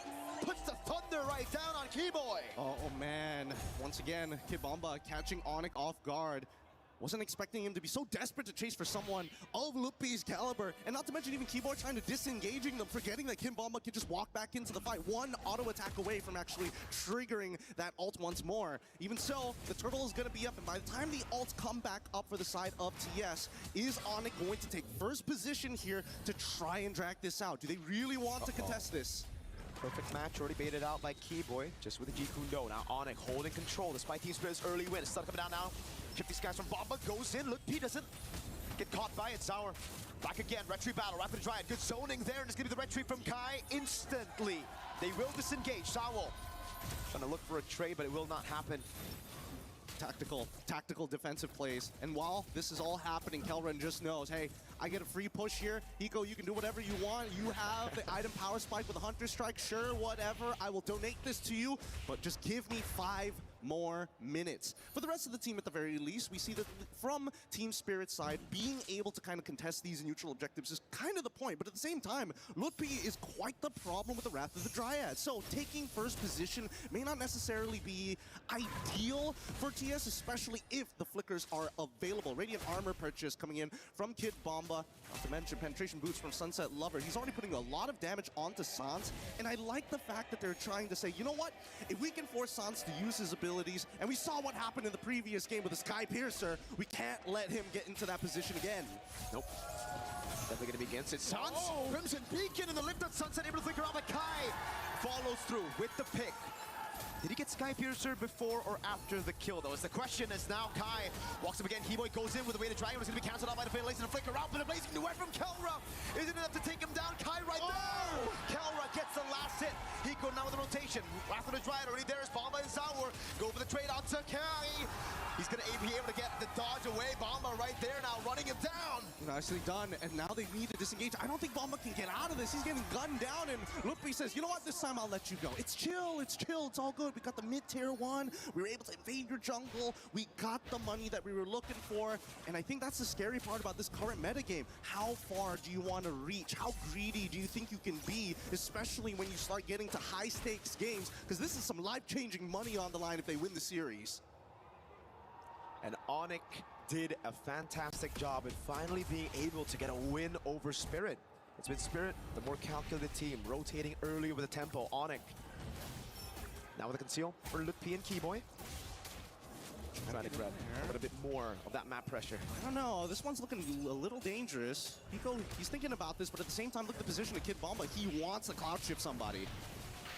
puts the thunder right down on Keyboy. Oh man, once again, Kid Bomba catching Onyx off guard. Wasn't expecting him to be so desperate to chase for someone of Lutpi's caliber, and not to mention even Keyboy trying to disengaging them, forgetting that Kimbamba could just walk back into the fight, one auto attack away from actually triggering that ult once more. Even so, the turtle is going to be up, and by the time the ults come back up for the side of TS, is Onyx going to take first position here to try and drag this out? Do they really want to contest this? Perfect match, already baited out by Keyboy, just with the G Kundo. Now Onyx holding control despite Team Spirit's early win. Stun coming down now. Shifty skies from Bomba goes in. Look, he doesn't get caught by it. Sour back again. Retry battle. Rapid Dryad. Good zoning there. And it's going to be the retry from Kai instantly. They will disengage. Sour trying to look for a trade, but it will not happen. Tactical defensive plays. And while this is all happening, Kelran just knows, hey, I get a free push here. Hiko, you can do whatever you want. You have the item power spike with a Hunter Strike. Sure, whatever. I will donate this to you, but just give me 5 more minutes. For the rest of the team, at the very least, we see that from Team Spirit's side, being able to kind of contest these neutral objectives is kind of the point. But at the same time, Lutpi is quite the problem with the Wrath of the Dryad. So taking first position may not necessarily be ideal for TS, especially if the flickers are available. Radiant armor purchase coming in from Kid Bomba. Not to mention penetration boots from Sunset Lover. He's already putting a lot of damage onto Sans. And I like the fact that they're trying to say, you know what? If we can force Sans to use his ability, and we saw what happened in the previous game with the Sky Piercer, we can't let him get into that position again. Nope. Definitely going to be against it. Sans, Crimson Beacon in the lift on Sunset, able to flicker out, but Kai follows through with the pick. Did he get Sky Piercer before or after the kill, though? Is the question. As now Kai walks up again. Keyboy goes in with the way the Dragon is going to be cancelled out by the Fatal Lace and a flicker out, but a blazing duet from Kelra isn't enough to take him down. Kai right there. Kelra gets the last hit. Hiko now with the rotation. Wrath of the Dryad already there as Bomba and Sour go for the trade out to Kai. He's going to be able to get the dodge away. Bomba right there now running him down. Nicely done, and now they need to disengage. I don't think Bomba can get out of this. He's getting gunned down, and Lutpi says, you know what, this time I'll let you go. It's chill, it's all good. We got the mid-tier 1. We were able to invade your jungle. We got the money that we were looking for, and I think that's the scary part about this current metagame. How far do you want to reach? How greedy do you think you can be, especially when you start getting to high-stakes games? Because this is some life-changing money on the line if they win the series. And Onyx did a fantastic job in finally being able to get a win over Spirit. It's been Spirit, the more calculated team, rotating early with the tempo. Onyx now with a conceal for Lutpi and Keyboy. Trying to grab a bit more of that map pressure. I don't know, this one's looking a little dangerous. Hiko, he's thinking about this, but at the same time, look at the position of Kid Bomba. He wants to cloud shift somebody.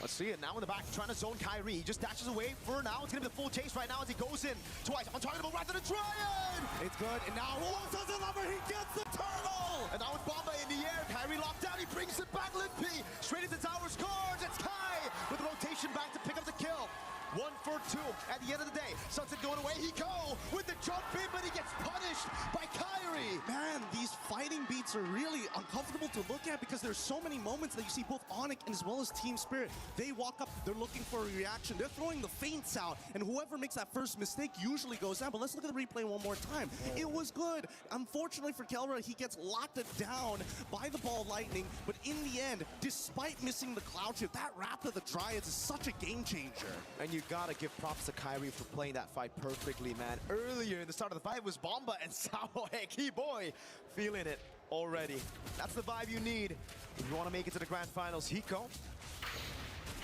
Let's see it now in the back, trying to zone Kyrie. He just dashes away for now. It's gonna be the full chase right now as he goes in twice. On target, right to the Triad! It's good, and now Sunset Lover, he gets the turtle! And now with Bomba in the air, Kyrie locked down, he brings it back, Limpy. Straight into tower, scores, it's Kai with the rotation back to pick up the kill. 1 for 2 at the end of the day. Sunset going away, he go with the jump in, but he gets punished by Kyrie. Man, these fighting beats are really uncomfortable to look at because there's so many moments that you see both Onyx and as well as Team Spirit. They walk up, they're looking for a reaction. They're throwing the feints out, and whoever makes that first mistake usually goes down. But let's look at the replay one more time. It was good. Unfortunately for Kelra, he gets locked down by the ball lightning, but in the end, despite missing the cloud shift, that wrap of the Dryads is such a game changer. And you gotta give props to Kyrie for playing that fight perfectly, man. Earlier in the start of the fight was Bomba and Sao. Hey, Keyboy feeling it already. That's the vibe you need if you want to make it to the grand finals. Hiko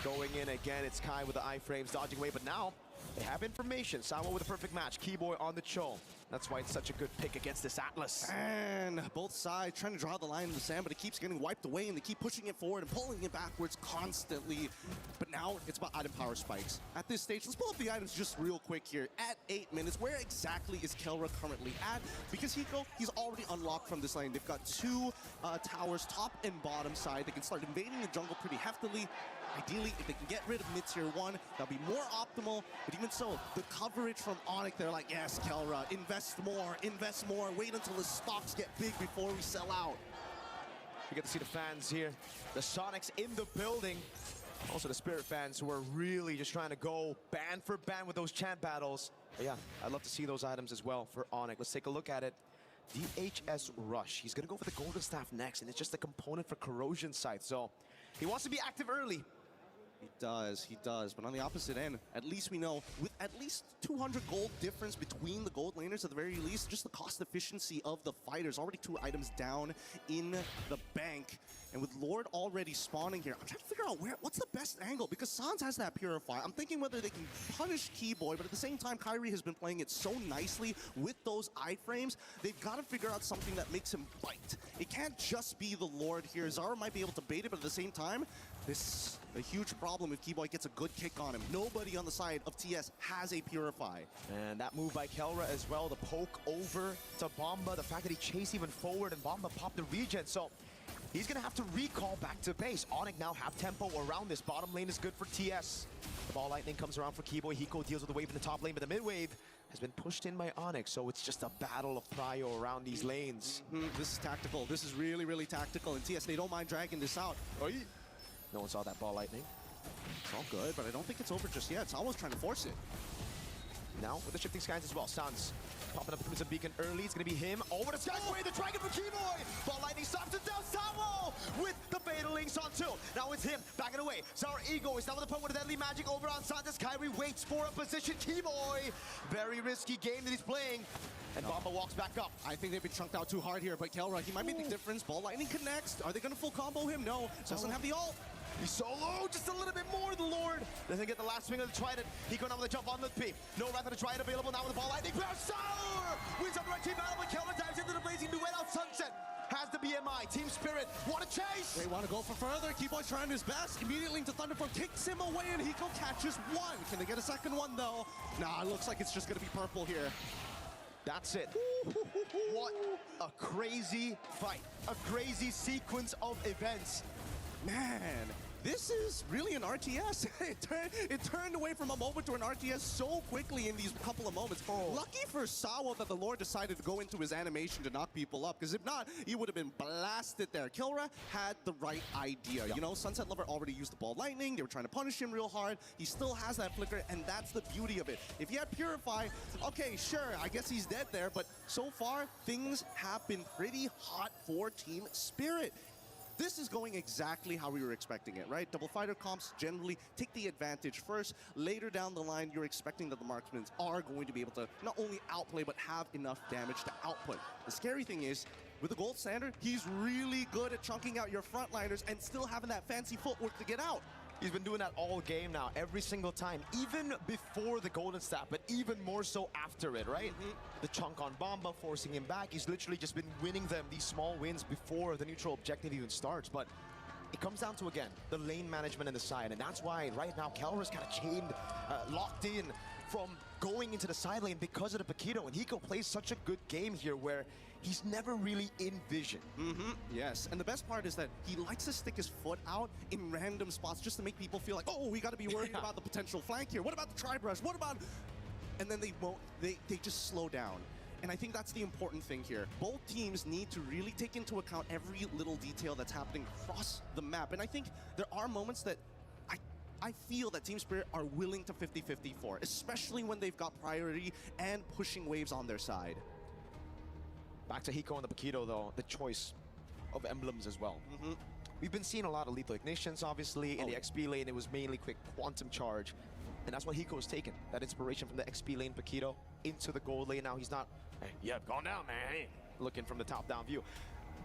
going in again. It's Kai with the iframes dodging away, but now they have information. Sao with a perfect match. Keyboy on the Cho. That's why it's such a good pick against this Atlas. And both sides trying to draw the line in the sand, but it keeps getting wiped away, and they keep pushing it forward and pulling it backwards constantly. But now it's about item power spikes. At this stage, let's pull up the items just real quick here. At 8 minutes, where exactly is Kelra currently at? Because Hiko, he's already unlocked from this lane. They've got 2 towers, top and bottom side. They can start invading the jungle pretty heftily. Ideally, if they can get rid of mid-tier 1, that'll be more optimal. But even so, the coverage from Onyx, they're like, yes, Kelra, invest more, wait until the stocks get big before we sell out. We get to see the fans here. The Sonics in the building. Also the Spirit fans who are really just trying to go band for band with those chant battles. But yeah, I'd love to see those items as well for Onyx. Let's take a look at it. DHS Rush. He's gonna go for the Golden Staff next, and it's just a component for Corrosion Scythe. So he wants to be active early. He does. But on the opposite end, at least we know, with at least 200 gold difference between the gold laners at the very least, just the cost efficiency of the fighters. Already 2 items down in the bank. And with Lord already spawning here, I'm trying to figure out what's the best angle, because Sans has that Purify. I'm thinking whether they can punish Keyboy, but at the same time, Kyrie has been playing it so nicely with those iframes. They've got to figure out something that makes him bite. It can't just be the Lord here. Zara might be able to bait it, but at the same time, this is a huge problem if Keyboy gets a good kick on him. Nobody on the side of TS has a Purify. And that move by Kelra as well, the poke over to Bomba, the fact that he chased even forward and Bomba popped the regen. So he's gonna have to recall back to base. Onyx now have tempo around this. Bottom lane is good for TS. The ball lightning comes around for Keyboy. Hiko deals with the wave in the top lane, but the mid wave has been pushed in by Onyx, so it's just a battle of prio around these lanes. This is tactical. This is really, really tactical. And TS, they don't mind dragging this out. No one saw that ball lightning. It's all good, but I don't think it's over just yet. It's almost trying to force it. Now with the shifting skies as well. Sans popping up the Crimson Beacon early. It's going to be him. Over the skies away. The dragon for Keyboy. Ball lightning stops it down. Samo with the fatal links on 2. Now it's him backing away. Sour Ego is down with the point with a deadly magic over on Sans. Kyrie waits for a position. Keyboy. Very risky game that he's playing. And Bomba walks back up. I think they've been chunked out too hard here, but Kelra, he might be the difference. Ball lightning connects. Are they going to full combo him? No. Doesn't have the ult. He's solo, just a little bit more, the Lord. Doesn't get the last swing of the Trident. He going on with a jump on the P. No Wrath of the Trident available now with the ball lightning. Sour! Wins up the right team battle, but Kelra dives into the blazing duet out. Sunset has the BMI. Team Spirit want to chase. They want to go for further. Keyboy's trying his best. Immediately into Thunderfall, kicks him away, and Hiko catches 1. Can they get a second one, though? Nah, it looks like it's just going to be purple here. That's it. What a crazy fight. A crazy sequence of events. Man, this is really an RTS. It turned away from a moment to an RTS so quickly in these couple of moments. Lucky for Sawa that the Lord decided to go into his animation to knock people up, because if not, he would have been blasted there. Kelra had the right idea. You know, Sunset Lover already used the ball lightning. They were trying to punish him real hard. He still has that flicker, and that's the beauty of it. If he had Purify, okay, sure, I guess he's dead there, but so far, things have been pretty hot for Team Spirit. this is going exactly how we were expecting it, right? Double fighter comps generally take the advantage first. Later down the line, you're expecting that the marksmen are going to be able to not only outplay, but have enough damage to output. The scary thing is, with the gold standard, he's really good at chunking out your frontliners and still having that fancy footwork to get out. He's been doing that all game now, every single time, even before the golden staff, but even more so after it, right? The chunk on Bomba, forcing him back. He's literally just been winning them these small wins before the neutral objective even starts. But it comes down to, again, the lane management in the side, and that's why right now Kelra's kind of chained, locked in from going into the side lane because of the Paquito, and Hiko plays such a good game here where he's never really in vision. Yes, and the best part is that he likes to stick his foot out in random spots just to make people feel like, oh, we got to be worried about the potential flank here. What about the tri-brush? What about... And then they won't, they just slow down. And I think that's the important thing here. Both teams need to really take into account every little detail that's happening across the map. And I think there are moments that I feel that Team Spirit are willing to 50-50 for, especially when they've got priority and pushing waves on their side. Back to Hiko and the Paquito, though, the choice of emblems as well. We've been seeing a lot of lethal ignitions, obviously. In the XP lane, it was mainly quick quantum charge. And that's what Hiko has taken, that inspiration from the XP lane Paquito into the gold lane. Now he's not, hey, yeah, gone down, man, hey, looking from the top-down view.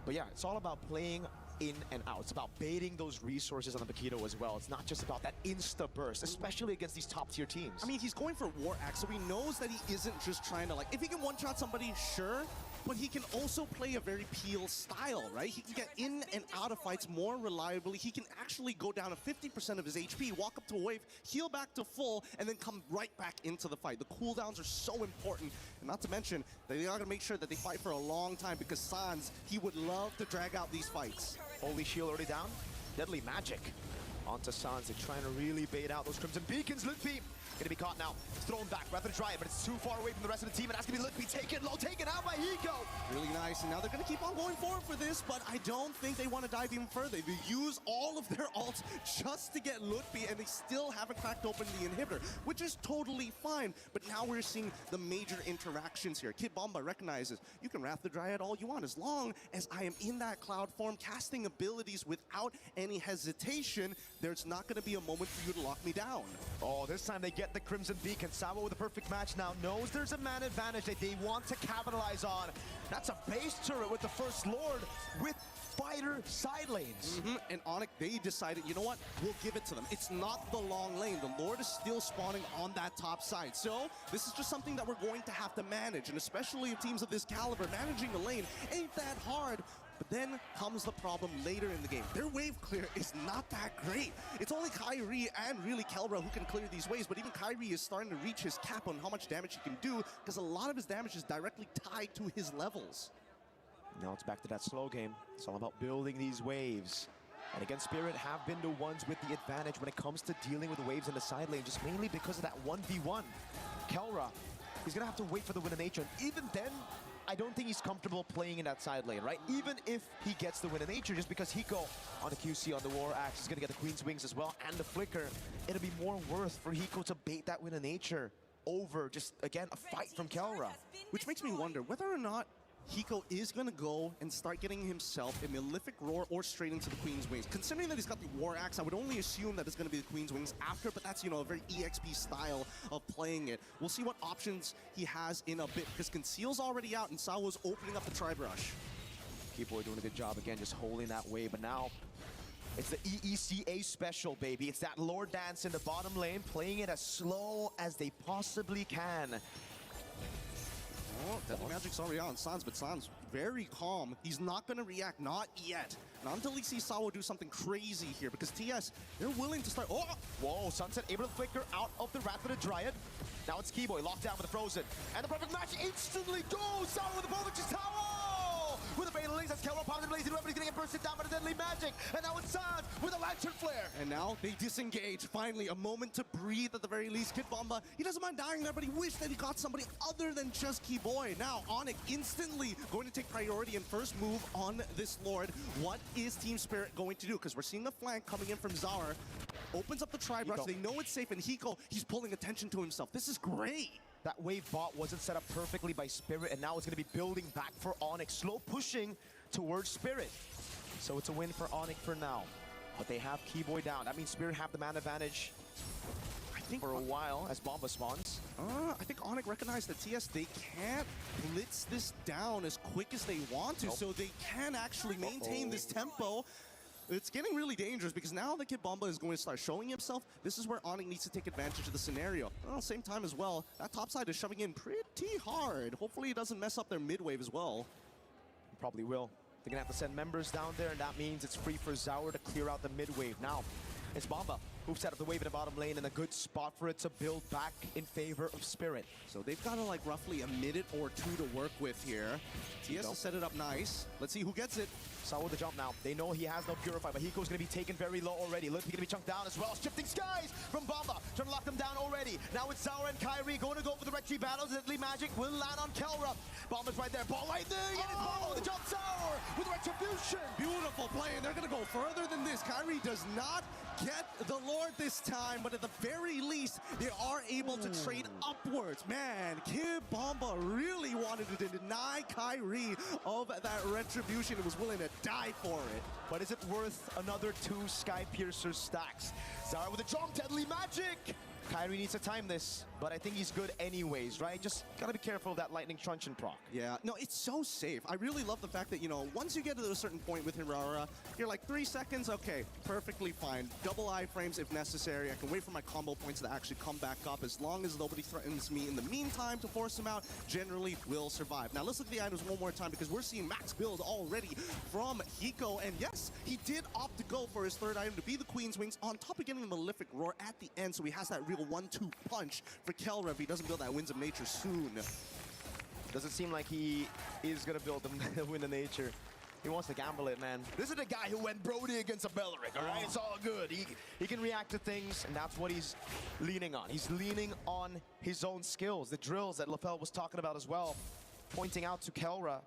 But yeah, it's all about playing in and out. It's about baiting those resources on the Paquito as well. It's not just about that insta-burst, especially against these top-tier teams. I mean, he's going for War Axe, so he knows that he isn't just trying to, like, if he can one-shot somebody, sure, but he can also play a very Peel style, right? He can get in and out of fights more reliably. He can actually go down to 50% of his HP, walk up to a wave, heal back to full, and then come right back into the fight. The cooldowns are so important, and not to mention, they are going to make sure that they fight for a long time because Sans, he would love to drag out these fights. Holy Shield already down. Deadly Magic onto Sans. They're trying to really bait out those Crimson Beacons. Litpi gonna be caught now. Thrown back, rather try it, but it's too far away from the rest of the team. It has to be Litpi taken low, taken out by Hiko. Really nice, and now they're gonna keep on going forward for this, but I don't think they want to dive even further. They use all of their ults just to get Litpi, and they still haven't cracked open the inhibitor, which is totally fine. But now we're seeing the major interactions here. Kid Bomba recognizes, you can Wrath the Dryad all you want, as long as I am in that cloud form, casting abilities without any hesitation, there's not gonna be a moment for you to lock me down. Oh, this time they get the Crimson Beacon. Sawa with a perfect match now knows there's a man advantage that they want to capitalize on. That's a base turret with the First Lord with fighter side lanes. And Onyx, they decided, you know what? We'll give it to them. It's not the long lane. The Lord is still spawning on that top side. So this is just something that we're going to have to manage. And especially in teams of this caliber, managing the lane ain't that hard. But then comes the problem later in the game. Their wave clear is not that great. It's only Kyrie and really Kelra who can clear these waves, but even Kyrie is starting to reach his cap on how much damage he can do because a lot of his damage is directly tied to his levels. Now it's back to that slow game. It's all about building these waves. And again, Spirit have been the ones with the advantage when it comes to dealing with the waves in the side lane, just mainly because of that 1v1. Kelra, he's gonna have to wait for the win of nature, and even then, I don't think he's comfortable playing in that side lane, right? Even if he gets the win of nature, just because Hiko on the QC on the War Axe is gonna get the Queen's Wings as well, and the Flicker, it'll be more worth for Hiko to bait that win of nature over just, again, a fight from Kelra. Which makes me wonder whether or not Hiko is going to go and start getting himself a Malefic Roar or straight into the Queen's Wings. Considering that he's got the War Axe, I would only assume that it's going to be the Queen's Wings after, but that's, you know, a very EXP style of playing it. We'll see what options he has in a bit, because Conceal's already out and Sawo's opening up the Tri-Brush. Keyboy doing a good job again, just holding that wave, but now it's the EECA special, baby. It's that Lord Dance in the bottom lane, playing it as slow as they possibly can. Oh, Deadly Magic's already on Sans, but Sans very calm. He's not going to react, not yet. Not until he sees Sawo do something crazy here, because TS, they're willing to start. Oh! Whoa, Sunset able to flicker out of the Wrath of the Dryad. Now it's Keyboy locked down with the Frozen. And the perfect match instantly goes! Sawo with the ball, which is Sawo! With the Fatal Links, that's Kelra popping the blazing weapon. He's going to get bursted down by the Deadly Magic. And now it's Sans with a Lantern Flare. And now they disengage. Finally, a moment to breathe at the very least. Kid Bomba, he doesn't mind dying there, but he wished that he got somebody other than just Keyboy. Now, Onyx instantly going to take priority and first move on this Lord. What is Team Spirit going to do? Because we're seeing a flank coming in from Zara. Opens up the Tri-Brush. They know it's safe, and Hiko, he's pulling attention to himself. This is great. That wave bot wasn't set up perfectly by Spirit, and now it's going to be building back for Onyx. Slow pushing towards Spirit. So it's a win for Onyx for now. But they have Keyboy down. That means Spirit have the man advantage for a while as Bomba spawns. I think Onyx recognized that TS, they can't blitz this down as quick as they want to, so they can actually maintain this tempo. It's getting really dangerous because now that Kid Bomba is going to start showing himself, this is where Onyx needs to take advantage of the scenario. Well, same time as well, that top side is shoving in pretty hard. Hopefully it doesn't mess up their mid wave as well. Probably will. They're gonna have to send members down there, and that means it's free for Zaur to clear out the mid wave. Now, it's Bomba who set up the wave in the bottom lane, and a good spot for it to build back in favor of Spirit. So they've got like roughly a minute or two to work with here. TS has set it up nice. Let's see who gets it. Saw with the jump now. They know he has no Purify, but Hiko's gonna be taken very low already. Lippy gonna be chunked down as well. Shifting skies from Bomba, trying to lock them down already. Now it's Zaur and Kyrie going to go for the retreat battles. Deadly Magic will land on Kelra. Bomba's right there. Ball lightning, and it's Bomba with the jump. Zaur with retribution. Beautiful play, and they're gonna go further than this. Kyrie does not get the Lord this time, but at the very least, they are able to trade upwards. Man, Kid Bomba really wanted to deny Kyrie of that retribution and was willing to die for it. But is it worth another 2 Sky Piercer stacks? Zaur with a jump, Deadly Magic! Kyrie needs to time this, but I think he's good anyways, right? Just gotta be careful of that Lightning Truncheon proc. Yeah, no, it's so safe. I really love the fact that, you know, once you get to a certain point with Hirara, you're like 3 seconds, okay, perfectly fine. Double iframes if necessary. I can wait for my combo points to actually come back up. As long as nobody threatens me in the meantime to force him out, generally will survive. Now let's look at the items one more time because we're seeing max build already from Hiko. And yes, he did opt to go for his third item to be the Queen's Wings on top of getting the Malefic Roar at the end, so he has that real 1-2 punch for Kelra if he doesn't build that Winds of Nature soon. Doesn't seem like he is gonna build the Wind of Nature. He wants to gamble it, man. This is the guy who went Brody against a Beleric, all right? It's all good. He can react to things, and that's what he's leaning on. He's leaning on his own skills, the drills that LaFell was talking about as well, pointing out to Kelra,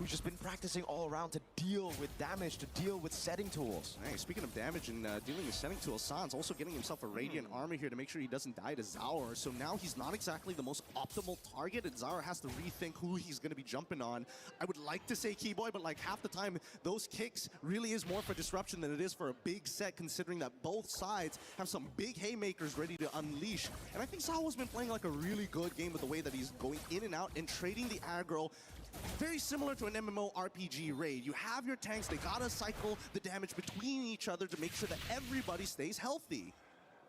who's just been practicing all around to deal with damage, to deal with setting tools. Hey, speaking of damage and dealing with setting tools, Sans also getting himself a Radiant Armor here to make sure he doesn't die to Zaur. So now he's not exactly the most optimal target, and Zaur has to rethink who he's going to be jumping on. I would like to say Keyboy, but like half the time, those kicks really is more for disruption than it is for a big set, considering that both sides have some big haymakers ready to unleash. And I think Zaur's been playing like a really good game with the way that he's going in and out and trading the aggro. Very similar to an MMO RPG raid. You have your tanks, they gotta cycle the damage between each other to make sure that everybody stays healthy.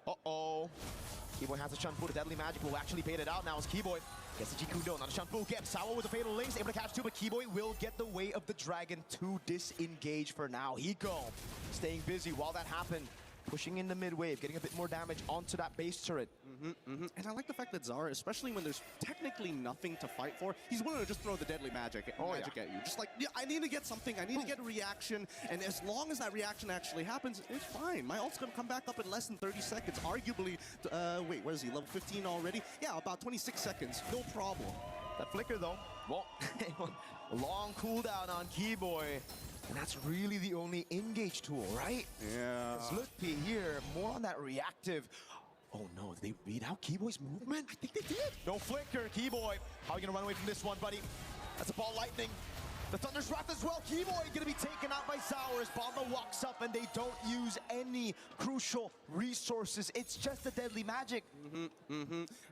Uh-oh. Keyboy has a Shunfu. The Deadly Magic will actually bait it out now as Keyboy gets the Jikudo. Not a Shunfu again. Sawa with the Fatal Links, able to catch 2, but Keyboy will get the way of the Dragon to disengage for now. Hiko staying busy while that happened. Pushing in the mid wave, getting a bit more damage onto that base turret. And I like the fact that Zaur, especially when there's technically nothing to fight for, he's willing to just throw the Deadly Magic at you. Just like, yeah, I need to get something, I need to get a reaction, and as long as that reaction actually happens, it's fine. My ult's gonna come back up in less than 30 seconds, arguably, wait, where is he, level 15 already? Yeah, about 26 seconds, no problem. That flicker though, well, long cooldown on Keyboy. And that's really the only engage tool, right? Yeah. Slutpi here, more on that reactive. Oh no, did they read out Keyboy's movement? I think they did. No flicker, Keyboy. How are you gonna run away from this one, buddy? That's a ball lightning. The Thunder's Wrath as well. Keyboy gonna be taken out by Zaur as Bomba walks up and they don't use any crucial resources. It's just the Deadly Magic.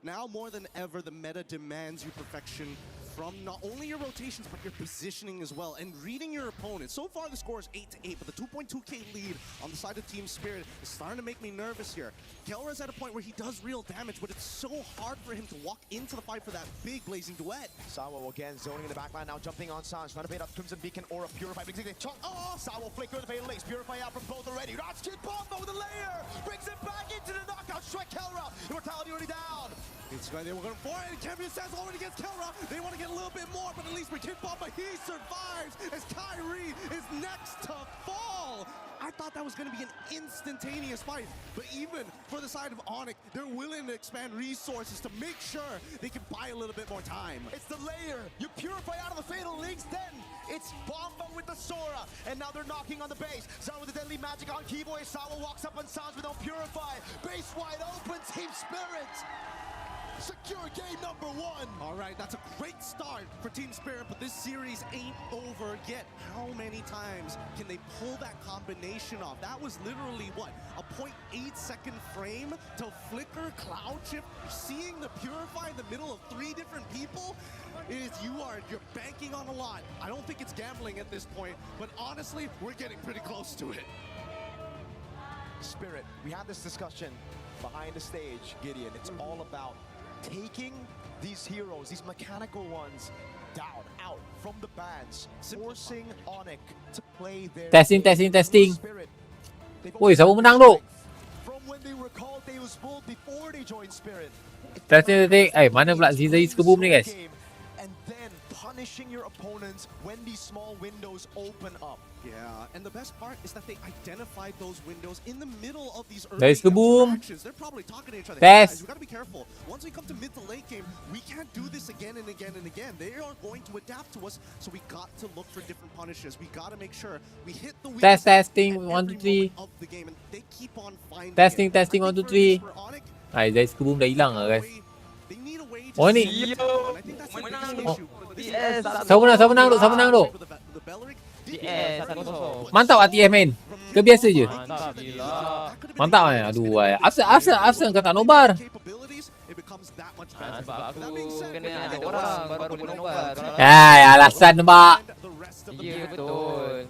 Now more than ever, the meta demands you perfection from not only your rotations, but your positioning as well, and reading your opponent. So far, the score is 8-8, but the 2.2k lead on the side of Team Spirit is starting to make me nervous here. Kelra's at a point where he does real damage, but it's so hard for him to walk into the fight for that big blazing duet. Sawa again zoning in the backline now, jumping on Sans, trying to bait up Crimson Beacon or a Purify. Oh, Sawa flicker the Fatal Links, Purify out from both already. That's Kid Bomba with a layer, brings it back into the knockout strike. Kelra, Immortality already down. It's right there, we're going for it, and Kevin Sands already gets Kelra. They want to get a little bit more, but at least with Kid Bomba, he survives as Kyrie is next to fall. I thought that was going to be an instantaneous fight, but even for the side of Onyx, they're willing to expand resources to make sure they can buy a little bit more time. It's the layer. You Purify out of the Fatal Links, then it's Bomba with the Sora, and now they're knocking on the base. Zaur with the Deadly Magic on Keyboy. Sawa walks up on Sans with no Purify. Base wide open, Team Spirit. secure game number 1. All right, that's a great start for Team Spirit, but this series ain't over yet. How many times can they pull that combination off? That was literally, what, a 0.8-second frame to flicker Cloud Shift, seeing the Purify in the middle of 3 different people? You're banking on a lot. I don't think it's gambling at this point, but honestly, we're getting pretty close to it. Spirit, we had this discussion behind the stage, Gideon. It's all about taking these heroes, these mechanical ones, down, out from the bans, forcing Onyx to play their Testing. Woi, siapa menang tu? from when they were called Deus Vult before they joined Spirit. Testing. Mana pula Zizai Skeboom ni guys? And then punishing your opponents when these small windows open up. Yeah, and the best part is that they identified those windows in the middle of these Dari early Skeboom. interactions. They're probably talking to each other. Test. Guys, we gotta be careful. Once we come to mid to late game, we can't do this again and again and again. They are going to adapt to us, so we got to look for different punishes. We gotta make sure we hit the Testing 1 2 3. of the game, and they keep on finding Testing it. 1 2 3. Dari Skeboom dah hilang lah guys. Oh ni. Siapa menang tu? Mantap ATF main. Ke biasa je? Mantap kan? Aduh, Afsan kau tak nobar. Sebab aku kena ada orang baru boleh nobar. Alasan nampak. Ya betul.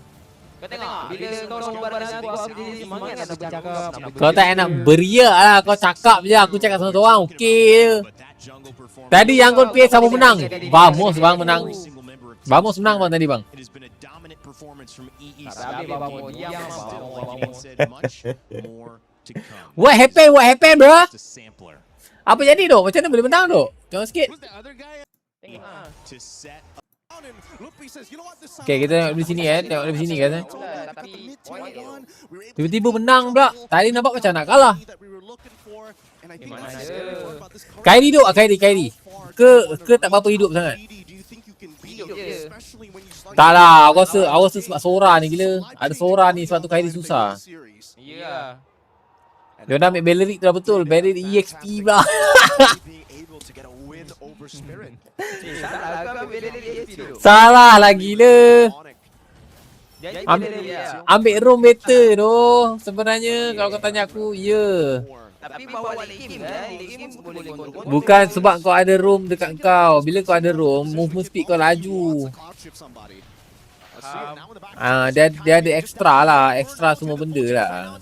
Kau tengok bila kau nobar dengan aku jadi semangat nak bercakap. Kau tak nak beriak lah. Kau cakap je. Aku cakap seorang-seorang. Okey je. Tadi YANGON PS siapa menang? Vamos bang menang. Vamos menang bang tadi bang. What happened bro? Apa jadi tu? Macam mana boleh menang tu? Tengok sikit. Okay, kita tengok dari sini tengok dari sini guys Tiba-tiba menang pula. Tadi nampak macam nak kalah. Kairi duk Kairi. Ke tak apa-apa hidup sangat. Tak lah, aku rasa sebab Sora ni gila. Ada Sora ni sebab tu Kairi susah. Ya. Dia nak ambil Belleric tu dah betul. Belleric EXP pula. Salah lah gila. Ambil room better tu. Sebenarnya kalau kau tanya aku, ya. Tapi bawa late game boleh kontrol. Bukan sebab kau ada room dekat kau. Bila kau ada room, movement speed kau laju. Dia ada extra lah. Extra semua benda lah.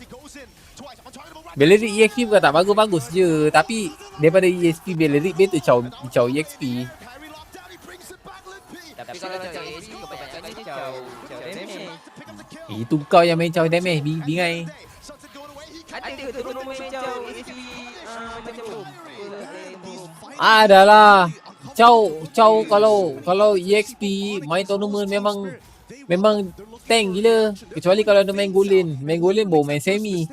Belleric EXP bukan tak bagus-bagus je. Tapi daripada EXP Belleric better caw EXP. Tapi kalau caw EXP kau banyak kali caw damage. Itu kau yang main caw damage bingai. Ada turun main caw EXP macam tu. Adalah. Caw kalau EXP main tournament memang tank gila. Kecuali kalau ada main golin. Main golin baru main semi.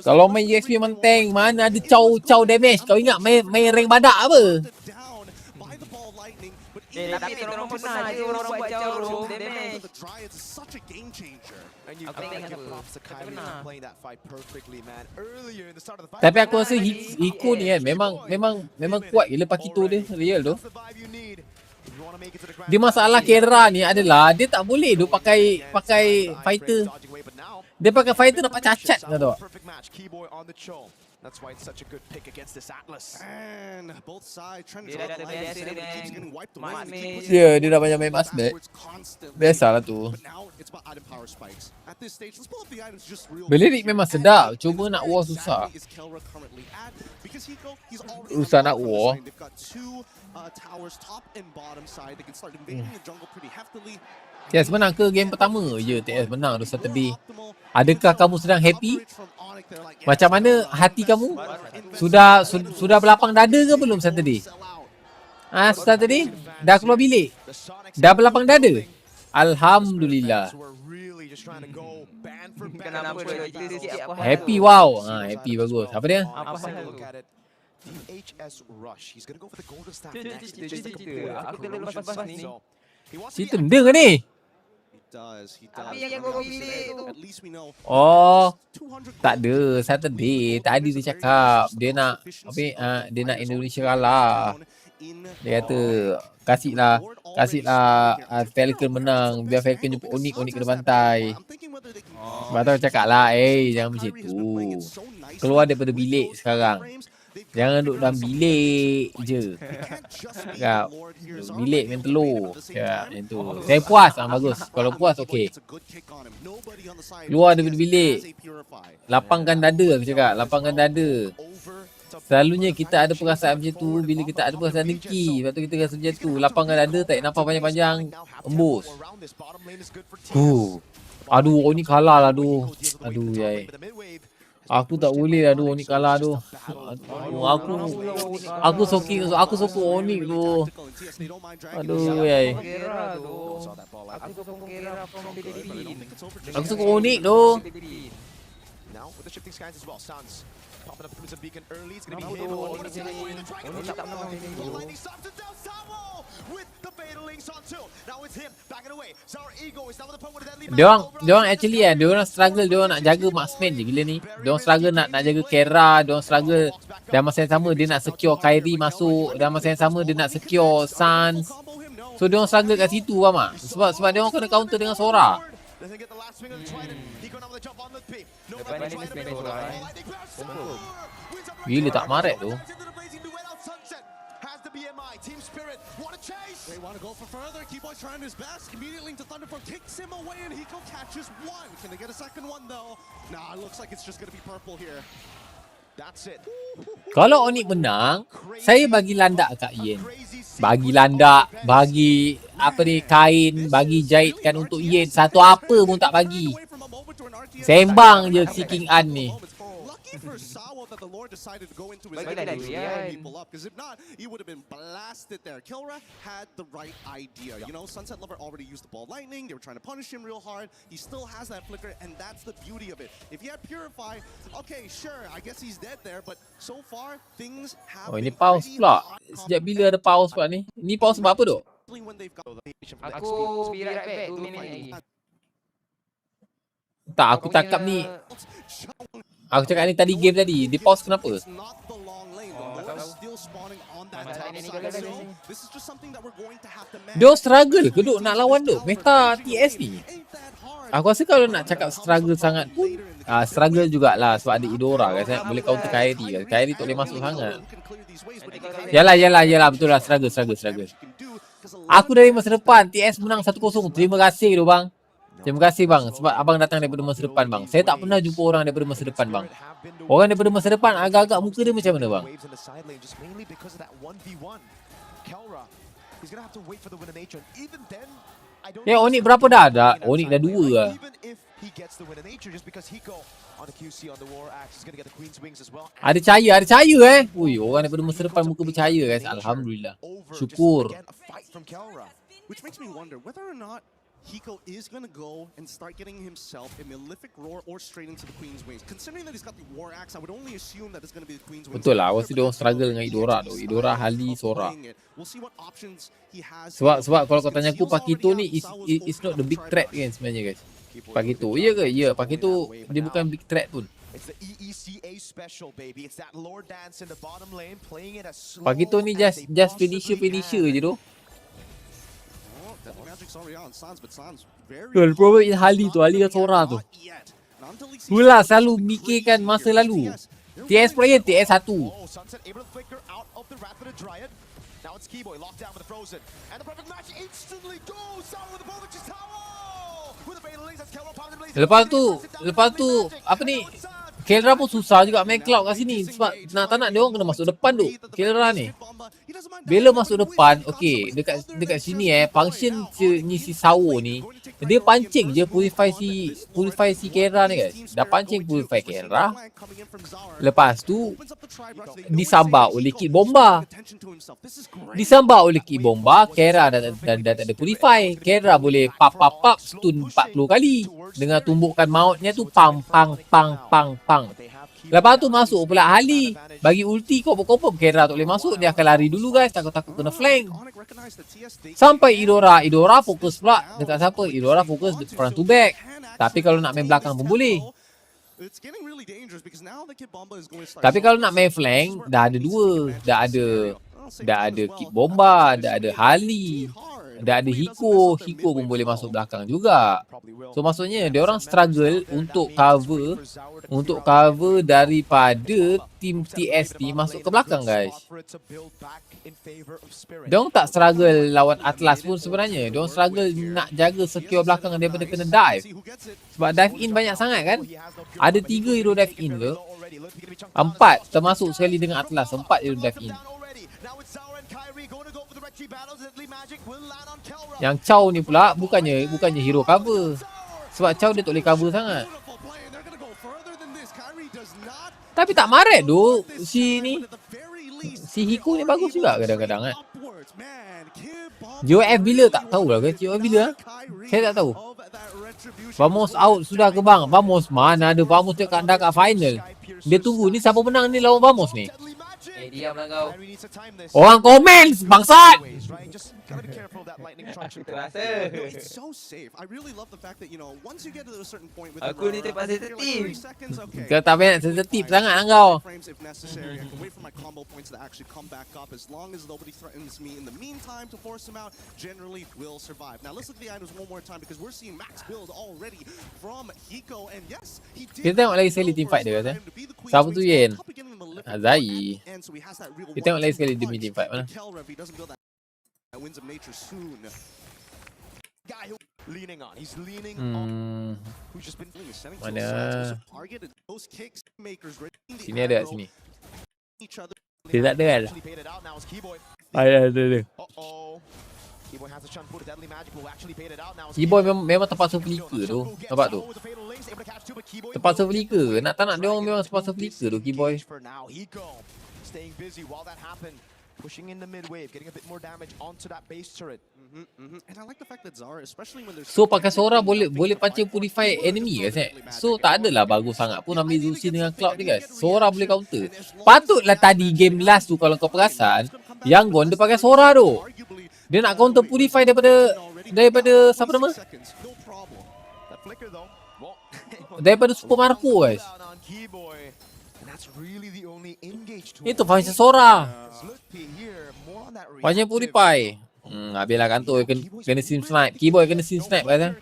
Kalau main EXP memang tank. Mana ada caw damage. Kau ingat main rank badak apa? Tapi orang pernah je orang buat caw roam damage. Tapi aku rasa Hiko ni kan memang kuat gila Pakito dia real tu. Dia masalah Kera ni adalah dia tak boleh tu pakai fighter. Dia pakai fighter nampak cacat kau tahu. That's why it's such a good pick against this Atlas. And both sides trying to keeps getting wiped away. Ya, dia dah banyak main masbet. Biasalah tu. Belleric memang sedap, cuma nak war susah. Susah nak war. TS menang ke game pertama? Ya, TS menang tu Saturday. Adakah kamu sedang happy? Macam mana hati kamu? Sudah berlapang dada ke belum Saturday? Saturday? Dah keluar bilik? Dah berlapang dada? Alhamdulillah. Happy wow. Happy bagus. Apa dia? Cerita benda ke ni? Oh, tak ada. Saturday tadi dia cakap dia nak dia nak Indonesia kalah. Dia kata kasihlah Falcon menang biar Falcon jumpa Onyx kena bantai. Sebab tu aku cakap lah, jangan macam tu. Keluar daripada bilik sekarang. Jangan duduk dalam bilik je. Cakap, bilik main telur. Cakap macam tu. Saya puas, bagus. Kalau puas, okey. Keluar daripada bilik. Lapangkan dada, aku cakap. Lapangkan dada. Selalunya kita ada perasaan macam tu bila kita ada perasaan dengki. Lepas tu kita rasa macam tu. Lapangkan dada, tak nampak panjang-panjang. Embus. Aduh, Onyx kalah lah tu. Aduh, yai. Aku tak boleh lah tu Onyx kalah tu. Aku sokong Onyx tu. Aduh, yai. Aku sokong Onyx tu. Popping up Crimson Beacon early, it's gonna be him. Lightning stops it down, Sawo with the fatalings on two. Now it's him, backing away. Sour Ego is down with the point with that lead. Diorang actually diorang struggle, diorang nak jaga marksman je gila ni. Diorang struggle nak jaga Kera, diorang struggle dalam masa yang sama dia nak secure Kyrie masuk, dalam masa yang sama dia nak secure Suns. So diorang struggle kat situ faham tak? Sebab diorang kena counter dengan Sora. Gila tak maret tu. Team Spirit want to chase. They want to go for further. Keyboy's trying his best. Immediately into Thunderfall kicks him away and Hiko catches one. Can they get a second one though? Nah, it looks like it's just going to be purple here. That's it. Kalau Onyx menang, saya bagi landak kat Yen. Bagi landak, bagi apa ni kain, bagi jahitkan untuk Yen. Satu apa pun tak bagi. Sembang je si King An ni. For Sawo that the Lord decided to go into his and people up, because if not, he would have been blasted there. Kilra had the right idea. You know, Sunset Lover already used the ball lightning. They were trying to punish him real hard. He still has that flicker, and that's the beauty of it. If he had Purify, okay, sure, I guess he's dead there, but so far things have. Oh, ini pause pula. Sejak bila ada pause pula ni? Ini pause sebab apa tu? Aku be right back 2 minit lagi. Tak, aku cakap ni. Aku cakap ni tadi game tadi. Di pause kenapa? Dia struggle ke duk nak lawan duk meta TS ni? Aku rasa kalau nak cakap struggle sangat pun struggle jugalah sebab ada Idora kan. Boleh counter Kyrie kan. Kyrie tak boleh masuk sangat. Yalah betul lah struggle. Aku dari masa depan TS menang 1-0. Terima kasih tu bang. Terima kasih bang sebab abang datang daripada masa depan bang. Saya tak pernah jumpa orang daripada masa depan bang. Orang daripada masa depan agak-agak muka dia macam mana bang? Ya Onyx berapa dah? Onyx dah 2 lah. Ada cahaya Ui, orang daripada masa depan muka bercahaya guys. Alhamdulillah. Syukur. Which makes me wonder whether or not Hiko is going to go and start getting himself a Malefic Roar or straight into the Queen's Wings. Considering that he's got the War Axe, I would only assume that it's going to be the Queen's Wings. Betul lah, awak dia orang struggle dengan Idora tu. Idora Hali Sora. Sebab kalau kau tanya aku, Pakito ni is not the big threat kan sebenarnya guys. Pakito, iya ke? Ya, Pakito dia bukan big threat pun. Pakito ni just finisher je tu. The problem is Hali dan Sora tu. Itulah selalu mikirkan masa lalu. TS player TS 1. Lepas tu apa ni? Kelra pun susah juga main cloud kat sini sebab tak nak dia orang kena masuk depan tu. Kelra ni. Bila masuk depan, okey, dekat sini function ni si Sawo ni, dia pancing je purify si Kelra ni guys. Dah pancing purify Kelra. Lepas tu disambar oleh kit bomba. Kelra dah tak ada purify. Kelra boleh pap stun 40 kali dengan tumbukan mautnya tu pang. Lepas tu masuk pula Ali. Bagi ulti confirm Kera tak boleh masuk. Dia akan lari dulu guys. Takut-takut kena flank. Sampai Idora fokus pula. Dekat siapa? Idora fokus front to back. Tapi kalau nak main belakang pun boleh. Tapi kalau nak main flank, dah ada dua. Dah ada Kid Bomba, dah ada Hali, dah ada Hiko. Hiko pun boleh masuk belakang juga. So maksudnya dia orang struggle untuk cover daripada tim TST masuk ke belakang guys. Dia orang tak struggle lawan Atlas pun sebenarnya. Dia orang struggle nak jaga secure belakang daripada kena dive. Sebab dive in banyak sangat kan. Ada 3 hero dive in ke? 4 termasuk sekali dengan Atlas. 4 hero dive in. Yang Chow ni pula bukannya hero cover. Sebab Chow dia tak boleh cover sangat. Tapi tak maret tu si Hiko ni bagus juga kadang-kadang kan. JOF bila tak tahulah ke. JOF bila? Saya tak tahu. Vamos out sudah ke bang? Vamos mana ada Vamos dekat final. Dia tunggu ni siapa menang ni lawan Vamos ni. Diamlah kau. Orang komen bangsat. Aku ni terpaksa sensitif. Kau tak payah sensitif sangat lah kau. Kita tengok lagi sekali team fight dia kata. Siapa tu Yen? Azai. Kita tengok lagi sekali demi team fight mana. Mana? Sini ada kat sini. Dia tak ada kan? Ada. Keyboy memang terpaksa flicker tu. Nampak tu? Terpaksa flicker. Nak tak nak dia orang memang terpaksa flicker tu Keyboy. Pushing in the mid wave, getting a bit more damage onto that base turret. And I like the fact that Zara, especially when there's So pakai Sora boleh pancing purify enemy guys. So tak adalah bagus sangat pun ambil Zusi dengan Cloud ni guys. Sora boleh counter. Patutlah tadi game last tu kalau kau perasan, YANGON dia pakai Sora tu. Dia nak counter purify daripada siapa nama? Daripada Super Marco guys. Itu function Sora. Function purify. Habislah kantor kena sim snipe. Keyboy kena sim snipe guys.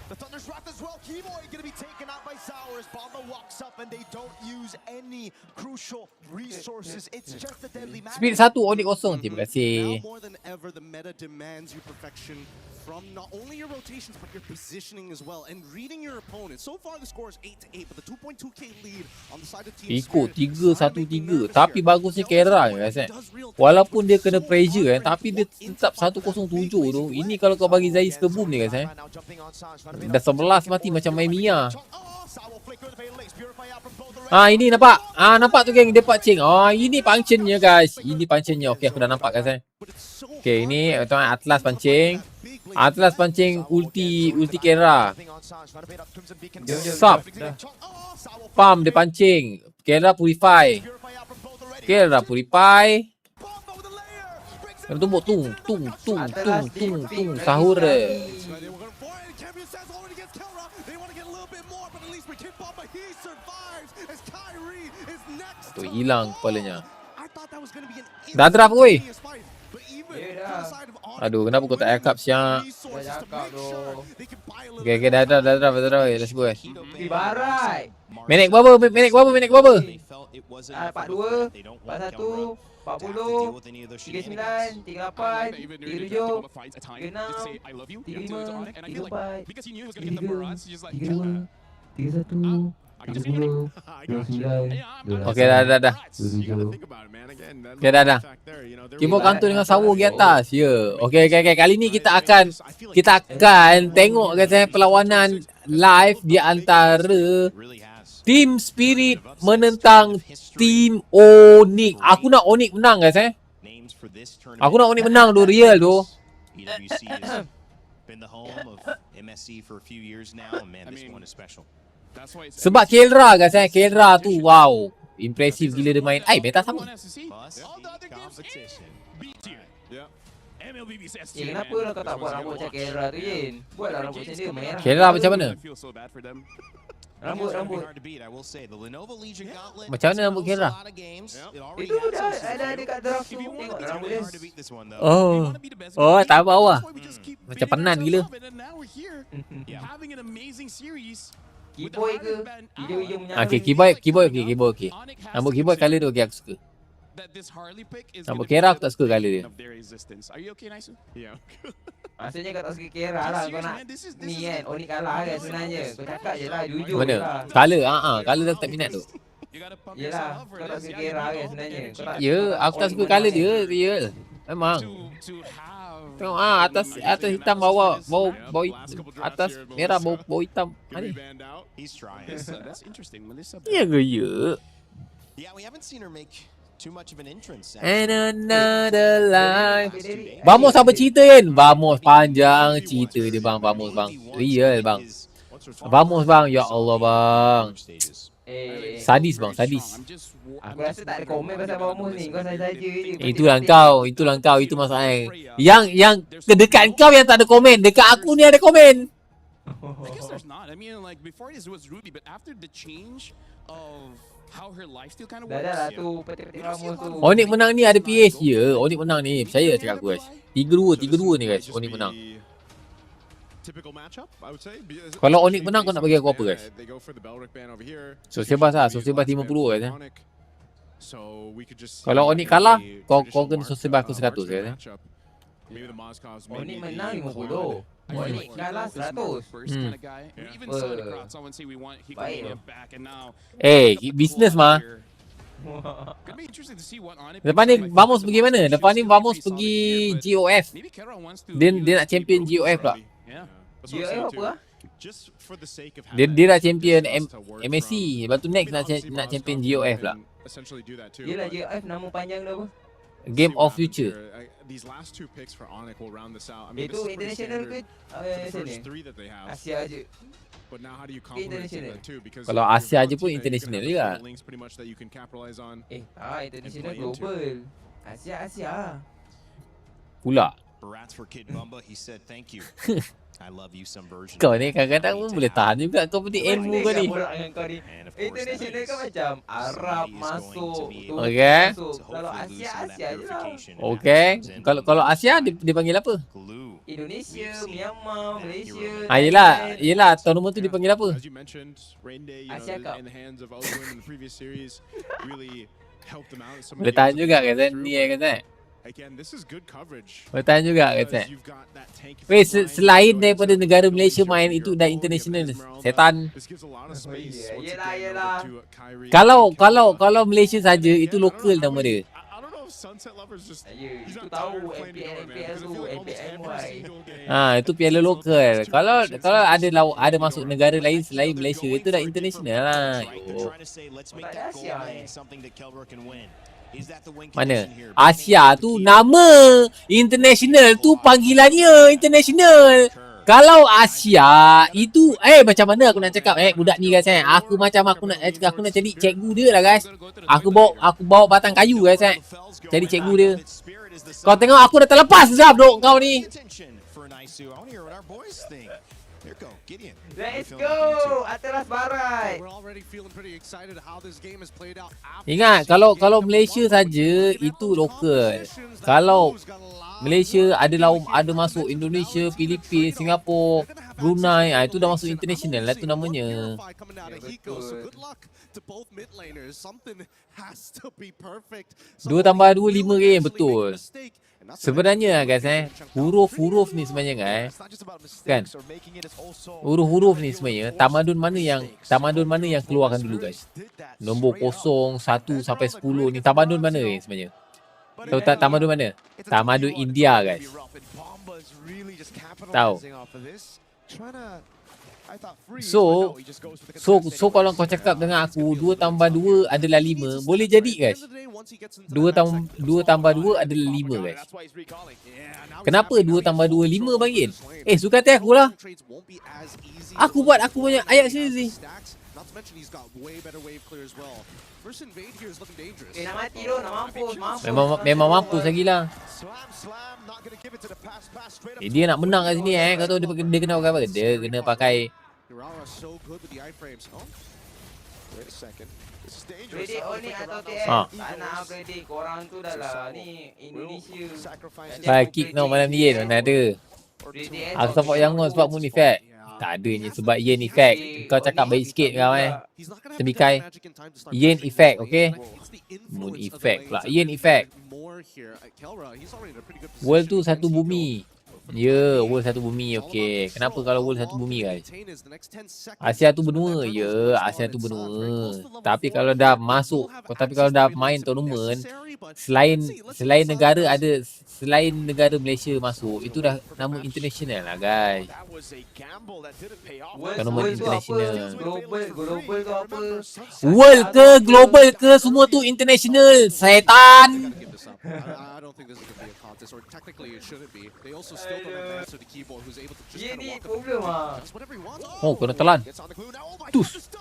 The Thunder's Wrath as well. Keyboy gonna be taken out by Sour as Bomba walks up and they don't use any crucial resources. It's just a deadly match. Speed 1 Onyx kosong. Terima kasih. Now more than ever the meta demands you perfection from not only your rotations but your positioning as well and reading your opponent. So far the score is 8-8 but the 2.2k lead on the side of Team Ikut 3-1-3. Tapi bagusnya Kera guys Walaupun dia kena pressure tapi dia tetap 107 tu. Ini kalau kau bagi Zai Skebum ni guys dah 11 mati macam main Mia. Ini nampak. Nampak tu geng dia pancing. Ini functionnya guys. Ini functionnya. Okey aku dah nampak guys Okey ini tuan Atlas pancing. Atlas pancing ulti Kera. Sub. Pam dia pancing. Kera purify. Kena tumbuk tung sahur dia. Tu hilang kepalanya. Dah draft weh. Aduh kenapa kau tak cakap siap. Okay dah draft. Let's go guys. Barai. Minit berapa? 42, 41, 40, 39, 38, 37, 36, 34, 31, 29. Okay dah. Okay dah. Kita kantor dengan sawo di atas. Ya. Okay. Kali ni kita akan tengok guys perlawanan live di antara Team Spirit menentang Team Onyx. Aku nak Onyx menang guys Aku nak Onyx menang tu real tu. Been the home of MSC for a few years now, and man, this one is special. That's why it's Sebab Kelra guys, Kelra tu wow. Impresif gila dia main. Meta sama. Kenapa lah kau tak buat rambut macam Kera tu, Yin? Buatlah rambut macam dia, merah. Kelra macam mana? Rambut. Macam mana rambut Kelra? Itu dah ada dekat draft tu. Tengok rambut dia. Oh, tak bawah. Macam penan gila. Keyboard ke? Hijau-hijau menyala. Okay, keyboard okay. Rambut keyboard colour tu okay, aku suka. Rambut Kera aku tak suka colour dia. Maksudnya kau tak suka Kera lah. Kau nak ni kan, Onyx kalah kan sebenarnya. Kau cakap je lah, jujur Mana? lah. Colour, colour aku tak minat tu. Yelah, kau tak suka Kera kan sebenarnya. Ya, aku tak suka colour dia, real. Memang. Tengok atas hitam bawah atas merah bawah hitam. Ni. Ya ke ya? Yeah, we haven't seen her make too much of an entrance. And another life. Vamos apa cerita kan? Vamos panjang cerita dia bang. Vamos bang. Real bang. Vamos bang. Ya Allah bang. Sadis bang, sadis. Aku rasa tak ada komen pasal Vamos ni. Kau saja je. Itulah kau, itu masalah. Yang dekat kau yang tak ada komen, dekat aku ni ada komen. I guess there's not. I mean, like before this was Ruby, but after the change of how her lifestyle kind of works. Dah tu petik-petik Vamos tu. Onyx menang ni ada PS je. Onyx menang ni, percaya cakap aku guys. 3-2 ni guys, Onyx menang. Kalau Onyx menang kau nak bagi aku apa guys? So sebab 50 guys. Kalau Onyx kalah, kau kena sebab aku 100 guys. Onyx menang 50. Onyx kalah 100. Business mah. Lepas ni Vamos pergi mana? Lepas ni Vamos pergi GOF. Dia nak champion GOF pula. GOF apa lah? Dia dah champion MSC. Lepas tu next nak champion GOF pula. Yelah GOF nama panjang dia apa? Game of Future. Itu international ke? Asia je. International. Kalau Asia je pun international juga. International global. Asia. Pula. Barats for Kid Bumba, he said thank you. I love you some version. Kau ni kadang-kadang pun boleh tahan juga kau punya ilmu kau ni. International kan macam Arab masuk. Okay. Kalau Asia je lah. Okay. Kalau Asia dia panggil apa? Indonesia, Myanmar, Malaysia. Yelah tournament tu dipanggil apa? Asia Cup. Boleh tahan juga kan ni kan. Boleh tahan juga kan. Weh, selain daripada negara Malaysia main itu dah international setan. Yelah. Kalau Malaysia saja itu lokal nama dia. Itu tahu MPL tu, MPLY. Itu piala lokal. Kalau ada masuk negara lain selain Malaysia itu dah international lah. Mana? Asia tu nama, international tu panggilannya international. Kalau Asia itu macam mana aku nak cakap budak ni guys aku nak cari cikgu dia lah guys. Aku bawa batang kayu guys cari cikgu dia. Kau tengok aku dah terlepas dah duk kau ni. Let's go Atlas Barat. Ingat kalau Malaysia saja itu lokal. Kalau Malaysia ada masuk Indonesia, Filipina, Singapura, Brunei, itu dah masuk international lah tu namanya. Dua tambah 2 5 game betul. Sebenarnya guys huruf ni sebenarnya guys kan, huruf ni sebenarnya tamadun mana yang keluarkan dulu guys. Nombor 0 1 sampai 10 ni tamadun mana ni sebenarnya? Tahu tak tamadun mana? Tamadun India guys. Tahu. So kalau kau cakap dengan aku 2 tambah 2 adalah 5, boleh jadi guys. 2 tambah 2 adalah 5 guys. Kenapa 2 tambah 2 5 bang Yin? Suka hati aku lah. Aku buat aku punya ayat sendiri. Not to mention he's got way better wave clear as well. First invade here is looking dangerous. Nak mati tu, nak mampus. Memang mampus lagi lah. Dia nak menang kat sini kau tahu dia kena pakai apa? Dia kena pakai so good with the iframes. Oh. Wait a second. This is dangerous. Predict Onyx atau TS. Tak nak predict. Korang tu dah lah ni Indonesia. Baik kick no malam ni mana ada. Aku support YANGON sebab moon effect. Tak adanya sebab yen effect. Kau cakap baik sikit kau Tembikai. Yen effect, okay? Moon effect pula. Yen effect. World tu satu bumi. Ya, world satu bumi, okay. Kenapa kalau world satu bumi guys? Asia tu benua. Ya, Asia tu benua. Tapi kalau dah masuk, tapi kalau dah main tournament, selain negara ada, selain negara Malaysia masuk, itu dah nama international lah guys. Tournament international. Global tu apa? World ke global ke semua tu international. Setan. I don't think this is going to be a contest, or technically it shouldn't be. They also still don't have master the keyboard, who's able to just kind of walk up. That's whatever he wants. Oh, kena telan. Tus.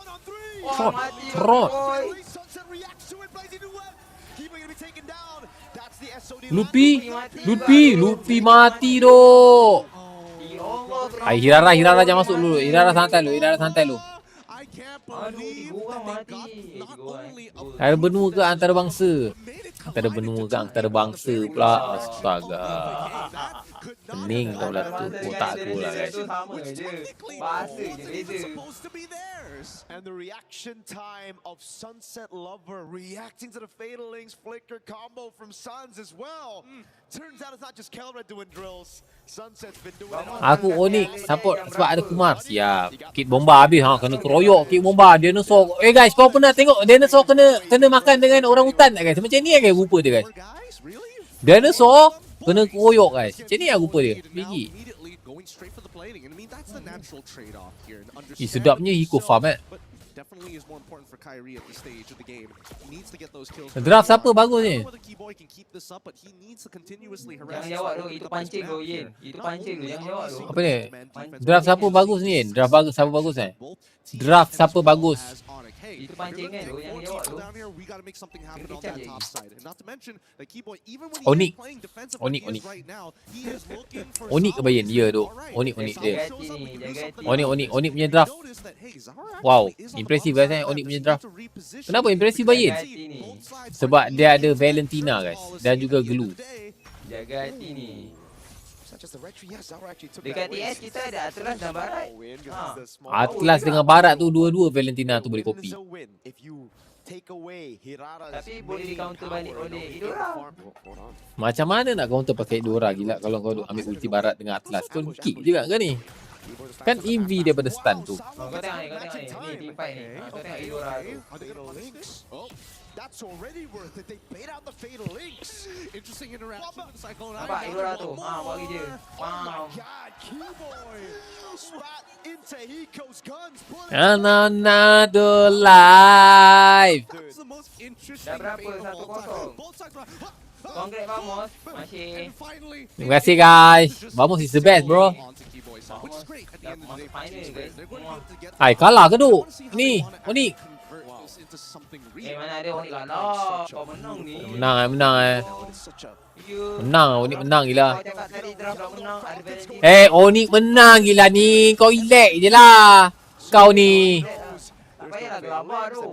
Trot. Luffy mati doh. Hai Hirara jangan masuk dulu. Hirara santai lu. Ada benua ke antara bangsa? Antara benua ke antara bangsa pula. Astaga. Pening kau lah tu. Otak aku lah guys. And the reaction time of Sunset Lover reacting to the Fatal Links flicker combo from Suns as well. Turns out it's not just Kelred doing drills. Sunset's been doing it all. Aku Onyx support sebab ada Kumar. Siap. Kit bomba habis kena keroyok kit bomba. Dinosaur. Guys, kau pernah tengok dinosaur kena makan dengan orang hutan tak guys? Macam ni guys rupa dia guys. Dinosaur kena keroyok guys. Macam ni rupa dia. Biji. Sedapnya Hiko farm Definitely is more important for Kyrie at this stage of the game. He needs to get those kills. Draft siapa bagus ni? Jangan jawab tu, itu pancing tu Yin. Itu pancing tu, jangan jawab tu. Apa ni? Draft siapa bagus ni? Draft bagus siapa bagus Draft siapa bagus? Itu pancing kan tu, jangan jawab tu. Onyx kebayan dia tu. Onyx dia. Onyx punya draft. Wow, impresif guys Onyx punya draft. Kenapa impresif bayan? Sebab dia ada Valentina guys dan juga Glue. Jaga hati ni. Dekat TS kita ada Atlas dan Barat. Atlas dengan Barat tu dua-dua Valentina tu boleh copy. Tapi boleh di counter balik oleh Idora. Macam mana nak counter pakai Idora gila kalau kau ambil ulti Barat dengan Atlas. Kau kick juga kan ni? Kan EV daripada stun tu. Kau tengok ni. Ni team fight ni. Kau tengok Idora tu. That's already worth it. They bait out the Fatal Links. Interesting interaction with the Cyclone. Nampak Idora tu. Buat je. Wow. God, Keyboy. Spot into Hiko's guns. Another life. Dah berapa? 1-0. Congrats Vamos. Masih. Terima kasih guys. Vamos is the best bro. Hai kalah ke tu? Ni, Onyx. Mana ada Onyx kalah. Kau menang ni. Menang Onyx menang gila. Kau cakap tadi draft dah menang. Ada Onyx menang gila ni. Kau relax je lah. Kau ni. Tak payahlah gelabah tu.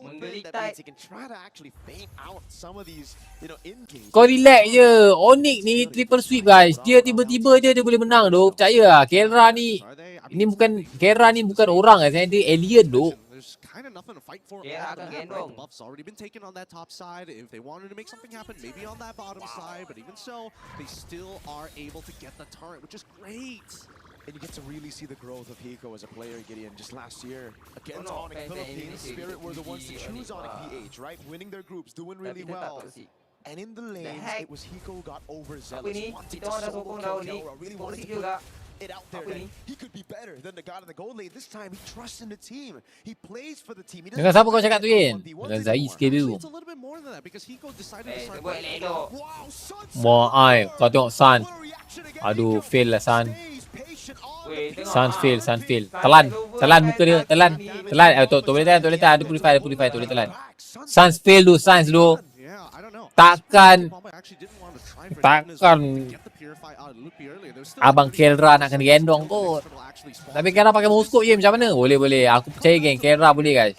Menggelitai. Kau relax je. Onyx ni triple sweep guys. Dia tiba-tiba je dia boleh menang tu. Percaya lah. Kelra ni bukan orang guys. Dia alien tu. Kind of nothing to fight for. Yeah, Right? The buff's already been taken on that top side. If they wanted to make something happen, maybe on that bottom side. But even so, they still are able to get the turret, which is great. And you get to really see the growth of Hiko as a player, Gideon. Just last year, against Onyx Philippines, Spirit were the ones to choose Onyx PH, right? Winning their groups, doing really well. And in the lanes, it was Hiko who got overzealous, wanting to solo kill Kelra, really wanted to put it out there that he could be better than the god in the gold lane. This time, he trusts in the team. He plays for the team. Dengan siapa kau cakap tu Yin? Dengan Zai skill dulu. Mau ai, kau tengok Sun. Aduh, fail lah Sun. Sun fail. Telan muka dia, telan. Tu boleh tahan, ada purify, tu boleh telan. Sun fail tu, Takkan Abang Kelra nak kena gendong kot. Tapi Kelra pakai mouse code je macam mana? Boleh. Aku percaya geng, Kelra boleh guys.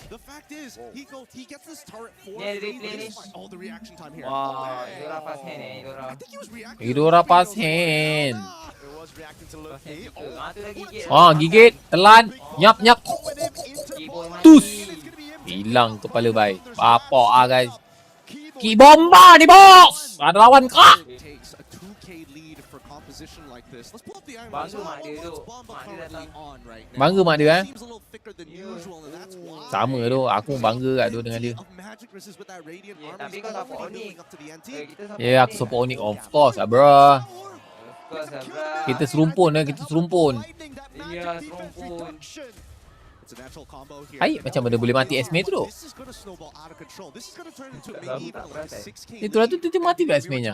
Idora pass hand. Gigit, telan, nyap. Tus. Hilang kepala bai. Bapak guys. Ki bomba ni bos. Ada lawan kah? Bangga mak dia Sama tu, aku bangga kat tu dengan dia. Tapi kau support Onyx. Ya, aku support Onyx of course lah bro. Kita serumpun. Ya, serumpun. Hai, macam mana boleh mati Esme tu tu? Itulah tu dia mati pula Esme-nya.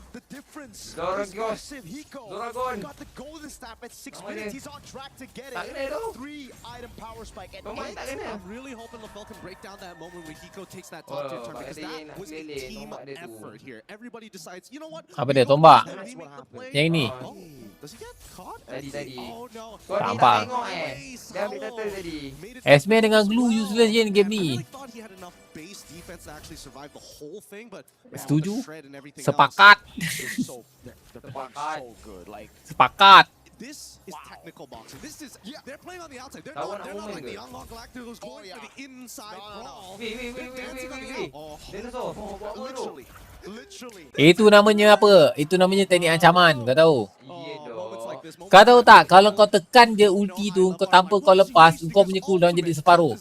The difference Doragon. is massive. Hiko got the golden staff at 6 minutes. He's on track to get it. 3-item power spike at 8. I'm really hoping LaFell can break down that moment when Hiko takes that top tier turn because that was a team effort here. Everybody decides, you know what? Apa dia, tombak? Yang ini? Does he get caught? Tadi. Oh no. Nampak. Dia ambil turtle tadi. Esme dengan glue useless je game ni. Setuju? Sepakat. Sepakat. This is technical boxing. This is they're playing on the outside. They're not like the young Galacticos going for the inside brawl. Wait. Itu namanya apa? Itu namanya teknik ancaman. Kau tahu? Kau tahu tak? Kalau kau tekan je ulti tu, kau tanpa kau lepas, kau punya cooldown jadi separuh.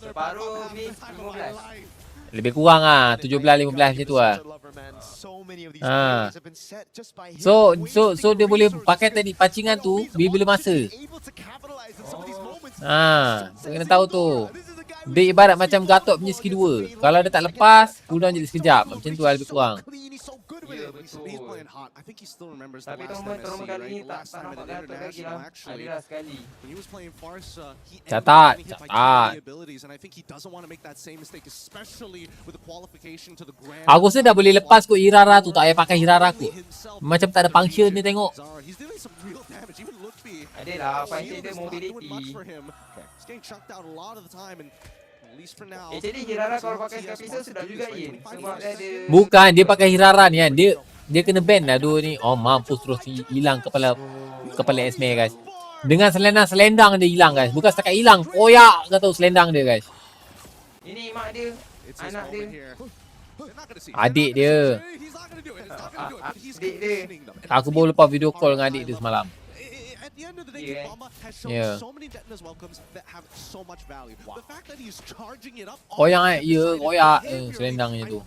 Separuh 15. Lebih kurang lah, 17-15 macam tu lah. So dia boleh pakai teknik pancingan tu bila masa. Kau kena tahu tu. Dia ibarat macam Gatot punya skill 2. Kalau dia tak lepas, cooldown jadi sekejap. Macam tu lah lebih kurang. Tapi terus kali ni tak nampak Gatot lagi lah. Adalah sekali. Catat. Aku rasa dah boleh lepas kot Hirara tu. Tak payah pakai Hirara kot. Macam tak ada function ni tengok. Adalah function dia mobility. Jadi Hirara kalau pakai Scapizer sudah juga Yin. Sebab dia ada... Bukan, dia pakai Hirara ni kan. Dia kena ban lah dua ni. Oh mampus terus hilang kepala Esme guys. Dengan selendang dia hilang guys. Bukan setakat hilang, koyak kau tahu selendang dia guys. Ini mak dia, anak dia. Adik dia. Adik dia. Aku baru lepas video call dengan adik dia semalam. At the end of the day, Bomba has shown so many Detona's welcomes that have so much value. The fact that he's charging it up, koyak selendangnya tu.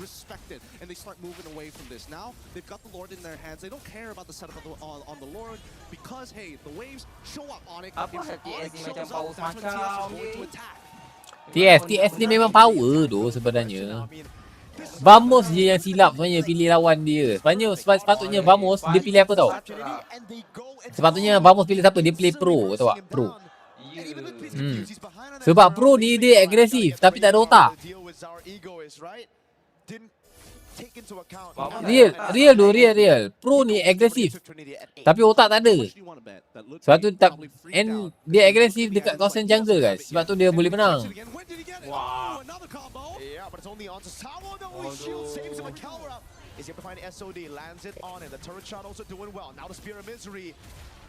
Respect it, and they start moving away from this. Now they've got the Lord in their hands. They don't care about the setup on the Lord because hey, the waves show up on it. Apa TS ni macam power macam TS ni memang power tu sebenarnya. Vamos je yang silap sebenarnya pilih lawan dia. Sepatutnya Vamos dia pilih apa tau? Sepatutnya Vamos pilih siapa? Dia pilih Pro, tahu tak? Pro. Sebab Pro ni dia agresif tapi tak ada otak. Real. Pro ni agresif tapi otak tak ada. Sebab tu dia agresif dekat kawasan jungle guys. Sebab tu dia boleh menang. Is able to find SOD, lands it on it. The turret shot also doing well. Now the Spear of Misery.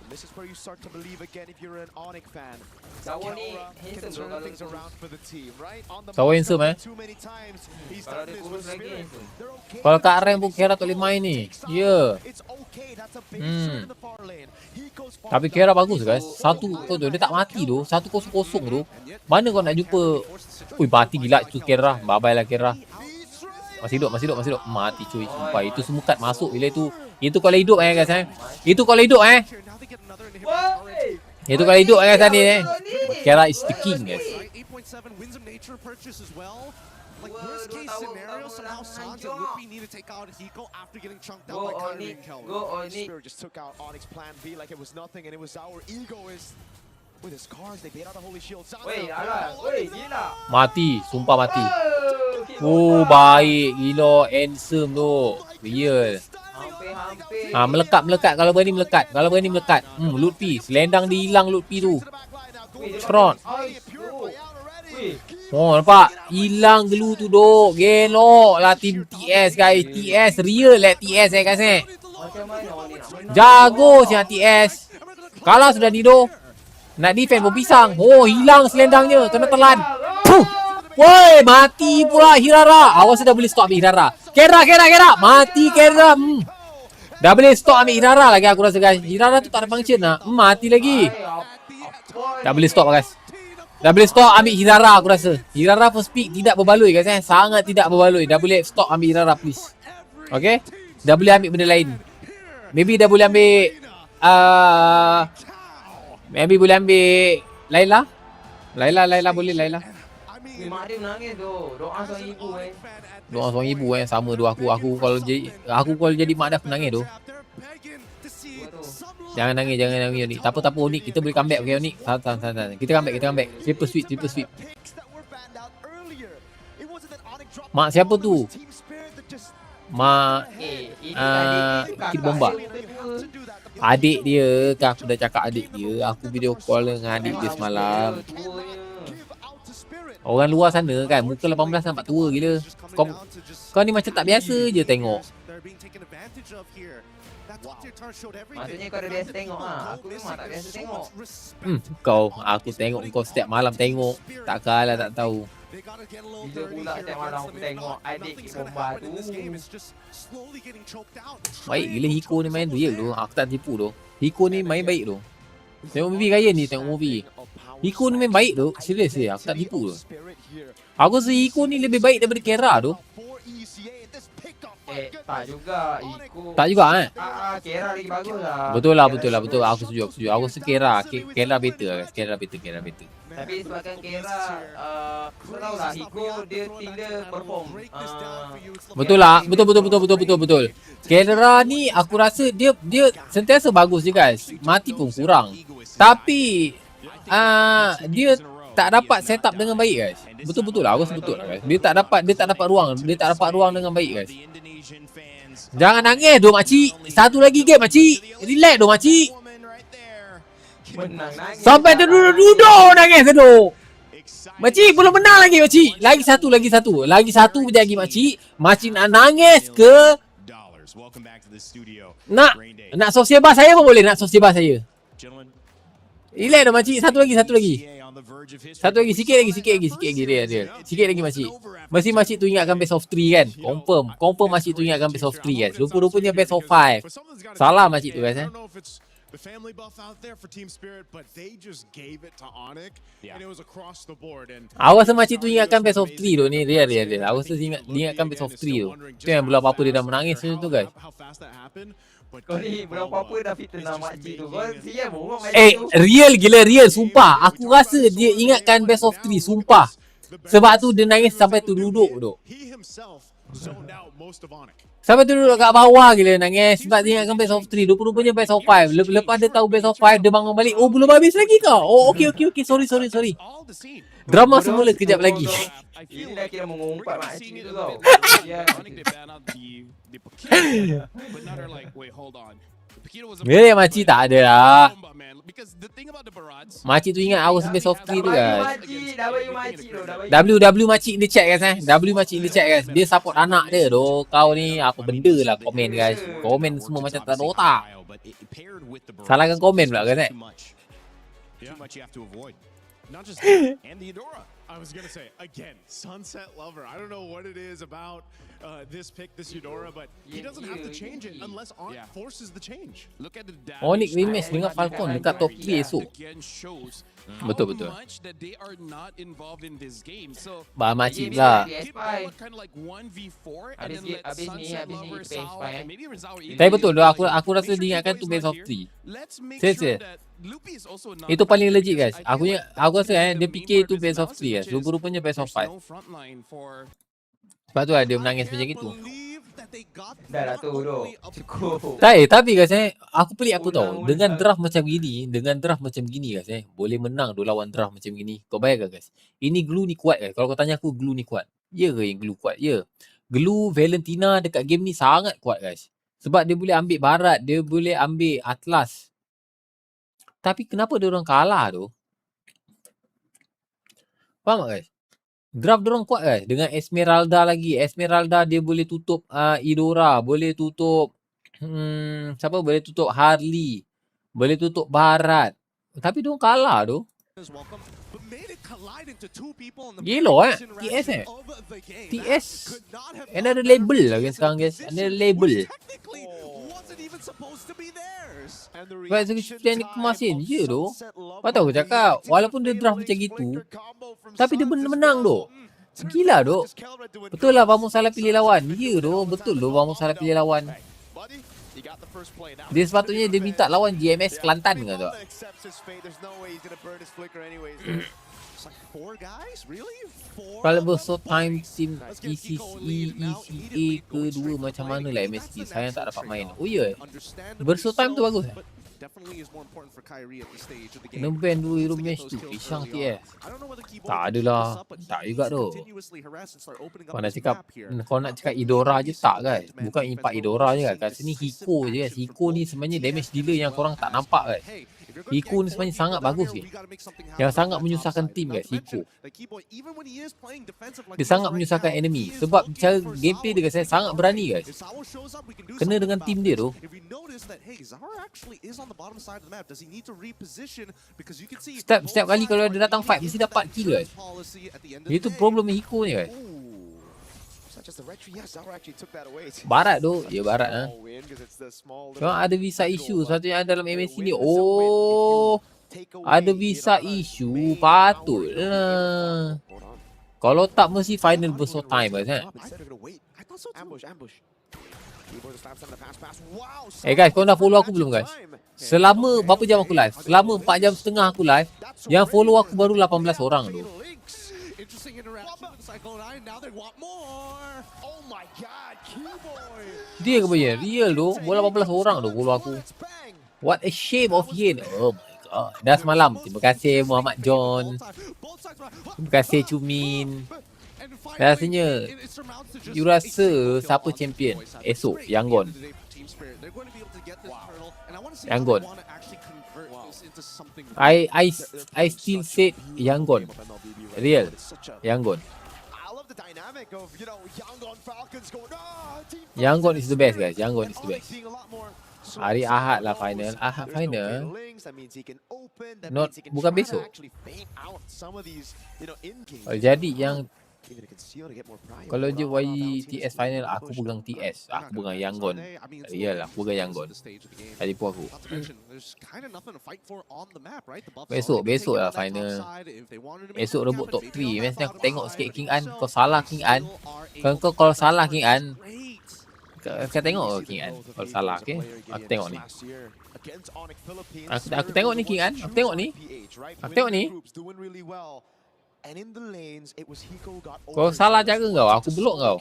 This is where you start to believe again if you're an Onyx fan. Sawo ni can turn things around for the team, right? On the Sawo handsome too many times. He's done this with Spirit. They're okay. Kalau kat rank pun Kera tak boleh main ni. Ya. It's okay. That's a big shot in the far lane. He goes far. Tapi Kera bagus guys. Satu tu dia tak mati tu. 1-0 tu. Mana kau nak jumpa? Ui mati gila tu Kera. Bye-bye lah Kera. Masih hidup. Mati cuy. Sumpah itu semua kat masuk bila itu. Itu kalau hidup guys Itu kalau hidup Itu kalau hidup guys tadi Kera is the king guys. 7 wins some nature purchase as well. Like worst case scenario, somehow Sans and Luffy need to take out Hiko after getting chunked out by Kyrie and Kelvin. Spirit just took out Onyx plan B like it was nothing, and it was our egoist with his cards. They bait out the holy shield. Weh, alah, weh, gila. Mati, sumpah mati. Oh, baik gila, handsome tu. Real. Hampir. Melekat kalau berani melekat. Loot P, selendang dia hilang loot P tu. Trot. Oh, nampak? Hilang glue tu dok. Gelok lah tim TS guys. TS real lah TS guys Jago siang TS. Kalah sudah Dido. Nak defend pun pisang. Oh, hilang selendangnya. Kena telan. Puh. Woi, mati pula Hirara. Awas dah boleh stop ambil Hirara. Kera. Mati Kera. Dah boleh stop ambil Hirara lagi aku rasa guys. Hirara tu tak ada function lah. Mati lagi. Dah boleh stop guys. Dah boleh stop ambil Hirara aku rasa. Hirara first pick tidak berbaloi guys Sangat tidak berbaloi. Dah boleh stop ambil Hirara please. Okay. Dah boleh ambil benda lain. Maybe dah boleh ambil maybe boleh ambil Laila. Laila boleh Laila. Mak dia menangis tu. Doa seorang ibu Doa seorang ibu sama tu aku kalau jadi mak dah menangis tu. Jangan nangis Onik. Tak apa Onik, kita boleh comeback okey Onik. Santai. Kita comeback. Triple sweep. Mak siapa tu? Mak Kid Bomba. Adik dia, kan aku dah cakap adik dia. Aku video call dengan adik dia semalam. Orang luar sana kan, muka 18 nampak tua gila. Kau ni macam tak biasa je tengok. Maksudnya kau dah biasa tengok lah. Aku memang tak biasa tengok. Aku tengok kau setiap malam tengok. Tak kalah tak tahu. Bila pula setiap malam aku tengok adik Bomba tu. Baik gila Hiko ni main real tu. Aku tak tipu tu. Hiko ni main baik tu. Tengok movie Ryan ni, tengok movie. Hiko ni main baik tu. Serius aku tak tipu tu. Aku rasa Hiko ni lebih baik daripada Kera tu. Tak juga Hiko. Tak juga Kera lagi bagus lah. Betul lah. Aku setuju. Aku rasa Kera better guys. Kera better. Tapi sebabkan Kera kau tahu lah Hiko dia tidak perform. Betul lah. Betul. Kera ni aku rasa dia sentiasa bagus je guys. Mati pun kurang. Tapi dia tak dapat set up dengan baik guys. Betul lah. Aku rasa betul lah guys. Dia tak dapat ruang dengan baik guys. Jangan nangis doh makcik. Satu lagi game makcik. Relax doh makcik. Sampai duduk nangis tu. Makcik belum menang lagi makcik. Lagi satu. Lagi satu je lagi makcik. Makcik nak nangis ke? Nak sosial bar saya pun boleh. Relax dah makcik. Satu lagi. Sikit lagi real. Sikit lagi makcik. Mesti makcik tu ingatkan best of 3 kan. Confirm makcik tu ingatkan best of 3 guys. Rupa-rupanya best of 5. Salah makcik tu guys the family buff out there for Team Spirit, but they just gave it to Onyx, and it was across the board. And aku rasa makcik tu ingatkan best of 3 tu ni. Real. Aku rasa ingatkan best of 3 tu. Tu yang belum apa-apa dia dah menangis macam tu guys. Kau ni belum apa-apa dah fitnah makcik tu. Kau siap bohong real gila real. Sumpah. Aku rasa dia ingatkan best of 3. Sumpah. Sebab tu dia nangis sampai tu duduk tu. Sampai tu duduk kat bawah gila nangis. Sebab dia ingatkan best of 3. Rupa-rupanya best of 5. Lepas dia tahu best of 5, dia bangun balik. Oh, belum habis lagi kau? Oh, okay. Sorry. Drama semula kejap lagi. Ini dah kira mengumpat makcik tu tau. Bila makcik tak ada lah. Makcik tu ingat aku sampai soft 3 tu guys. W makcik in the chat guys W makcik in the chat guys. Dia support anak dia tu. Kau ni apa benda lah komen guys. Komen semua macam tak ada otak. Salahkan komen pula guys Not just that, and the Eudora. I was gonna say again, Sunset Lover. I don't know what it is about this pick, this Eudora, but he doesn't have to change it unless Onyx forces the change. Look at the Onyx rematch dengan Falcon dekat top 3 esok. Betul. Much that they are not involved in this game. So Macam lah. kind of like 1v4 and then let Sunset Lover, Sao, and maybe Rizal even. Tapi betul dah, aku rasa diingatkan tu best of 3. Let's make sure that Loopy is also not. Itu paling legit guys. Aku rasa dia fikir tu best of 3 guys. Rupa-rupanya best of 5. Sebab tu lah dia menangis macam itu. Dah lah tu cukup. Tapi guys aku pelik apa tau. Dengan draft macam gini guys boleh menang tu lawan draft macam gini. Kau bayangkan guys. Ini glue ni kuat guys. Kalau kau tanya aku glue ni kuat. Ya ke yang glue kuat? Ya. Glue Valentina dekat game ni sangat kuat guys. Sebab dia boleh ambil barat, dia boleh ambil Atlas. Tapi kenapa dia orang kalah tu? Faham tak guys? Draft dia orang kuat guys. Dengan Esmeralda lagi. Esmeralda dia boleh tutup Eudora. Boleh tutup siapa? Boleh tutup Harley. Boleh tutup barat. Tapi dia orang kalah tu. Gila TS TS another label lah guys sekarang guys. Another label. Sebab execution ni kemasin je tu. Kau tahu aku cakap walaupun dia draft macam gitu tapi dia menang tu. Gila tu. Betul lah Vamos salah pilih lawan. Ya tu. Betul tu Vamos salah pilih lawan. Dia sepatutnya dia minta lawan GMS Kelantan ke tu. Kalau berso time team ECA kedua macam mana lah MSG. Sayang tak dapat main. Oh ya. Berso time tu bagus. Kena ban dulu hero match tu. Pisang TS. Tak adalah. Tak juga tu. Kau nak cakap Eudora je tak guys. Bukan impak Eudora je guys. Kat sini Hiko je guys. Hiko ni sebenarnya damage dealer yang korang tak nampak guys. Hiko ni sebenarnya sangat bagus guys. Yang sangat menyusahkan tim guys. Hiko. Dia sangat menyusahkan enemy. Sebab cara gameplay dia guys sangat berani guys. Kena dengan tim dia tu. Setiap kali kalau dia datang fight mesti dapat kill guys. Itu problem Hiko ni guys. Barat tu. Ya barat ha. Cuma ada visa issue. Satunya dalam MSC ni. Oh, ada visa issue. Patutlah. Kalau tak mesti final berso time guys guys, kau dah follow aku belum guys? Selama berapa jam aku live? Selama 4 jam setengah aku live. Yang follow aku baru 18 orang tu. Dia ke punya real tu. Baru 18 orang tu follow aku. What a shame of Yen. Oh my god. Dah semalam. Terima kasih Muhammad John. Terima kasih Cumin. Rasanya you rasa siapa champion esok? Yangon. Yangon. I still said Yangon. Real. Yangon. Yangon is the best guys. Yangon is the best. Hari Ahad lah final. Ahad final. Not bukan besok. Jadi yang kalau je YTS final aku pegang TS. Aku pegang Yangon. Iyalah aku pegang Yangon. Tadi pun aku. Besok lah final. Esok rebut top 3. Mesti aku tengok sikit King An. Kau salah King An. Kalau salah King An. Kau tengok King An. Kalau salah okay. Aku tengok ni. Aku tengok ni King An. Aku tengok ni. Aku tengok ni. Kau salah jaga kau. Aku blok kau.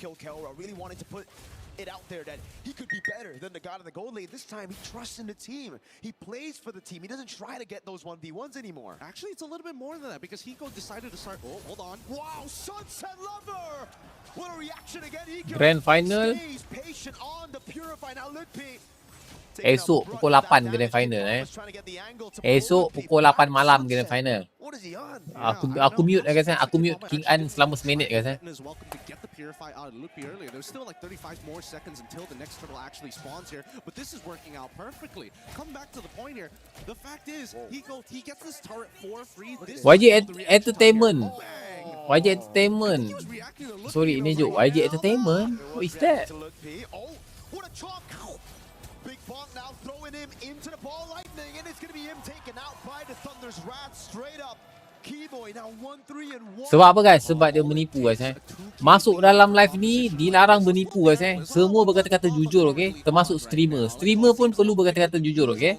It out there that he could be better than the god in the gold lane. This time he trusts in the team. He plays for the team. He doesn't try to get those 1v1s anymore. Actually, it's a little bit more than that because Hiko decided to start. Oh, hold on. Wow, Sunset Lover! What a reaction again. Hiko Grand final. stays patient on the Purify. Now Lidpi. Esok pukul 8 grand final Esok pukul 8 malam grand final. Aku mute guys Aku mute King An selama seminit guys Purify out of Lupi earlier. There's still like 35 more seconds until the next turtle actually spawns here, but this is working out perfectly. Come back to the point here. The fact is, he gets this turret for free. YG Entertainment. YG Entertainment. Sorry, ini joke. YG Entertainment? What is that? Big Bonk now throwing him into the ball lightning, and it's going to be him taken out by the Thunder's Wrath straight up. Keyboy now 1-3 and 1. Sebab apa guys? Sebab dia menipu guys Masuk dalam live ni dilarang bernipu guys Semua berkata-kata jujur, okay? Termasuk streamer. Streamer pun perlu berkata-kata jujur, okay?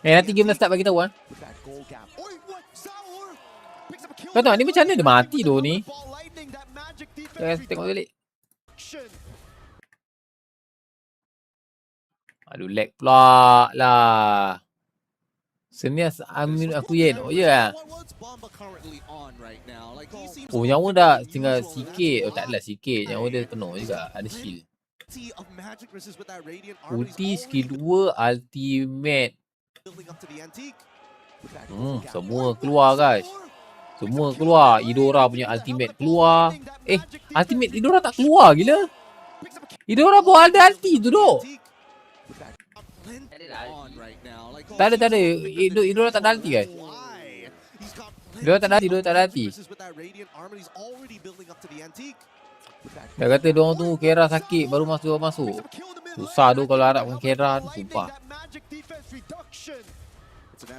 Nanti game dah start bagi tahu Kau tahu ni macam mana dia mati tu ni? Guys, tengok balik. Aduh, lag pula lah. Senias Amin aku yen. Oh ya. Oh, nyawa dah tinggal sikit. Oh tak adalah sikit. Nyawa dia penuh juga. Ada shield. Ulti skill 2 ultimate. Semua keluar guys. Semua keluar. Idora punya ultimate keluar. Ultimate Idora tak keluar gila. Idora bawa ada ulti tu duk. Tak ada. Idora tak ada ulti guys. Idora tak ada ulti. Dia kata diorang tu Kera sakit baru masuk. Susah tu kalau harapkan Kera tu, sumpah.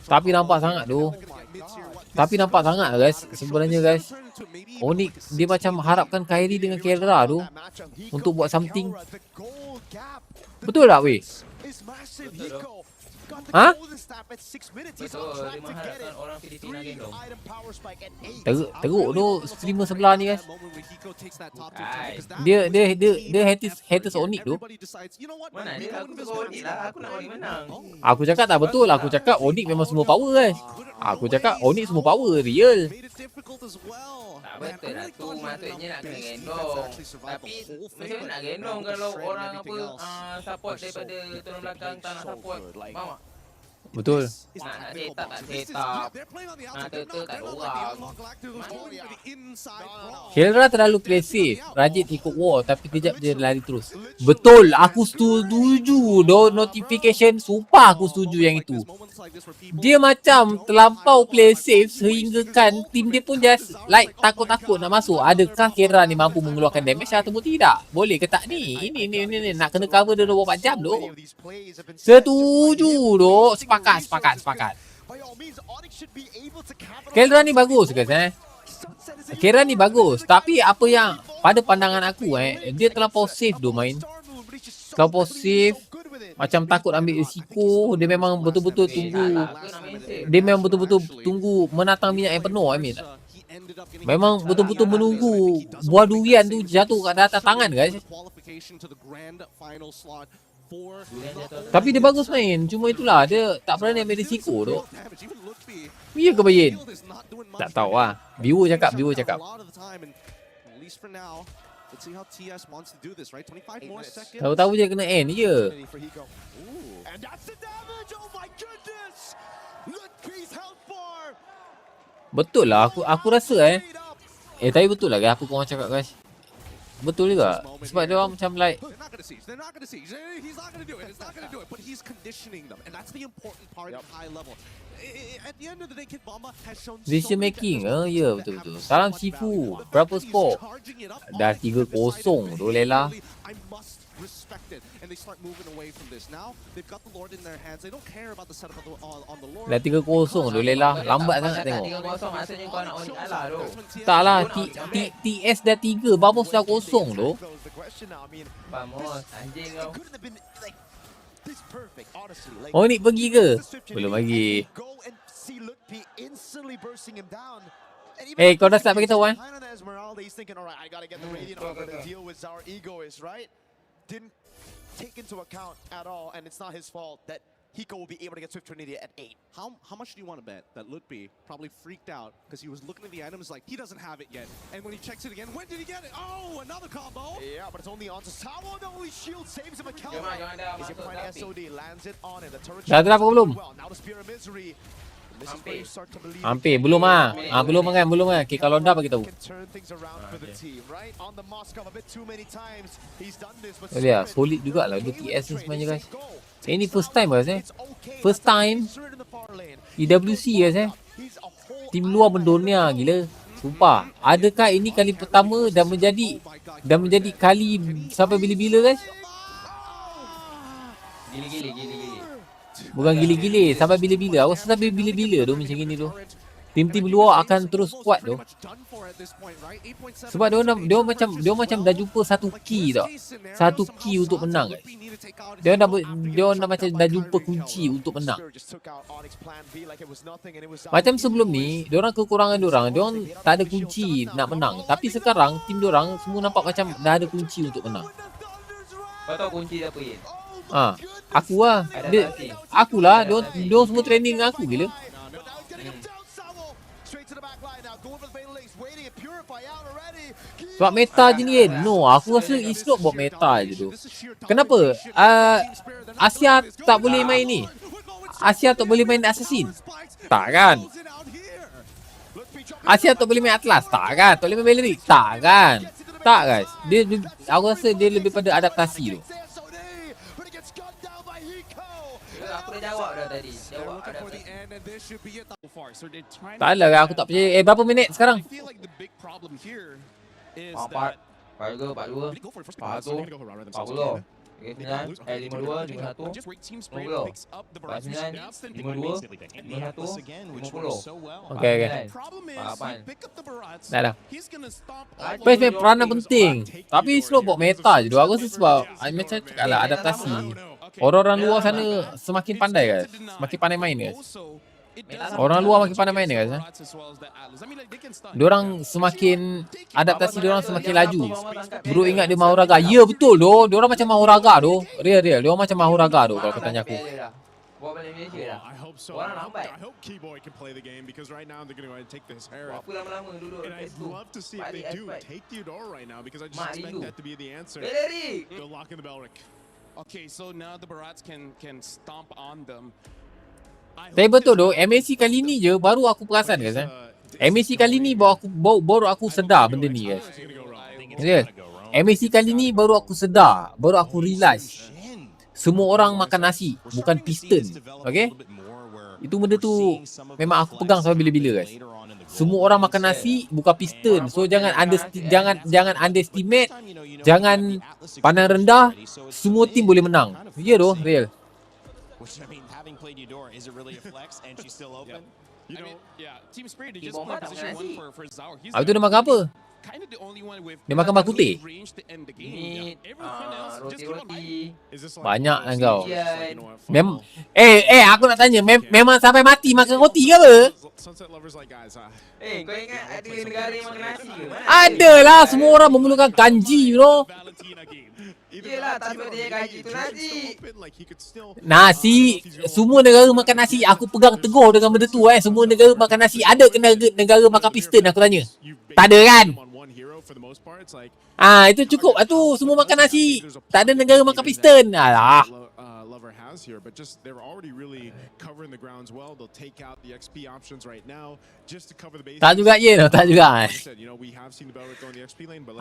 Tapi nampak sangat tu. Guys. Sebenarnya guys, Onyx dia macam harapkan Kyrie dengan Kera tu untuk buat something. Betul tak weh? Ha? Teruk tu streamer sebelah ni guys. Dia haters Onyx tu. Mana dia? Aku suka Onyx lah. Aku nak Onyx menang. Aku cakap tak betul. Aku cakap Onyx memang semua power guys. Aku cakap Onyx semua power real. Tak betul lah tu. Maksudnya nak kena gendong. Tapi macam mana nak gendong kalau orang apa support daripada turun belakang tak nak support. Faham tak? Betul. Nak setup tak setup. Nak turtle tak ada orang. Kera terlalu play safe. Rajin ikut war tapi kejap dia lari terus. Betul. Aku setuju. Notification. Sumpah aku setuju yang itu. Dia macam terlampau play safe sehingga kan tim dia pun just like takut-takut nak masuk. Adakah Kera ni mampu mengeluarkan damage ataupun tidak? Boleh ke tak ni? Ini nak kena cover dia 24 jam tu. Setuju tu. Sepakat. Kera ni bagus guys Kera ni bagus. Tapi apa yang pada pandangan aku dia terlampau safe tu main. Terlampau safe. Macam takut ambil risiko. Dia memang betul-betul tunggu menatang minyak yang penuh Memang betul-betul menunggu buah durian tu jatuh kat atas tangan guys. Tapi dia bagus main. Cuma itulah dia tak berani ambil risiko tu. Ya ke Bayin? Tak tahu lah. Viewer cakap. Tahu-tahu je kena end je. Betul lah aku rasa tapi betul lah guys apa korang cakap guys. Betul juga. Sebab dia orang macam like decision making. Ya betul. Salam Sifu. Berapa skor? Dah 3-0 tu Lela. Dah 3-0 tu Lela. Lambat sangat tengok. 3-0 maksudnya kau nak Onyx kalah tu. Tak lah. TS dah 3. Vamos dah 0 tu. Vamos. Anjing kau. Onyx pergi ke? Belum lagi. Kau dah start bagi tahu Didn't take into account at all, and it's not his fault that Hiko will be able to get Swift Trinity at 8. How much do you want to bet that Lutpi probably freaked out because he was looking at the items like he doesn't have it yet, and when he checks it again, when did he get it? Oh, another combo! Yeah, but it's only onto Sawo. The only shield saves him a kill. He's applying SOD, lands it on it. The turret. Dah draft belum? Now the Spear of Misery. Hampir belum belum kan. Okay, kalau dah bagi tahu. Ya, solid jugalah 2 TS ni sebenarnya guys. Ini first time guys First time. EWC guys Tim luar mendonia gila. Sumpah. Adakah ini kali pertama dan menjadi kali sampai bila-bila guys? Gili-gili. Bukan gila-gila, sampai bila-bila. Aku rasa sampai bila-bila tu macam gini tu. Tim-tim luar akan terus kuat tu. Sebab dia macam dah jumpa satu key tau. Satu key untuk menang guys. Dia dah macam dah jumpa kunci untuk menang. Macam sebelum ni, diorang kekurangan diorang tak ada kunci nak menang. Tapi sekarang tim diorang semua nampak macam dah ada kunci untuk menang. Kau tahu kunci apa Yin? Aku lah. Akulah. Diorang semua training dengan aku gila. Sebab meta je ni kan. No, aku rasa it's not buat meta je tu. Kenapa? Asia tak boleh main ni. Asia tak boleh main Assassin. Tak kan? Asia tak boleh main Atlas. Tak kan? Tak boleh main Valeric. Tak kan? Tak guys. Aku rasa dia lebih pada adaptasi tu. Aku dah jawab dah tadi. Tak lah aku tak percaya. Berapa minit sekarang? 42, 41, 40, 52, 51, 50, 49, 52, 51, 50. Okay. 8. Dah. Pace main peranan penting. Tapi slow buat meta je tu. Aku rasa sebab macam cakap lah adaptasi. Orang-orang luar sana semakin pandai guys. Semakin pandai main guys. Orang luar makin pandai main guys. Diorang semakin adaptasi diorang semakin laju. Bro ingat dia Maharaga. Ya betul doh. Diorang macam Maharaga doh. Real. Diorang macam Maharaga doh kalau kau tanya aku. Buat balik Malaysia dah. Orang lambat. Aku lama-lama duduk dekat situ. Mak rindu. Okay, so now the Barats can stomp on them. Tapi betul doh, MAC kali ni je baru aku perasan guys. MAC kali ni baru aku sedar benda ni guys. MAC kali ni baru aku sedar, baru aku realize. Semua orang makan nasi, bukan piston. Okay? Itu benda tu memang aku pegang sampai bila-bila guys. Semua orang makan nasi, bukan piston. So jangan underestimate, jangan pandang rendah. Semua tim boleh menang. Ya doh, real. Itu dia makan apa? Dia makan bakute. Roti-roti. Banyak lah kau. Aku nak tanya, memang sampai mati makan roti ke apa? Kau ingat ada negara yang makan nasi ke? Adalah, semua orang memerlukan kanji, you know. Yelah, tak sebab dia gaji tu nasi. Nasi, semua negara makan nasi. Aku pegang teguh dengan benda tu Semua negara makan nasi. Ada ke negara makan piston aku tanya? Tak ada kan? Itu cukup. Itu semua makan nasi. Tak ada negara makan piston. Alah. Here, but just they're already really covering the grounds well. They'll take out the XP options right now just to cover the base. Tak juga Yen, tak juga.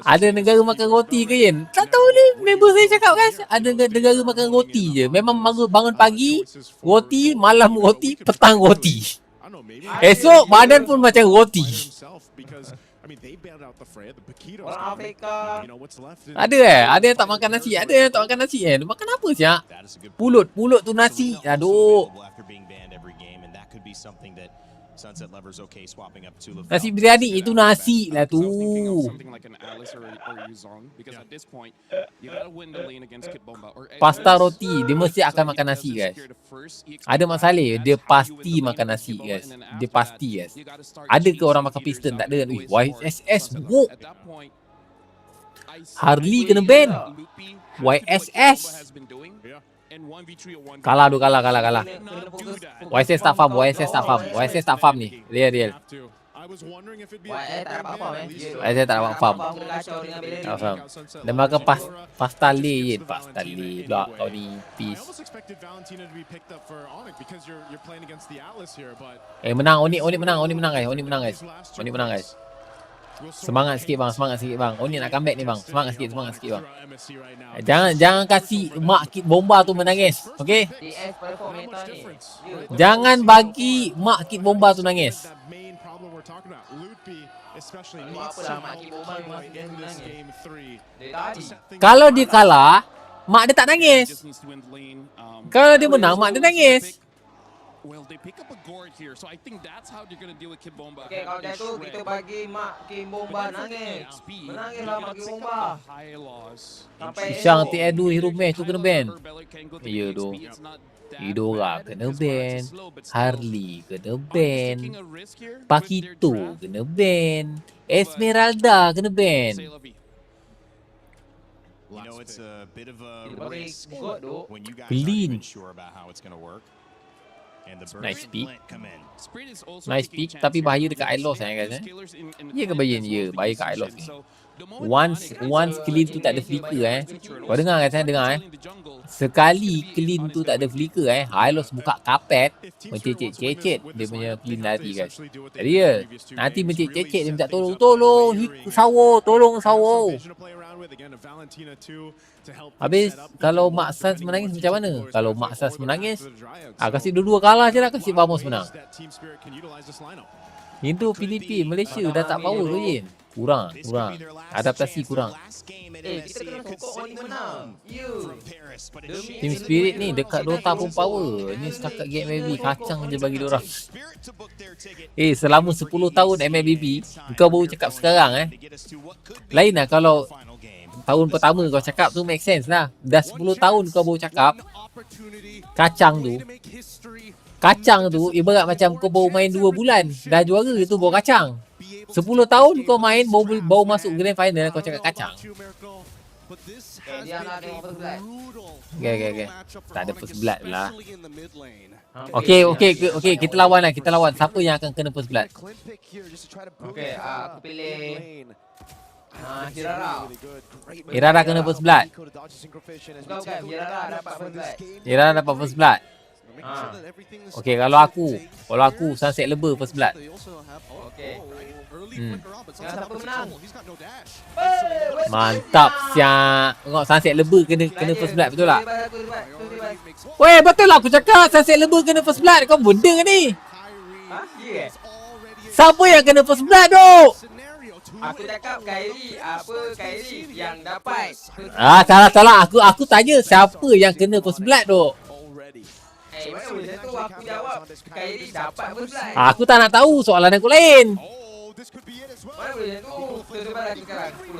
Ada negara makan roti ke Yen? Tak tahu ni, member saya cakap guys. Ada negara makan roti je. Memang bangun pagi roti, malam roti, petang roti. Esok badan pun macam roti. Orang Afrika. Ada ada yang tak makan nasi. Ada yang tak makan nasi Makan apa siap? Pulut tu nasi. Aduh. Nasi biryani itu nasi lah tu. Pasta roti. Dia mesti akan makan nasi guys. Ada masalah. Dia pasti makan nasi guys. Dia pasti guys. Ada ke orang makan piston? Tak ada. YSS buruk. Harley kena ban. YSS. Kalah. YSS tak farm ni. Real. YSS tak dapat farm. Dia makan pasta le Pasta le pula kau ni. Peace. Menang. Onyx menang guys. Semangat sikit bang, semangat sikit bang. Onyx nak comeback ni bang. Semangat sikit bang. Jangan kasi mak Kid Bomba tu menangis. Okey? TS perform meta ni. Jangan bagi mak Kid Bomba tu nangis. Apalah mak Kid Bomba memang dia nangis. Dari tadi. Kalau dia kalah, mak dia tak nangis. Kalau dia menang, mak dia nangis. Well, they pick up a gourd here, so I think that's how they're gonna deal with Kid Bomba. Okay, kalau macam tu kita bagi mak Kid Bomba nangis. Menangislah mak Kid Bomba. Sampai Syang TS2 hero match tu kena ban. Ya tu. Hidora kena ban. Harley kena ban. Pakito kena ban. Esmeralda kena ban. You know, it's a bit of a race when you guys Clean. aren't even sure about how it's going to work. And the Nice pick. come in. Nice pick, tapi bahaya dekat I-Loss guys. Ya ke bahaya ni? Ya, bahaya kat I-Loss ni. Once clean tu tak ada flicker Kau dengar guys, dengar sekali clean tu tak ada flicker I-Loss buka kapet, mencecet-cecet dia punya clean nanti guys. Jadi ya, nanti mencecet-cecet dia minta tolong, tolong sawo. Habis kalau Mak Sans menangis macam mana? Kalau Mak Sans menangis, kasih dua-dua kalah je lah, kasih Vamos menang. Itu Filipin, Malaysia dah tak power tu Yin. Kurang. Adaptasi kurang. kita kena sokong Onyx menang. Team Spirit ni dekat Dota pun power. Ni setakat game MLB kacang je bagi diorang. Selama 10 tahun MLB kau baru cakap sekarang Lain lah kalau tahun pertama kau cakap tu make sense lah. Dah 10 tahun kau baru cakap. Kacang tu ibarat macam kau baru main 2 bulan dah juara, itu baru kacang. 10 tahun kau main baru masuk grand final kau cakap kacang. Okay. Tak ada first blood lah. Okay, kita lawan. Siapa yang akan kena first blood? Okay, aku pilih Hirara. Hirara kena first blood. Bukan, Hirara dapat first blood. Hirara dapat first blood. Okay, kalau aku Sunset Leber first blood. Okay. Siapa menang? Mantap siap. Tengok Sunset Leber kena first blood, betul tak? Weh, betul lah aku cakap Sunset Leber kena first blood. Kau benda ke ni? Siapa yang kena first blood tu? Aku cakap Kyrie yang dapat. Salah. Aku tanya siapa yang kena first blood tu? Mana boleh tu aku jawab Kyrie dapat first blood. Aku tak nak tahu, soalan aku lain. Mana boleh tu? Coba lagi sekarang 10.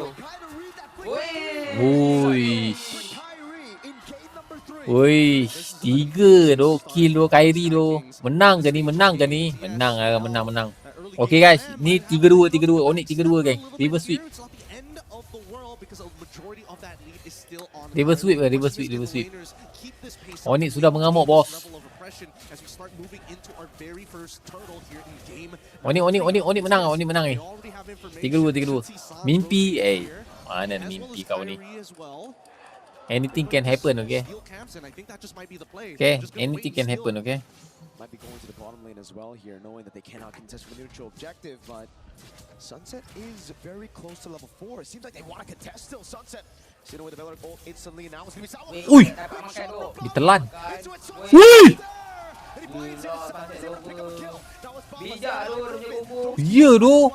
Woi, 3 tu kill tu Kyrie tu. Menang ke ni? Menang. Okay guys, ni 3-2. Onyx 3-2 geng. Reverse sweep. Reverse sweep. Onyx sudah mengamuk bos. Onyx menang ni. 3-2. Mimpi mana mimpi kau ni? Anything can happen, okay? Anything can happen, okay? Might be going to the bottom lane as well here, knowing that they cannot contest for the neutral objective, but Sunset is very close to level 4. It seems like they want to contest still. Sunset sitting with the Valor ult instantly now. It's going to be Salvo. Ui! Ditelan. Ui! Bijak tu dia combo. Ya tu.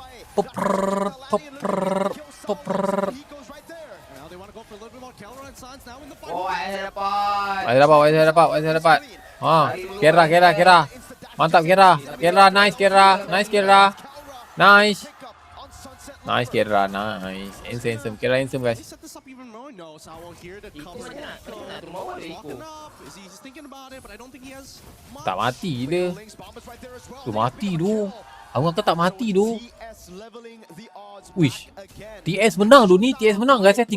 Saya dapat. Kira. Mantap Kira. Nice Kira. Nice. Handsome. Kira handsome guys. Tak mati dia. Tu mati tu. Aku tak mati tu. Wish. TS menang tu ni. TS menang guys. 3-0 guys.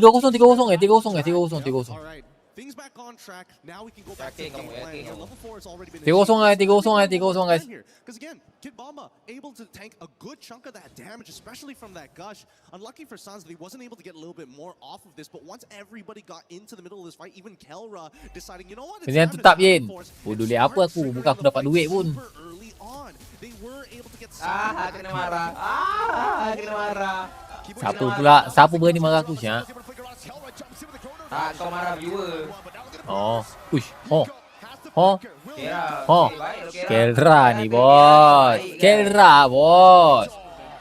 Things back on track. Now we can go back to the game plan. Level 4 has already been 3-0 guys. Because again, Kid Bomba able to tank a good chunk of that damage, especially from that gush. Unlucky for Sans that he wasn't able to get a little bit more off of this, but once everybody got into the middle of this fight, even Kelra deciding, you know what? Kesian tetap Yen. Peduli apa aku, bukan aku dapat duit pun. They were able to get Kena marah. Kena marah. Siapa berani marah aku Syak? Kau marah viewer. Oh, push. Kera. Kelra ni bos. Kelra bos.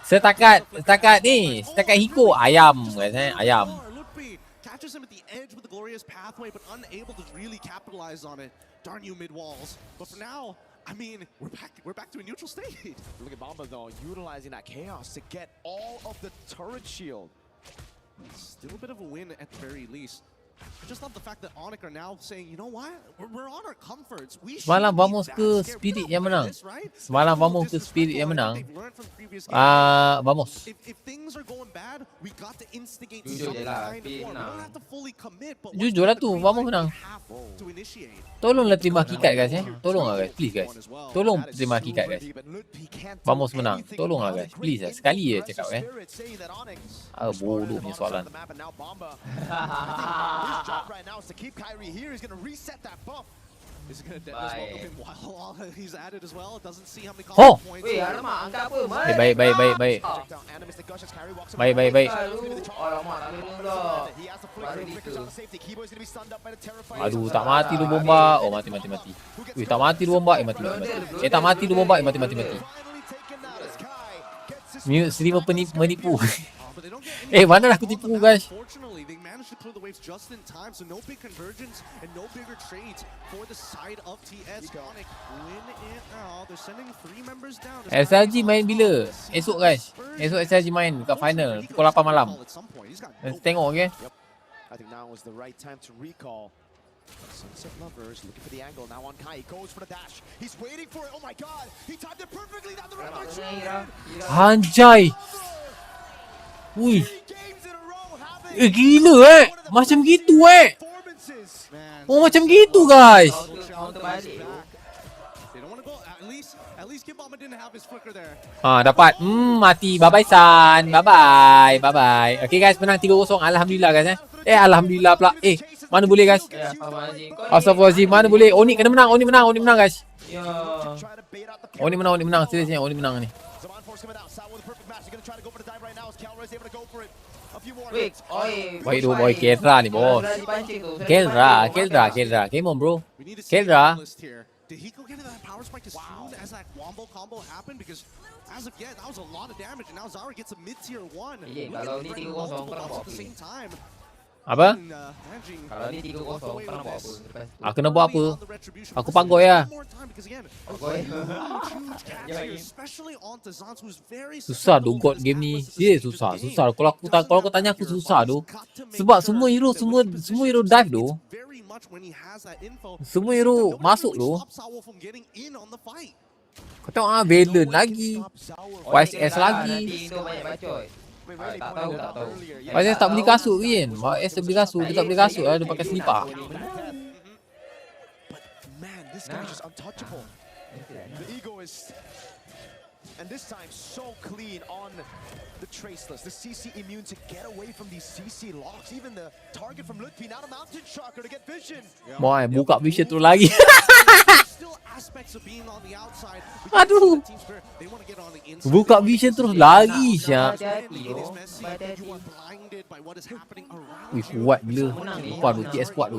Setakat Hiko ayam guys ayam. Catches him at the edge with the glorious pathway, but unable to really capitalize on it. Darn you mid walls. But for now, I mean, we're back to a neutral state. Look at Bomba though, utilizing that chaos to get all of the turret shield. Still a bit of a win at the very least. I just love the fact that Onyx are now saying, you know what? We're on our comforts. Semalam Vamos ke Spirit yang menang. Semalam Vamos ke Spirit yang menang. Vamos. If things are going bad, we got to instigate Jujur some je lah, kind of Spirit war. We menang. don't have to fully commit, but Jujur lah tu, Vamos menang. to initiate. Tolonglah terima hakikat guys Tolonglah guys, please guys. Tolong terima hakikat guys. Vamos menang. Tolonglah guys, please lah. Sekali je cakap bodoh punya soalan. His job right now is to keep Kyrie here. He's going to reset that buff. Is it going to welcome him while he's at it as well? Doesn't see how many Oh! points. Weh, alamak, angkat apa, Mat? Baik. Baik. Alamak, tak kena pula. Baru gitu. Aduh, tak mati tu bomba. Oh, mati. Wih, tak mati tu bomba. Mati. Tak mati tu bomba. Mati. Mute streamer menipu. Mana aku tipu guys? Fortunately, they managed to clear the waves just in time, so no big convergence and no bigger trades for the side of TS. Onyx win it now. They're sending 3 members down. SLG main bila? Esok guys. Esok SLG main dekat final pukul 8 malam. Nanti tengok okay? I think now was the right time to recall. Sunset Lovers looking for the angle now on Kai. He goes for the dash. He's waiting for it. Oh my god. He timed it perfectly down the right. Anjay. Wih. Gila macam gitu Oh macam gitu guys. Dapat. Mati. Bye-bye San. Bye-bye. Okay guys, menang 3-0. Alhamdulillah guys Alhamdulillah pula. Mana boleh guys? Astagfirullahaladzim. Mana boleh? Onyx kena menang. Onyx menang guys. Onyx menang. Seriusnya Onyx menang ni. Baik tu boy. Kelra ni bos. Kelra. Come on bro. Kelra. Did he go get that power spike as soon as that wombo combo happened? Because as of yet, that was a lot of damage, and now Zara gets a mid-tier 1. Kalau ni 3-0 kau nak buat apa? Apa? Kalau ni 3-0 kau nak buat apa? Aku nak buat apa? Aku pagoi lah. Susah tu god game ni. Serius susah. Kalau kau tanya aku susah tu. Sebab semua hero dive tu. Semua hero masuk tu. Kau tengok Valen lagi. YSS lagi. Tak tahu. YSS tak beli kasut kan? YSS beli kasut. Dia tak beli kasut lah. Dia pakai slipper. This guy is untouchable. The egoist. And this time so clean on the traceless. The CC immune to get away from these CC locks. Even the target from Lutfi, now the mountain shocker to get vision. Boy, buka vision tu lagi. Aduh. Buka vision terus lagi Syak. Wih, kuat gila. Lupa tu, TS kuat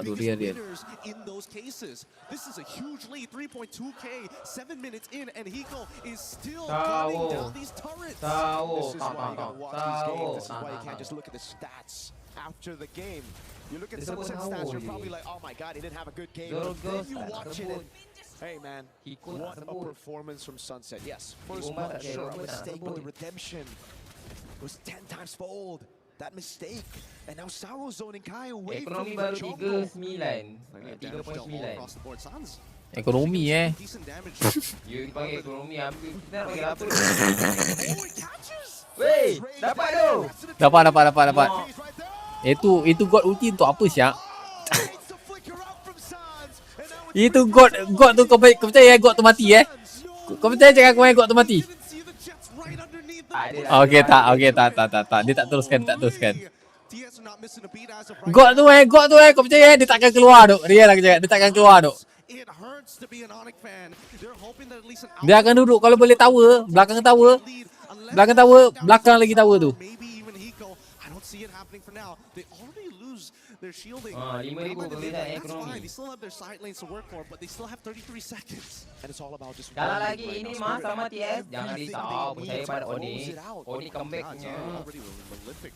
tu. Dia. This is a huge lead, 3.2k, 7 minutes in, and Hiko is still Tahu. gunning down these turrets. This is why you gotta watch these games. This is why you can't just look at the stats after the game. You look at Sunset stats, you're probably like, oh my god, he didn't have a good game. But then you watch it and, hey man, what a performance from Sunset. Yes, first month, sure, a mistake, but the redemption was 10 times fold. That mistake. And now Sauro zoning Kai away from Ekonomi baru jungle. 3.9. Ekonomi You dipanggil ekonomi, kita nak panggil apa? Wey, dapat tu. Dapat. Itu god ulti untuk apa Syak? Itu god tu kau percaya god tu mati Kau percaya cakap kau god tu mati? Okay tak. Dia tak teruskan. God tu kau percaya dia takkan keluar tu. Dia lah cakap dia takkan keluar tu. to be an Onyx fan. They're hoping that at least an Dia akan duduk kalau boleh tower, belakang tower. Belakang tower, belakang lagi tower tu. maybe even Hiko. I don't see it happening for now. They already lose their shielding. 5,000 perbezaan That's ekonomi. fine. They still have their side lanes to work for, but they still have 33 seconds. And it's all about just Kalau running lagi right ini now. mah Spirit, sama TS, everything jangan they risau. need Percaya to pada close Oni. it out. Oni comebacknya. Already with Malefic.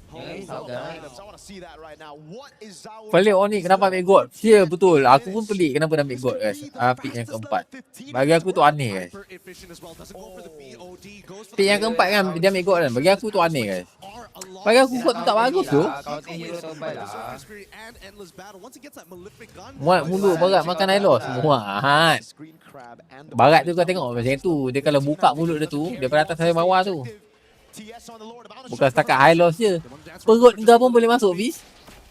Jangan risau guys. I want to see that right now. What is our Pelik Onyx kenapa ambil God? Ya betul. Aku pun pelik kenapa dia ambil God guys. Pick yang keempat. Bagi aku tu aneh guys. Pick yang keempat kan dia ambil God kan. Bagi aku tu aneh guys. Bagi aku God tu tak bagus tu. Muat mulut barat makan Hylos. Muat. Barat tu kau tengok macam tu. Dia kalau buka mulut dia tu, daripada atas sampai bawah tu. Bukan setakat Hylos je. Perut kau pun boleh masuk Fiz.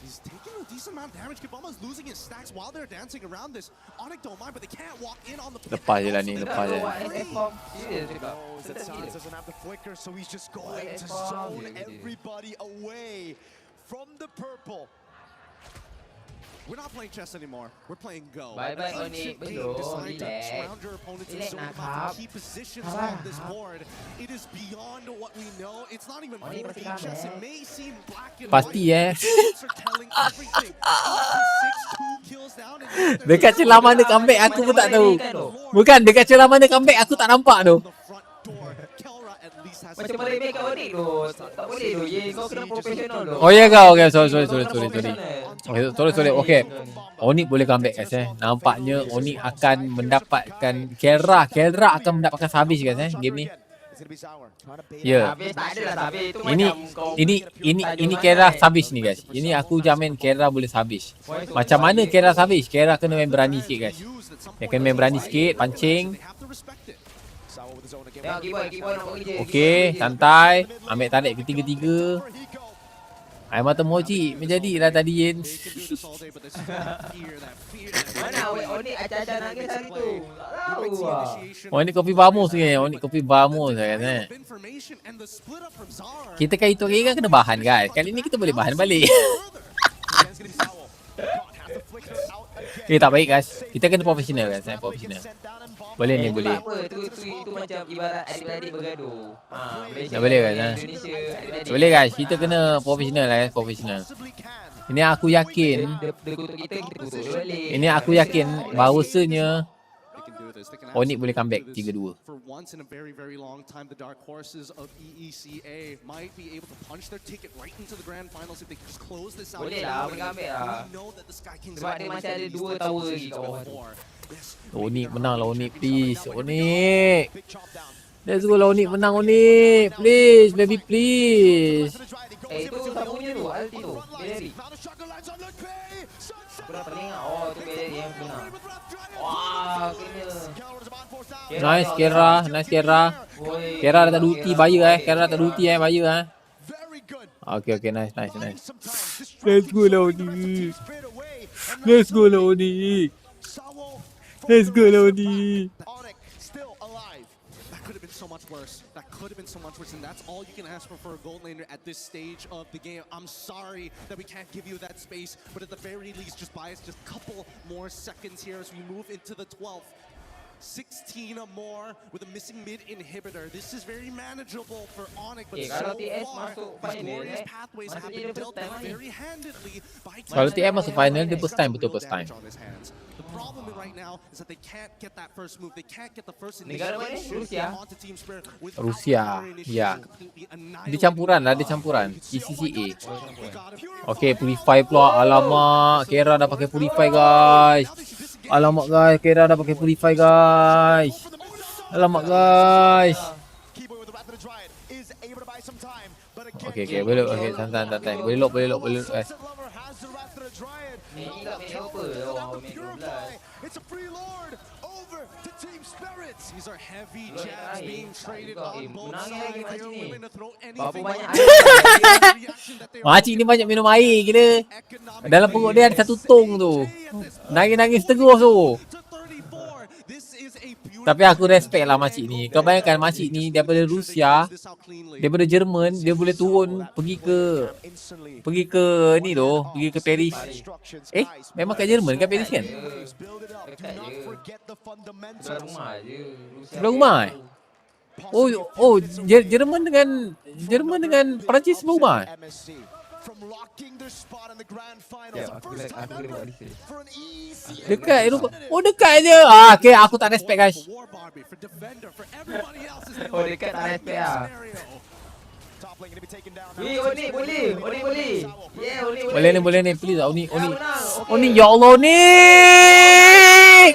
He's taking a decent amount of damage. Kibama's losing his stacks while they're dancing around this. Onyx don't mind, but they can't walk in on the Lepas je lah ni, lepas je. the Tans doesn't have the flicker, so he's just going to zone everybody away from the purple. We're not playing chess anymore. We're playing Go. Bye-bye, Oni. Belum. Decide to Relax. surround your opponents in Relax zone nak, about Kap. key positions Sabar, on this Kap. board. It is beyond what we know. It's not even Oni 4D pasti chess. It comeback. may seem black and Pasti white. eh. The stats are telling everything. 8 to 6, 2 kills down. And Dekat celah mana comeback aku pun tak tahu. Bukan dekat celah mana comeback aku tak nampak tu. Macam mana make Oni tu? Tak boleh tu. Ye, kau kena profesional tu. Oh ya kau. Okay, sorry. Sorry. Okay. Onyx boleh comeback guys eh. Nampaknya Onyx akan mendapatkan Kelra akan mendapatkan habis guys game ni. Ya. Habis tak ada lah habis. Itu macam kau Ini Kelra habis ni guys. Ini aku jamin Kelra boleh habis. Macam mana Kelra habis? Kelra kena main berani sikit guys. Dia kena main berani sikit, pancing. Tengok keyboard nak kerja. Okey, santai. Ambil tarik ketiga-tiga. Air mata mochi menjadilah tadi Yen. Mana Oni acah-acah nak kisah gitu. Tak tahu lah. Oh ni kopi bamus ni. Onyx kopi bamus kan eh. Kita kan itu kan kena bahan guys. Kali ni kita boleh bahan balik. Tak baik guys. Kita kena profesional guys, profesional. Boleh ni boleh. Apa tu macam ibarat adik-beradik bergaduh. Tak boleh guys. Indonesia adik-beradik. Boleh guys, kita kena profesional guys, profesional. Ini aku yakin. Dia kutuk kita kutuk dia balik. Ini aku yakin bahawasanya Onyx boleh comeback 3-2. For once in a very, very long time, the dark horses of EECA might be able to punch their ticket right into the grand finals if they just close this out. Boleh lah, boleh comeback lah. We know that the Sky Kings Sebab dia masih ada 2 tower lagi kat bawah tu. Onyx menang lah Onyx, please. Onyx. Let's go lah Onyx, menang Onyx. Please, baby please. Itu tak punya tu, ulti tu. Berry. Aku dah pernah ingat. Oh, tu Berry yang menang. Wah, kena. Nice Kelra. Kelra dah tak ada ulti, bahaya Kelra tak ada ulti bahaya Okay, nice. Let's go lah Onyx. Let's go lah Onyx. That could have been so much worse. And that's all you can ask for a gold laner at this stage of the game. I'm sorry that we can't give you that space, but at the very least, just buy us just a couple more seconds here as we move into the 12th. 16 or more with a missing mid inhibitor. This is very manageable for Onyx, but so kalau TS far, masuk these final, glorious pathways have maksudnya been dia dealt first time out ni. very handedly by Kalau teams. TM masuk final, dia first time, betul first time. The problem right now is that they can't get that first move. They can't get the first Negara mana? initiation Rusia? onto Team Spirit without Rusia, ya. Dia campuran. ECCA. Okay, Purify pula. Alamak, Kera dah pakai Purify guys. Alamak guys, Kera dah pakai Purify guys. Alamak guys. Okay, boleh. Okay, santai. Boleh lock guys. Ni tak main apa orang main 12. It's a free lord over to Team Spirits. These are heavy jabs being traded on both menang lagi sides. macam They're ni. willing to throw Berapa anything banyak at Makcik ni banyak minum air gila. Dalam perut dia ada satu tong tu. Nangis terus tu. This is a beautiful Tapi aku respect lah makcik ni. Kau bayangkan makcik ni daripada Rusia, daripada Jerman, dia boleh turun pergi ke ni doh, pergi ke Paris. Memang kat Jerman kan Paris kan? Dekat je. Sebelah rumah je. Sebelah rumah Jerman dengan Perancis sebelah rumah Dekat Eropah. Dekat je. Okay, aku tak respect guys. Dekat tak respect lah. Onik boleh. Yeah, Onik Boleh ni. Please lah, Onik. Ya Allah, Onik!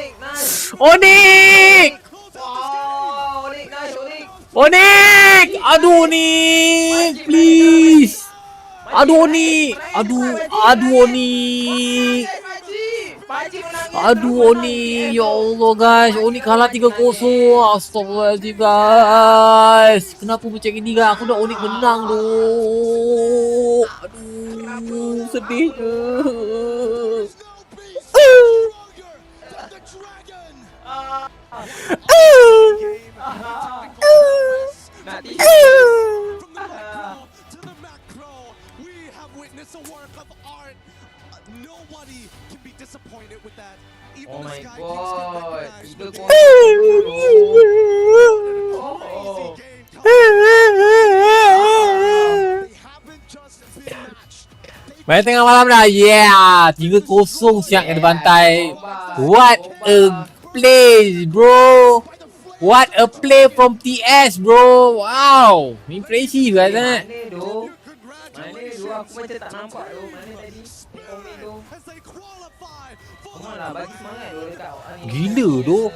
Onik! Aduh, Onik! Please! Aduh, Onik! Aduh, Onik! Aduh, Onik! Ya Allah, guys. Onik kalah 3-0. Astagfirullahaladzim, guys. Kenapa macam ini, guys? Aku dah Onik menang doh. Aduh, sedihnya. Oh my god. 3-0. Main tengah malam dah. Yeah, 3-0 siap kena bantai. What a play, bro. What a play from TS, bro. Wow, impressive guys. Mana doh? Aku macam tak nampak doh. Mana tadi? Komen doh. Malah bagi semangat doh dekat ni. Gila doh.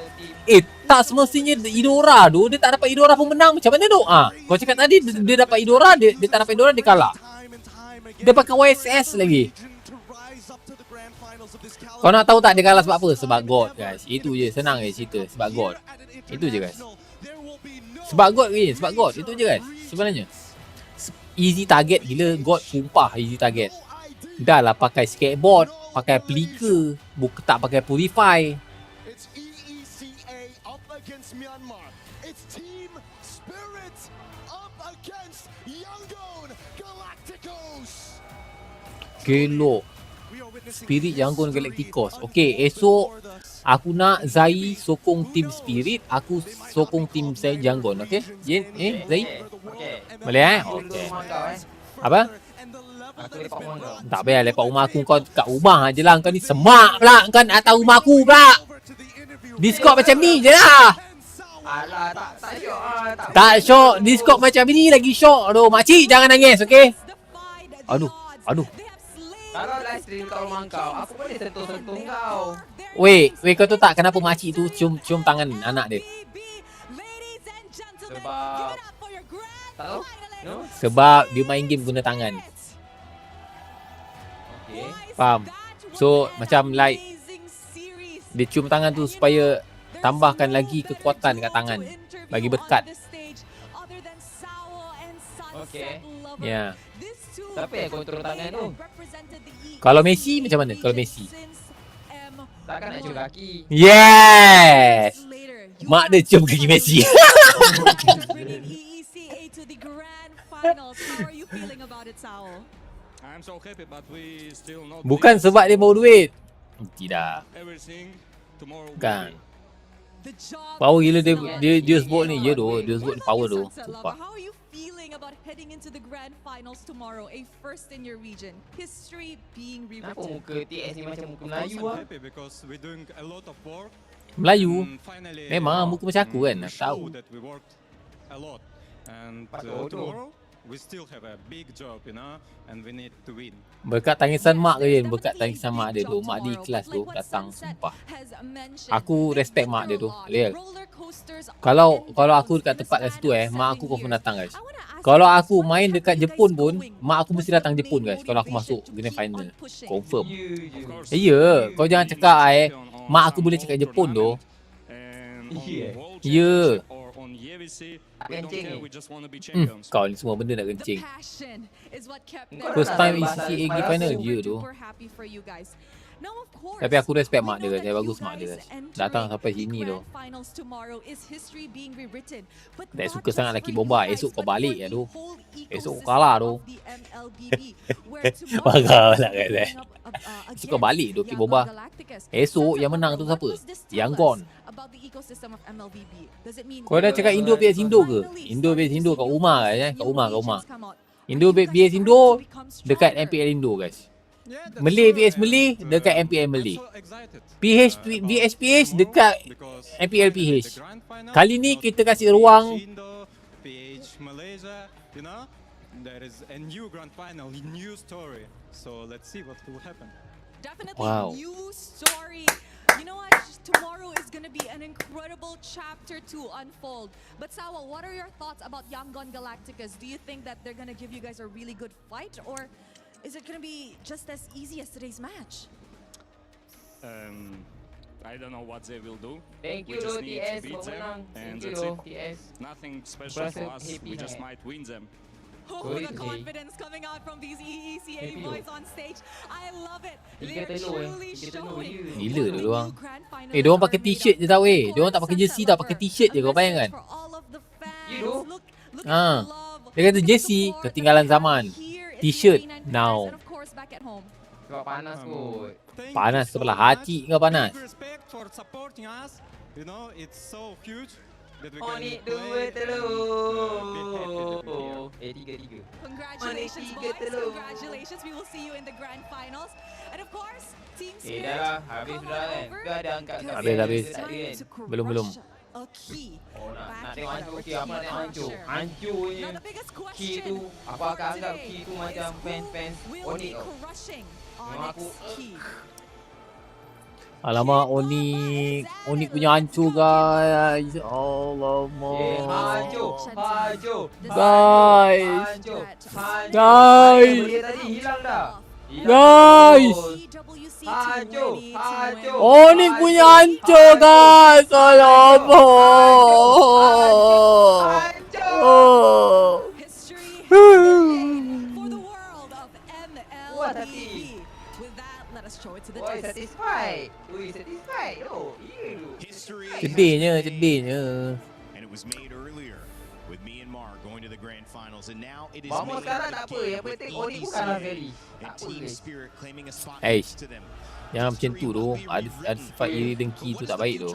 Tak semestinya Idora doh. Dia tak dapat Idora pun menang. Macam mana doh? Kau cakap tadi dia dapat Idora, dia tak dapat Idora, dia kalah. Dia pakai YSS lagi. Kau nak tahu tak dia kalah sebab apa? Sebab God, guys. Itu je, senang je cerita. Sebab God. Itu je, guys. Sebab God ni, sebab God. Itu je, guys. Sebenarnya easy target gila. God sumpah easy target. Dah lah pakai skateboard, pakai flicker, bukan tak pakai purify. It's EECA up against Myanmar. It's Team Spirit up against YANGON Galacticos. Gelok. Spirit YANGON Galacticos. Okay, esok aku nak Zai sokong Team Spirit, aku sokong Team YANGON. Okay? Zai? Boleh Okay. Apa? Aku lepak rumah kau. Tak payah lepak rumah aku. Kau kat rumah je lah. Kau ni semak pula. Kau atas rumah aku pula. Discord macam ni je lah. Alah, tak syok lah. Tak syok. Discord macam ni lagi syok. Aduh, makcik jangan nangis, okay? Aduh. Kalau live stream kat rumah kau, aku boleh sentuh-sentuh kau. Weh, kau tahu tak kenapa makcik tu cium tangan anak dia? Sebab tak tahu? No? Sebab dia main game guna tangan. Okay. Faham? So, macam like dia cium tangan tu supaya tambahkan lagi kekuatan kat tangan. Bagi berkat. Okay. Ya. Siapa yang kontrol tangan tu? Kalau Messi macam mana? Kalau Messi? Takkan nak cium kaki. Yes! Mak dia cium kaki Messi. Bukan sebab dia mau duit. Tidak. Bukan. Power gila dia sebut ni. Ya doh, dia sebut power doh. Sumpah. About heading into the grand finals tomorrow, a first in your region, history being Kenapa rewritten. muka TS ni macam muka Melayu lah? Melayu? Memang muka macam aku kan. Aku tahu. Berkat tangisan mak ke Yen? Berkat tangisan mak dia tu. Mak dia ikhlas tu datang, sumpah. Aku respect mak dia tu. Real. Kalau aku dekat tempat kat situ mak aku confirm datang guys. Kalau aku main dekat Jepun pun, mak aku mesti datang Jepun guys. Kalau aku masuk grand final. Confirm. Ya, kau jangan cakap mak aku boleh cakap Jepun tu. Ya. Kencing ni. Kau ni semua benda nak kencing. First time ECCA final je tu. Now, of course, Tapi aku respect mak we dia know guys. that Dia bagus you mak dia guys guys. entering Datang sampai the sini tu. grand finals tomorrow is history being rewritten. But Tak not suka just sangat for laki you bomba. guys, Esok kau but balik for ya the tu. whole Esok kau ecosystem kalah tu. of the MLBB, where tomorrow Marah is lah gonna be guys. going up, Esok kau balik tu Ki Yangon Bomba. Galacticos. Esok yang menang tu siapa? Yangon. About the ecosystem of MLBB. Does it mean Kau dah cakap Indo vs Indo ke? Indo vs Indo kat rumah guys. Kat rumah. Indo vs Indo dekat MPL Indo guys. Malay vs Malay dekat MPL Malay. PH vs PH dekat MPL PH. Kali ni kita kasih ruang PH Malaysia, you know, there is a new grand final, new story. So let's see what will happen. Definitely Wow. new story. You know what? Tomorrow is going to be an incredible chapter to unfold. But Sawa, what are your thoughts about Yangon Galacticos? Do you think that they're going to give you guys a really good fight, or is it going to be just as easy as today's match? I don't know what they will do. Thank We you, just need to TS, beat them, pemenang. and Thank that's you, it. TS. Nothing special for us. We just might win them. Oh, the confidence coming out from these EECA boys on stage. I love it. They're truly showing. Gila dia orang. Diorang pakai t-shirt je tau Diorang tak pakai jersey tau. Pakai t-shirt je kau bayangkan. Dia kata jersey ketinggalan zaman. T-shirt now. Sebab panas kot. Panas sebelah hati kau panas. Respect for supporting us. You know, it's so huge that we Onik can dua play. telur. Tiga. Congratulations, boys. Congratulations. We will see you in the grand finals. And of course, Team Spirit. Dah lah. Habis sudah kan. Kau ada angkat kat Habis. tadi kan? Belum. A key. Nak tengok hancur key apa nak tengok hancur. Hancurnya. Key tu. Apa akan anggap key tu macam fans Onik tau. Memang aku. Alamak Onik punya hancur guys. Alamak. Hancur. Guys. Boleh tadi hilang dah. Guys. Hancur. Onik punya hancur guys. Alamak. Wah tadi. Woi satisfied. Sedihnya. And it was made earlier with Myanmar going to the grand finals, and now it is Vamos made sekarang tak apa. Yang penting Onik pun kalah sekali. and Team Spirit claiming a spot Eish. next to them. Jangan macam tu tu. Ada sifat iri dengki tu tak baik tu.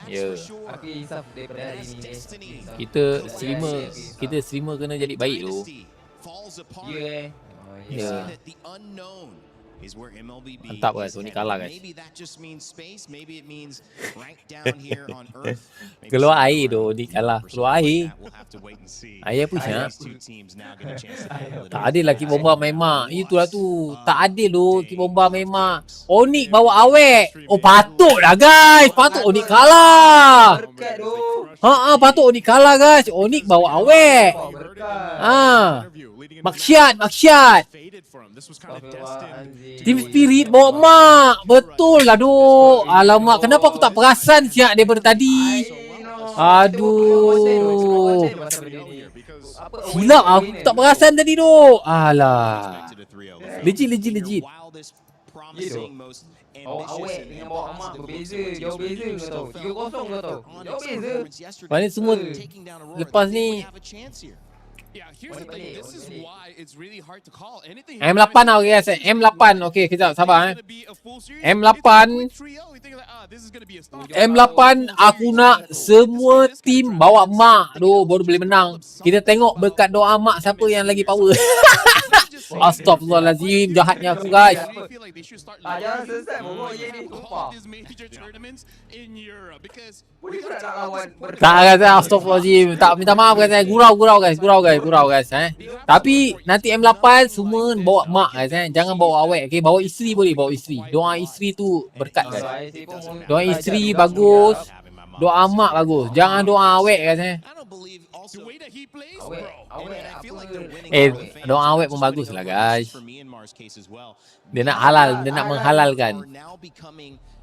Ya. Aku insaf daripada hari ni. Kita streamer kena jadi baik tu. Ya. Ya. The unknown is where MLBB Mantap guys, is Onik headed. kalah guys. Maybe that just means space, maybe it means rank down here on Earth. Maybe Keluar some air tu, other Onik kalah. numbers Keluar like air. that. We'll have to wait and see. Air apa As syak? these two teams now get a chance to handle it. Tak adil lah Ki Bomba memak. Itulah tu. Tak adil tu Ki Bomba memak. Onik bawa awek. Oh patutlah guys. Patut Onik kalah. Patut Onik kalah guys. Onik bawa awek. Maksiat. Team Spirit bawa mak. Betul lah duk. Alamak, kenapa aku tak perasan siap daripada tadi? Aduh. Silap aku tak perasan tadi duk. Alah. Legit. Awek dengan bawa mak berbeza. Jauh beza kau tahu. 3-0 kau tahu. Jauh beza. Mana semua lepas ni Yeah, here's the thing. This is why it's really hard to call anything. M8 tau guys. M8. Okey, kejap sabar M8. M8 aku nak semua tim bawa mak tu baru boleh menang. Kita tengok berkat doa mak siapa yang lagi power. Astaghfirullahalazim, jahatnya aku guys. Jangan selesai bawa ye ni sumpah. Tak guys, astaghfirullahalazim. Tak, minta maaf guys. Gurau guys. Tapi nanti M8 semua bawa mak guys. Jangan bawa awek. Okey, bawa isteri boleh, bawa isteri. Doa isteri tu berkat guys. Doa isteri bagus. Doa mak bagus. Jangan doa awek guys. Doa awek pun bagus lah guys. Dia nak halal, dia nak menghalalkan.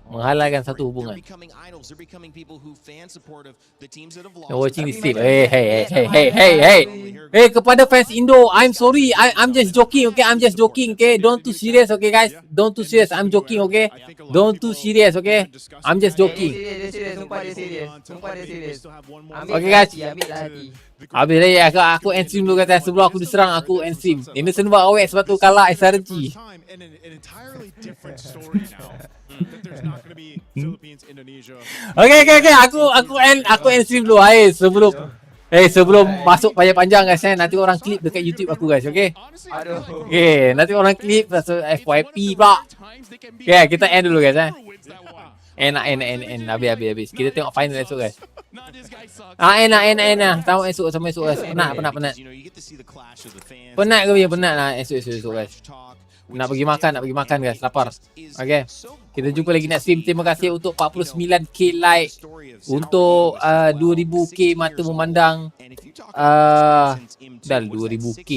Menghalalkan satu hubungan. They're becoming idols. They're becoming people who fan supportive. The teams that have lost. You're watching this stream. Hey, kepada fans Indo, I'm sorry. I'm just joking, okay? I'm just joking, okay? Don't too serious, okay, guys? Don't too serious. I'm joking, okay? Don't too serious, okay? I'm just joking. Okay, guys. Habis lagi aku end stream dulu kata sebelum aku diserang aku end stream. Ini senubak awet sebab tu kalah SRG. Okay. Aku end stream dulu sebelum masuk panjang-panjang guys, nanti orang klip dekat YouTube aku guys, okay? Okay, nanti orang klip pasal FYP pula. Okay, kita end dulu guys. End. Habis. Kita tengok final esok guys. End. Tahu esok guys. Penat. Penat lah esok guys. Nak pergi makan guys, lapar. Okay. Kita jumpa lagi next stream. Terima kasih untuk 49k like, untuk 2000k mata memandang. Dah 2000k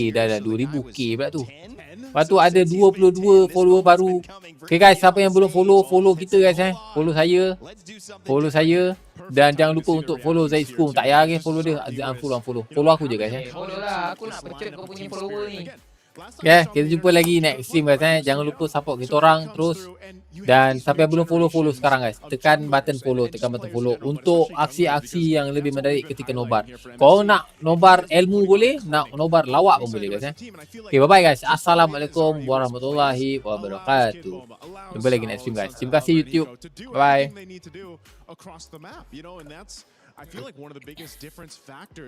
pula tu. Lepas tu ada 22 follower baru. Okay guys, siapa yang belum follow kita guys Follow saya. Dan jangan lupa untuk follow Zaid Skung. Tak payah ke follow dia, unfollow. Follow aku je guys. Follow lah, aku nak pecut kau punya follower ni. Okay, kita jumpa lagi next stream guys. Jangan lupa support kita orang terus. Dan siapa yang belum follow sekarang guys. Tekan button follow untuk aksi-aksi yang lebih menarik ketika nobar. Kau nak nobar ilmu boleh, nak nobar lawak pun boleh guys. Okay, bye bye guys. Assalamualaikum warahmatullahi wabarakatuh. Jumpa lagi next stream guys. Terima kasih YouTube. Bye. I feel like one of the biggest difference factors